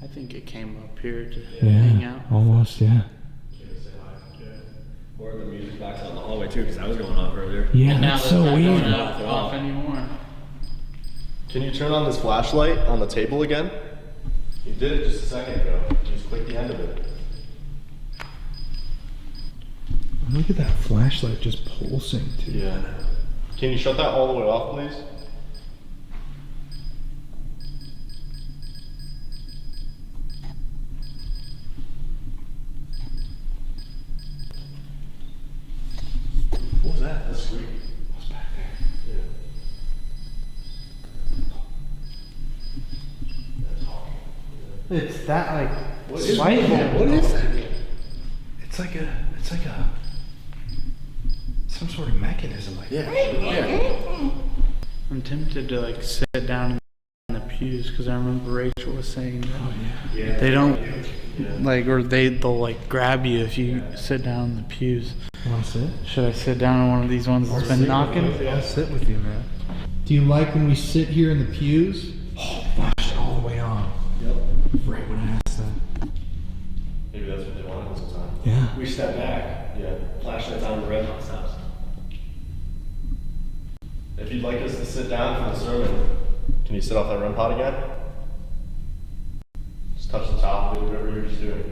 I think it came up here to hang out. Almost, yeah. Or the music box out in the hallway too, because that was going off earlier. Yeah, And now that's so not weird. going off anymore. Can you turn on this flashlight on the table again? You did it just a second ago. Just click the end of it. Look at that flashlight just pulsing too. Yeah. Can you shut that all the way off, please? What was that? That's weird. What's back there? Yeah. It's that like What is light that? bulb. What is that? It's like a some sort of mechanism like that. Yeah. I'm tempted to like sit down in the pews because I remember Rachel was saying that they don't like, or they'll like grab you if you sit down in the pews. Want to sit? Should I sit down on one of these ones that's been knocking? I'll sit with you, man. Do you like when we sit here in the pews? Oh, flash it all the way on. Yep. Right when I asked that. Maybe that's what they wanted this time. Yeah. We step back. Yeah. Flashlights on the red hot stops. If you'd like us to sit down for the sermon, can you sit off that REM pod again? Just touch the top, do whatever you're just doing.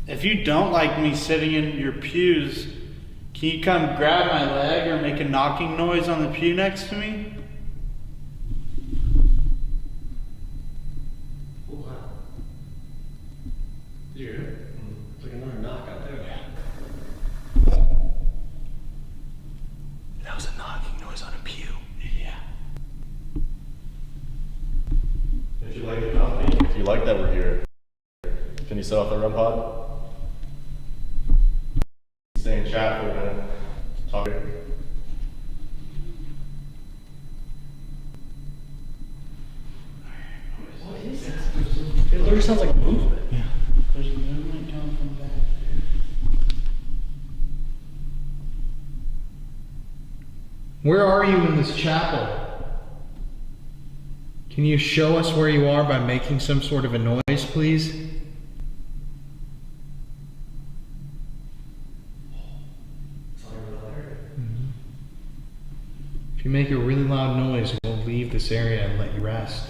If you don't like me sitting in your pews, can you come grab my leg or make a knocking noise on the pew next to me? Oh, wow. Did you hear it? It's like another knock out there. That was a knocking noise on a pew. Yeah. If you like the company, if you like that we're here, can you set off the REM pod? Stay in chat for a minute. Talk. What is that? It literally sounds like movement. Yeah. There's movement coming from back. Where are you in this chapel? Can you show us where you are by making some sort of a noise, please? If you make a really loud noise, we'll leave this area and let you rest.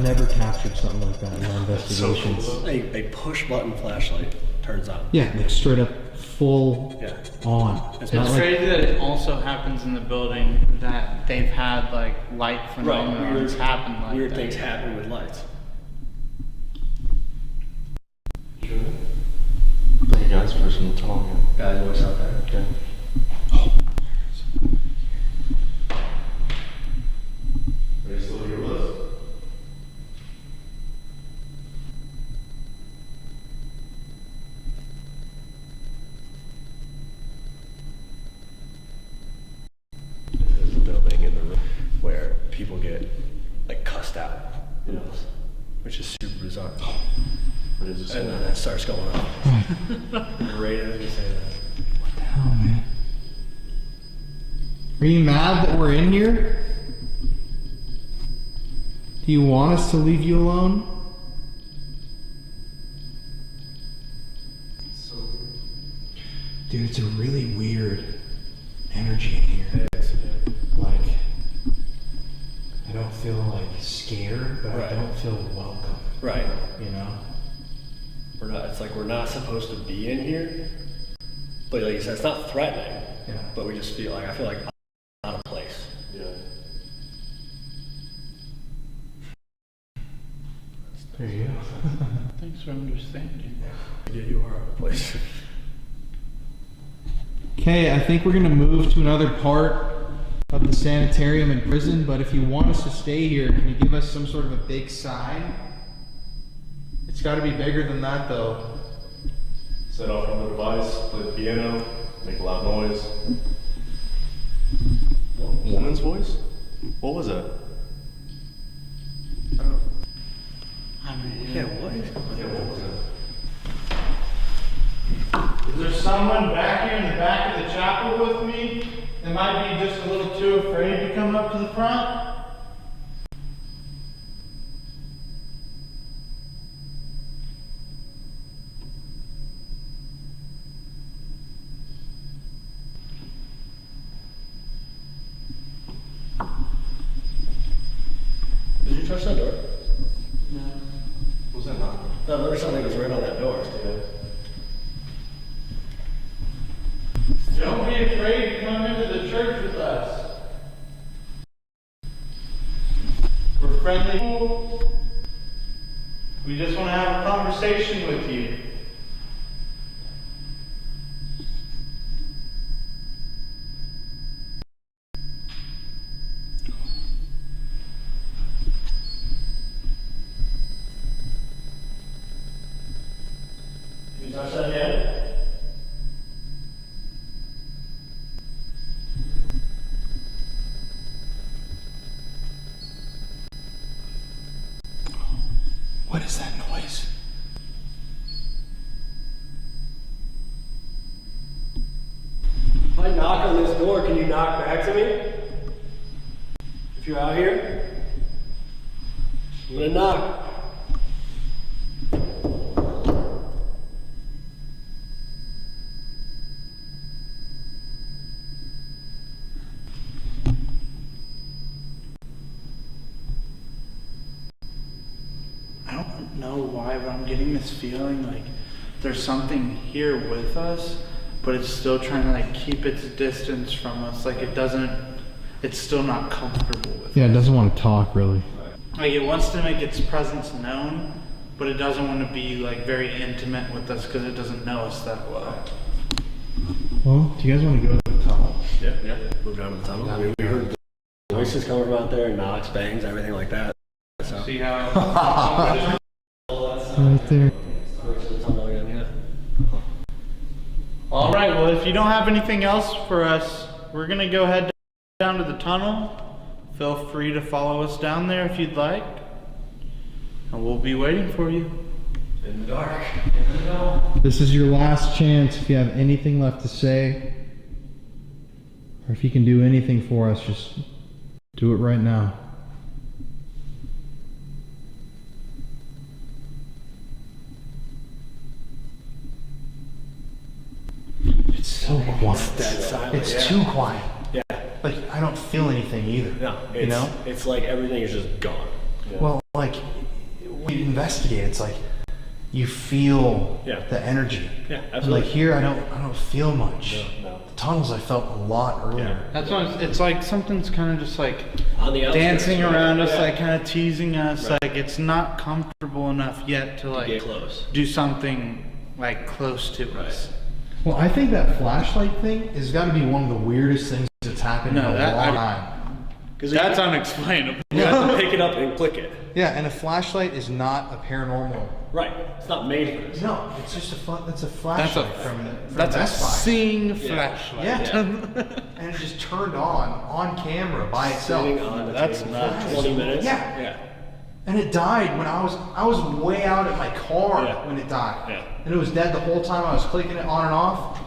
never captured something like that in our investigations. A push button flashlight turns on. Yeah, like straight up full on. It's not like, crazy that it also happens in the building that they've had like light phenomena happen like weird that. things happen with lights. Thank you guys for some talk. Guys, what's out there? Okay. Are you still here with us? This is the building in the room where people get like cussed out, you know, which is super bizarre. What is this? And then that starts going on. Right as you say that. what the hell, man? Are you mad that we're in here? Do you want us to leave you alone? Dude, it's a really weird energy in here. Like, I don't feel like scared, but I don't feel welcome. Right. You know? We're not. It's like we're not supposed to be in here, but like you said, it's not threatening. Yeah. But we just feel like I feel like I'm out of place. Yeah. There you go. Thanks for understanding. Yeah, you are out of place. Okay, I think we're gonna move to another part of the sanitarium and prison, but if you want us to stay here, can you give us some sort of a big sign? It's gotta be bigger than that though. Set off on the device, play the piano, make a loud noise. Woman's voice? What was that? Yeah, what is going on? Yeah, what was that? Is there someone back here in the back of the chapel with me that might be just a little too afraid to come up to the front? Did you touch that door? No. Was that not? No, there was something that was right on that door. Don't be afraid to come into the church with us. We're friendly people. We just want to have a conversation with you. Did you touch that again? What is that noise? If I knock on this door, can you knock back to me? If you're out here? I'm gonna knock. I don't know why, but I'm getting this feeling like there's something here with us, but it's still trying to like keep its distance from us. Like it's still not comfortable with Yeah, it us. doesn't want to talk really. Like it wants to make its presence known, but it doesn't want to be like very intimate with us because it doesn't know us that well. Well, do you guys want to go to the top? Yeah. Move down to the tunnel. I mean, we heard voices coming from out there, knocks, bangs, everything like that. So. See how? Right there. All right. Well, if you don't have anything else for us, we're gonna go head down to the tunnel. Feel free to follow us down there if you'd like, and we'll be waiting for you. In the dark. This is your last chance. If you have anything left to say, or if you can do anything for us, just do it right now. It's so quiet. It's dead silent. It's too quiet. Yeah. Like, I don't feel anything either. No, you know? It's like everything is just gone. Well, like we investigate. It's like you feel the energy. Yeah, And absolutely. like here, I don't feel much. No. The tunnels, I felt a lot earlier. That's what it's like. Something's kind of just like On the outskirts, dancing around us, yeah. like kind of teasing us. Right. Like it's not comfortable enough yet to like get close. do something like close to us. Well, I think that flashlight thing has got to be one of the weirdest things that's happened in a long time. That's unexplainable. You have to pick it up and click it. Yeah, and a flashlight is not a paranormal. Right. It's not made for this. No, it's just that's a flashlight from That's a Best Buy. seeing flashlight. Yeah. And it just turned on camera by itself. Sitting on the That's table nuts. for 20 minutes. Yeah. And it died when I was way out at my car when it died. Yeah. And it was dead the whole time I was clicking it on and off.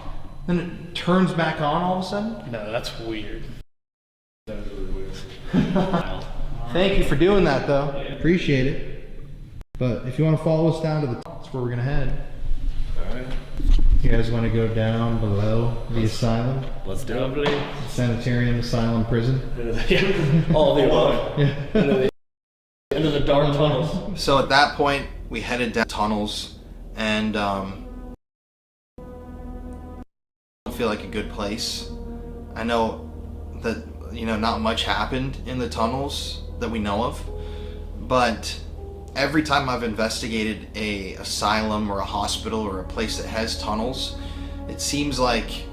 Then it turns back on all of a sudden. No, that's weird. That was really weird. Thank you for doing that though. Appreciate it. But if you want to follow us down to the top, that's where we're gonna head. Alright. You guys want to go down below the asylum? Let's do it. Sanitarium, asylum, prison? Yeah. All of the above. Yeah. Into the dark tunnels. So at that point, we headed down tunnels, and I don't feel like a good place. I know that not much happened in the tunnels that we know of, but every time I've investigated a asylum or a hospital or a place that has tunnels, it seems like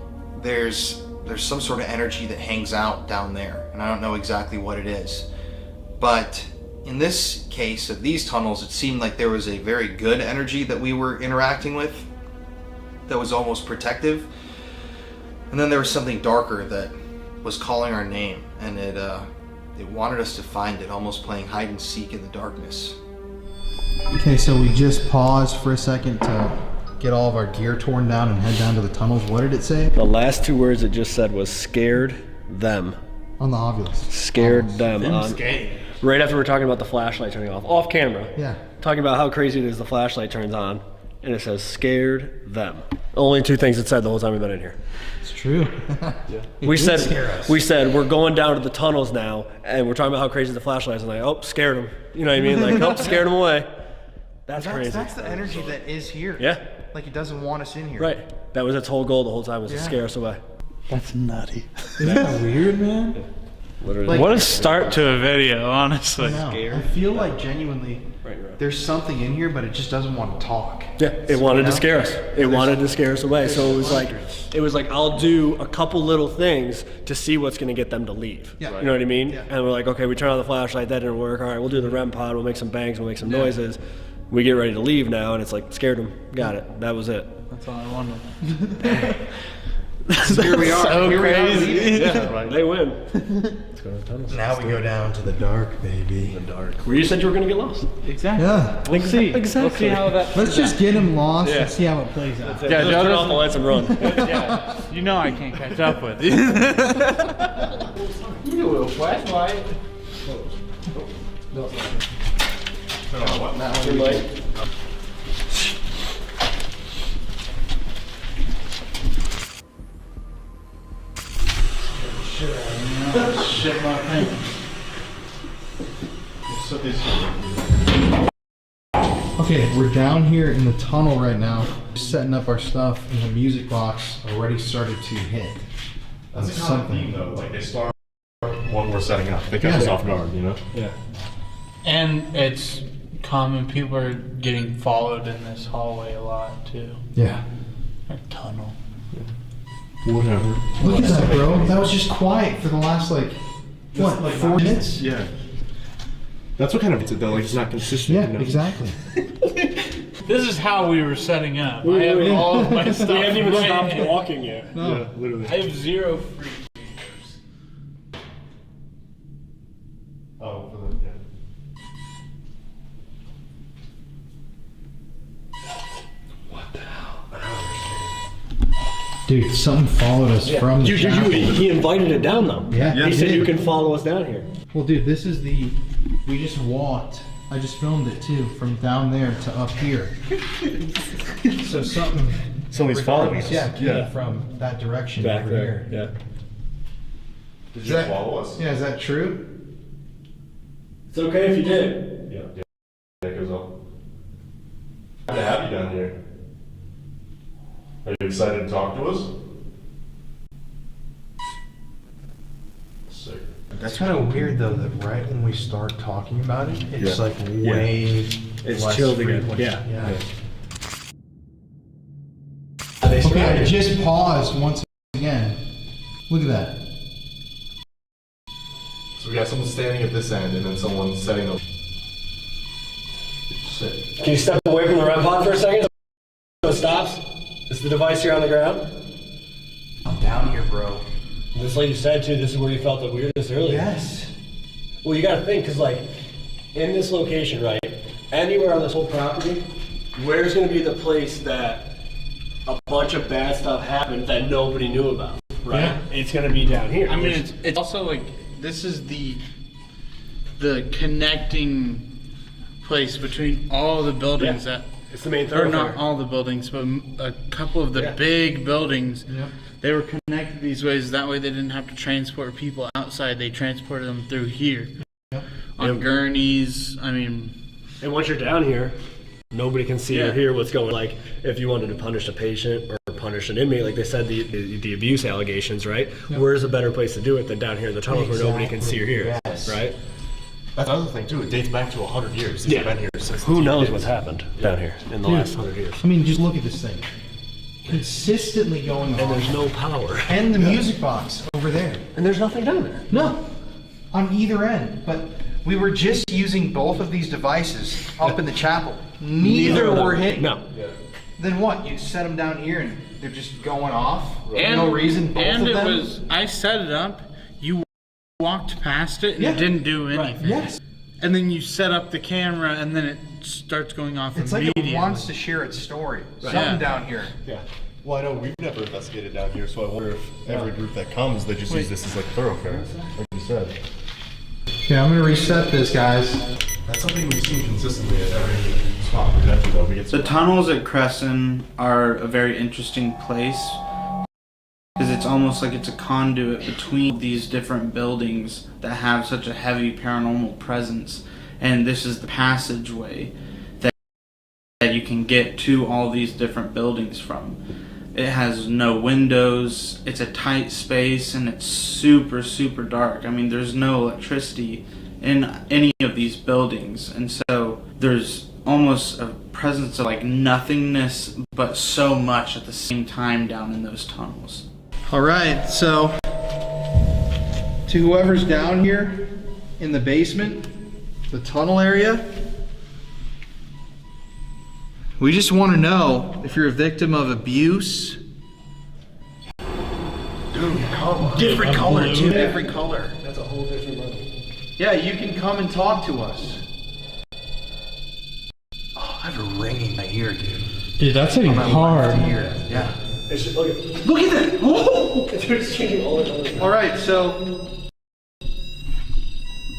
there's some sort of energy that hangs out down there, and I don't know exactly what it is, but in this case of these tunnels, it seemed like there was a very good energy that we were interacting with that was almost protective. And then there was something darker that was calling our name, and it wanted us to find it, almost playing hide and seek in the darkness. Okay, so we just paused for a second to get all of our gear torn down and head down to the tunnels. What did it say? The last two words it just said was scared them. On the Ovilus. Scared them. Scared. Right after we're talking about the flashlight turning off camera. Yeah. Talking about how crazy it is the flashlight turns on, and it says scared them. Only two things it said the whole time we've been in here. It's true. We said we're going down to the tunnels now, and we're talking about how crazy the flashlight is, and scared them. You know what I mean? Like, scared them away. That's crazy. That's the energy that is here. Yeah. Like it doesn't want us in here. Right. That was its whole goal the whole time, was to scare us away. That's nutty. Isn't that weird, man? Literally. Like, what a start to a video, honestly. I feel like genuinely there's something in here, but it just doesn't want to talk. Yeah, it wanted to scare us. It wanted to scare us away. So it was like I'll do a couple little things to see what's going to get them to leave. Yeah. You know what I mean? Yeah. And we're like, okay, we turn on the flashlight, that didn't work. All right, we'll do the REM pod, we'll make some bangs, we'll make some noises. We get ready to leave now, and it's like, scared them. Got it. That was it. That's all I wanted. Here we are. So Here crazy. We are. Yeah, right. They win. Let's go to the tunnels. Now we go down to the dark, baby. The dark. Where you said you were going to get lost. Exactly. Yeah. We'll see. Exactly. We'll see how that. Let's just get him lost and see how it plays out. Yeah, just turn off the lights and run. Yeah. You know I can't catch up with you. You do a flashlight. Shit my pants. Okay, we're down here in the tunnel right now, setting up our stuff, and the music box already started to hit. That's a common theme though. Like they start when we're setting up. They catch us off guard, you know? Yeah. And it's common. People are getting followed in this hallway a lot too. Yeah. Or tunnel. Whatever. Look at that, bro. That was just quiet for the last, like 4 minutes? Yeah. That's what kind of it's though. Like it's not consistent. Yeah, you know? exactly. This is how we were setting up. I have all of my stuff. We haven't even right stopped here. walking yet. No. Yeah, literally. I have 0 free. Oh, for the What the hell? Dude, something followed us from the chapel. He invited it down though. Yeah, He he said did. you can follow us down here. Well, dude, this is we just walked. I just filmed it too, from down there to up here. So somebody's following us. Yeah, came from that direction Back over there. here. Yeah. Did you follow us? Yeah, is that true? It's okay if you did. Yeah. to have you down here. Are you excited to talk to us? Sick. That's kind of weird though, that right when we start talking about it, it's like way It's less chilled again. frequent. Yeah. Okay, I just paused once again. Look at that. So we got someone standing at this end and then someone setting up. Sick. Can you step away from the REM pod for a second so it stops? Is the device here on the ground? I'm down here, bro. And this lady said too, this is where you felt the weirdest earlier. Yes. Well, you gotta think, because like, in this location, right, anywhere on this whole property, where's gonna be the place that a bunch of bad stuff happened that nobody knew about, right? Yeah. It's gonna be down here. I mean, it's also like, this is the connecting place between all the buildings that. It's the main Or thoroughfare. not all the buildings, but a couple of the big buildings. Yep. They were connected these ways. That way they didn't have to transport people outside. They transported them through here. Yep. On gurneys. I mean. And once you're down here, nobody can see or hear what's going on. Like, if you wanted to punish a patient or punish an inmate, like they said, the abuse allegations, right? Yep. Where's a better place to do it than down here in the tunnels where nobody can see or hear, Yes. right? That's another thing too. It dates back to 100 years. These have been here since. Who the knows kids. what's happened down here in the Dude, last 100 years? I mean, just look at this thing. Consistently going on. And there's no power. And the music box over there. And there's nothing down there. No. On either end. But we were just using both of these devices up in the chapel. Neither were hitting. No. Then what? You set them down here and they're just going off? And, no reason, both and of it them? was, I set it up, you walked past it and it didn't do anything. Yes. And then you set up the camera and then it starts going off It's like immediately. it wants to share its story. Right. Something Yeah. down here. Yeah. Well, I know we've never investigated down here, so I wonder if every group that comes, they just use this as like thoroughfare, like you said. Okay, I'm gonna reset this, guys. That's something we've seen consistently at every spot we've been to, though. We get The tunnels at Crescent are a very interesting place because it's almost like it's a conduit between these different buildings that have such a heavy paranormal presence, and this is the passageway that you can get to all these different buildings from. It has no windows, it's a tight space, and it's super, super dark. I mean, there's no electricity in any of these buildings, and so there's almost a presence of like nothingness, but so much at the same time down in those tunnels. All right, so to whoever's down here in the basement, the tunnel area, we just want to know if you're a victim of abuse. Dude, come on. Different color, too. Every color. That's a whole different level. Yeah, you can come and talk to us. Oh, I have a ringing in my ear, dude. Dude, that's hitting hard. Yeah. It's just, look at that! Oh! It's changing all the colors. All right, so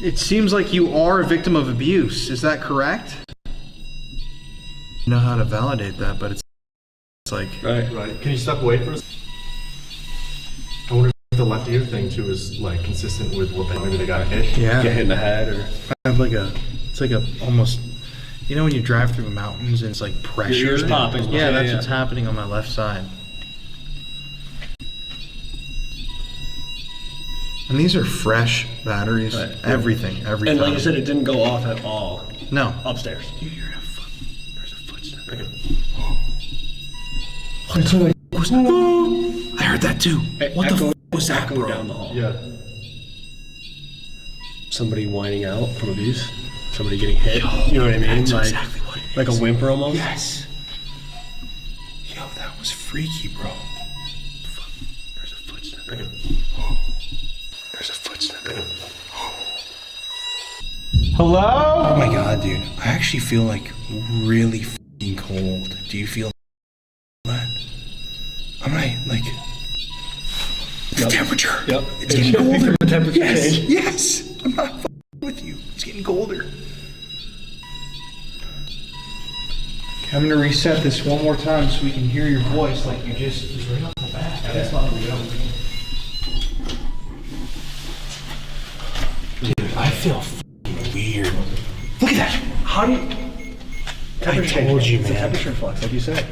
it seems like you are a victim of abuse. Is that correct? I know how to validate that, but it's like Right. Can you step away for a second? I wonder if the left ear thing too is like consistent with what maybe they got hit. Yeah. Get hit in the head or. I have it's like a almost, you know when you drive through the mountains and it's like pressure. Your ears popping. Yeah, that's what's happening on my left side. And these are fresh batteries. Right. Everything, every And time. like you said, it didn't go off at all. No. Upstairs. You hear there's a footstep. I heard that too. What the was that, bro? Down the hall. Yeah. Somebody whining out from abuse. Somebody getting hit. You know what I mean? That's Like, exactly what it like a is. whimper almost. Yes. Yo, that was freaky, bro. There's a footstep. There's a footstep. Hello? Oh my god, dude. I actually feel like really f***ing cold. Do you feel that? I'm like the temperature. Yep. It's getting colder. The temperature Yes, change. yes. I'm not f***ing with you. It's getting colder. Okay, I'm gonna reset this one more time so we can hear your voice like you just right off the bat. That's not Dude, I feel f***ing weird. Look at that. How do you? told you, It's a man. temperature flux, like you said.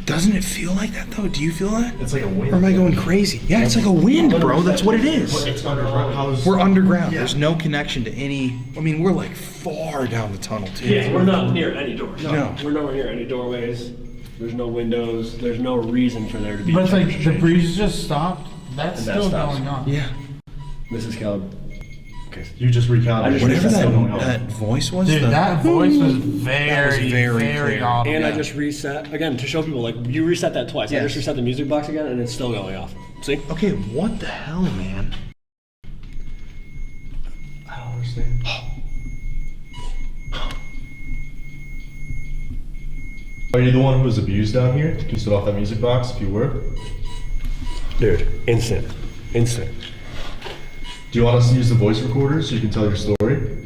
Doesn't it feel like that though? Do you feel that? It's like a wind. Or am I going crazy? Yeah, it's like a wind, bro. That's what it is. It's underground. We're underground. There's no connection to any. I mean, we're like far down the tunnel too. Yeah, we're not near any doors. No. We're nowhere near any doorways. There's no windows. There's no reason for there to be. But it's like temperature the breeze just stopped. That's And that still stops. going on. Yeah. This is Caleb. Okay. You just recounted. Whatever that voice was. Dude, that voice was very, very very clear. audible. And I just reset again to show people, like, you reset that twice. I Yes. just reset the music box again, and it's still going off. See? Okay, what the hell, man? I don't understand. Are you the one who was abused down here? Can you set off that music box if you were? Dude, instant. Do you want us to use the voice recorder so you can tell your story?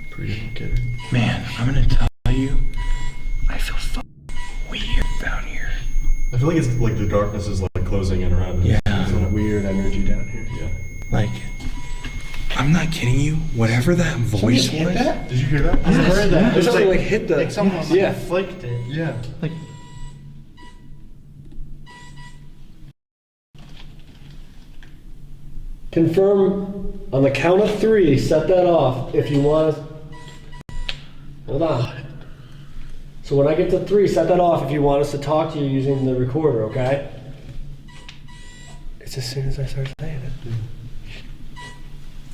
Pretty good. Man, I'm gonna tell you, I feel fucking weird down here. I feel like it's like the darkness is like closing in around us. Yeah. There's a weird energy down here. Yeah. Like, I'm not kidding you. Whatever that voice was. Did you hear that? I heard that. There's something like hit the. Like someone Yeah. flicked it. Yeah. Like Confirm on the count of 3. Set that off if you want. Hold on. So when I get to 3, set that off if you want us to talk to you using the recorder. Okay? It's as soon as I start saying it.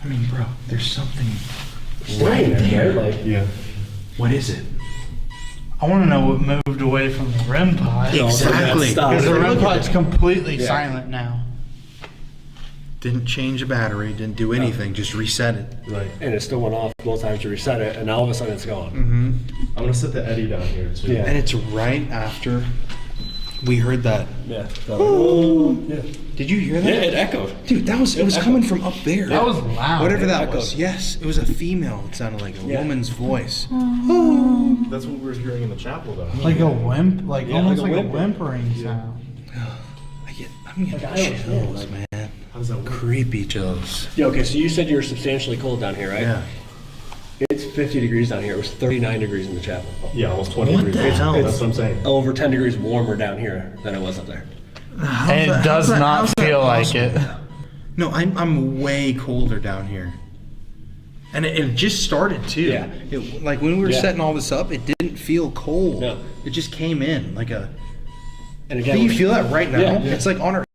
I mean, bro, there's something Right right there. Right? Like, Yeah. What is it? I want to know what moved away from the REM pod. Exactly. Because the REM pod's completely Yeah. silent now. Didn't change the battery, didn't do anything, just reset it. Right. and it still went off both times to reset it, and now all of a sudden it's gone. Mm-hmm. I'm gonna set the Eddie down here too. Yeah. And it's right after we heard that. Yeah. Yeah. Did you hear that? Yeah, it echoed. Dude, it was coming from up there. That was loud. Whatever It that echoed. was. Yes, it was a female. It sounded like a Yeah. woman's voice. That's what we were hearing in the chapel though. Like a almost like like a a whimper. whimpering sound. I'm getting Like, I don't know, chills, like- man. How does that work? Creepy chills. Yeah, okay, so you said you're substantially cold down here, right? Yeah. It's 50 degrees down here. It was 39 degrees in the chapel. Yeah, almost 20 What degrees. the hell? That's what I'm saying. Over 10 degrees warmer down here than it was up there. And it does not feel like it. No, I'm way colder down here. And it just started too. Yeah. It, like when we were Yeah. setting all this up, it didn't feel cold. No. It just came in like a. And again, Can you feel that right now? Yeah. It's like on our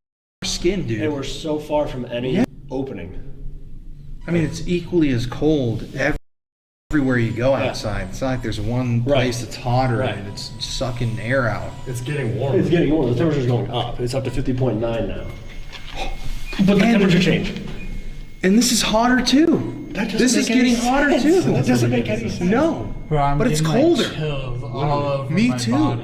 skin, dude. And we're so far from any Yeah. opening. I mean, it's equally as cold everywhere you go Yeah. outside. It's not like there's one Right. place that's hotter Right. and it's sucking air out. It's getting warmer. It's getting warmer. The temperature's going up. It's up to 50.9 now. But the temperature changed. And this is hotter too. That doesn't This is make any getting hotter sense. too. That doesn't make any sense. No. Bro, I'm But it's getting, colder. Like, chills all over Me my too. body.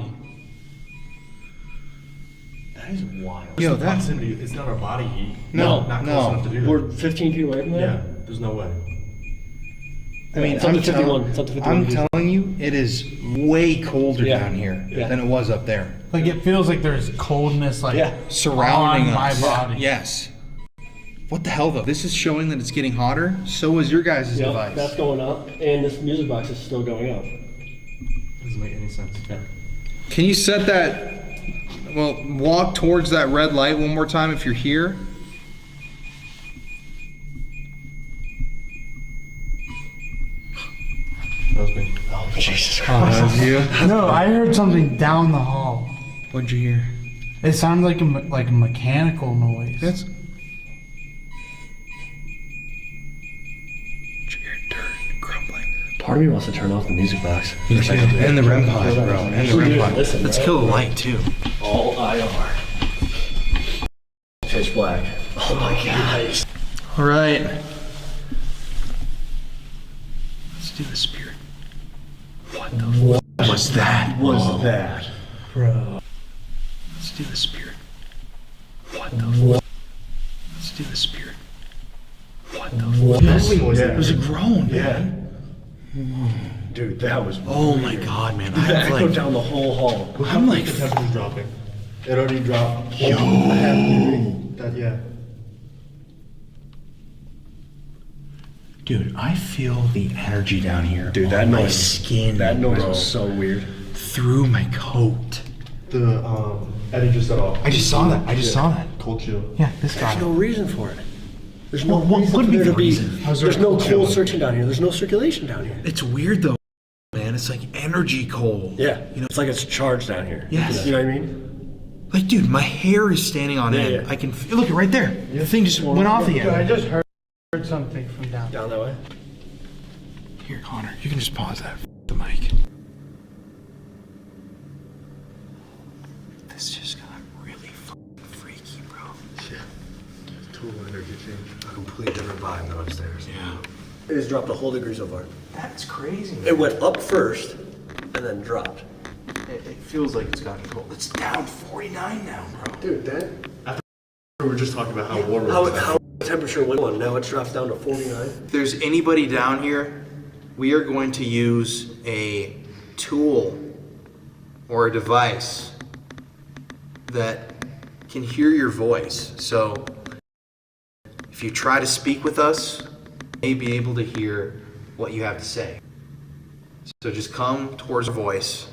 That is wild. Yo, the that's proximity. It's not our body heat. No, not no. close enough to do that. We're 15 feet away from there? Yeah, there's no way. I mean, It's up to 51. It's up to 51 I'm degrees. telling you, it is way colder Yeah. down here Yeah. than it was up there. Like it feels like there's coldness like Yeah. Surrounding on my us. body. Yes. What the hell though? This is showing that it's getting hotter. So is your guys' Yep, device. that's going up, and this music box is still going up. Doesn't make any sense. Can you set that? Well, walk towards that red light one more time if you're here. That was me. Oh, Jesus Oh, that was you. No, I heard something down the hall. What'd you hear? It sounded like a mechanical noise. That's. Did you hear dirt crumbling? Part of me wants to turn off the music box. And the REM pod, bro. And the REM pod. Listen, Let's right? kill the light too. All IR. Pitch black. Oh my god. All right. Let's do the spirit. What the fuck was that? Was that? Bro. Let's do the spirit. What the fuck? Let's do the spirit. What the fuck? It was a groan, man. Dude, that was. Oh my god, man. That I'm echoed like, down the whole hall. I'm like, The temperature's dropping. It already dropped. Yo. A half degree. Yeah. Dude, I feel the energy down here. Dude, that on my noise, skin. that noise bro. was so weird. Through my coat. Eddie just said off. I just saw that. I just saw that. Cold chill. Yeah, this guy. There's no reason for it. There's no What reason would for be there the to be. reason? There's no cold searching down here. There's no circulation down here. It's weird though, man. It's like energy cold. Yeah, it's like it's charged down here. Yes. You know what I mean? Like, dude, my hair is standing on end. Yeah. I can look it right there. The thing just went off the end. I just heard something from down that way. Here, Connor, you can just pause that. The mic. This just got really freaky, bro. Yeah. Total energy change. A completely different vibe than upstairs. Yeah. It has dropped a whole degree so far. That's crazy. It went up first and then dropped. It feels like it's gotten cold. It's down 49 now, bro. Dude, that. We were just talking about how warm it How was. the temperature went on. Now it's dropped down to 49. If there's anybody down here, we are going to use a tool or a device that can hear your voice. So if you try to speak with us, you may be able to hear what you have to say. So just come towards our voice.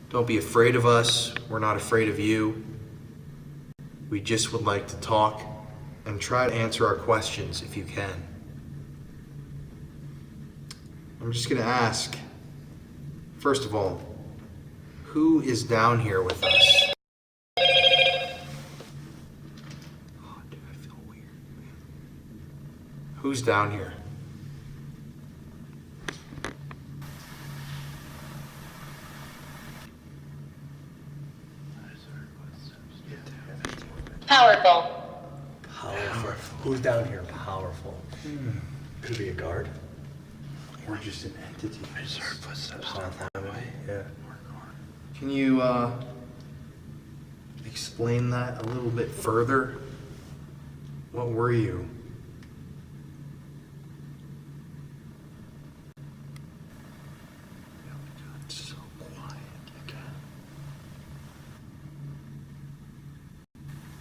Don't be afraid of us. We're not afraid of you. We just would like to talk and try to answer our questions if you can. I'm just going to ask, first of all, who is down here with us? Oh, dude, I feel weird. Who's down here? Powerful. Powerful. Who's down here? Powerful. Could it be a guard? Or just an entity. I just heard footsteps down that way. Yeah. Can you explain that a little bit further? What were you? It's so quiet again.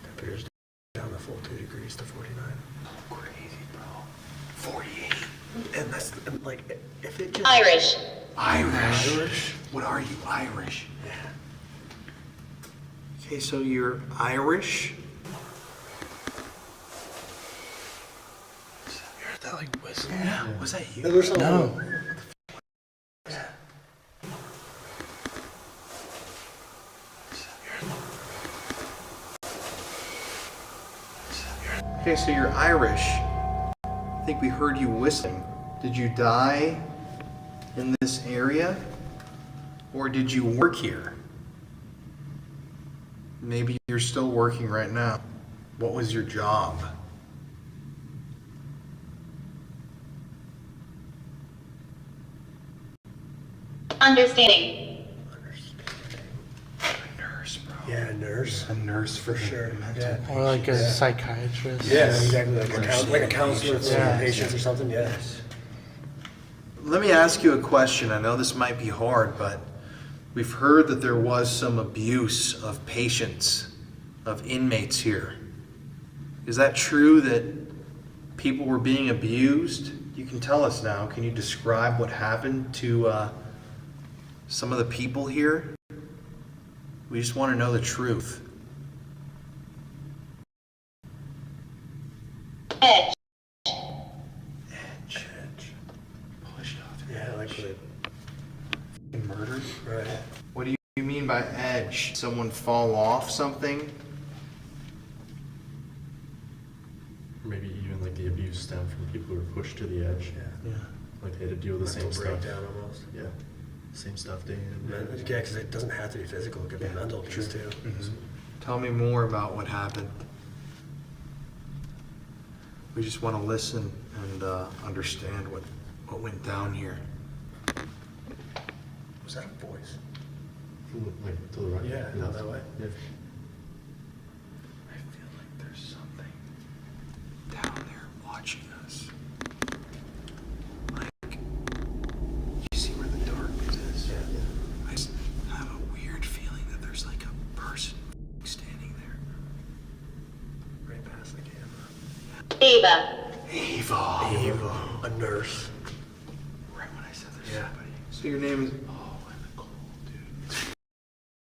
Temperature's down the full 2 degrees to 49. Crazy, bro. 48. And that's and like if it just Irish. Irish. What are you, Irish? Yeah. Okay, so you're Irish. You heard that like whistle? Yeah. Was that you? There's something. No. Okay, so you're Irish. I think we heard you whistling. Did you die in this area? Or did you work here? Maybe you're still working right now. What was your job? Understanding. Nurse, bro. Yeah, a nurse. A nurse For sure. Yeah. Or like a psychiatrist. Yeah, exactly. Like a counselor for Yeah. patients or something. Yeah. Let me ask you a question. I know this might be hard, but we've heard that there was some abuse of patients, of inmates here. Is that true that people were being abused? You can tell us now. Can you describe what happened to some of the people here? We just want to know the truth. Edge. Edge. Pushed off. Yeah, like the Murdered? right. What do you mean by edge? Someone fall off something? Maybe even like the abuse stemmed from people who were pushed to the edge. Yeah. Like they had to deal with the same Mental stuff. breakdown almost. Yeah. Same stuff day in and day out. Yeah, because it doesn't have to be physical. It could be mental abuse too. Mm-hmm. Tell me more about what happened. We just want to listen and understand what went down here. Was that a voice? Like to the right? Yeah, not that way. Yeah. I feel like there's something down there watching us. Like, you see where the darkness is? Yeah. I just have a weird feeling that there's like a person standing there. Right past the camera. Ava. Ava. A nurse. Right when I said there's Yeah. somebody. So your name is...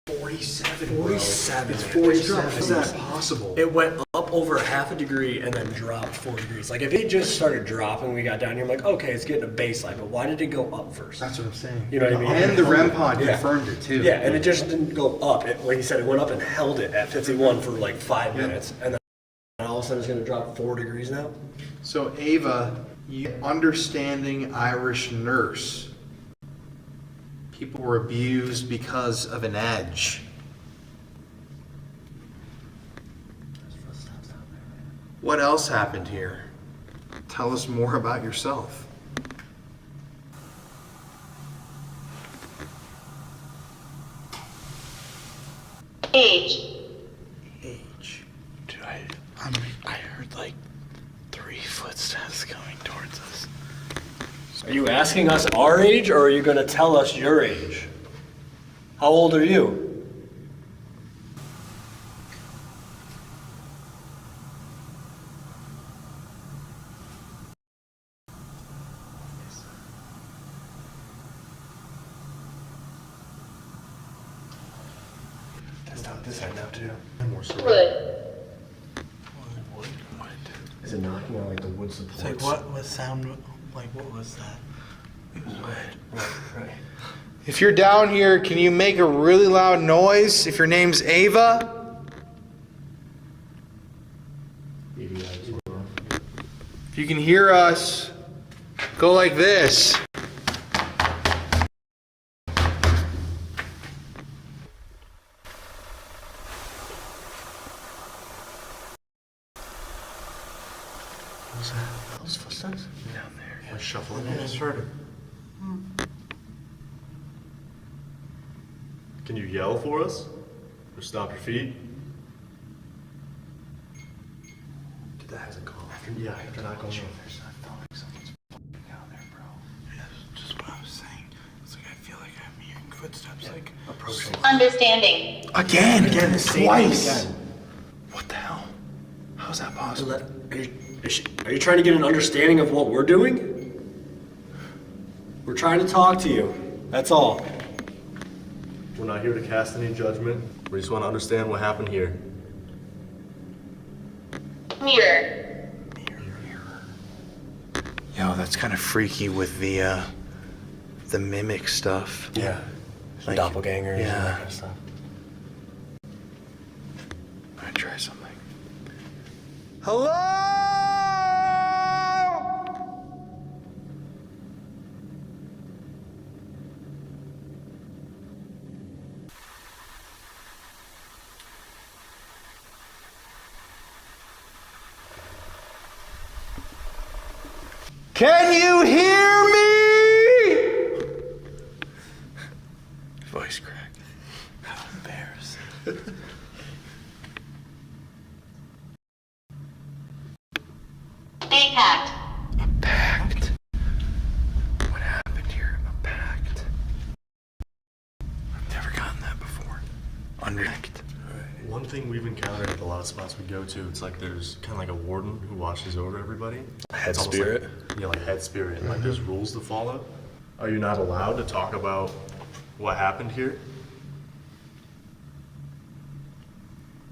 47. 47. It's man. 47. Is that possible? It went up over half a degree and then dropped 4 degrees. Like if it just started dropping, we got down here, I'm like, okay, it's getting a baseline, but why did it go up first? That's what I'm saying. You know what I mean? And the REM pod Yeah. confirmed it too. Yeah, and it just didn't go up. It, like you said, it went up and held it at 51 for like 5 minutes, and then all of a sudden it's going to drop 4 degrees now. So Ava, you understanding Irish nurse. People were abused because of an edge. What else happened here? Tell us more about yourself. Age. Dude, I heard like 3 footsteps coming towards us. Are you asking us our age, or are you going to tell us your age? How old are you? Test out this side now too. Wood. Is it knocking on like the wood supports? It's like what was sound? Like what was that? It was Right. If you're down here, can you make a really loud noise? If your name's Ava? If you can hear us, go like this. What was that? Those footsteps? Down there. Yeah, shuffling. I just heard it. Can you yell for us? Or stop your feet? Dude, that hasn't gone. Yeah, after not going Just what I was saying. It's like I feel like I'm hearing footsteps like approaching. Understanding. Again, the same twice. thing again. What the hell? How's that possible? Are you trying to get an understanding of what we're doing? We're trying to talk to you. That's all. We're not here to cast any judgment. We just want to understand what happened here. Mirror. Yo, that's kind of freaky with the mimic stuff. Yeah. Like, Doppelgangers and that yeah. kind of stuff. I'm gonna try something. Hello? Can you hear me? Voice crack. How embarrassing. A pact. Pact. What happened here? A pact. I've never gotten that before. Pact. One thing we've encountered at a lot of spots we go to, it's like there's kind of like a warden who watches over everybody. Head It's almost spirit? Like, yeah, like head spirit. Like there's rules to follow. Are you not allowed to talk about what happened here?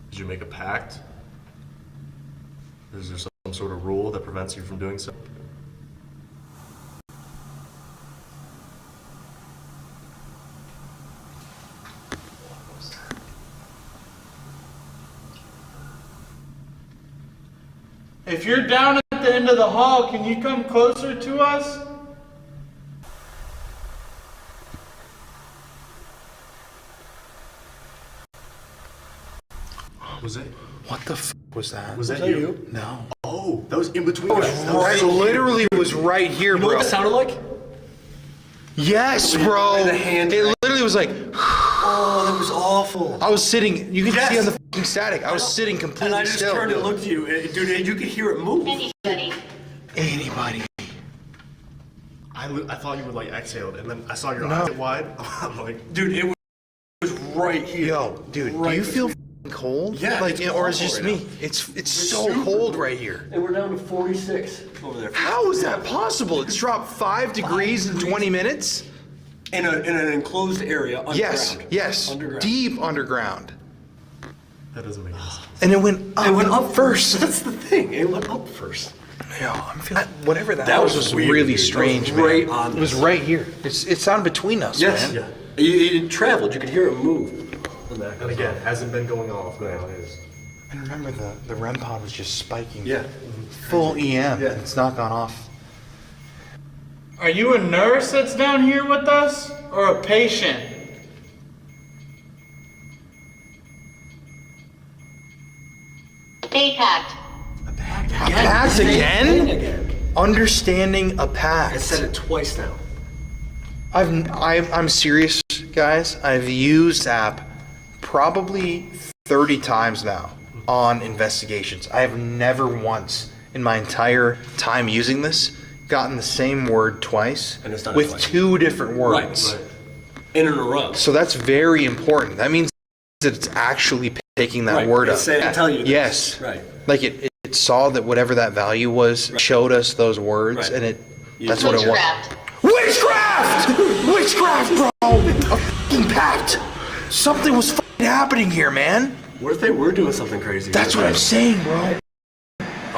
Did you make a pact? Is there some sort of rule that prevents you from doing so? If you're down at the end of the hall, can you come closer to us? Was it? What the f was that? Was that you? No. Oh, that was in between us. That Right, was so literally was right here, You know bro. what it sounded like? Yes, bro. The hand It literally was like, oh, that was awful. I was sitting, you can Yes. see on the f***ing static, I was sitting completely And I just still. turned and looked at you, dude, you could hear it move. Anybody. Anybody. I thought you would like exhaled, and then I saw your No. eyes get wide. I'm like, Dude, it was right here. Yo, dude, Right do you feel cold? Yeah, Like, it's or is it cold just right me? It's so cold right here. And we're down to 46 over there. How is that possible? It's dropped 5 degrees in 20 minutes? In an enclosed area, underground. Yes, Underground. deep underground. That doesn't make any sense. And it went up. It went up first. That's the thing. It went up first. Yeah, I'm feeling whatever that That was was weird, really dude. strange, That was right man. on It was this. right here. It's on between us, Yes. man. It traveled. You could hear it move. And again, hasn't been going off, but now it is. And remember, the REM pod was just spiking. Yeah. Full EM. Yeah. It's not gone off. Are you a nurse that's down here with us, or a patient? Stay packed. A pact again? Understanding a pact. I said it twice now. I'm serious, guys. I've used this app probably 30 times now on investigations. I have never once in my entire time using this gotten the same word twice And it's done it with twice. 2 different words. Right. In a row. So that's very important. That means that it's actually picking that Right. word It's up. saying- telling you this. Yes. Right. Like it saw that whatever that value was, showed us those words, Right. and that's what it was. Witchcraft. Witchcraft! Witchcraft, bro! A fucking pact! Something was fucking happening here, man. What if they were doing something crazy? That's what I'm saying, bro.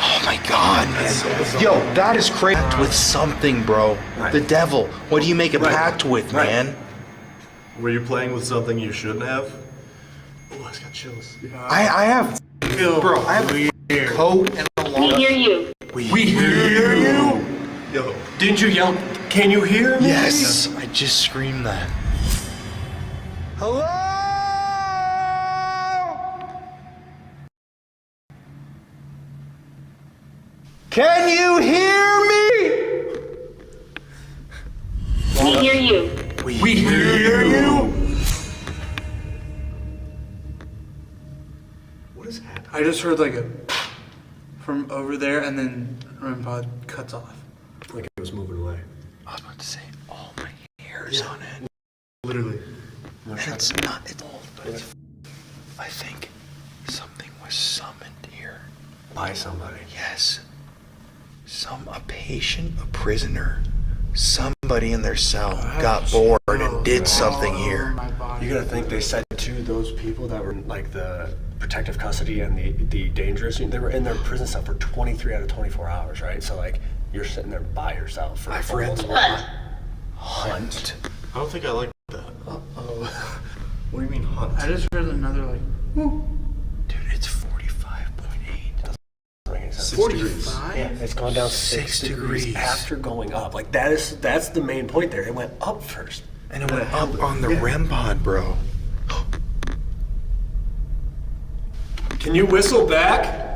Oh my god, man. Yo, that is crazy. With something, bro. Right. The devil. What do you make a Right. pact with, Right. man? Were you playing with something you shouldn't have? Oh, I just got chills. I have, bro, I have a coat and a We long. hear you. We hear you. Yo. Didn't you yell? Can you hear me? Yes, I just screamed that. Hello? Can you hear me? We hear you. We hear you. What is happening? I just heard like a from over there, and then REM pod cuts off. Like it was moving away. I was about to say, all my hair's on it. Literally. It's not, it's old, but it's, I think something was summoned here. By somebody. Yes. A patient, a prisoner, somebody in their cell got bored and did something here. You gotta think they said to those people that were in, like the protective custody and the dangerous, they were in their prison cell for 23 out of 24 hours, right? So like you're sitting there by yourself for I've read almost the a month. Hunt. I don't think I like that. Uh-oh. What do you mean hunt? I just heard another like. Whoo. Dude, it's 45.8. Doesn't make any sense. 45? Yeah, it's gone down 6 degrees after going up. Like that's the main point there. It went up first. And it went up on the REM pod, bro. Can you whistle back?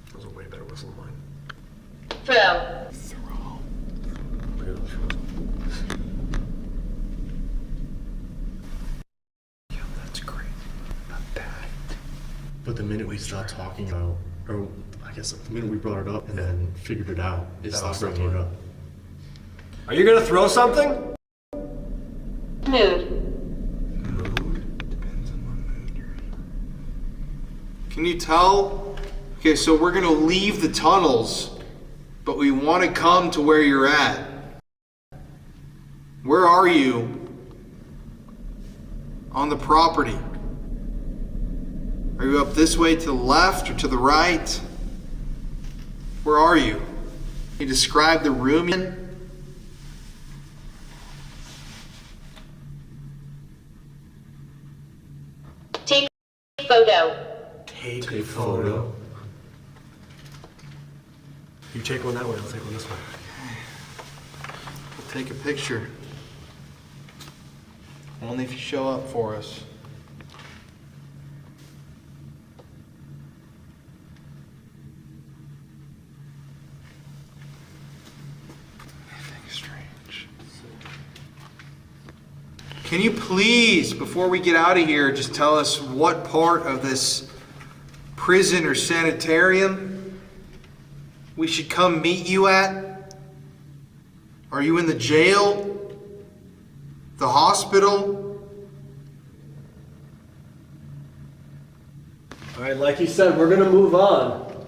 That was a way better whistle than mine. Throw. That's great. Not bad. But the minute we stopped talking about, or I guess the minute we brought it up and then figured it out, it stopped bringing it up. Are you gonna throw something? Mood. Can you tell? Okay, so we're gonna leave the tunnels, but we want to come to where you're at. Where are you? On the property. Are you up this way to the left or to the right? Where are you? Can you describe the room you're in? Take photo. Take a photo. You take one that way, I'll take one this way. We'll take a picture. Only if you show up for us. Anything strange? Can you please, before we get out of here, just tell us what part of this prison or sanitarium we should come meet you at? Are you in the jail? The hospital? All right, like you said, we're gonna move on.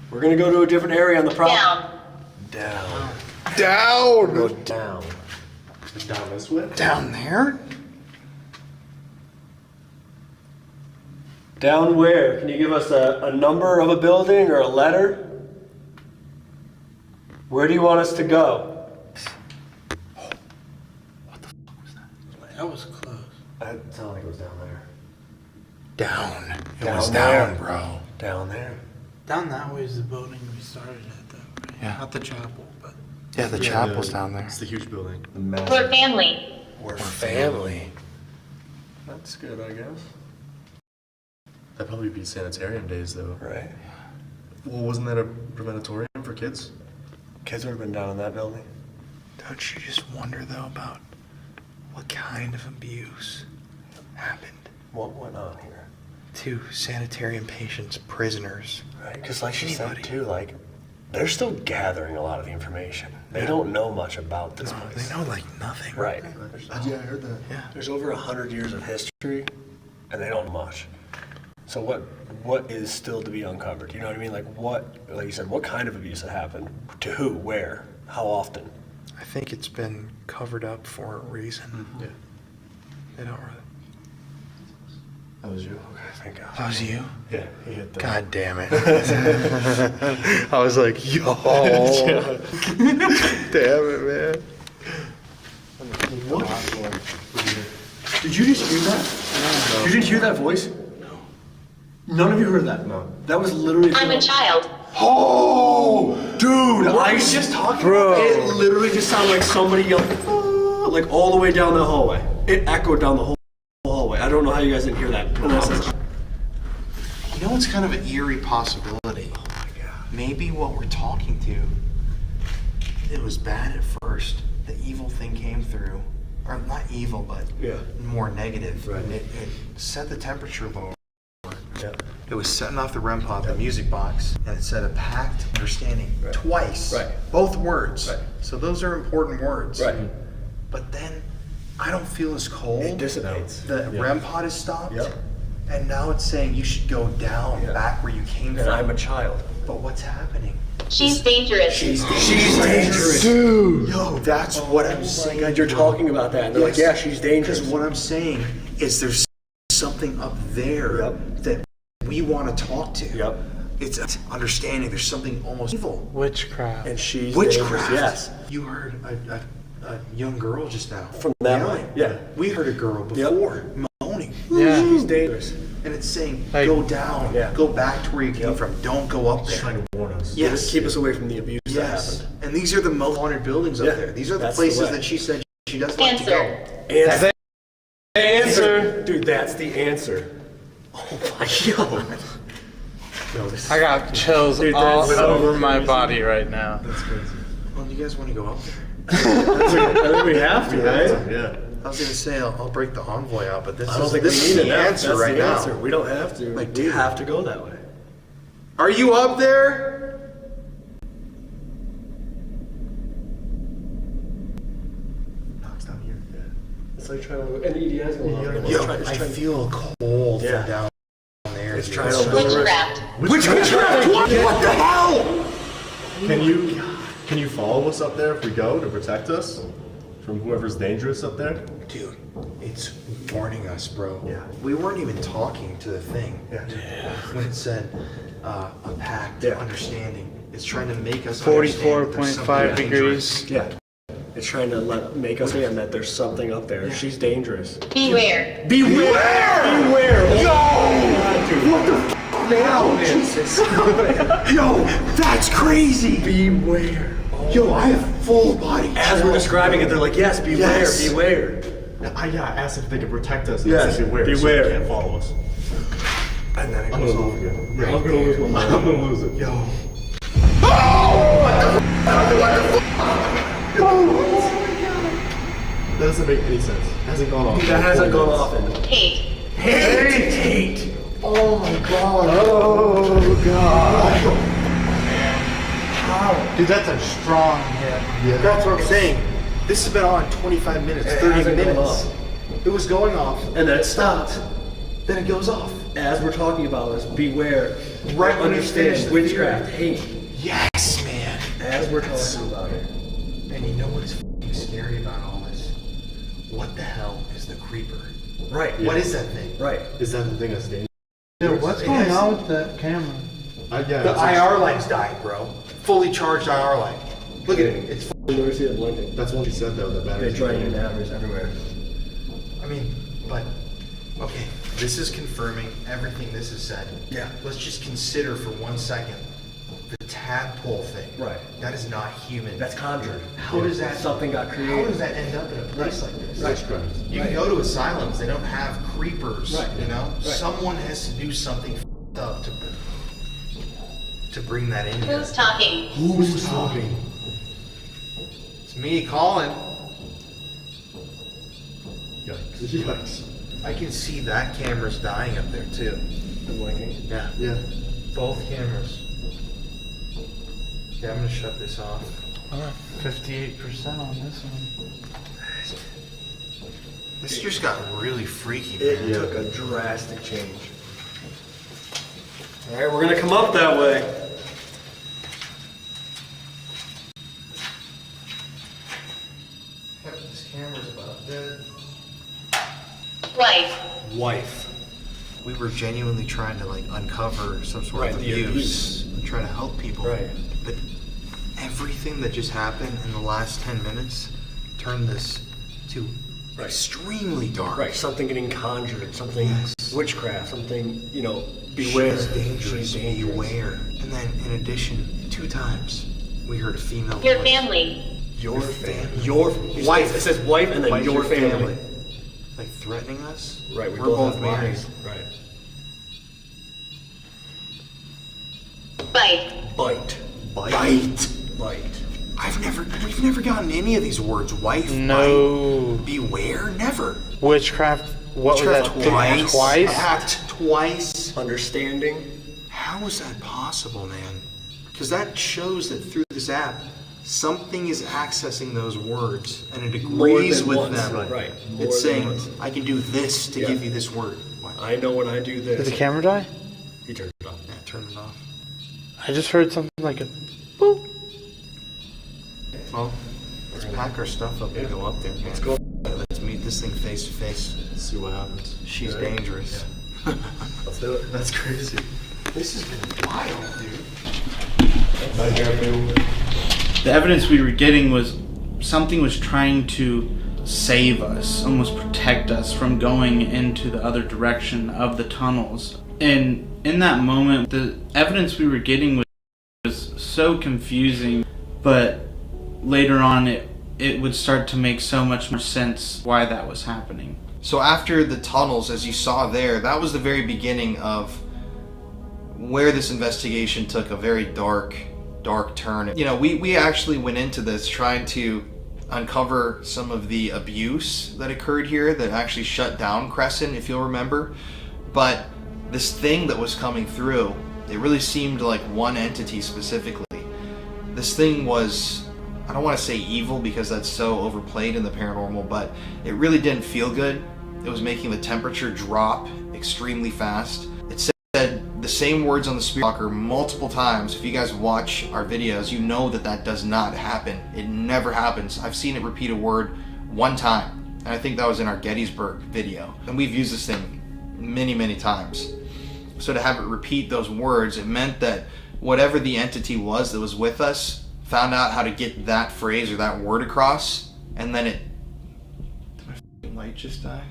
We're gonna go to a different area on the property. Down. Down! Go down. Down this way? Down there? Down where? Can you give us a number of a building or a letter? Where do you want us to go? That was close. That sounded like it was down there. Down. It Down was there. down, bro. Down there. Down that way is the building we started at, though, right? Yeah. Not the chapel, but. Yeah, the chapel's down there. It's the huge building. We're family. We're family. That's good, I guess. That'd probably be sanitarium days, though. Right. Well, wasn't that a preventatorium for kids? Kids would have been down in that building. Don't you just wonder, though, about what kind of abuse happened What went on here? to sanitarium patients, prisoners? Right, because like she said too, like, they're still gathering a lot of the information. They don't know much about this place. They know like nothing. Right. Yeah, I heard that. Yeah. There's over 100 years of history, and they don't know much. So what is still to be uncovered? You know what I mean? Like like you said, what kind of abuse had happened? To who? Where? How often? I think it's been covered up for a reason. Yeah. They don't really. That was you. Okay, thank God. That was you? Yeah, he hit that. God damn it. I was like, yo. Damn it, man. What? Did you just hear that? You didn't hear that voice? No. None of you heard that? No. That was literally. I'm a child. Oh, dude! I was just talking. Bro. It literally just sounded like somebody yelling, "Ah," like all the way down the hallway. It echoed down the whole hallway. I don't know how you guys didn't hear that. You know what's kind of an eerie possibility? Oh my God. Maybe what we're talking to, it was bad at first. The evil thing came through. Or not evil, but more negative. Right. It set the temperature lower. Yeah. It was setting off the REM pod, the music box, and it said a pact understanding twice. Right. Both words. Right. So those are important words. Right. But then I don't feel as cold. It dissipates. The REM pod is stopped. Yep. And now it's saying you should go down back where you came And from. I'm a child. But what's happening? She's dangerous. She's dangerous. Dude. Yo, that's what I'm saying. God, you're talking about that. And they're like, yeah, she's dangerous. Because what I'm saying is there's something up there that we want to talk to. Yep. It's understanding there's something almost evil. Witchcraft. And she's Witchcraft. dangerous, yes. You heard a young girl just now. From that way. Yeah. We heard a girl before moaning. Yeah. She's dangerous. And it's saying, Like- go down. Yeah. Go back to where you came from. Don't go up there. Trying to warn us. Yes. Keep us away from the abuse that Yes. happened. And these are the most haunted buildings up Yeah. there. These are the That's the places way. that she said she doesn't like to go. Answer. Answer. Dude, that's the answer. Oh my God. No, this I got chills Dude, all that's- over my body right now. That's crazy. Well, do you guys want to go up there? I think we have to, right? Yeah. I was gonna say I'll break the envoy out, but this I don't is think this we is need the it now. answer That's right the now. answer. We don't have to. Like, We dude. have to go that way. Are you up there? Knocks down here. Yeah. It's like trying to. And the EDI's going on. Yo, I feel cold Yeah. from down there. It's dude. trying to lure us. Witchcraft. Witchcraft! What the hell? Can you follow us up there if we go to protect us from whoever's dangerous up there? Dude, it's warning us, bro. Yeah. We weren't even talking to the thing. Yeah. When it said a pact, Yeah. understanding, it's trying to make us understand that there's 44.5 something dangerous. degrees. Yeah. It's trying to make us understand that there's something up there. She's dangerous. Beware. Beware! Beware! Yo! What the f*** now? Jesus. Yo, that's crazy! Beware. Yo, I have full body As we're chills, describing bro. it, they're like, yes, beware, Yes. beware. I asked if they could protect us. And Yes, they said beware. So beware. they can't follow us. And then it I'm goes gonna off lose again. again. I'm gonna lose one more. I'm gonna lose it. Yo. That doesn't make any sense. It hasn't gone off. That hasn't gone off in Hate. Hate. Oh my god. Oh god. How? Dude, that's a strong hit. Yeah. That's what I'm saying. This has been on 25 minutes, 30 hasn't gone minutes. off. It was going off. And then it stopped. Then it goes off. As we're talking about this, beware. Right when we finish Understand the witchcraft, theory. hate. Yes, man. As we're talking about it. And you know what is f***ing scary about all this? What the hell is the creeper? Right. What is that thing? Right. Is that the thing that's dangerous? Dude, what's going on with that camera? Yeah, The IR line's dying, bro. Fully charged IR line. Look at it. It's You never see it blinking. That's what she said though, the They batteries. try to get batteries everywhere. I mean, but okay, this is confirming everything this has said. Yeah. Let's just consider for 1 second the tadpole thing. Right. That is not human. That's conjured. How does that Something got How created. does that end up in a place like this? Witchcraft. You can go to asylums; they don't have creepers. Right. You know, Right. someone has to do something f***ed up to bring that in. Who's talking? Who's talking? It's me, Colin. Yikes. Yikes. I can see that camera's dying up there too. The blinking. Yeah. Yeah. Both cameras. Okay, I'm gonna shut this off. I'm at 58% on this one. This just got really freaky, It man. took a drastic change. Alright, we're gonna come up that way. This camera's about dead. Wife. Wife. We were genuinely trying to like uncover some sort Right, of the abuse and try to help people. Right. But everything that just happened in the last 10 minutes turned this to extremely dark. Right, something getting conjured, something Yes. witchcraft, something, beware. She's dangerous. She's dangerous. Beware. And then in addition, 2 times we heard a female Your voice. family. Your family. Your Wife. It says wife and then Wife, your family. Like threatening us? Right, we're both both have married. wives. Right. Bite. Bite. Bite. We've never gotten any of these words. Wife, No. bite, beware, never. Witchcraft. What Witchcraft was that? twice. Act twice. Understanding. How is that possible, man? Because that shows that through this app, something is accessing those words and it agrees with once. them. Right. More It's than saying, once. I can do this to Yeah. give you this word. I know when I do this. Did the camera die? He turned it off. Yeah, turn it off. I just heard something like a. Well, let's pack our stuff up and go up there. Let's go. Let's meet this thing face to face. See what happens. She's dangerous. Let's do it. That's crazy. This has been wild, dude. The evidence we were getting was something was trying to save us, almost protect us from going into the other direction of the tunnels. And in that moment, the evidence we were getting was so confusing, but later on it would start to make so much more sense why that was happening. So after the tunnels, as you saw there, that was the very beginning of where this investigation took a very dark turn. You know, we actually went into this trying to uncover some of the abuse that occurred here that actually shut down Crescent, if you'll remember. But this thing that was coming through, it really seemed like one entity specifically. This thing was, I don't want to say evil because that's so overplayed in the paranormal, but it really didn't feel good. It was making the temperature drop extremely fast. It said the same words on the spirit locker multiple times. If you guys watch our videos, you know that does not happen. It never happens. I've seen it repeat a word 1 time, and I think that was in our Gettysburg video. And we've used this thing many times. So to have it repeat those words, it meant that whatever the entity was that was with us found out how to get that phrase or that word across, and then it... Did my f***ing light just die?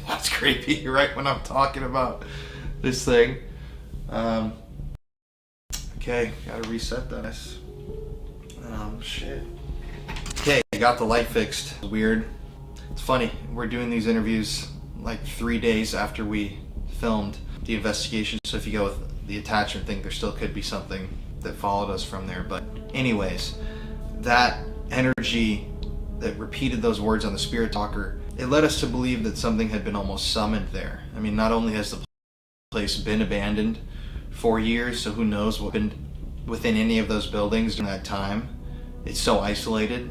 That's creepy, right when I'm talking about this thing. Okay, gotta reset this. Shit. Okay, got the light fixed. Weird. It's funny, we're doing these interviews like 3 days after we filmed the investigation, so if you go with the attachment thing, there still could be something that followed us from there. But anyways, that energy that repeated those words on the spirit talker, it led us to believe that something had been almost summoned there. I mean, not only has the place been abandoned for years, so who knows what been within any of those buildings during that time. It's so isolated.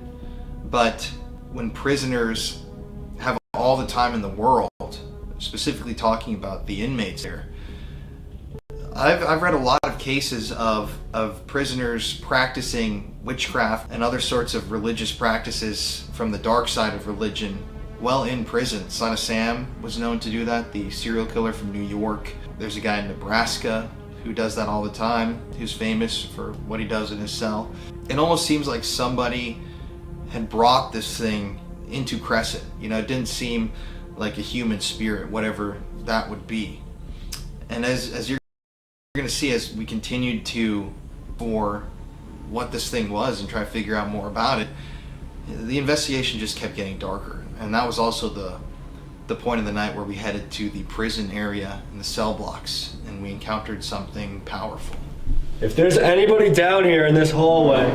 But when prisoners have all the time in the world, specifically talking about the inmates there, I've read a lot of cases of prisoners practicing witchcraft and other sorts of religious practices from the dark side of religion while in prison. Son of Sam was known to do that, the serial killer from New York. There's a guy in Nebraska who does that all the time, who's famous for what he does in his cell. It almost seems like somebody had brought this thing into Crescent. You know, it didn't seem like a human spirit, whatever that would be. And as you're going to see as we continued to for what this thing was and try to figure out more about it, the investigation just kept getting darker. And that was also the point of the night where we headed to the prison area in the cell blocks and we encountered something powerful. If there's anybody down here in this hallway,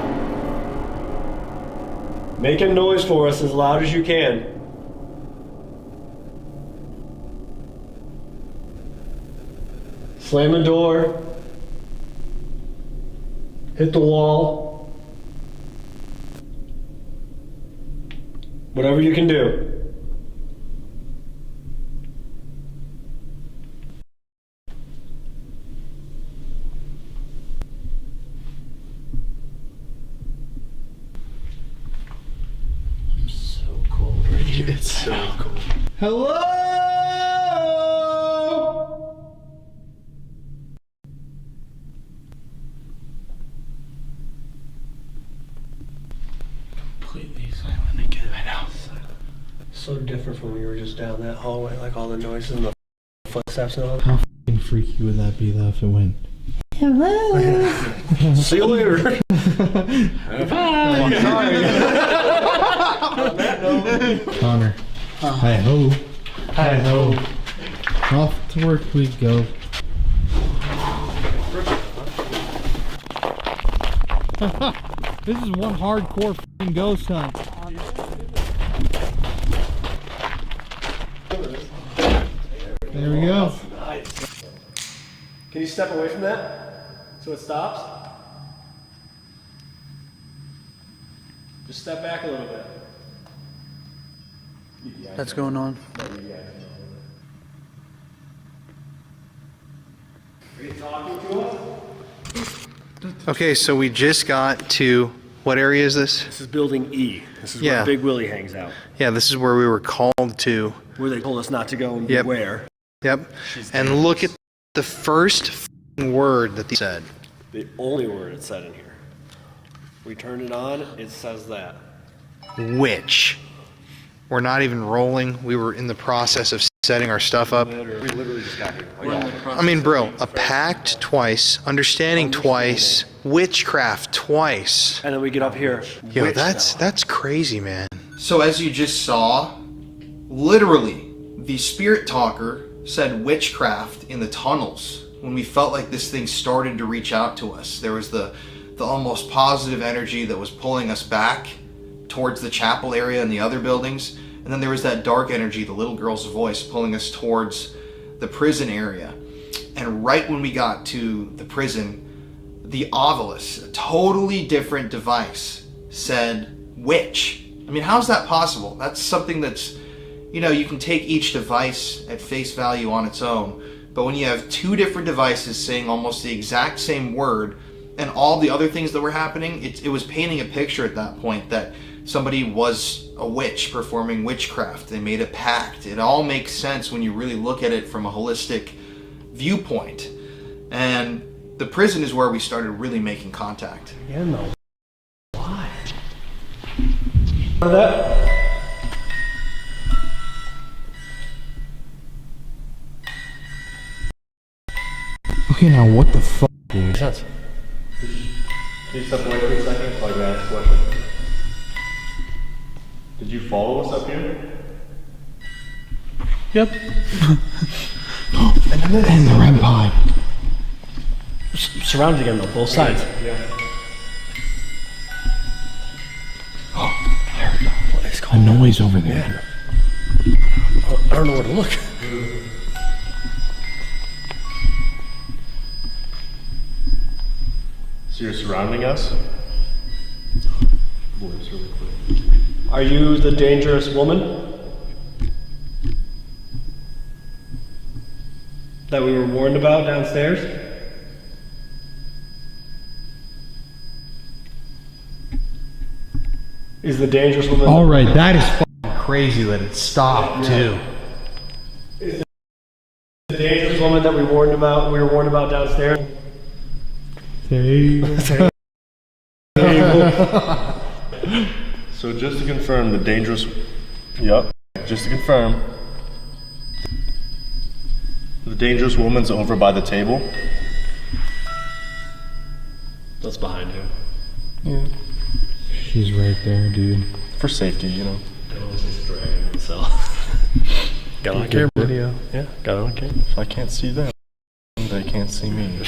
make a noise for us as loud as you can. Slam the door. Hit the wall. Whatever you can do. I'm so cold right here. It's so cold. Hello? Completely silent again. I know. So different from when we were just down that hallway, like all the noises and the footsteps and all that. How f***ing freaky would that be though if it went? Hello. See you later. Bye. Connor. Hi ho. Hi ho. Off to work we go. This is one hardcore f***ing ghost hunt. There we go. Can you step away from that so it stops? Just step back a little bit. That's going on. Are you talking to us? Okay, so we just got to, what area is this? This is building E. This is Yeah. where Big Willie hangs out. Yeah, this is where we were called to. Where they told us not to go and Yep. beware. Yep. And look at the first f***ing word that they said. The only word it said in here. We turned it on, it says that. Witch. We're not even rolling. We were in the process of setting our stuff up. We literally just got here. I mean, bro, a pact twice, understanding twice, witchcraft twice. And then we get up here. Yo, witch that's crazy, man. So as you just saw, literally, the spirit talker said witchcraft in the tunnels when we felt like this thing started to reach out to us. There was the almost positive energy that was pulling us back towards the chapel area and the other buildings. And then there was that dark energy, the little girl's voice, pulling us towards the prison area. And right when we got to the prison, the Ovilus, a totally different device, said witch. I mean, how's that possible? That's something that's, you know, you can take each device at face value on its own, but when you have two different devices saying almost the exact same word and all the other things that were happening, it was painting a picture at that point that somebody was a witch performing witchcraft. They made a pact. It all makes sense when you really look at it from a holistic viewpoint. And the prison is where we started really making contact. Yeah, no. Why? That? Okay, now what the fuck, dude? Can you step away for a second so I can ask a question? Did you follow us up here? Yep. And the REM pod. Surrounded again though, both sides. Yeah. Oh, there we go. a noise over there. I don't know where to look. So you're surrounding us? Are you the dangerous woman that we were warned about downstairs? Is the dangerous woman... All right, that is fucking crazy that it stopped too. Is the dangerous woman that we were warned about downstairs? So just to confirm, the dangerous... Yep. Just to confirm, the dangerous woman's over by the table. That's behind you. Yeah. She's right there, dude. For safety, you know. So. Got on camera. Video. Yeah, got on camera. If I can't see them, they can't see me. I don't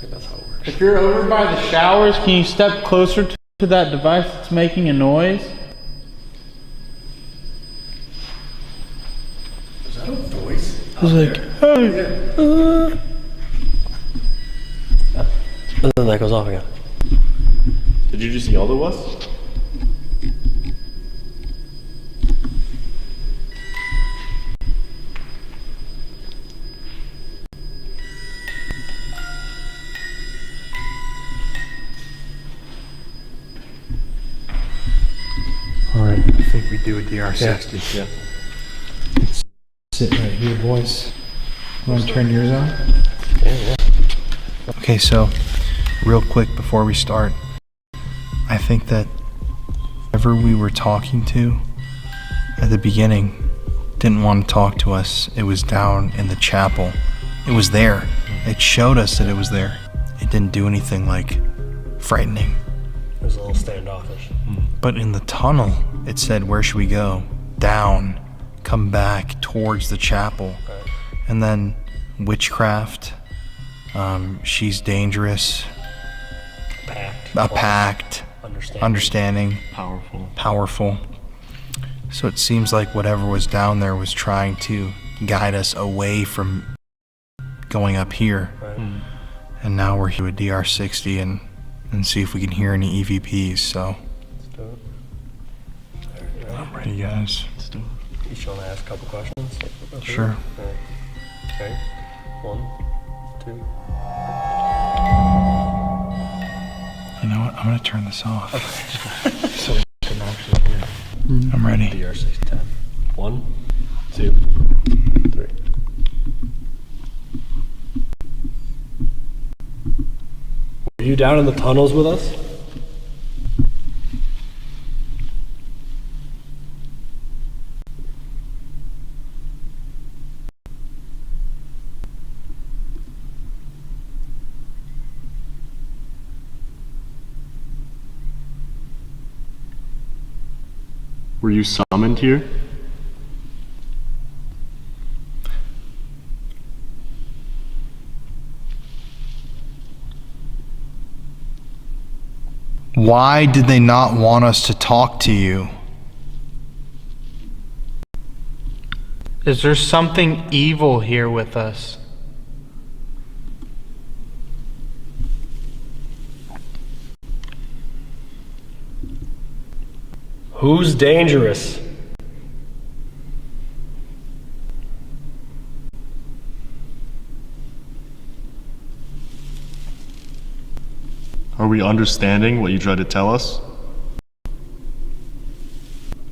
think that's how it works. If you're over by the showers, can you step closer to that device that's making a noise? Is that a voice? I was like, hey. And then that goes off again. Did you just yell to us? all right, I think we do a DR60. Yeah. Let's sit right here, boys. You want to turn yours on? Yeah. Okay, so real quick before we start, I think that whoever we were talking to at the beginning didn't want to talk to us. It was down in the chapel. It was there. It showed us that it was there. It didn't do anything like frightening. It was a little standoffish. But in the tunnel, it said, where should we go? Down, come back towards the chapel. Right. And then witchcraft, she's dangerous, a pact, understanding, powerful. So it seems like whatever was down there was trying to guide us away from going up here. Right. And now we're here with DR60 and see if we can hear any EVPs, so. Let's do it. I'm ready, guys. Let's do it. Each want to ask a couple questions? Sure. All right. Okay. 1, 2. You know what? I'm gonna turn this off. Okay. So we can actually hear. I'm ready. DR610. 1, 2, 3. Were you down in the tunnels with us? Were you summoned here? Why did they not want us to talk to you? Is there something evil here with us? Who's dangerous? Are we understanding what you tried to tell us?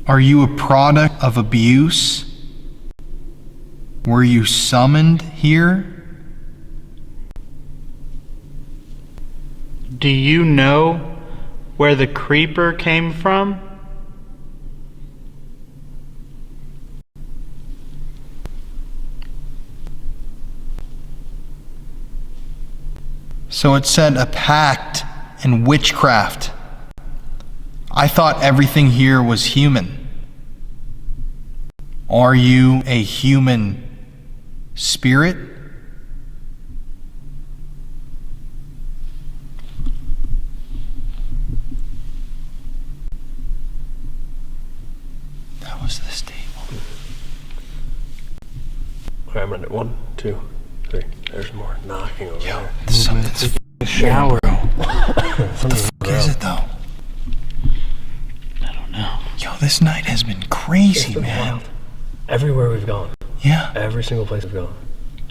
Are you a product of abuse? Were you summoned here? Do you know where the creeper came from? So it said a pact and witchcraft. I thought everything here was human. Are you a human spirit? Okay, I'm gonna do 1, 2, 3. There's more knocking over there. Something's shower. What the fuck is it though? I don't know. Yo, this night has been crazy, man. Everywhere we've gone. Yeah. Every single place we've gone.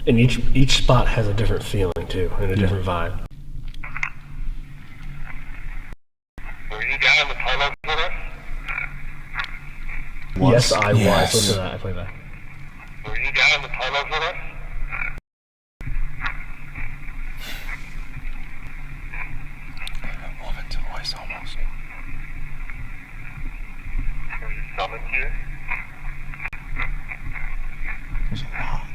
And each spot has a different feeling too, and a different vibe. Were you down in the tunnels with us? Yes, I was. Yes. Listen to that. I play back. Were you down in the tunnels with us? Woman's voice almost. Were you summoned here? There's a lot.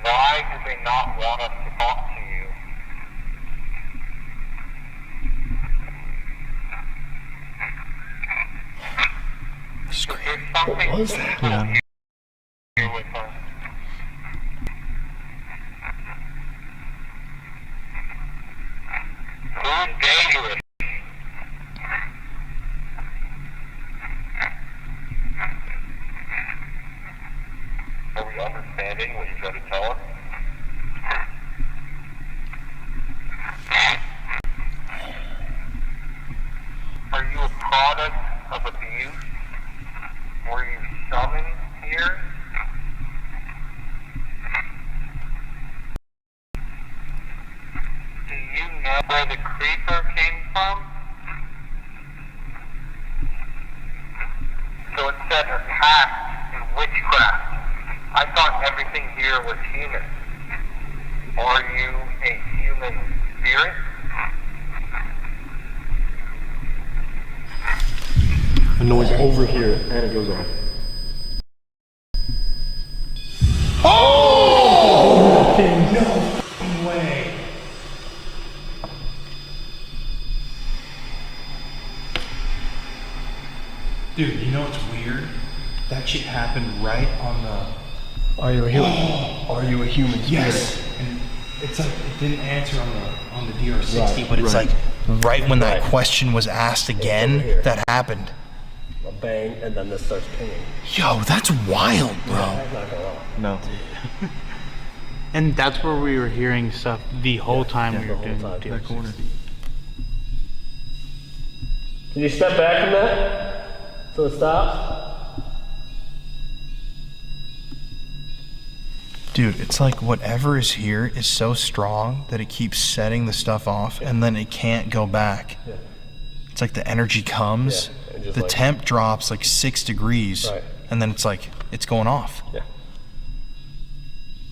Why do they not want us to talk to you? What was that? Yeah. Here with us. Who's dangerous? Are we understanding what you're trying to tell us? Are you a product of abuse? Were you summoned here? Do you know where the creeper came from? So it said attacked in witchcraft. I thought everything here was human. Are you a human spirit? A noise over here, and it goes off. Oh! No way. Dude, you know what's weird? That shit happened right on the... Are you a human? Are you a human spirit? Yes. And it's like, it didn't answer on the DR60, Right, but it's right. like right when that Right. question was asked again, that happened. A bang, and then this starts pinging. Yo, that's wild, bro. That's not gonna lie. No. And that's where we were hearing stuff the whole time we were doing That corner. Can you step back from that so it stops? Dude, it's like whatever is here is so strong that it keeps setting the stuff off and then it can't go back. Yeah. It's like the energy comes, and just the like- temp drops like 6 degrees, Right. and then it's like, it's going off. Yeah.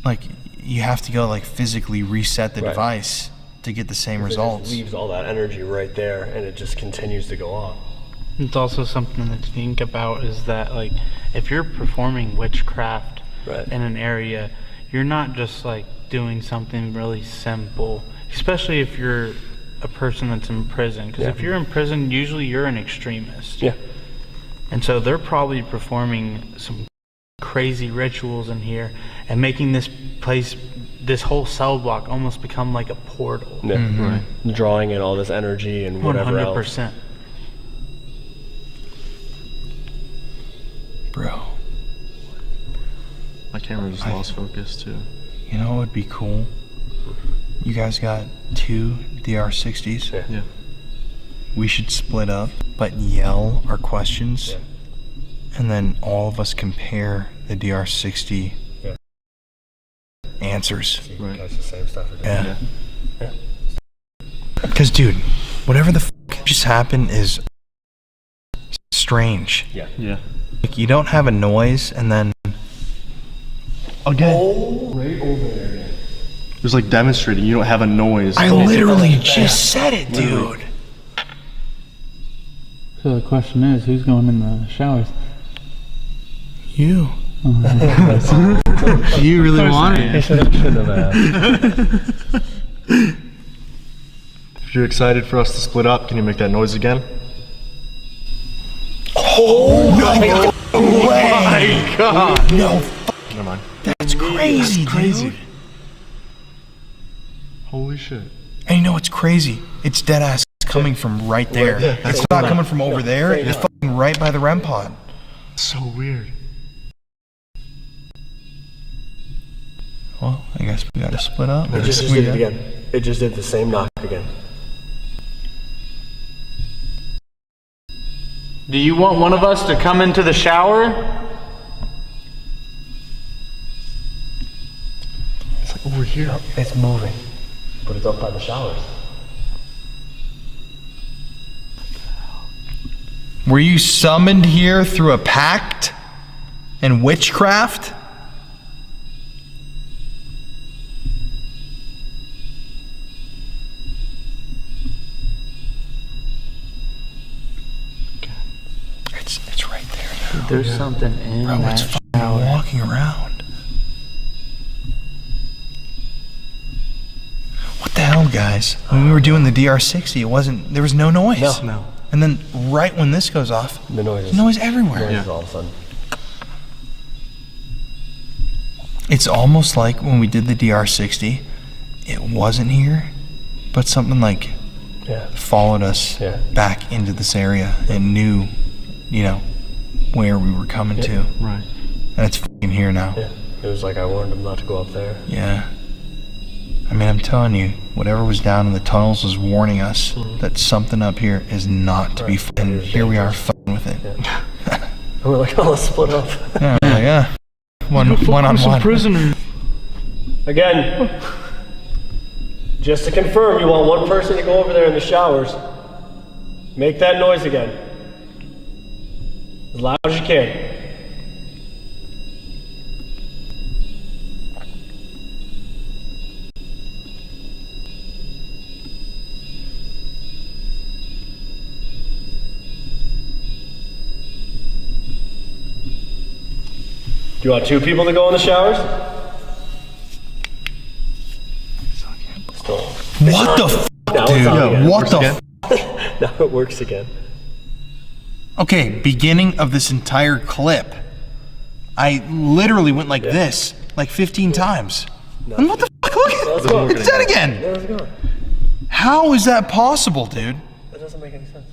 Like, you have to go like physically reset the Right. device to get the same It just results. leaves all that energy right there, and it just continues to go off. It's also something to think about is that, like, if you're performing witchcraft Right. in an area, you're not just like doing something really simple, especially if you're a person that's in prison. Because Yeah. if you're in prison, usually you're an extremist. Yeah. And so they're probably performing some crazy rituals in here and making this place, this whole cell block, almost become like a portal. Yeah. Mm-hmm. Right. Drawing in all this energy and whatever else. 100%. Bro, My camera just lost focus too. you know what would be cool? You guys got 2 DR60s. Yeah. Yeah. We should split up, but yell our questions, and then all of us compare the DR60 Yeah. answers. Right. That's the same stuff again. Yeah. Because, dude, whatever the fuck just happened is strange. Yeah. Yeah. Like, you don't have a noise, and then again. Oh, right over there. It was like demonstrating. You don't have a noise. I literally just said it, dude. So the question is, who's going in the showers? You. Do you really want it? Shouldn't have asked. If you're excited for us to split up, can you make that noise again? Oh my my God! No, Never mind. that's crazy, dude. Holy shit. And you know what's crazy? It's dead ass coming from right there. Right there. It's not coming from over there. It's fucking right by the REM pod. That's so weird. Well, I guess we gotta split up. It just did it again. It just did the same knock again. Do you want one of us to come into the shower? It's like over here. No, it's moving, but it's up by the showers. Were you summoned here through a pact and witchcraft? It's right there now. There's something in Bro, that it's fucking shower. walking around. What the hell, guys? When we were doing the DR60, there was no noise. No. And then right when this goes off, The noise. noise everywhere. Noise all of a sudden. It's almost like when we did the DR60, it wasn't here, but something like followed us back into this area and knew, where we were coming to. Right. And it's fucking here now. Yeah. It was like I warned him not to go up there. Yeah. I mean, I'm telling you, whatever was down in the tunnels was warning us that something up here is not to be fucking. Here we are fucking with it. Yeah. And we're like, oh, let's split up. Yeah, we're like, yeah. One on one. Prisoner. Again, just to confirm, you want one person to go over there in the showers. Make that noise again. As loud as you can. Do you want two people to go in the showers? What the f***, dude? What the f***? Now it works again. Okay, beginning of this entire clip, I literally went like this, like 15 times. And what the f***? Look, it's dead again. There's it gone. How is that possible, dude? That doesn't make any sense.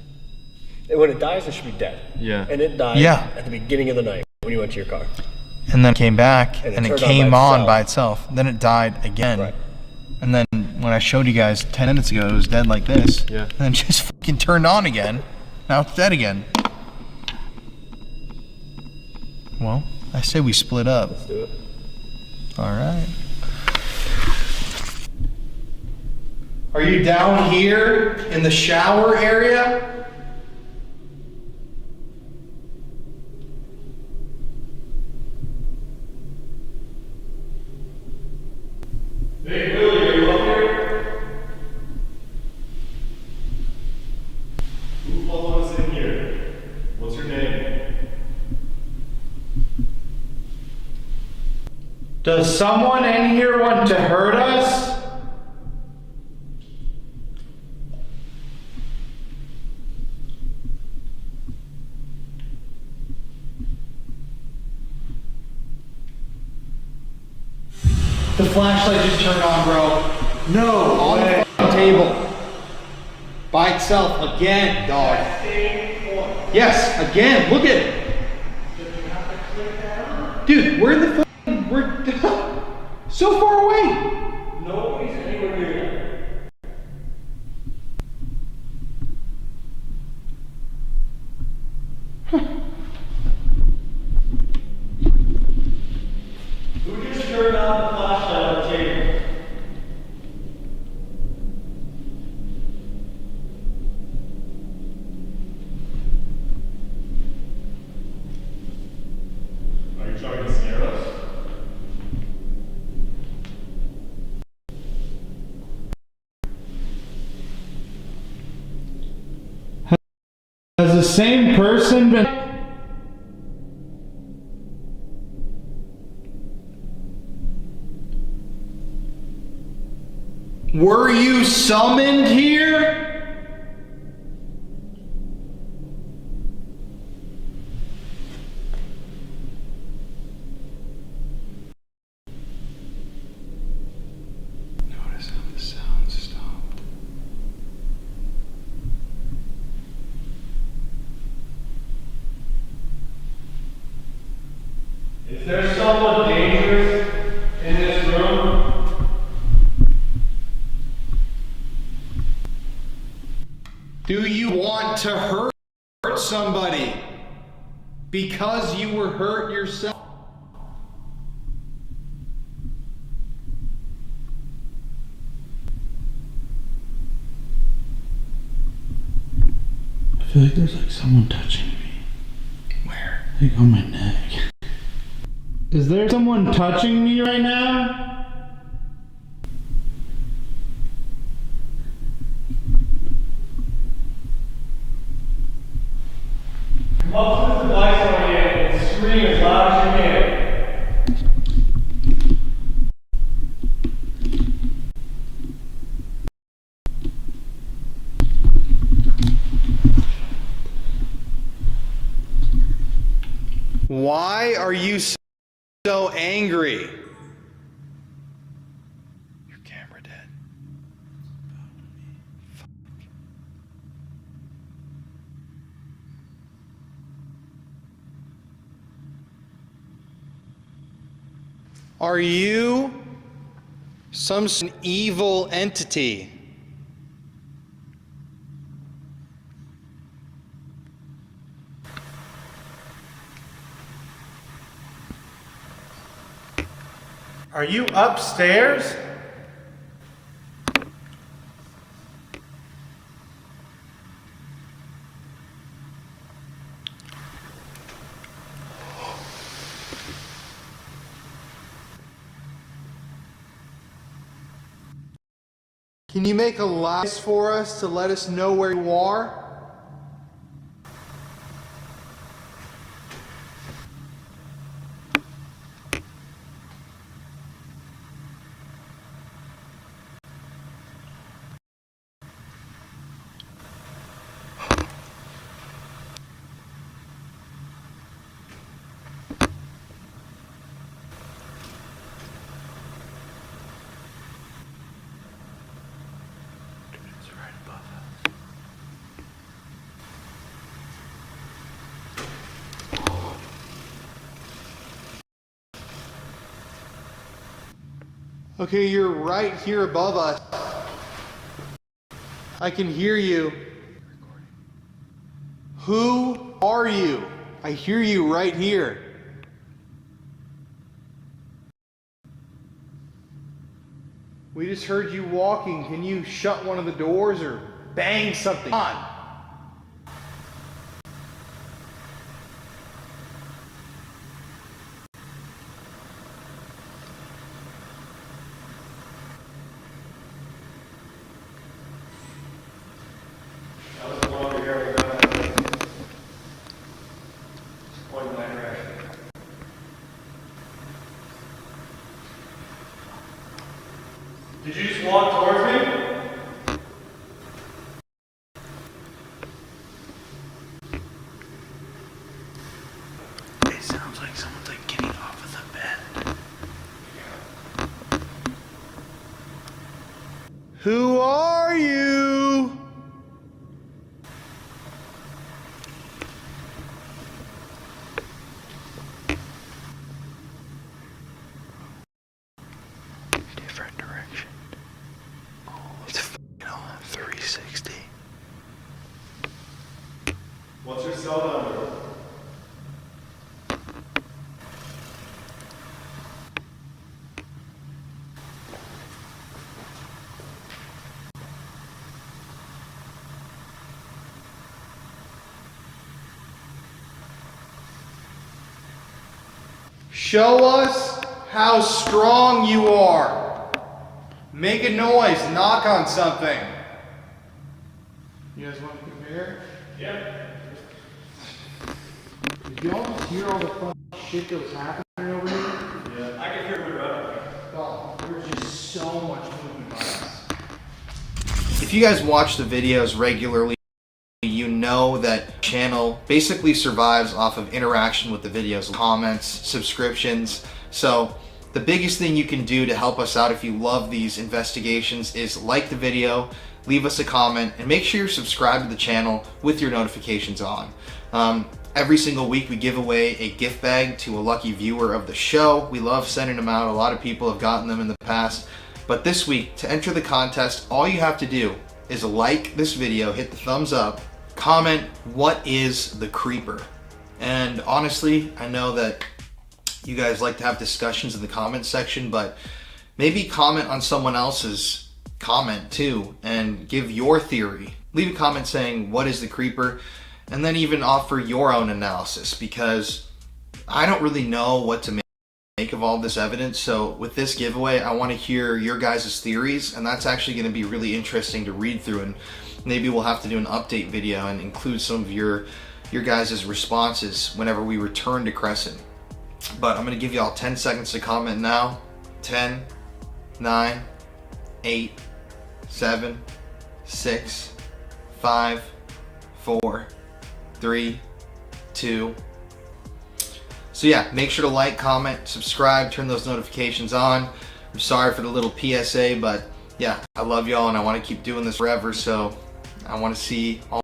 And when it dies, it should be dead. Yeah. And it died at the beginning of the night when you went to your car. And then it came back, And it and it turned on came by on itself. by itself. Then it died again. Right. And then when I showed you guys 10 minutes ago, it was dead like this. Yeah. And then just fucking turned on again. Now it's dead again. Well, I say we split up. Let's do it. All right. Are you down here in the shower area? Hey, Willie, are you up here? Who followed us in here? What's your name? Does someone in here want to hurt us? The flashlight just turned on, bro. No, on the fucking table. By itself again, dog. Yes, again. Look at it. Dude, we're in the fucking, we're so far away. Nobody's anywhere near that. Who just turned on the flashlight on the table? Are you trying to scare us? Has the same person been... Were you summoned here? Notice how the sound stopped. If there's someone dangerous in this room, do you want to hurt somebody because you were hurt yourself? I feel like there's like someone touching me. Where? Like on my neck. Is there someone touching me right now? come up to this device on your hand and scream as loud as you can. Why are you so angry? Your camera dead. Are you some evil entity? Are you upstairs? Can you make a light for us to let us know where you are? Okay, you're right here above us. I can hear you. Who are you? I hear you right here. We just heard you walking. Can you shut one of the doors or bang something on? Did you just walk towards me? It sounds like someone's like getting off of the bed. Who are you? Different direction. Oh, it's on 360. What's your cell number? Show us how strong you are. Make a noise, knock on something. You guys want to compare? Yep. Did y'all just hear all the fun shit that was happening over here? Yeah. I can hear it right. Oh, there's just so much movement by us. If you guys watch the videos regularly, you know that channel basically survives off of interaction with the videos, comments, subscriptions. So the biggest thing you can do to help us out if you love these investigations is like the video, leave us a comment, and make sure you're subscribed to the channel with your notifications on. Every single week we give away a gift bag to a lucky viewer of the show. We love sending them out. A lot of people have gotten them in the past. But this week, to enter the contest, all you have to do is like this video, hit the thumbs up, comment, what is the creeper? And honestly, I know that you guys like to have discussions in the comment section, but maybe comment on someone else's comment too and give your theory. Leave a comment saying, what is the creeper? And then even offer your own analysis, because I don't really know what to make of all this evidence. So with this giveaway, I want to hear your guys' theories, and that's actually going to be really interesting to read through, and maybe we'll have to do an update video and include some of your guys' responses whenever we return to Crescent. But I'm going to give y'all 10 seconds to comment now. 10, 9, 8, 7, 6, 5, 4, 3, 2. So yeah, make sure to like, comment, subscribe, turn those notifications on. I'm sorry for the little PSA, but yeah, I love y'all and I want to keep doing this forever, so I want to see all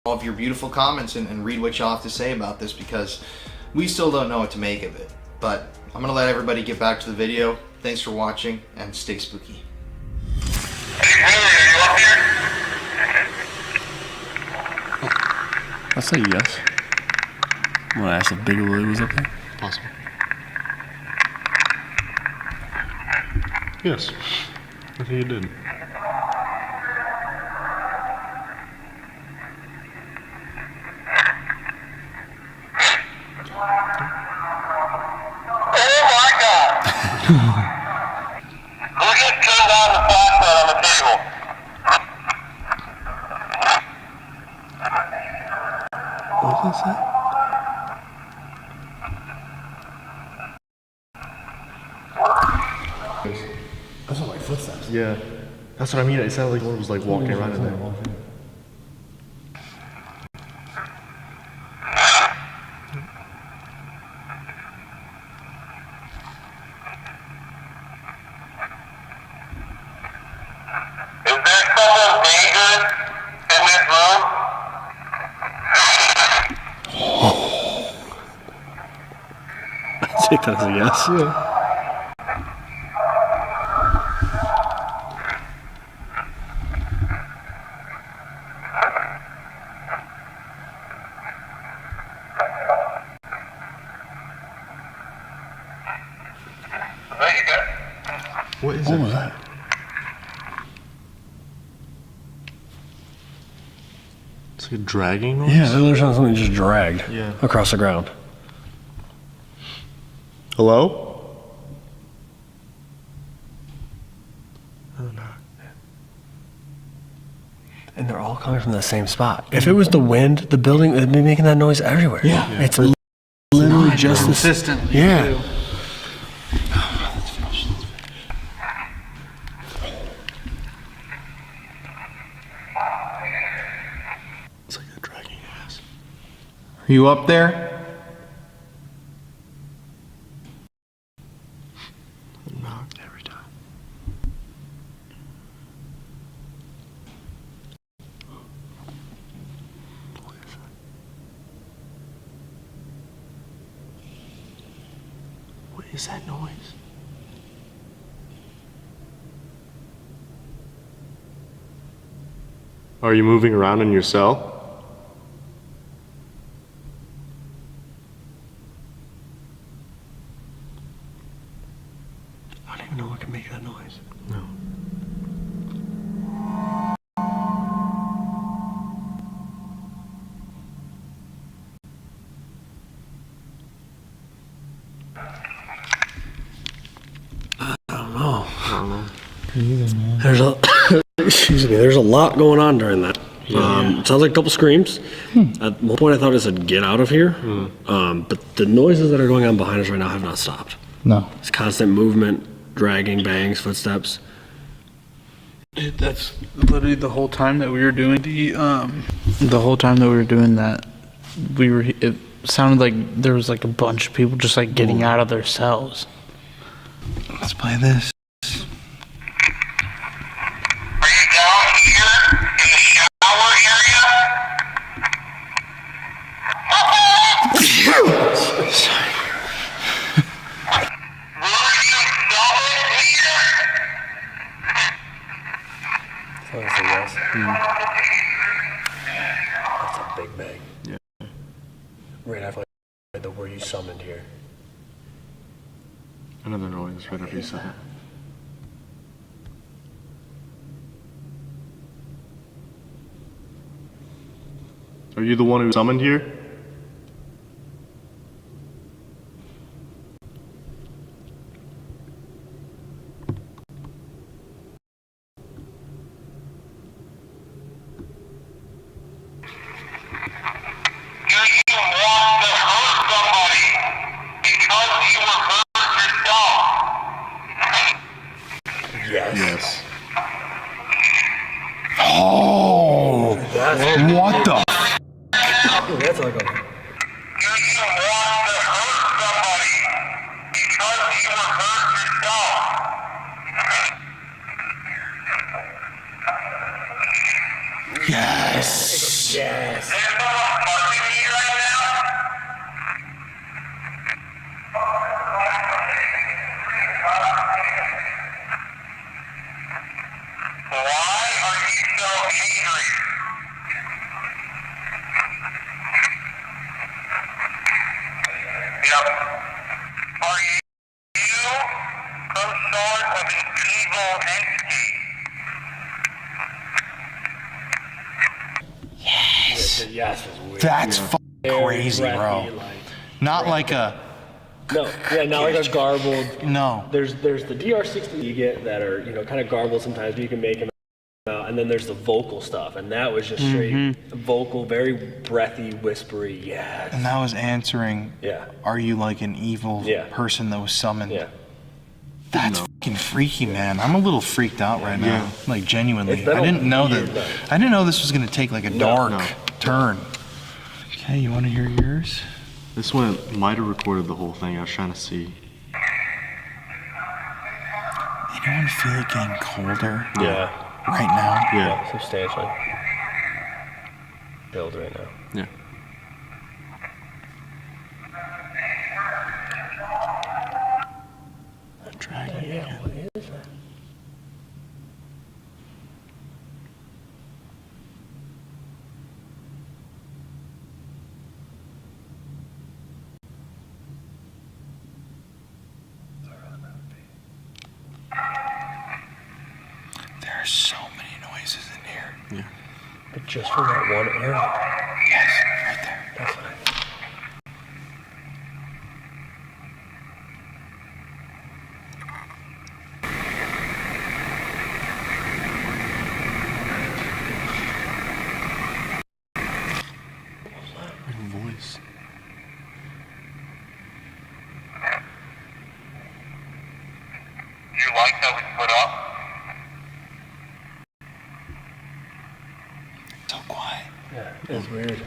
of your beautiful comments and read what y'all have to say about this, because we still don't know what to make of it. But I'm going to let everybody get back to the video. Thanks for watching, and stay spooky. I'll say yes. I'm gonna ask if Big Willie was up there. Possible. Yes, I think he did. What was that? That's not like footsteps. Yeah, that's what I mean. It sounded like one was like walking around in there. I think that's a yes. Yeah. What is that? It's like a dragging noise? Yeah, it looks like something just dragged across the ground. Hello? Oh, no. And they're all coming from the same spot. If it was the wind, the building would be making that noise everywhere. Yeah. It's literally just consistently. Yeah. Too. It's like a dragging ass. Are you up there? Knock every time. What is that? What is that noise? Are you moving around in your cell? I don't even know what can make that noise. No. I don't know. I don't know. Either, man. There's a excuse me. There's a lot going on during that. It sounds like a couple screams. At one point, I thought it said "get out of here," but the noises that are going on behind us right now have not stopped. No. It's constant movement, dragging, bangs, footsteps. Dude, that's literally the whole time that we were doing the whole time that we were doing that, it sounded like there was like a bunch of people just like getting out of their cells. Let's play this. Are you down here? Right after the were you summoned here? Another noise right after you said it. Are you the one who was summoned here? Yes. Oh, what the? That's like a. Yes. Yes. Yes. Yes was weird. That's fucking crazy, bro. Not like a. No, yeah, not like a garbled. No. There's the DR60 you get that are kind of garbled sometimes, but you can make them out, and then there's the vocal stuff, and that was just straight vocal, very breathy, whispery. Yeah. And that was answering. Yeah. Are you like an evil person that was summoned? Yeah. That's fucking freaky, man. I'm a little freaked out right now. Like genuinely, It's been I didn't know weird, that. I didn't know this was gonna take like a dark turn. Okay, you want to hear yours? This one might have recorded the whole thing. I was trying to see. Anyone feel it getting colder? Yeah. Right now? Yeah. Substantially. Build right now. Yeah. Dragon. Yeah, what is that? There are so many noises in here. Yeah. But just from that one area. Yes, right there. That's what I think. Voice. You like that we put up? So quiet. Yeah, it's weird.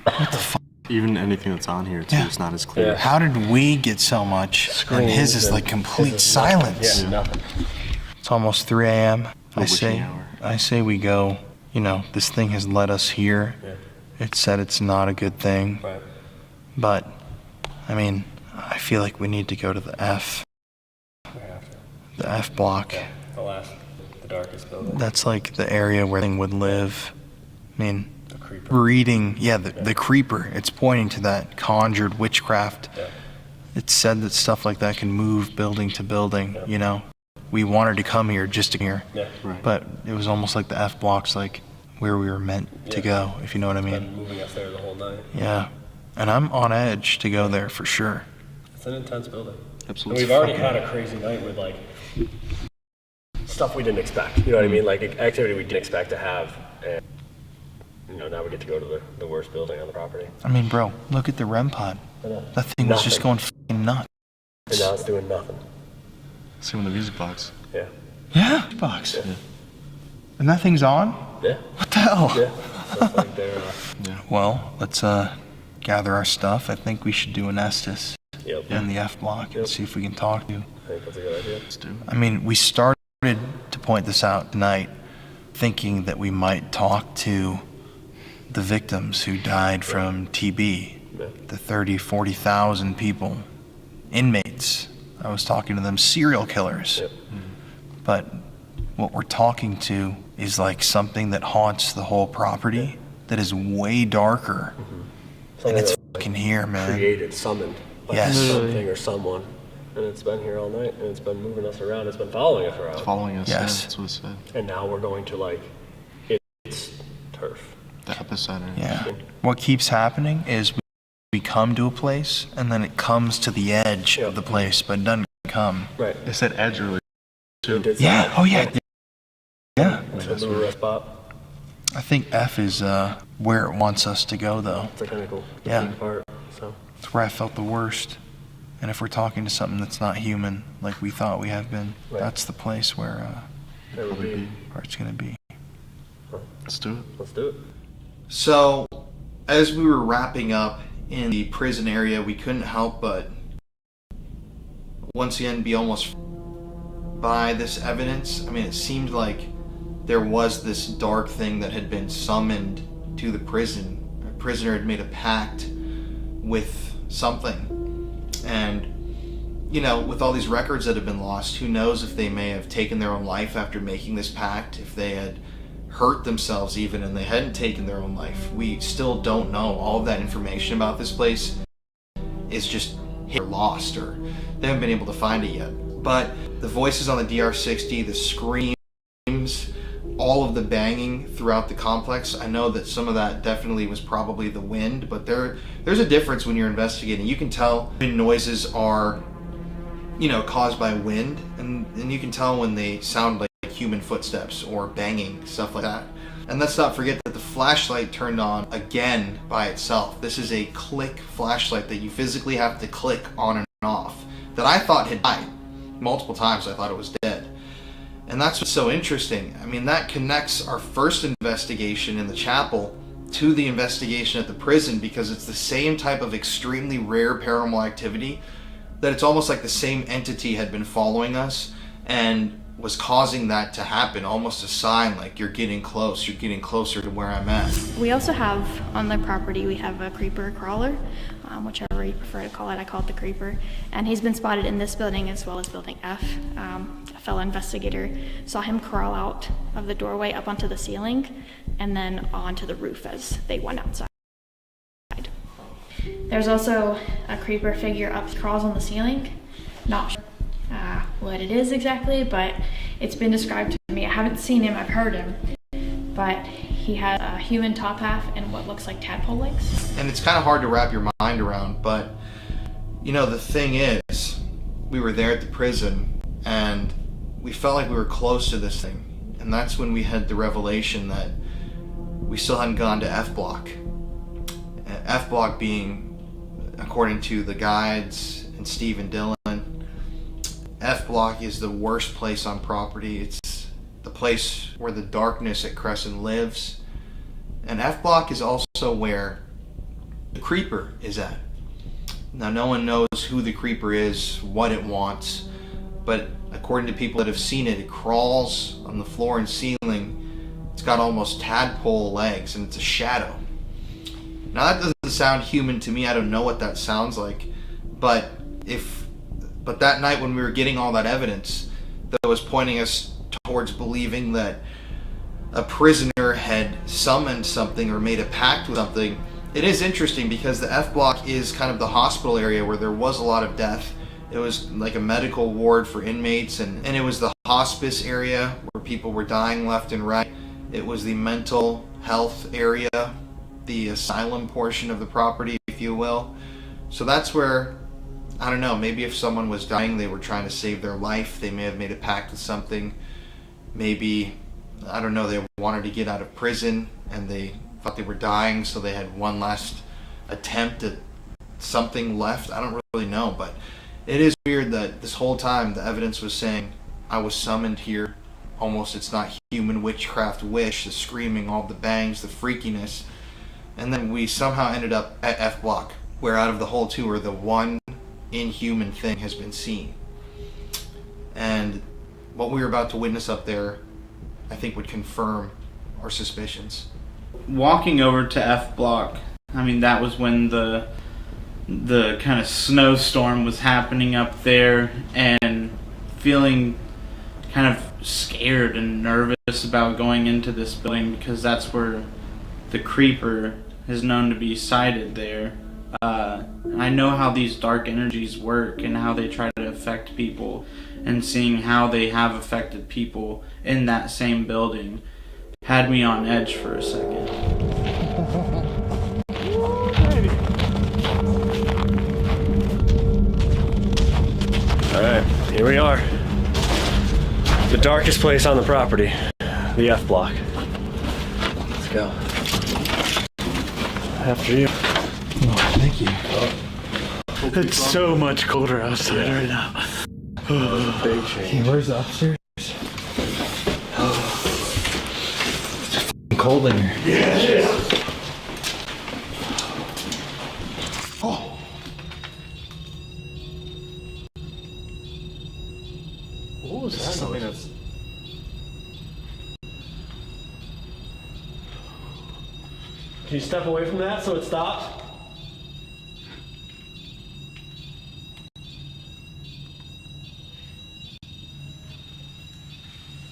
What the fuck? Even anything that's on here too is not as clear. How did we get so much? And his is like complete silence. Yeah, nothing. It's almost 3 a.m. A witching hour. I say we go. You know, this thing has led us here. Yeah. It said it's not a good thing. Right. But, I mean, I feel like we need to go to the F. We have to. The F block. The darkest building. That's like the area where thing would live. I mean, The creeper. reading, the creeper. It's pointing to that conjured witchcraft. Yeah. It said that stuff like that can move building to building, you know? We wanted to come here just to here. Yeah. Right. But it was almost like the F block's like where we were meant to go, if you know what I mean. Been moving us there the whole night. Yeah. And I'm on edge to go there for sure. It's an intense building. Absolutely. And we've already had a crazy night with like stuff we didn't expect. You know what I mean? Like activity we didn't expect to have. And now we get to go to the worst building on the property. I mean, bro, look at the REM pod. That thing was just going fucking nuts. And now it's doing nothing. Same with the music box. Yeah. Yeah, box. Yeah. And that thing's on? Yeah. What the hell? Yeah. So it's like they're, Well, let's gather our stuff. I think we should do an Estes in the F block and see if we can talk to. I think that's a good idea. Let's do. I mean, we started to point this out tonight, thinking that we might talk to the victims who died from TB, the 30, 40,000 people, inmates. I was talking to them, serial killers. But what we're talking to is like something that haunts the whole property that is way darker Something it's that, fucking here, man. created, summoned by Yes. something or someone. And it's been here all night, and it's been moving us around. It's been following us around. It's following us. Yes. Yeah, that's what it said. And now we're going to like its turf. The epicenter. Yeah. What keeps happening is we come to a place, and then it comes to the edge of the place, but it doesn't come. Right. It said edge earlier, too. Yeah. Oh, yeah. Yeah. It's a little rest spot. I think F is where it wants us to go, though. It's the chemical. Yeah. Part, so. It's where I felt the worst. And if we're talking to something that's not human, like we thought we have been, Right. that's the place where it's going to be. Let's do it. Let's do it. So, as we were wrapping up in the prison area, we couldn't help but once again be almost by this evidence. I mean, it seemed like there was this dark thing that had been summoned to the prison. A prisoner had made a pact with something. And, you know, with all these records that have been lost, who knows if they may have taken their own life after making this pact, if they had hurt themselves even and they hadn't taken their own life. We still don't know. All of that information about this place is just hit or lost, or they haven't been able to find it yet. But the voices on the DR60, the screams, all of the banging throughout the complex, I know that some of that definitely was probably the wind, but there's a difference when you're investigating. You can tell when noises are, you know, caused by wind, and you can tell when they sound like human footsteps or banging, stuff like that. And let's not forget that the flashlight turned on again by itself. This is a click flashlight that you physically have to click on and off, that I thought had died. Multiple times I thought it was dead. And that's what's so interesting. I mean, that connects our first investigation in the chapel to the investigation at the prison, because it's the same type of extremely rare paranormal activity, that it's almost like the same entity had been following us and was causing that to happen, almost a sign like you're getting close, you're getting closer to where I'm at. We also have on the property, we have a creeper crawler, whichever you prefer to call it. I call it the creeper. And he's been spotted in this building as well as building F. A fellow investigator saw him crawl out of the doorway up onto the ceiling and then onto the roof as they went outside. There's also a creeper figure up, crawls on the ceiling. Not sure what it is exactly, but it's been described to me. I haven't seen him, I've heard him, but he has a human top half and what looks like tadpole legs. And it's kind of hard to wrap your mind around, but you know, the thing is, we were there at the prison and we felt like we were close to this thing. And that's when we had the revelation that we still hadn't gone to F block. F block being, according to the guides and Steve and Dylan, F block is the worst place on property. It's the place where the darkness at Crescent lives. And F block is also where the creeper is at. Now, no one knows who the creeper is, what it wants, but according to people that have seen it, it crawls on the floor and ceiling. It's got almost tadpole legs, and it's a shadow. Now, that doesn't sound human to me. I don't know what that sounds like, but that night when we were getting all that evidence that was pointing us towards believing that a prisoner had summoned something or made a pact with something, it is interesting because the F block is kind of the hospital area where there was a lot of death. It was like a medical ward for inmates, and it was the hospice area where people were dying left and right. It was the mental health area, the asylum portion of the property, if you will. So that's where, I don't know, maybe if someone was dying, they were trying to save their life, they may have made a pact with something. Maybe, I don't know, they wanted to get out of prison and they thought they were dying, so they had one last attempt at something left. I don't really know, but it is weird that this whole time the evidence was saying I was summoned here. Almost, it's not human witchcraft wish, the screaming, all the bangs, the freakiness. And then we somehow ended up at F block, where out of the whole tour, the one inhuman thing has been seen. And what we were about to witness up there, I think, would confirm our suspicions. Walking over to F block, I mean, that was when the kind of snowstorm was happening up there, and feeling kind of scared and nervous about going into this building because that's where the creeper is known to be sighted there. I know how these dark energies work and how they try to affect people, and seeing how they have affected people in that same building had me on edge for a second. Alright, here we are. The darkest place on the property. The F block. Let's go. After you. Oh, thank you. It's so much colder outside right now. Oh, big change. Okay, where's the upstairs? It's f***ing cold in here. Yeah. Oh. What was that noise? Can you step away from that so it stops?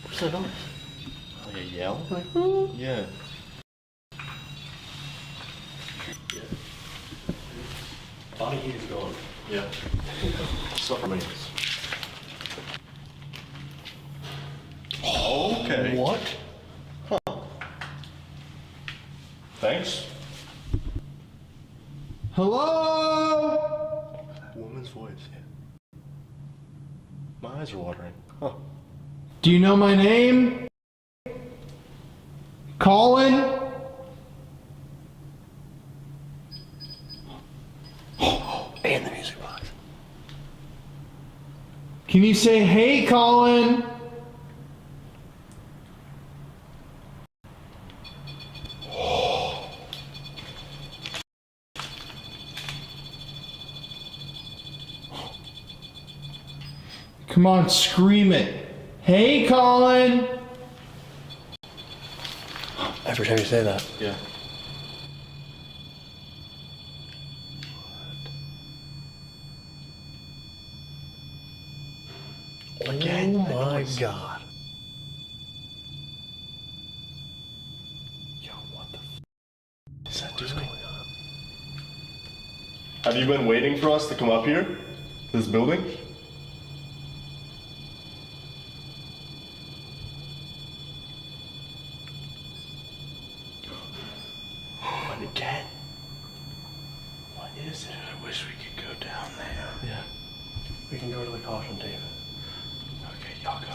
What's that noise? Like a yell? Like, Yeah. Body heat is gone. Yeah. Stuff remains. Okay. What? Huh. Thanks. Hello? That woman's voice, yeah. My eyes are watering. Huh. Do you know my name? Colin? And the music box. Can you say, hey, Colin? Come on, scream it. Hey, Colin! Every time you say that. Yeah. Again, oh my god. Yo, what the f is that doing? Have you been waiting for us to come up here? This building? What again? What is it? I wish we could go down there. Yeah. We can go to the caution tape. Okay, y'all go.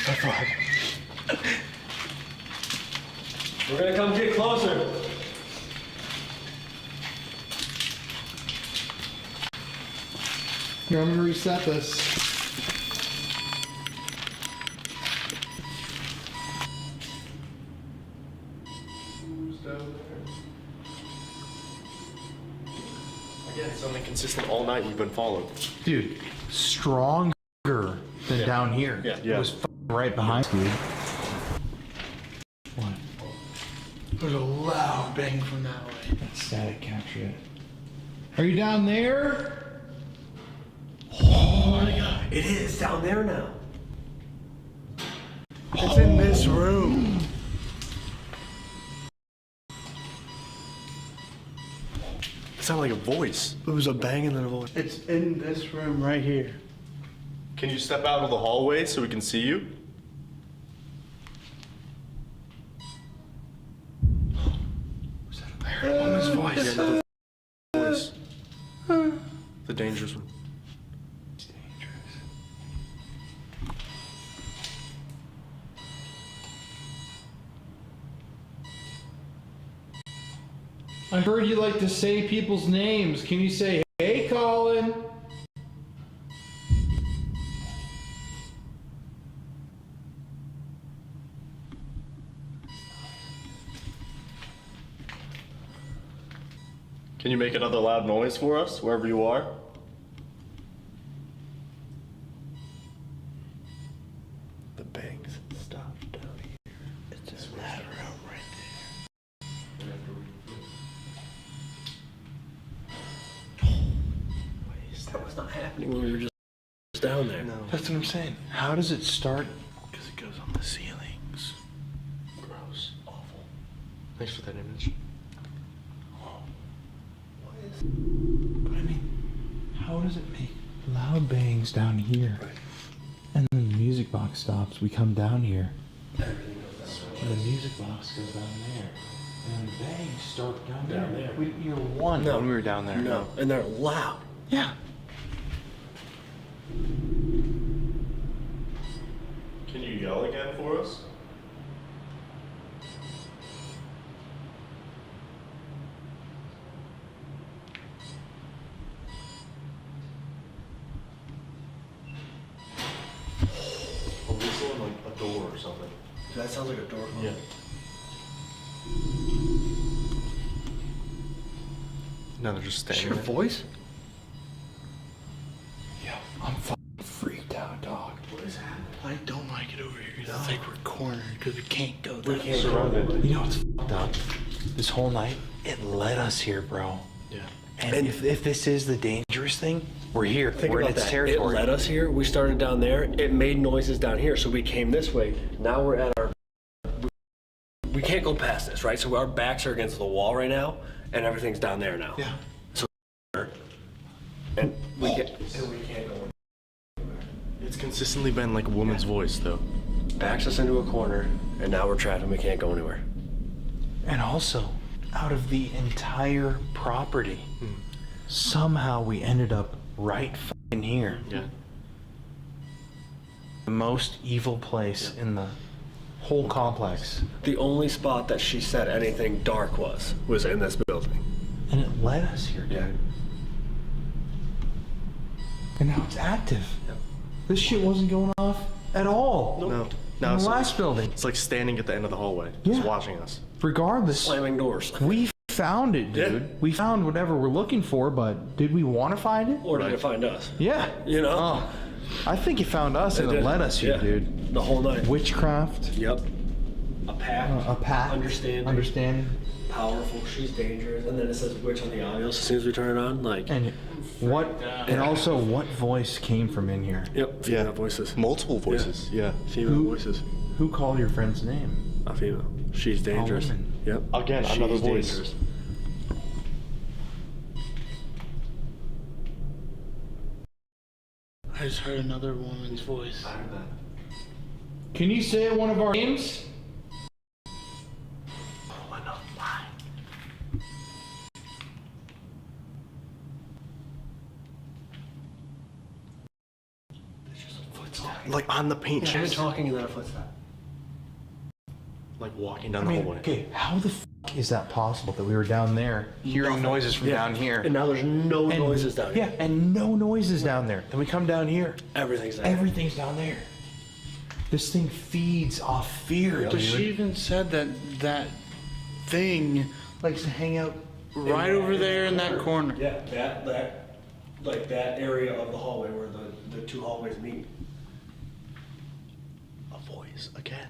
That's fine. We're gonna come get closer. Here, I'm gonna reset this. Again, it's something consistent all night. You've been followed. Dude, stronger than down here. Yeah. It was right behind you. What? There's a loud bang from that way. That static capture it. Are you down there? Oh my god. It is down there now. It's in this room. It sounded like a voice. It was a bang and then a voice. It's in this room right here. Can you step out of the hallway so we can see you? I heard a woman's voice. Yeah, another voice. The dangerous one. I heard you like to say people's names. Can you say, hey, Colin? Can you make another loud noise for us, wherever you are? The bangs stop down here. It's just ladder out right there. That was not happening when we were just down there. No. That's what I'm saying. How does it start? Because it goes on the ceilings. Gross. Awful. Thanks for that image. But I mean, how does it make loud bangs down here? Right. And then the music box stops, we come down here. Everything goes down And the music box goes down there. And the bangs start down Down there. there. We didn't hear one No. when we were down there. No, and they're loud. Yeah. Can you yell again for us? A whistle and like a door or something. That sounds like a door. Yeah. No, they're just standing Your there. voice? Yeah, I'm fucking freaked out, dog. What is happening? I don't like it over here. It's like we're cornered because we can't go We that can't way. Surrounded. You know what's fucked up? This whole night, it led us here, bro. Yeah. And if this is the dangerous thing, we're here. Think we're in about its that. territory. It led us here. We started down there. It made noises down here, so we came this way. Now we're at our. We can't go past this, right? So our backs are against the wall right now, and everything's down there now. Yeah. So, and we can't go. It's consistently been like a woman's voice, though. Backs us into a corner, and now we're trapped and we can't go anywhere. And also, out of the entire property, somehow we ended up right fucking here. Yeah. The most evil place in the whole complex. The only spot that she said anything dark was in this building. And it led us here, dude. And now it's active. Yep. This shit wasn't going off at all. No. In Now the it's last building. It's like standing at the end of the hallway, Yeah. just watching us. Regardless, Slamming doors. we found it, dude. Yeah. We found whatever we're looking for, but did we want to find it? Or did it find us? Yeah. You know? Oh, I think it found us and it did. led us here, Yeah. dude. The whole night. Witchcraft. Yep. A pact. A pact. Understanding. Powerful. She's dangerous. And then it says witch on the audio as soon as we turn it on. Like. And what? And also, what voice came from in here? Yep. Female voices. Multiple voices. Yeah. Female voices. Who called your friend's name? A female. She's dangerous. women. Yep. Again, She's another voice. dangerous. I just heard another woman's voice. I heard that. Can you say one of our names? Like on the paint Yeah, chips. talking and then a footstep. Like walking down the hallway. Okay, how the f is that possible that we were down there hearing noises from down here? And now there's no noises down here. Yeah, and no noises down there. Then we come down here. Everything's down Everything's down there. This thing feeds off fear, But dude. she even said that thing likes to hang out right over there in that corner. Yeah, that like that area of the hallway where the two hallways meet. A voice again.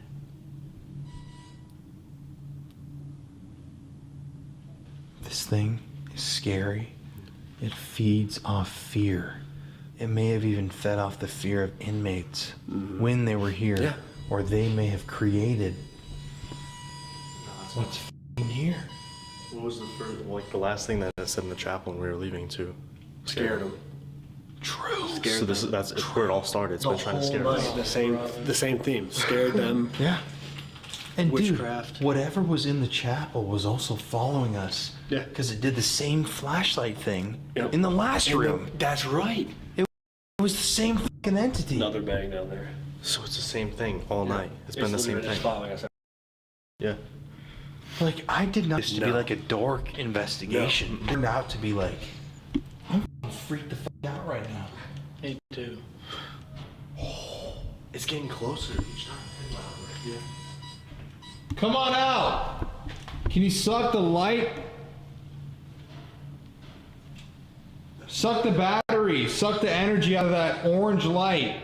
This thing is scary. It feeds off fear. It may have even fed off the fear of inmates when they were here. Yeah. Or they may have created what's f***ing here. What was the first, like the last thing that I said in the chapel when we were leaving too? Scared them. True. So that's where it all started. It's been trying to scare us. The same theme. Scared them. Yeah. And Witchcraft. dude, whatever was in the chapel was also following us. Yeah. Because it did the same flashlight thing Yep. in the last room. That's right. It was the same fucking entity. Another bang down there. So it's the same thing all night. It's been the same literally just thing. following us. Yeah. Like, I did not this to be No. like a dork investigation. It turned out to be like, I'm freaked the fuck out right now. Me too. It's getting closer each time. Yeah. Come on out! Can you suck the light? Suck the battery. Suck the energy out of that orange light.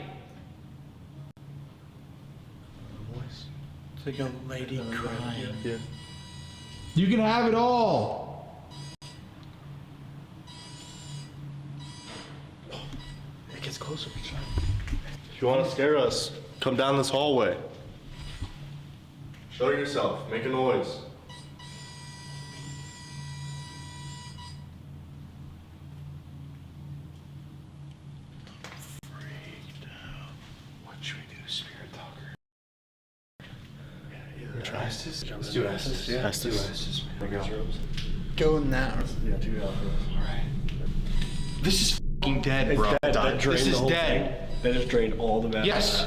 It's like a lady crying. Yeah. You can have it all. It gets closer each time. If you want to scare us, come down this hallway. Show yourself. Make a noise. Estes? Let's do Estes. Yeah, Estes. let's do Estes. There we go. Go in that. Yeah, 2 outros. Alright. This is f***ing dead, bro. This is dead. They just drained all the battery. Yes.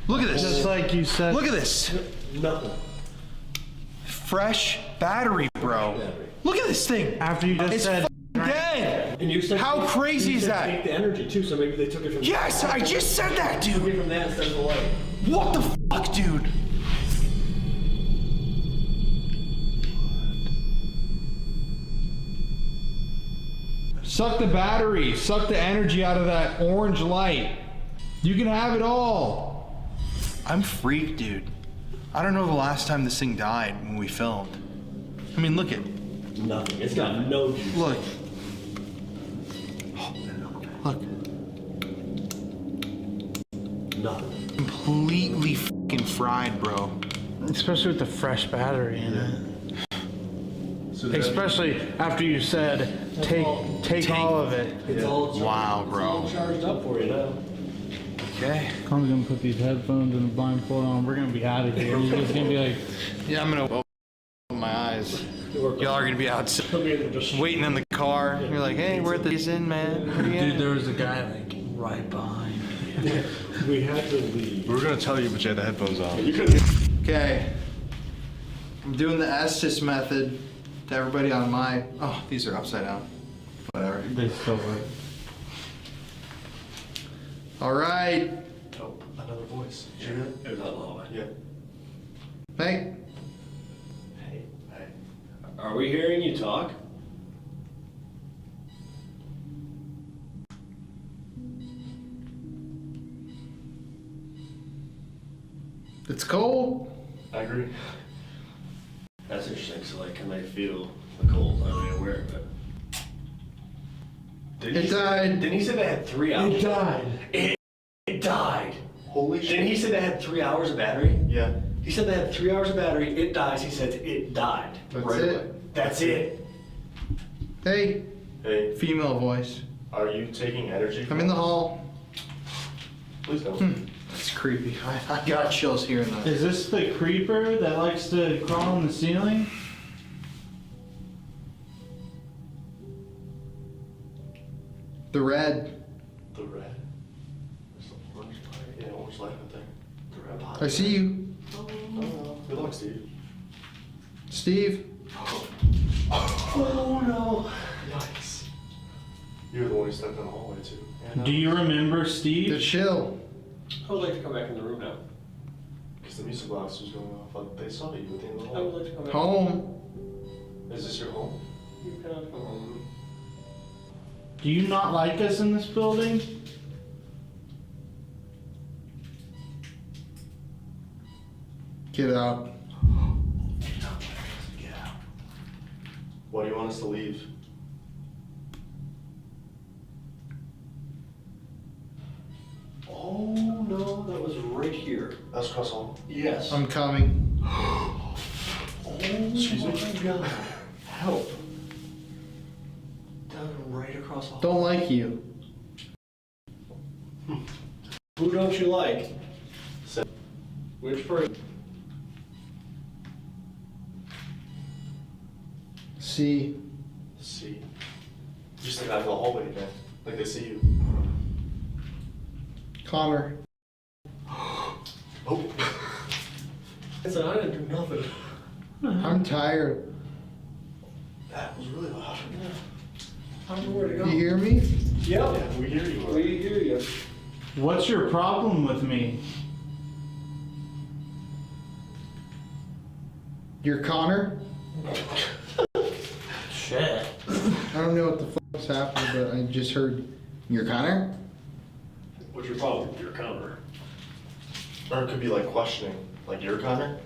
Look at this. Just like you said. Look at this. Nothing. Fresh battery, bro. Look at this thing. After you just It's said. dead. And you said How crazy you is said that? Take the energy too, so maybe they took it from. Yes, I just said that, Took dude. it from that instead of the light. What the fuck, dude? Suck the battery, suck the energy out of that orange light. You can have it all. I'm freaked, dude. I don't know the last time this thing died when we filmed. I mean, look at. Nothing. It's got no juice. Look. Look. Nothing. Completely fucking fried, bro. Especially with the fresh battery in it. So Especially after you said take all of it. It's all Wow, It's all bro. charged up for you now. Okay. I'm gonna put these headphones in a blindfold on. We're gonna be out of here. You're just gonna be like, Yeah, I'm gonna open my eyes. Y'all are gonna be out waiting in the car. You're like, hey, we're at the in, man. Where you dude, at? there was a guy like right behind. We had to leave. We were gonna tell you, but you had the headphones on. Okay. I'm doing the Estes method to everybody on my. Oh, these are upside down. Whatever. They still work. All right. Oh, another voice. It was not low. Yeah. Hey. Hey. Are we hearing you talk? It's cold. I agree. That's interesting. So, like, can they feel the cold? Are they aware of it? It died. Didn't he say they had 3 hours? It died. It died. Holy shit. Didn't he say they had 3 hours of battery? Yeah. He said they had 3 hours of battery. It dies. He said it died. That's Right it. away. That's it. Hey. Hey, Female voice. are you taking energy? I'm in the hall. Please don't. That's creepy. I got chills hearing that. Is this the creeper that likes to crawl on the ceiling? The red. The red. There's the orange light. Yeah, orange light right there. The red light. I see you. Oh, good luck, Steve. Steve. Oh no. Yikes. You were the one who stepped in the hallway, too. Do you remember The Steve? chill. I would like to come back in the room now. Because the music box was going off. Like, they saw you at the end of the I would hall. like to come back. Home. Is this your home? You can come home. Do you not like us in this building? Get out. Get out. Why do you want us to leave? Oh no, that was right here. That's across the hall. Yes. I'm coming. Oh my god. Help. That was right across the hall. Don't like you. Who don't you like? Which person? See. See. Just like out in the hallway, man. Like they see you. Connor. Oh. I said I didn't do nothing. I'm tired. That was really loud. I don't know where to go. You hear me? Yep. Yeah, we hear you. We hear you. What's your problem with me? You're Connor? Shit. I don't know what the fuck's happening, but I just heard you're Connor? What's your problem? You're a counter. Or it could be like questioning. Like, you're Connor?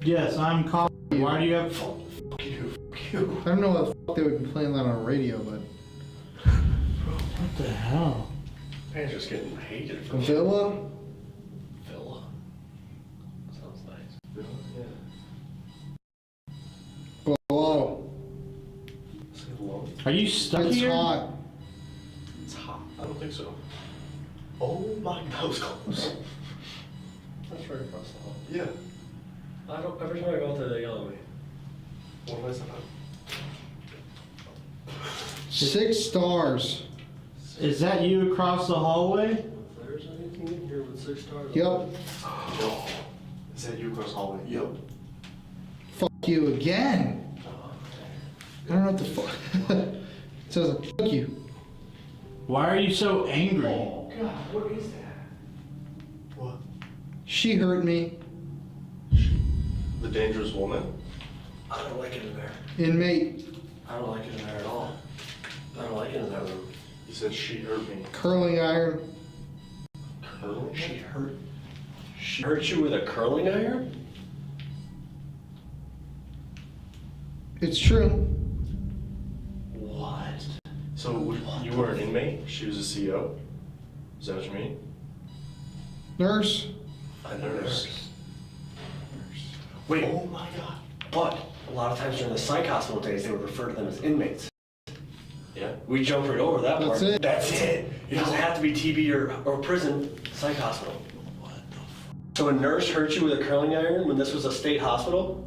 Yes, I'm calling. Why do you have? Fuck you. I don't know what the fuck they would be playing that on radio, but What the hell? Man's just getting hated for Villa? Villa. Sounds nice. Yeah. Below. Say hello. Are you stuck It's here? hot. It's hot. I don't think so. Oh my, that was close. That's right across the hall. Yeah. I don't. Every time I go out there, they yell at me. What was that? 6 stars. Is that you across the hallway? If there's anything in here with 6 stars. Yep. Is that you across the hallway? Yep. Fuck you again. I don't know what the fuck. It says fuck you. Why are you so angry? Oh God, what is that? What? She hurt me. The dangerous woman? I don't like it in there. Inmate. I don't like it in there at all. I don't like it in that room. You said she hurt me. Curling iron. Curling? She hurt you with a curling iron? It's true. What? So you were an inmate? She was a CO? Is that what you mean? Nurse. A nurse. Wait. Oh my God. But a lot of times during the psych hospital days, they would refer to them as inmates. Yeah. We jumped right over that part. That's it. That's it. It doesn't have to be TB or prison, psych hospital. What the So a nurse hurt you with a curling iron when this was a state hospital?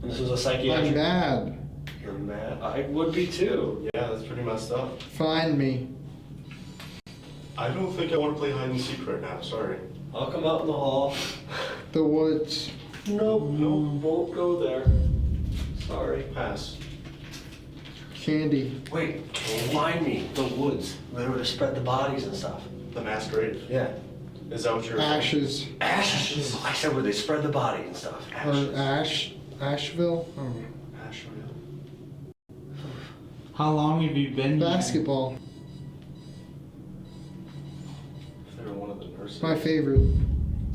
When this was a psychiatric? I'm mad. You're mad? I would be too. Yeah, that's pretty messed up. Find me. I don't think I want to play hide and seek right now, sorry. I'll come out in the hall. The woods. Nope, won't go there. Sorry. Pass. Candy. Wait, find me. The woods. Where they would have spread the bodies and stuff. The mass grave? Yeah. Is that what you're Ashes. Ashes. I said where they spread the body and stuff. Ashes. Or Asheville. Oh. Asheville. How long have you been here? Basketball. If they were one of the nurses. My favorite.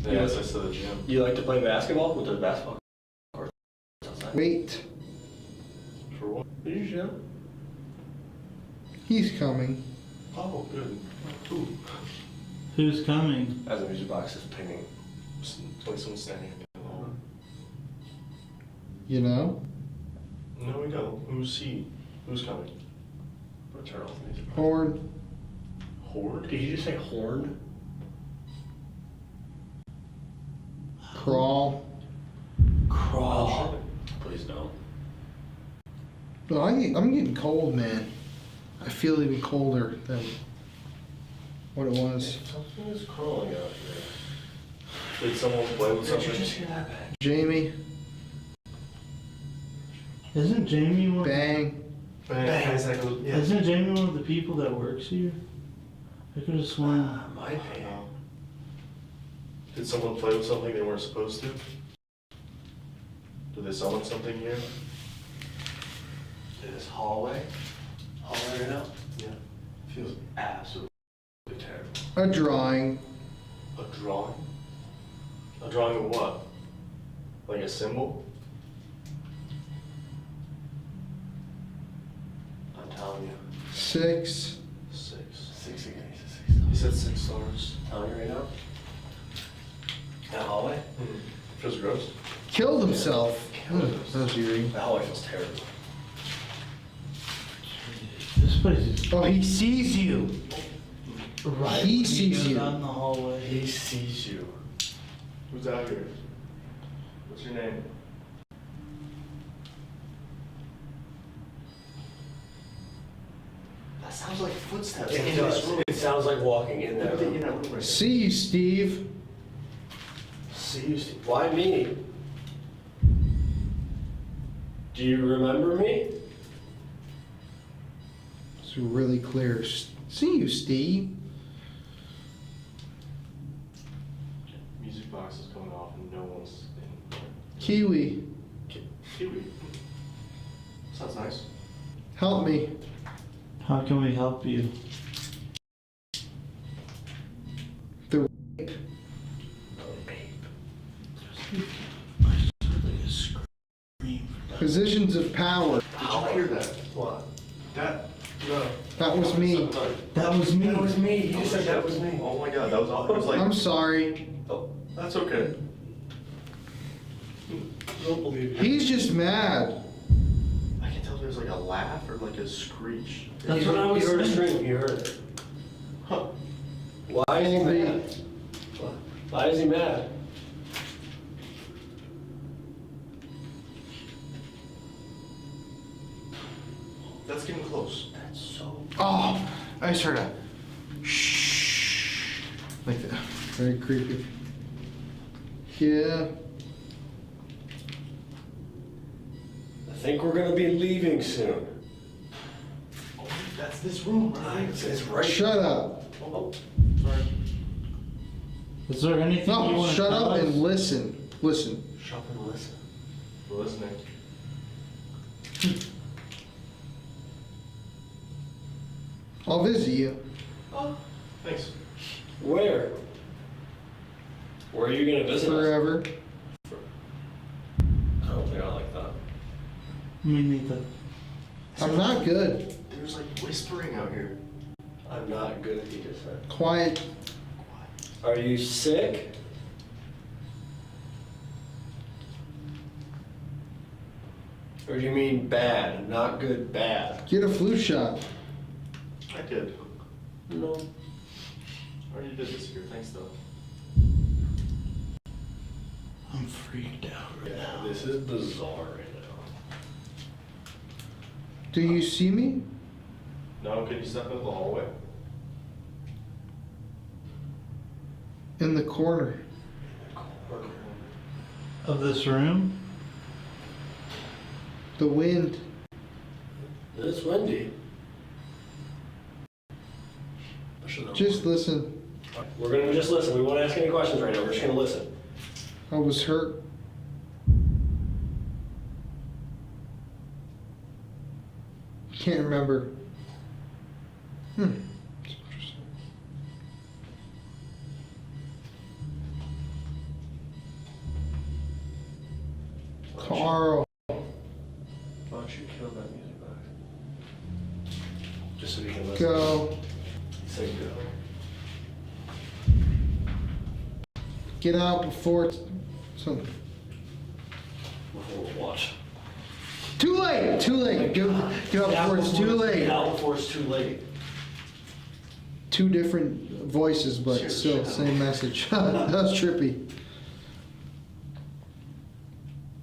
Yeah, as I said, the gym. You like to play basketball with those basketball courts outside? Wait. For what? Are you sure? He's coming. Oh, good. Ooh. Who's coming? As the music box is pinging. Like someone standing in the hall. You know? No, we don't. Who's he? Who's coming? Turn off the music box. Horn. Horde? Did you just say horn? Crawl. Crawl. Please don't. But I'm getting cold, man. I feel even colder than what it was. Something is crawling out here. Did someone play with Did you something? just hear that bang? Jamie. Isn't Jamie one? Bang. Bang. Yeah. Isn't Jamie one of the people that works here? I could have sworn. Might be. Did someone play with something they weren't supposed to? Did they summon something here? In this hallway? Hallway right now? Yeah. Feels absolutely terrible. A drawing. A drawing? A drawing of what? Like a symbol? I'm telling you. 6. 6. 6 again. He said 6 stars. Telling you right now? That hallway? Feels gross. Killed himself. That was eerie. That hallway feels terrible. This place is Oh, he sees you. right. He when sees go you. down the hallway. He sees you. Who's out here? What's your name? That sounds like footsteps. It does. It sounds like walking in there. See you, Steve. See you, Steve. Why me? Do you remember me? It's really clear. See you, Steve. Music box is coming off and no one's in. Kiwi. Kiwi. Sounds nice. Help me. How can we help you? The positions of power. I'll hear that. What? That. No. That was me. That was me. That was me. You just said that was me. Oh my god, that was awful. It was like. I'm sorry. Oh, that's okay. I don't believe you. He's just mad. I can tell there's like a laugh or like a screech. That's what I was. You heard a scream. You heard it. Huh. Why is he mad? Why is he mad? That's getting close. That's so. Oh, I just heard a shh. Like that. Very creepy. Yeah. I think we're gonna be leaving soon. Oh, that's this room, right? It's right. Shut up. Oh, Sorry. Is there anything you No, want to shut tell up us? and listen. Listen. shut up and listen. We're listening. I'll visit you. Oh, thanks. Where? Where are you gonna visit us? Forever. I don't think I like that. Me neither. I'm not good. There's like whispering out here. I'm not good, he just said. Quiet. Are you sick? Or do you mean bad? Not good, bad. Get a flu shot. I did. No. I already did this year. Thanks, though. I'm freaked out right now. This is bizarre right now. Do you see me? No, can you step into the hallway? In the corner. Of this room? The wind. It's windy. Just listen. We're gonna just listen. We won't ask any questions right now. We're just gonna listen. I was hurt. Can't remember. Carl. Why don't you kill that music box? Just so we can listen. Go. He said go. Get out before it's something. Before what? Too late. Too late. Get out before it's too late. Get out before it's too late. Two different voices, but still same message. That was trippy.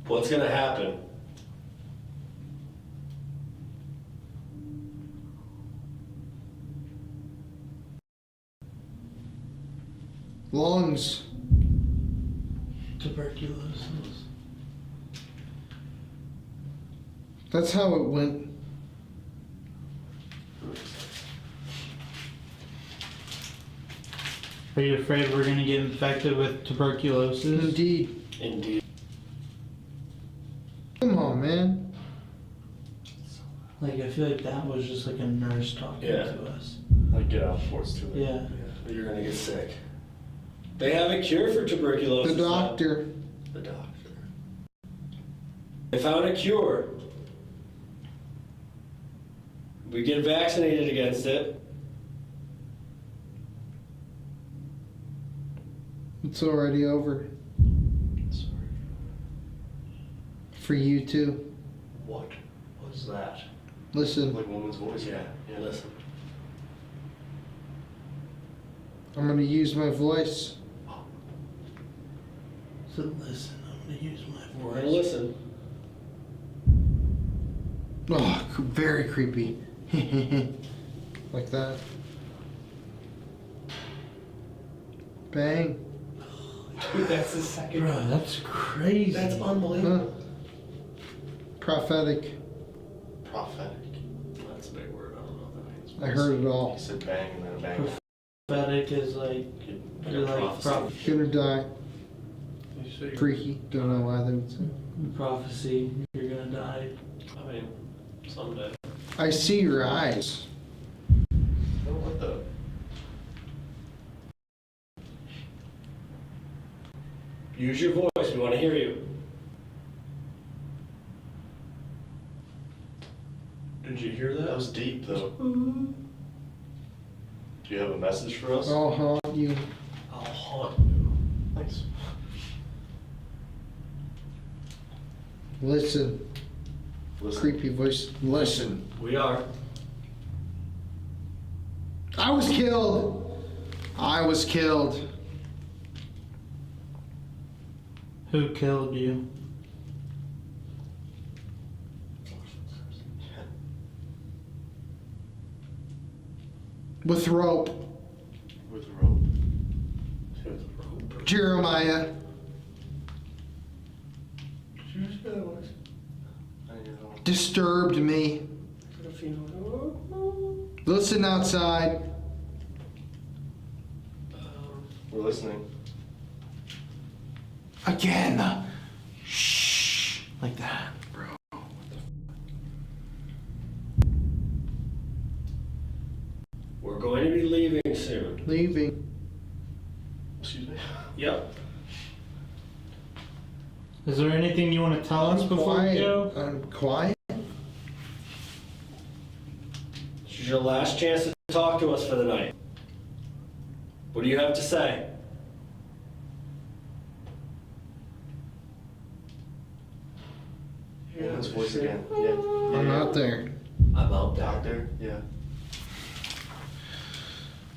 What's gonna happen? Lungs. Tuberculosis. That's how it went. Are you afraid we're gonna get infected with tuberculosis? Indeed. Indeed. Come on, man. Like, I feel like that was just like a nurse talking to us. Like, get out before it's too late. Yeah. But you're gonna get sick. They have a cure for tuberculosis. The doctor. The doctor. They found a cure. We get vaccinated against it. It's already over. Sorry. For you too. What was that? Listen. Like woman's voice. Yeah, listen. I'm gonna use my voice. So listen, I'm gonna use my We're voice. gonna listen. Oh, very creepy. Like that. Bang. Dude, that's the second. Bro, that's crazy. That's unbelievable. Prophetic. Prophetic. That's a big word. I don't know what that means. I heard it all. You said bang and then a bang. Prophetic is like, you're like Gonna die. Freaky. Don't know why they would say. prophecy, you're gonna die. I mean, someday. I see your eyes. Oh, what the? Use your voice. We want to hear you. Did you hear that? That was deep, though. Do you have a message for us? I'll haunt you. I'll haunt you. Thanks. Listen. Listen. Creepy voice. Listen. We are. I was killed. I was killed. Who killed you? With rope. With rope. Jeremiah. Disturbed me. Listen outside. We're listening. Again. Shh. Like that, bro. We're going to be leaving soon. Leaving. Excuse me? Yep. Is there anything you want to tell us before we go? I'm quiet. This is your last chance to talk to us for the night. What do you have to say? Yeah, his voice again. Yeah. I'm out there. I'm out there. Out there? Yeah.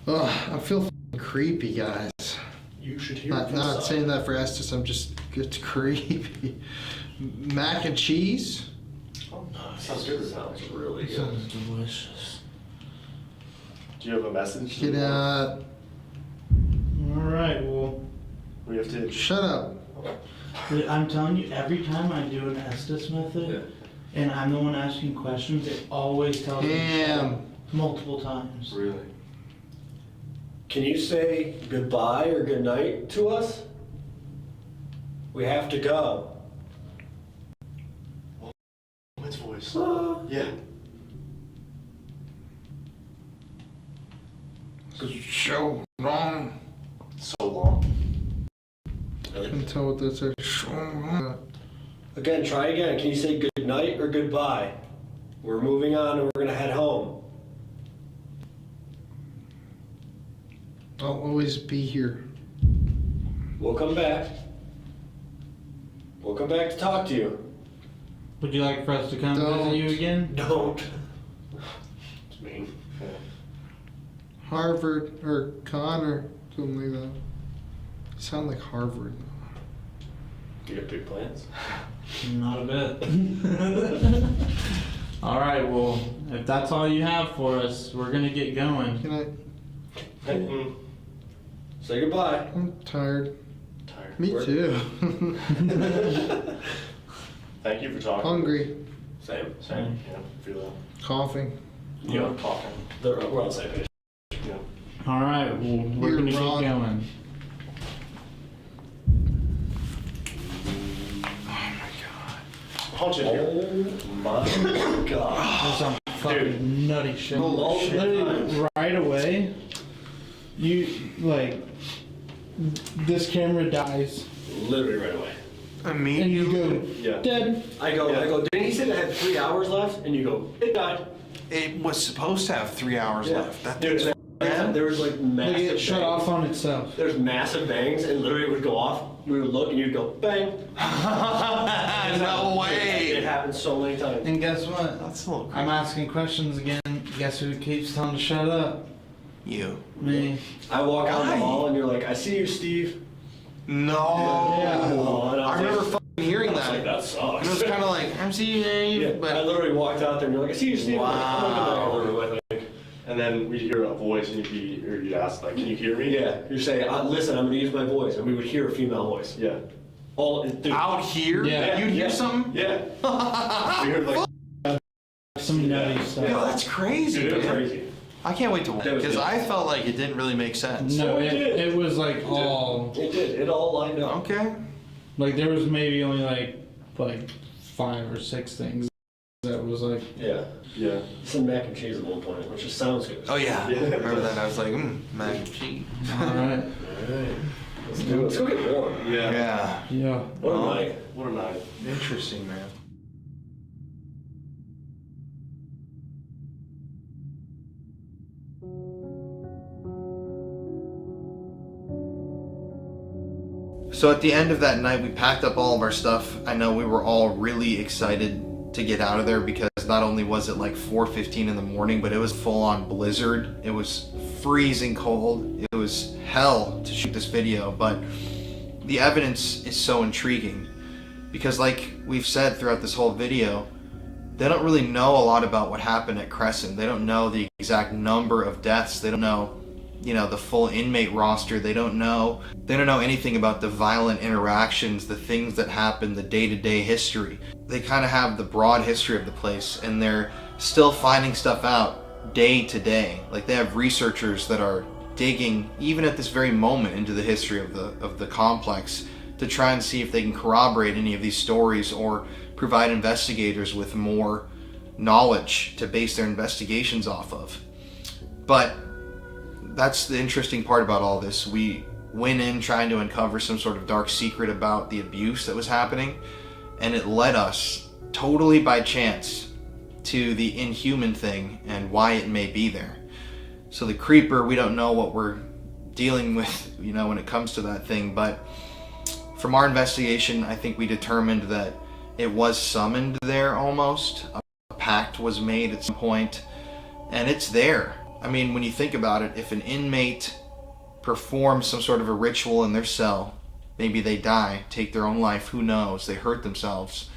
Ugh, I feel f***ing creepy, guys. You should hear Not saying that for Estes, it's creepy. Mac and cheese? Oh, no. Sounds good. Sounds really good. Sounds delicious. Do you have a message? Get out. Alright, well, We have to. Shut up. I'm telling you, every time I do an Estes method, and I'm the one asking questions, it always tells me to shut up multiple times. Really? Can you say goodbye or good night to us? We have to go. His voice. Yeah. So long. So long. I can tell what this is. Again, try again. Can you say good night or goodbye? We're moving on and we're gonna head home. I'll always be here. We'll come back. We'll come back to talk to you. Would you like for us to come visit you again? Don't. It's mean. Harvard or Connor, something like that. You sound like Harvard. Do you have big plans? Not a bit. Alright, well, if that's all you have for us, we're gonna get going. Can I? Say goodbye. I'm tired. Tired. Me too. Thank you for talking. Hungry. Same. Same. Yeah, feel that. Coughing. Yeah, coughing. We're on the same page. Yeah. Alright, well, we're You're gonna wrong. get going. Punch it here. Oh my god. There's some fucking nutty shit. Bullshit. Literally, right away, you, like, this camera dies. Literally right away. And you go, Yeah. dead. I go, didn't he say that had 3 hours left? And you go, it died. It was supposed to have 3 hours left. That Dude, thing's there was like Like, massive it shut bangs. off on itself. There's massive bangs and literally it would go off. We would look and you'd go, bang. no way. It happened so many times. And guess what? That's a little I'm asking questions again. Guess who keeps telling to shut up? You. Me. I walk out Why? the hall and you're like, I see you, Steve. No. Yeah. Oh, and I remember fucking hearing I was that. like, that sucks. It was kind of like, I'm seeing you, Yeah, I but literally walked out there and you're like, I see you, Steve. I'm like, oh my God. I literally went like, And then we'd hear a voice and you'd ask, like, can you hear me? yeah, you're saying, listen, I'm gonna use my voice, and we would hear a female voice. Yeah. All dude, out here, Yeah. you'd hear something? Yeah. We heard, like, Some nutty stuff. Yo, that's crazy, dude, it was man. crazy. I can't wait to watch That was because good. I felt like it didn't really make sense. No, it did. it was like all, It did. It all lined up. Okay. like there was maybe only like 5 or 6 things that was like, Yeah. yeah. Some mac and cheese at one point, which just sounds good. Oh yeah. Yeah. Remember that? I was like, mac and cheese. alright, Let's do it. Let's go get warm. Yeah. Yeah. yeah. What a night. What a night. Interesting, man. So at the end of that night, we packed up all of our stuff. I know we were all really excited to get out of there because not only was it like 4:15 in the morning, but it was full on blizzard. It was freezing cold. It was hell to shoot this video, but the evidence is so intriguing because like we've said throughout this whole video, they don't really know a lot about what happened at Crescent. They don't know the exact number of deaths. They don't know, the full inmate roster. They don't know anything about the violent interactions, the things that happen, the day-to-day history. They kind of have the broad history of the place, and they're still finding stuff out day to day. Like, they have researchers that are digging, even at this very moment, into the history of the complex to try and see if they can corroborate any of these stories or provide investigators with more knowledge to base their investigations off of. But that's the interesting part about all this. We went in trying to uncover some sort of dark secret about the abuse that was happening, and it led us totally by chance to the inhuman thing and why it may be there. So the creeper, we don't know what we're dealing with, when it comes to that thing, but from our investigation, I think we determined that it was summoned there almost. A pact was made at some point, and it's there. I mean, when you think about it, if an inmate performs some sort of a ritual in their cell, maybe they die, take their own life, who knows, they hurt themselves.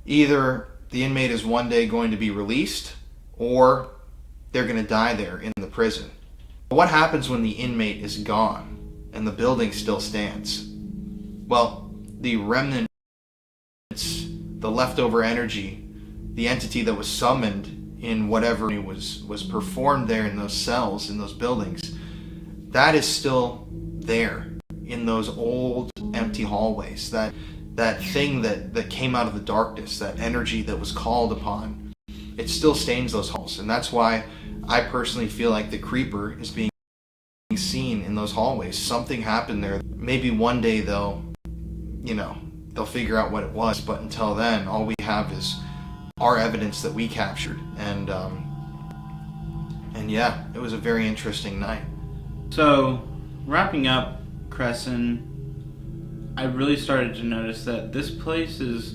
Either the inmate is one day going to be released, or they're going to die there in the prison. What happens when the inmate is gone and the building still stands? Well, the remnants, the leftover energy, the entity that was summoned in whatever was performed there in those cells, in those buildings, that is still there in those old empty hallways. That thing that came out of the darkness, that energy that was called upon, it still stains those halls. And that's why I personally feel like the creeper is being seen in those hallways. Something happened there. Maybe one day they'll figure out what it was, but until then, all we have is our evidence that we captured. And yeah, it was a very interesting night. So, wrapping up Crescent, I really started to notice that this place is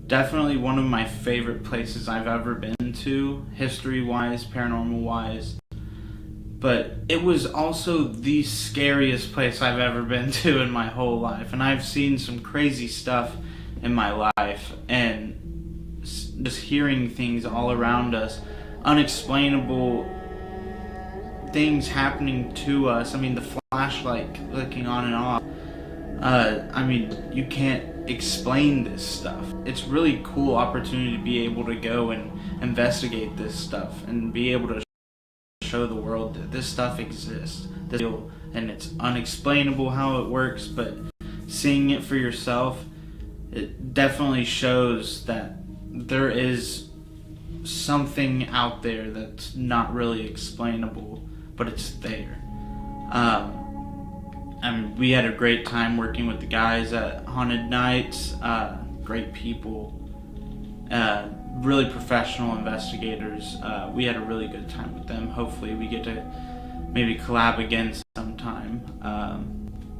definitely one of my favorite places I've ever been to, history-wise, paranormal-wise. But it was also the scariest place I've ever been to in my whole life. And I've seen some crazy stuff in my life. And just hearing things all around us, unexplainable things happening to us. I mean, the flashlight clicking on and off. I mean, you can't explain this stuff. It's really cool opportunity to be able to go and investigate this stuff and be able to show the world that this stuff exists. And it's unexplainable how it works, but seeing it for yourself, it definitely shows that there is something out there that's not really explainable, but it's there. I mean, we had a great time working with the guys at Haunted Nights. Great people, really professional investigators. We had a really good time with them. Hopefully we get to maybe collab again sometime.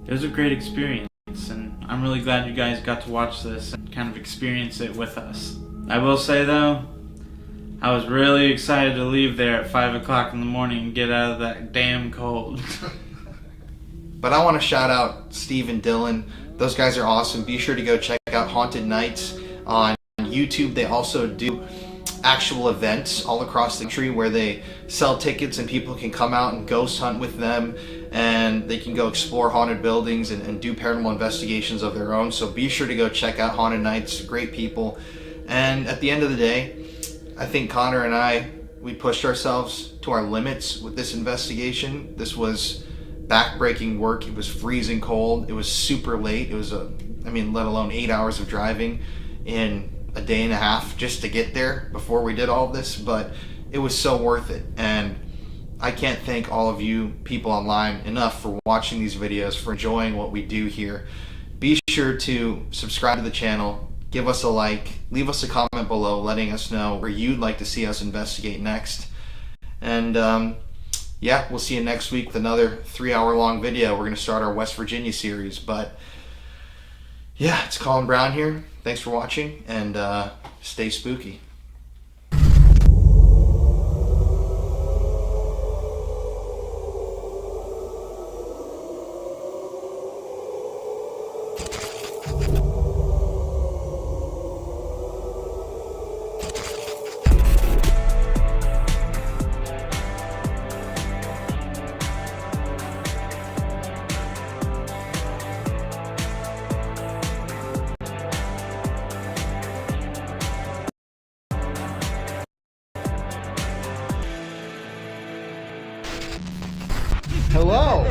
It was a great experience, and I'm really glad you guys got to watch this and kind of experience it with us. I will say though, I was really excited to leave there at 5 o'clock in the morning and get out of that damn cold. But I want to shout out Steve and Dylan. Those guys are awesome. Be sure to go check out Haunted Nights on YouTube. They also do actual events all across the country where they sell tickets and people can come out and ghost hunt with them, and they can go explore haunted buildings and do paranormal investigations of their own. So be sure to go check out Haunted Nights. Great people. And at the end of the day, I think Connor and I, we pushed ourselves to our limits with this investigation. This was back-breaking work. It was freezing cold. It was super late. It was let alone 8 hours of driving in a day and a half just to get there before we did all of this, but it was so worth it. And I can't thank all of you people online enough for watching these videos, for enjoying what we do here. Be sure to subscribe to the channel, give us a like, leave us a comment below letting us know where you'd like to see us investigate next. And yeah, we'll see you next week with another 3-hour-long video. We're going to start our West Virginia series. But yeah, it's Colin Brown here. Thanks for watching, and stay spooky. Hello.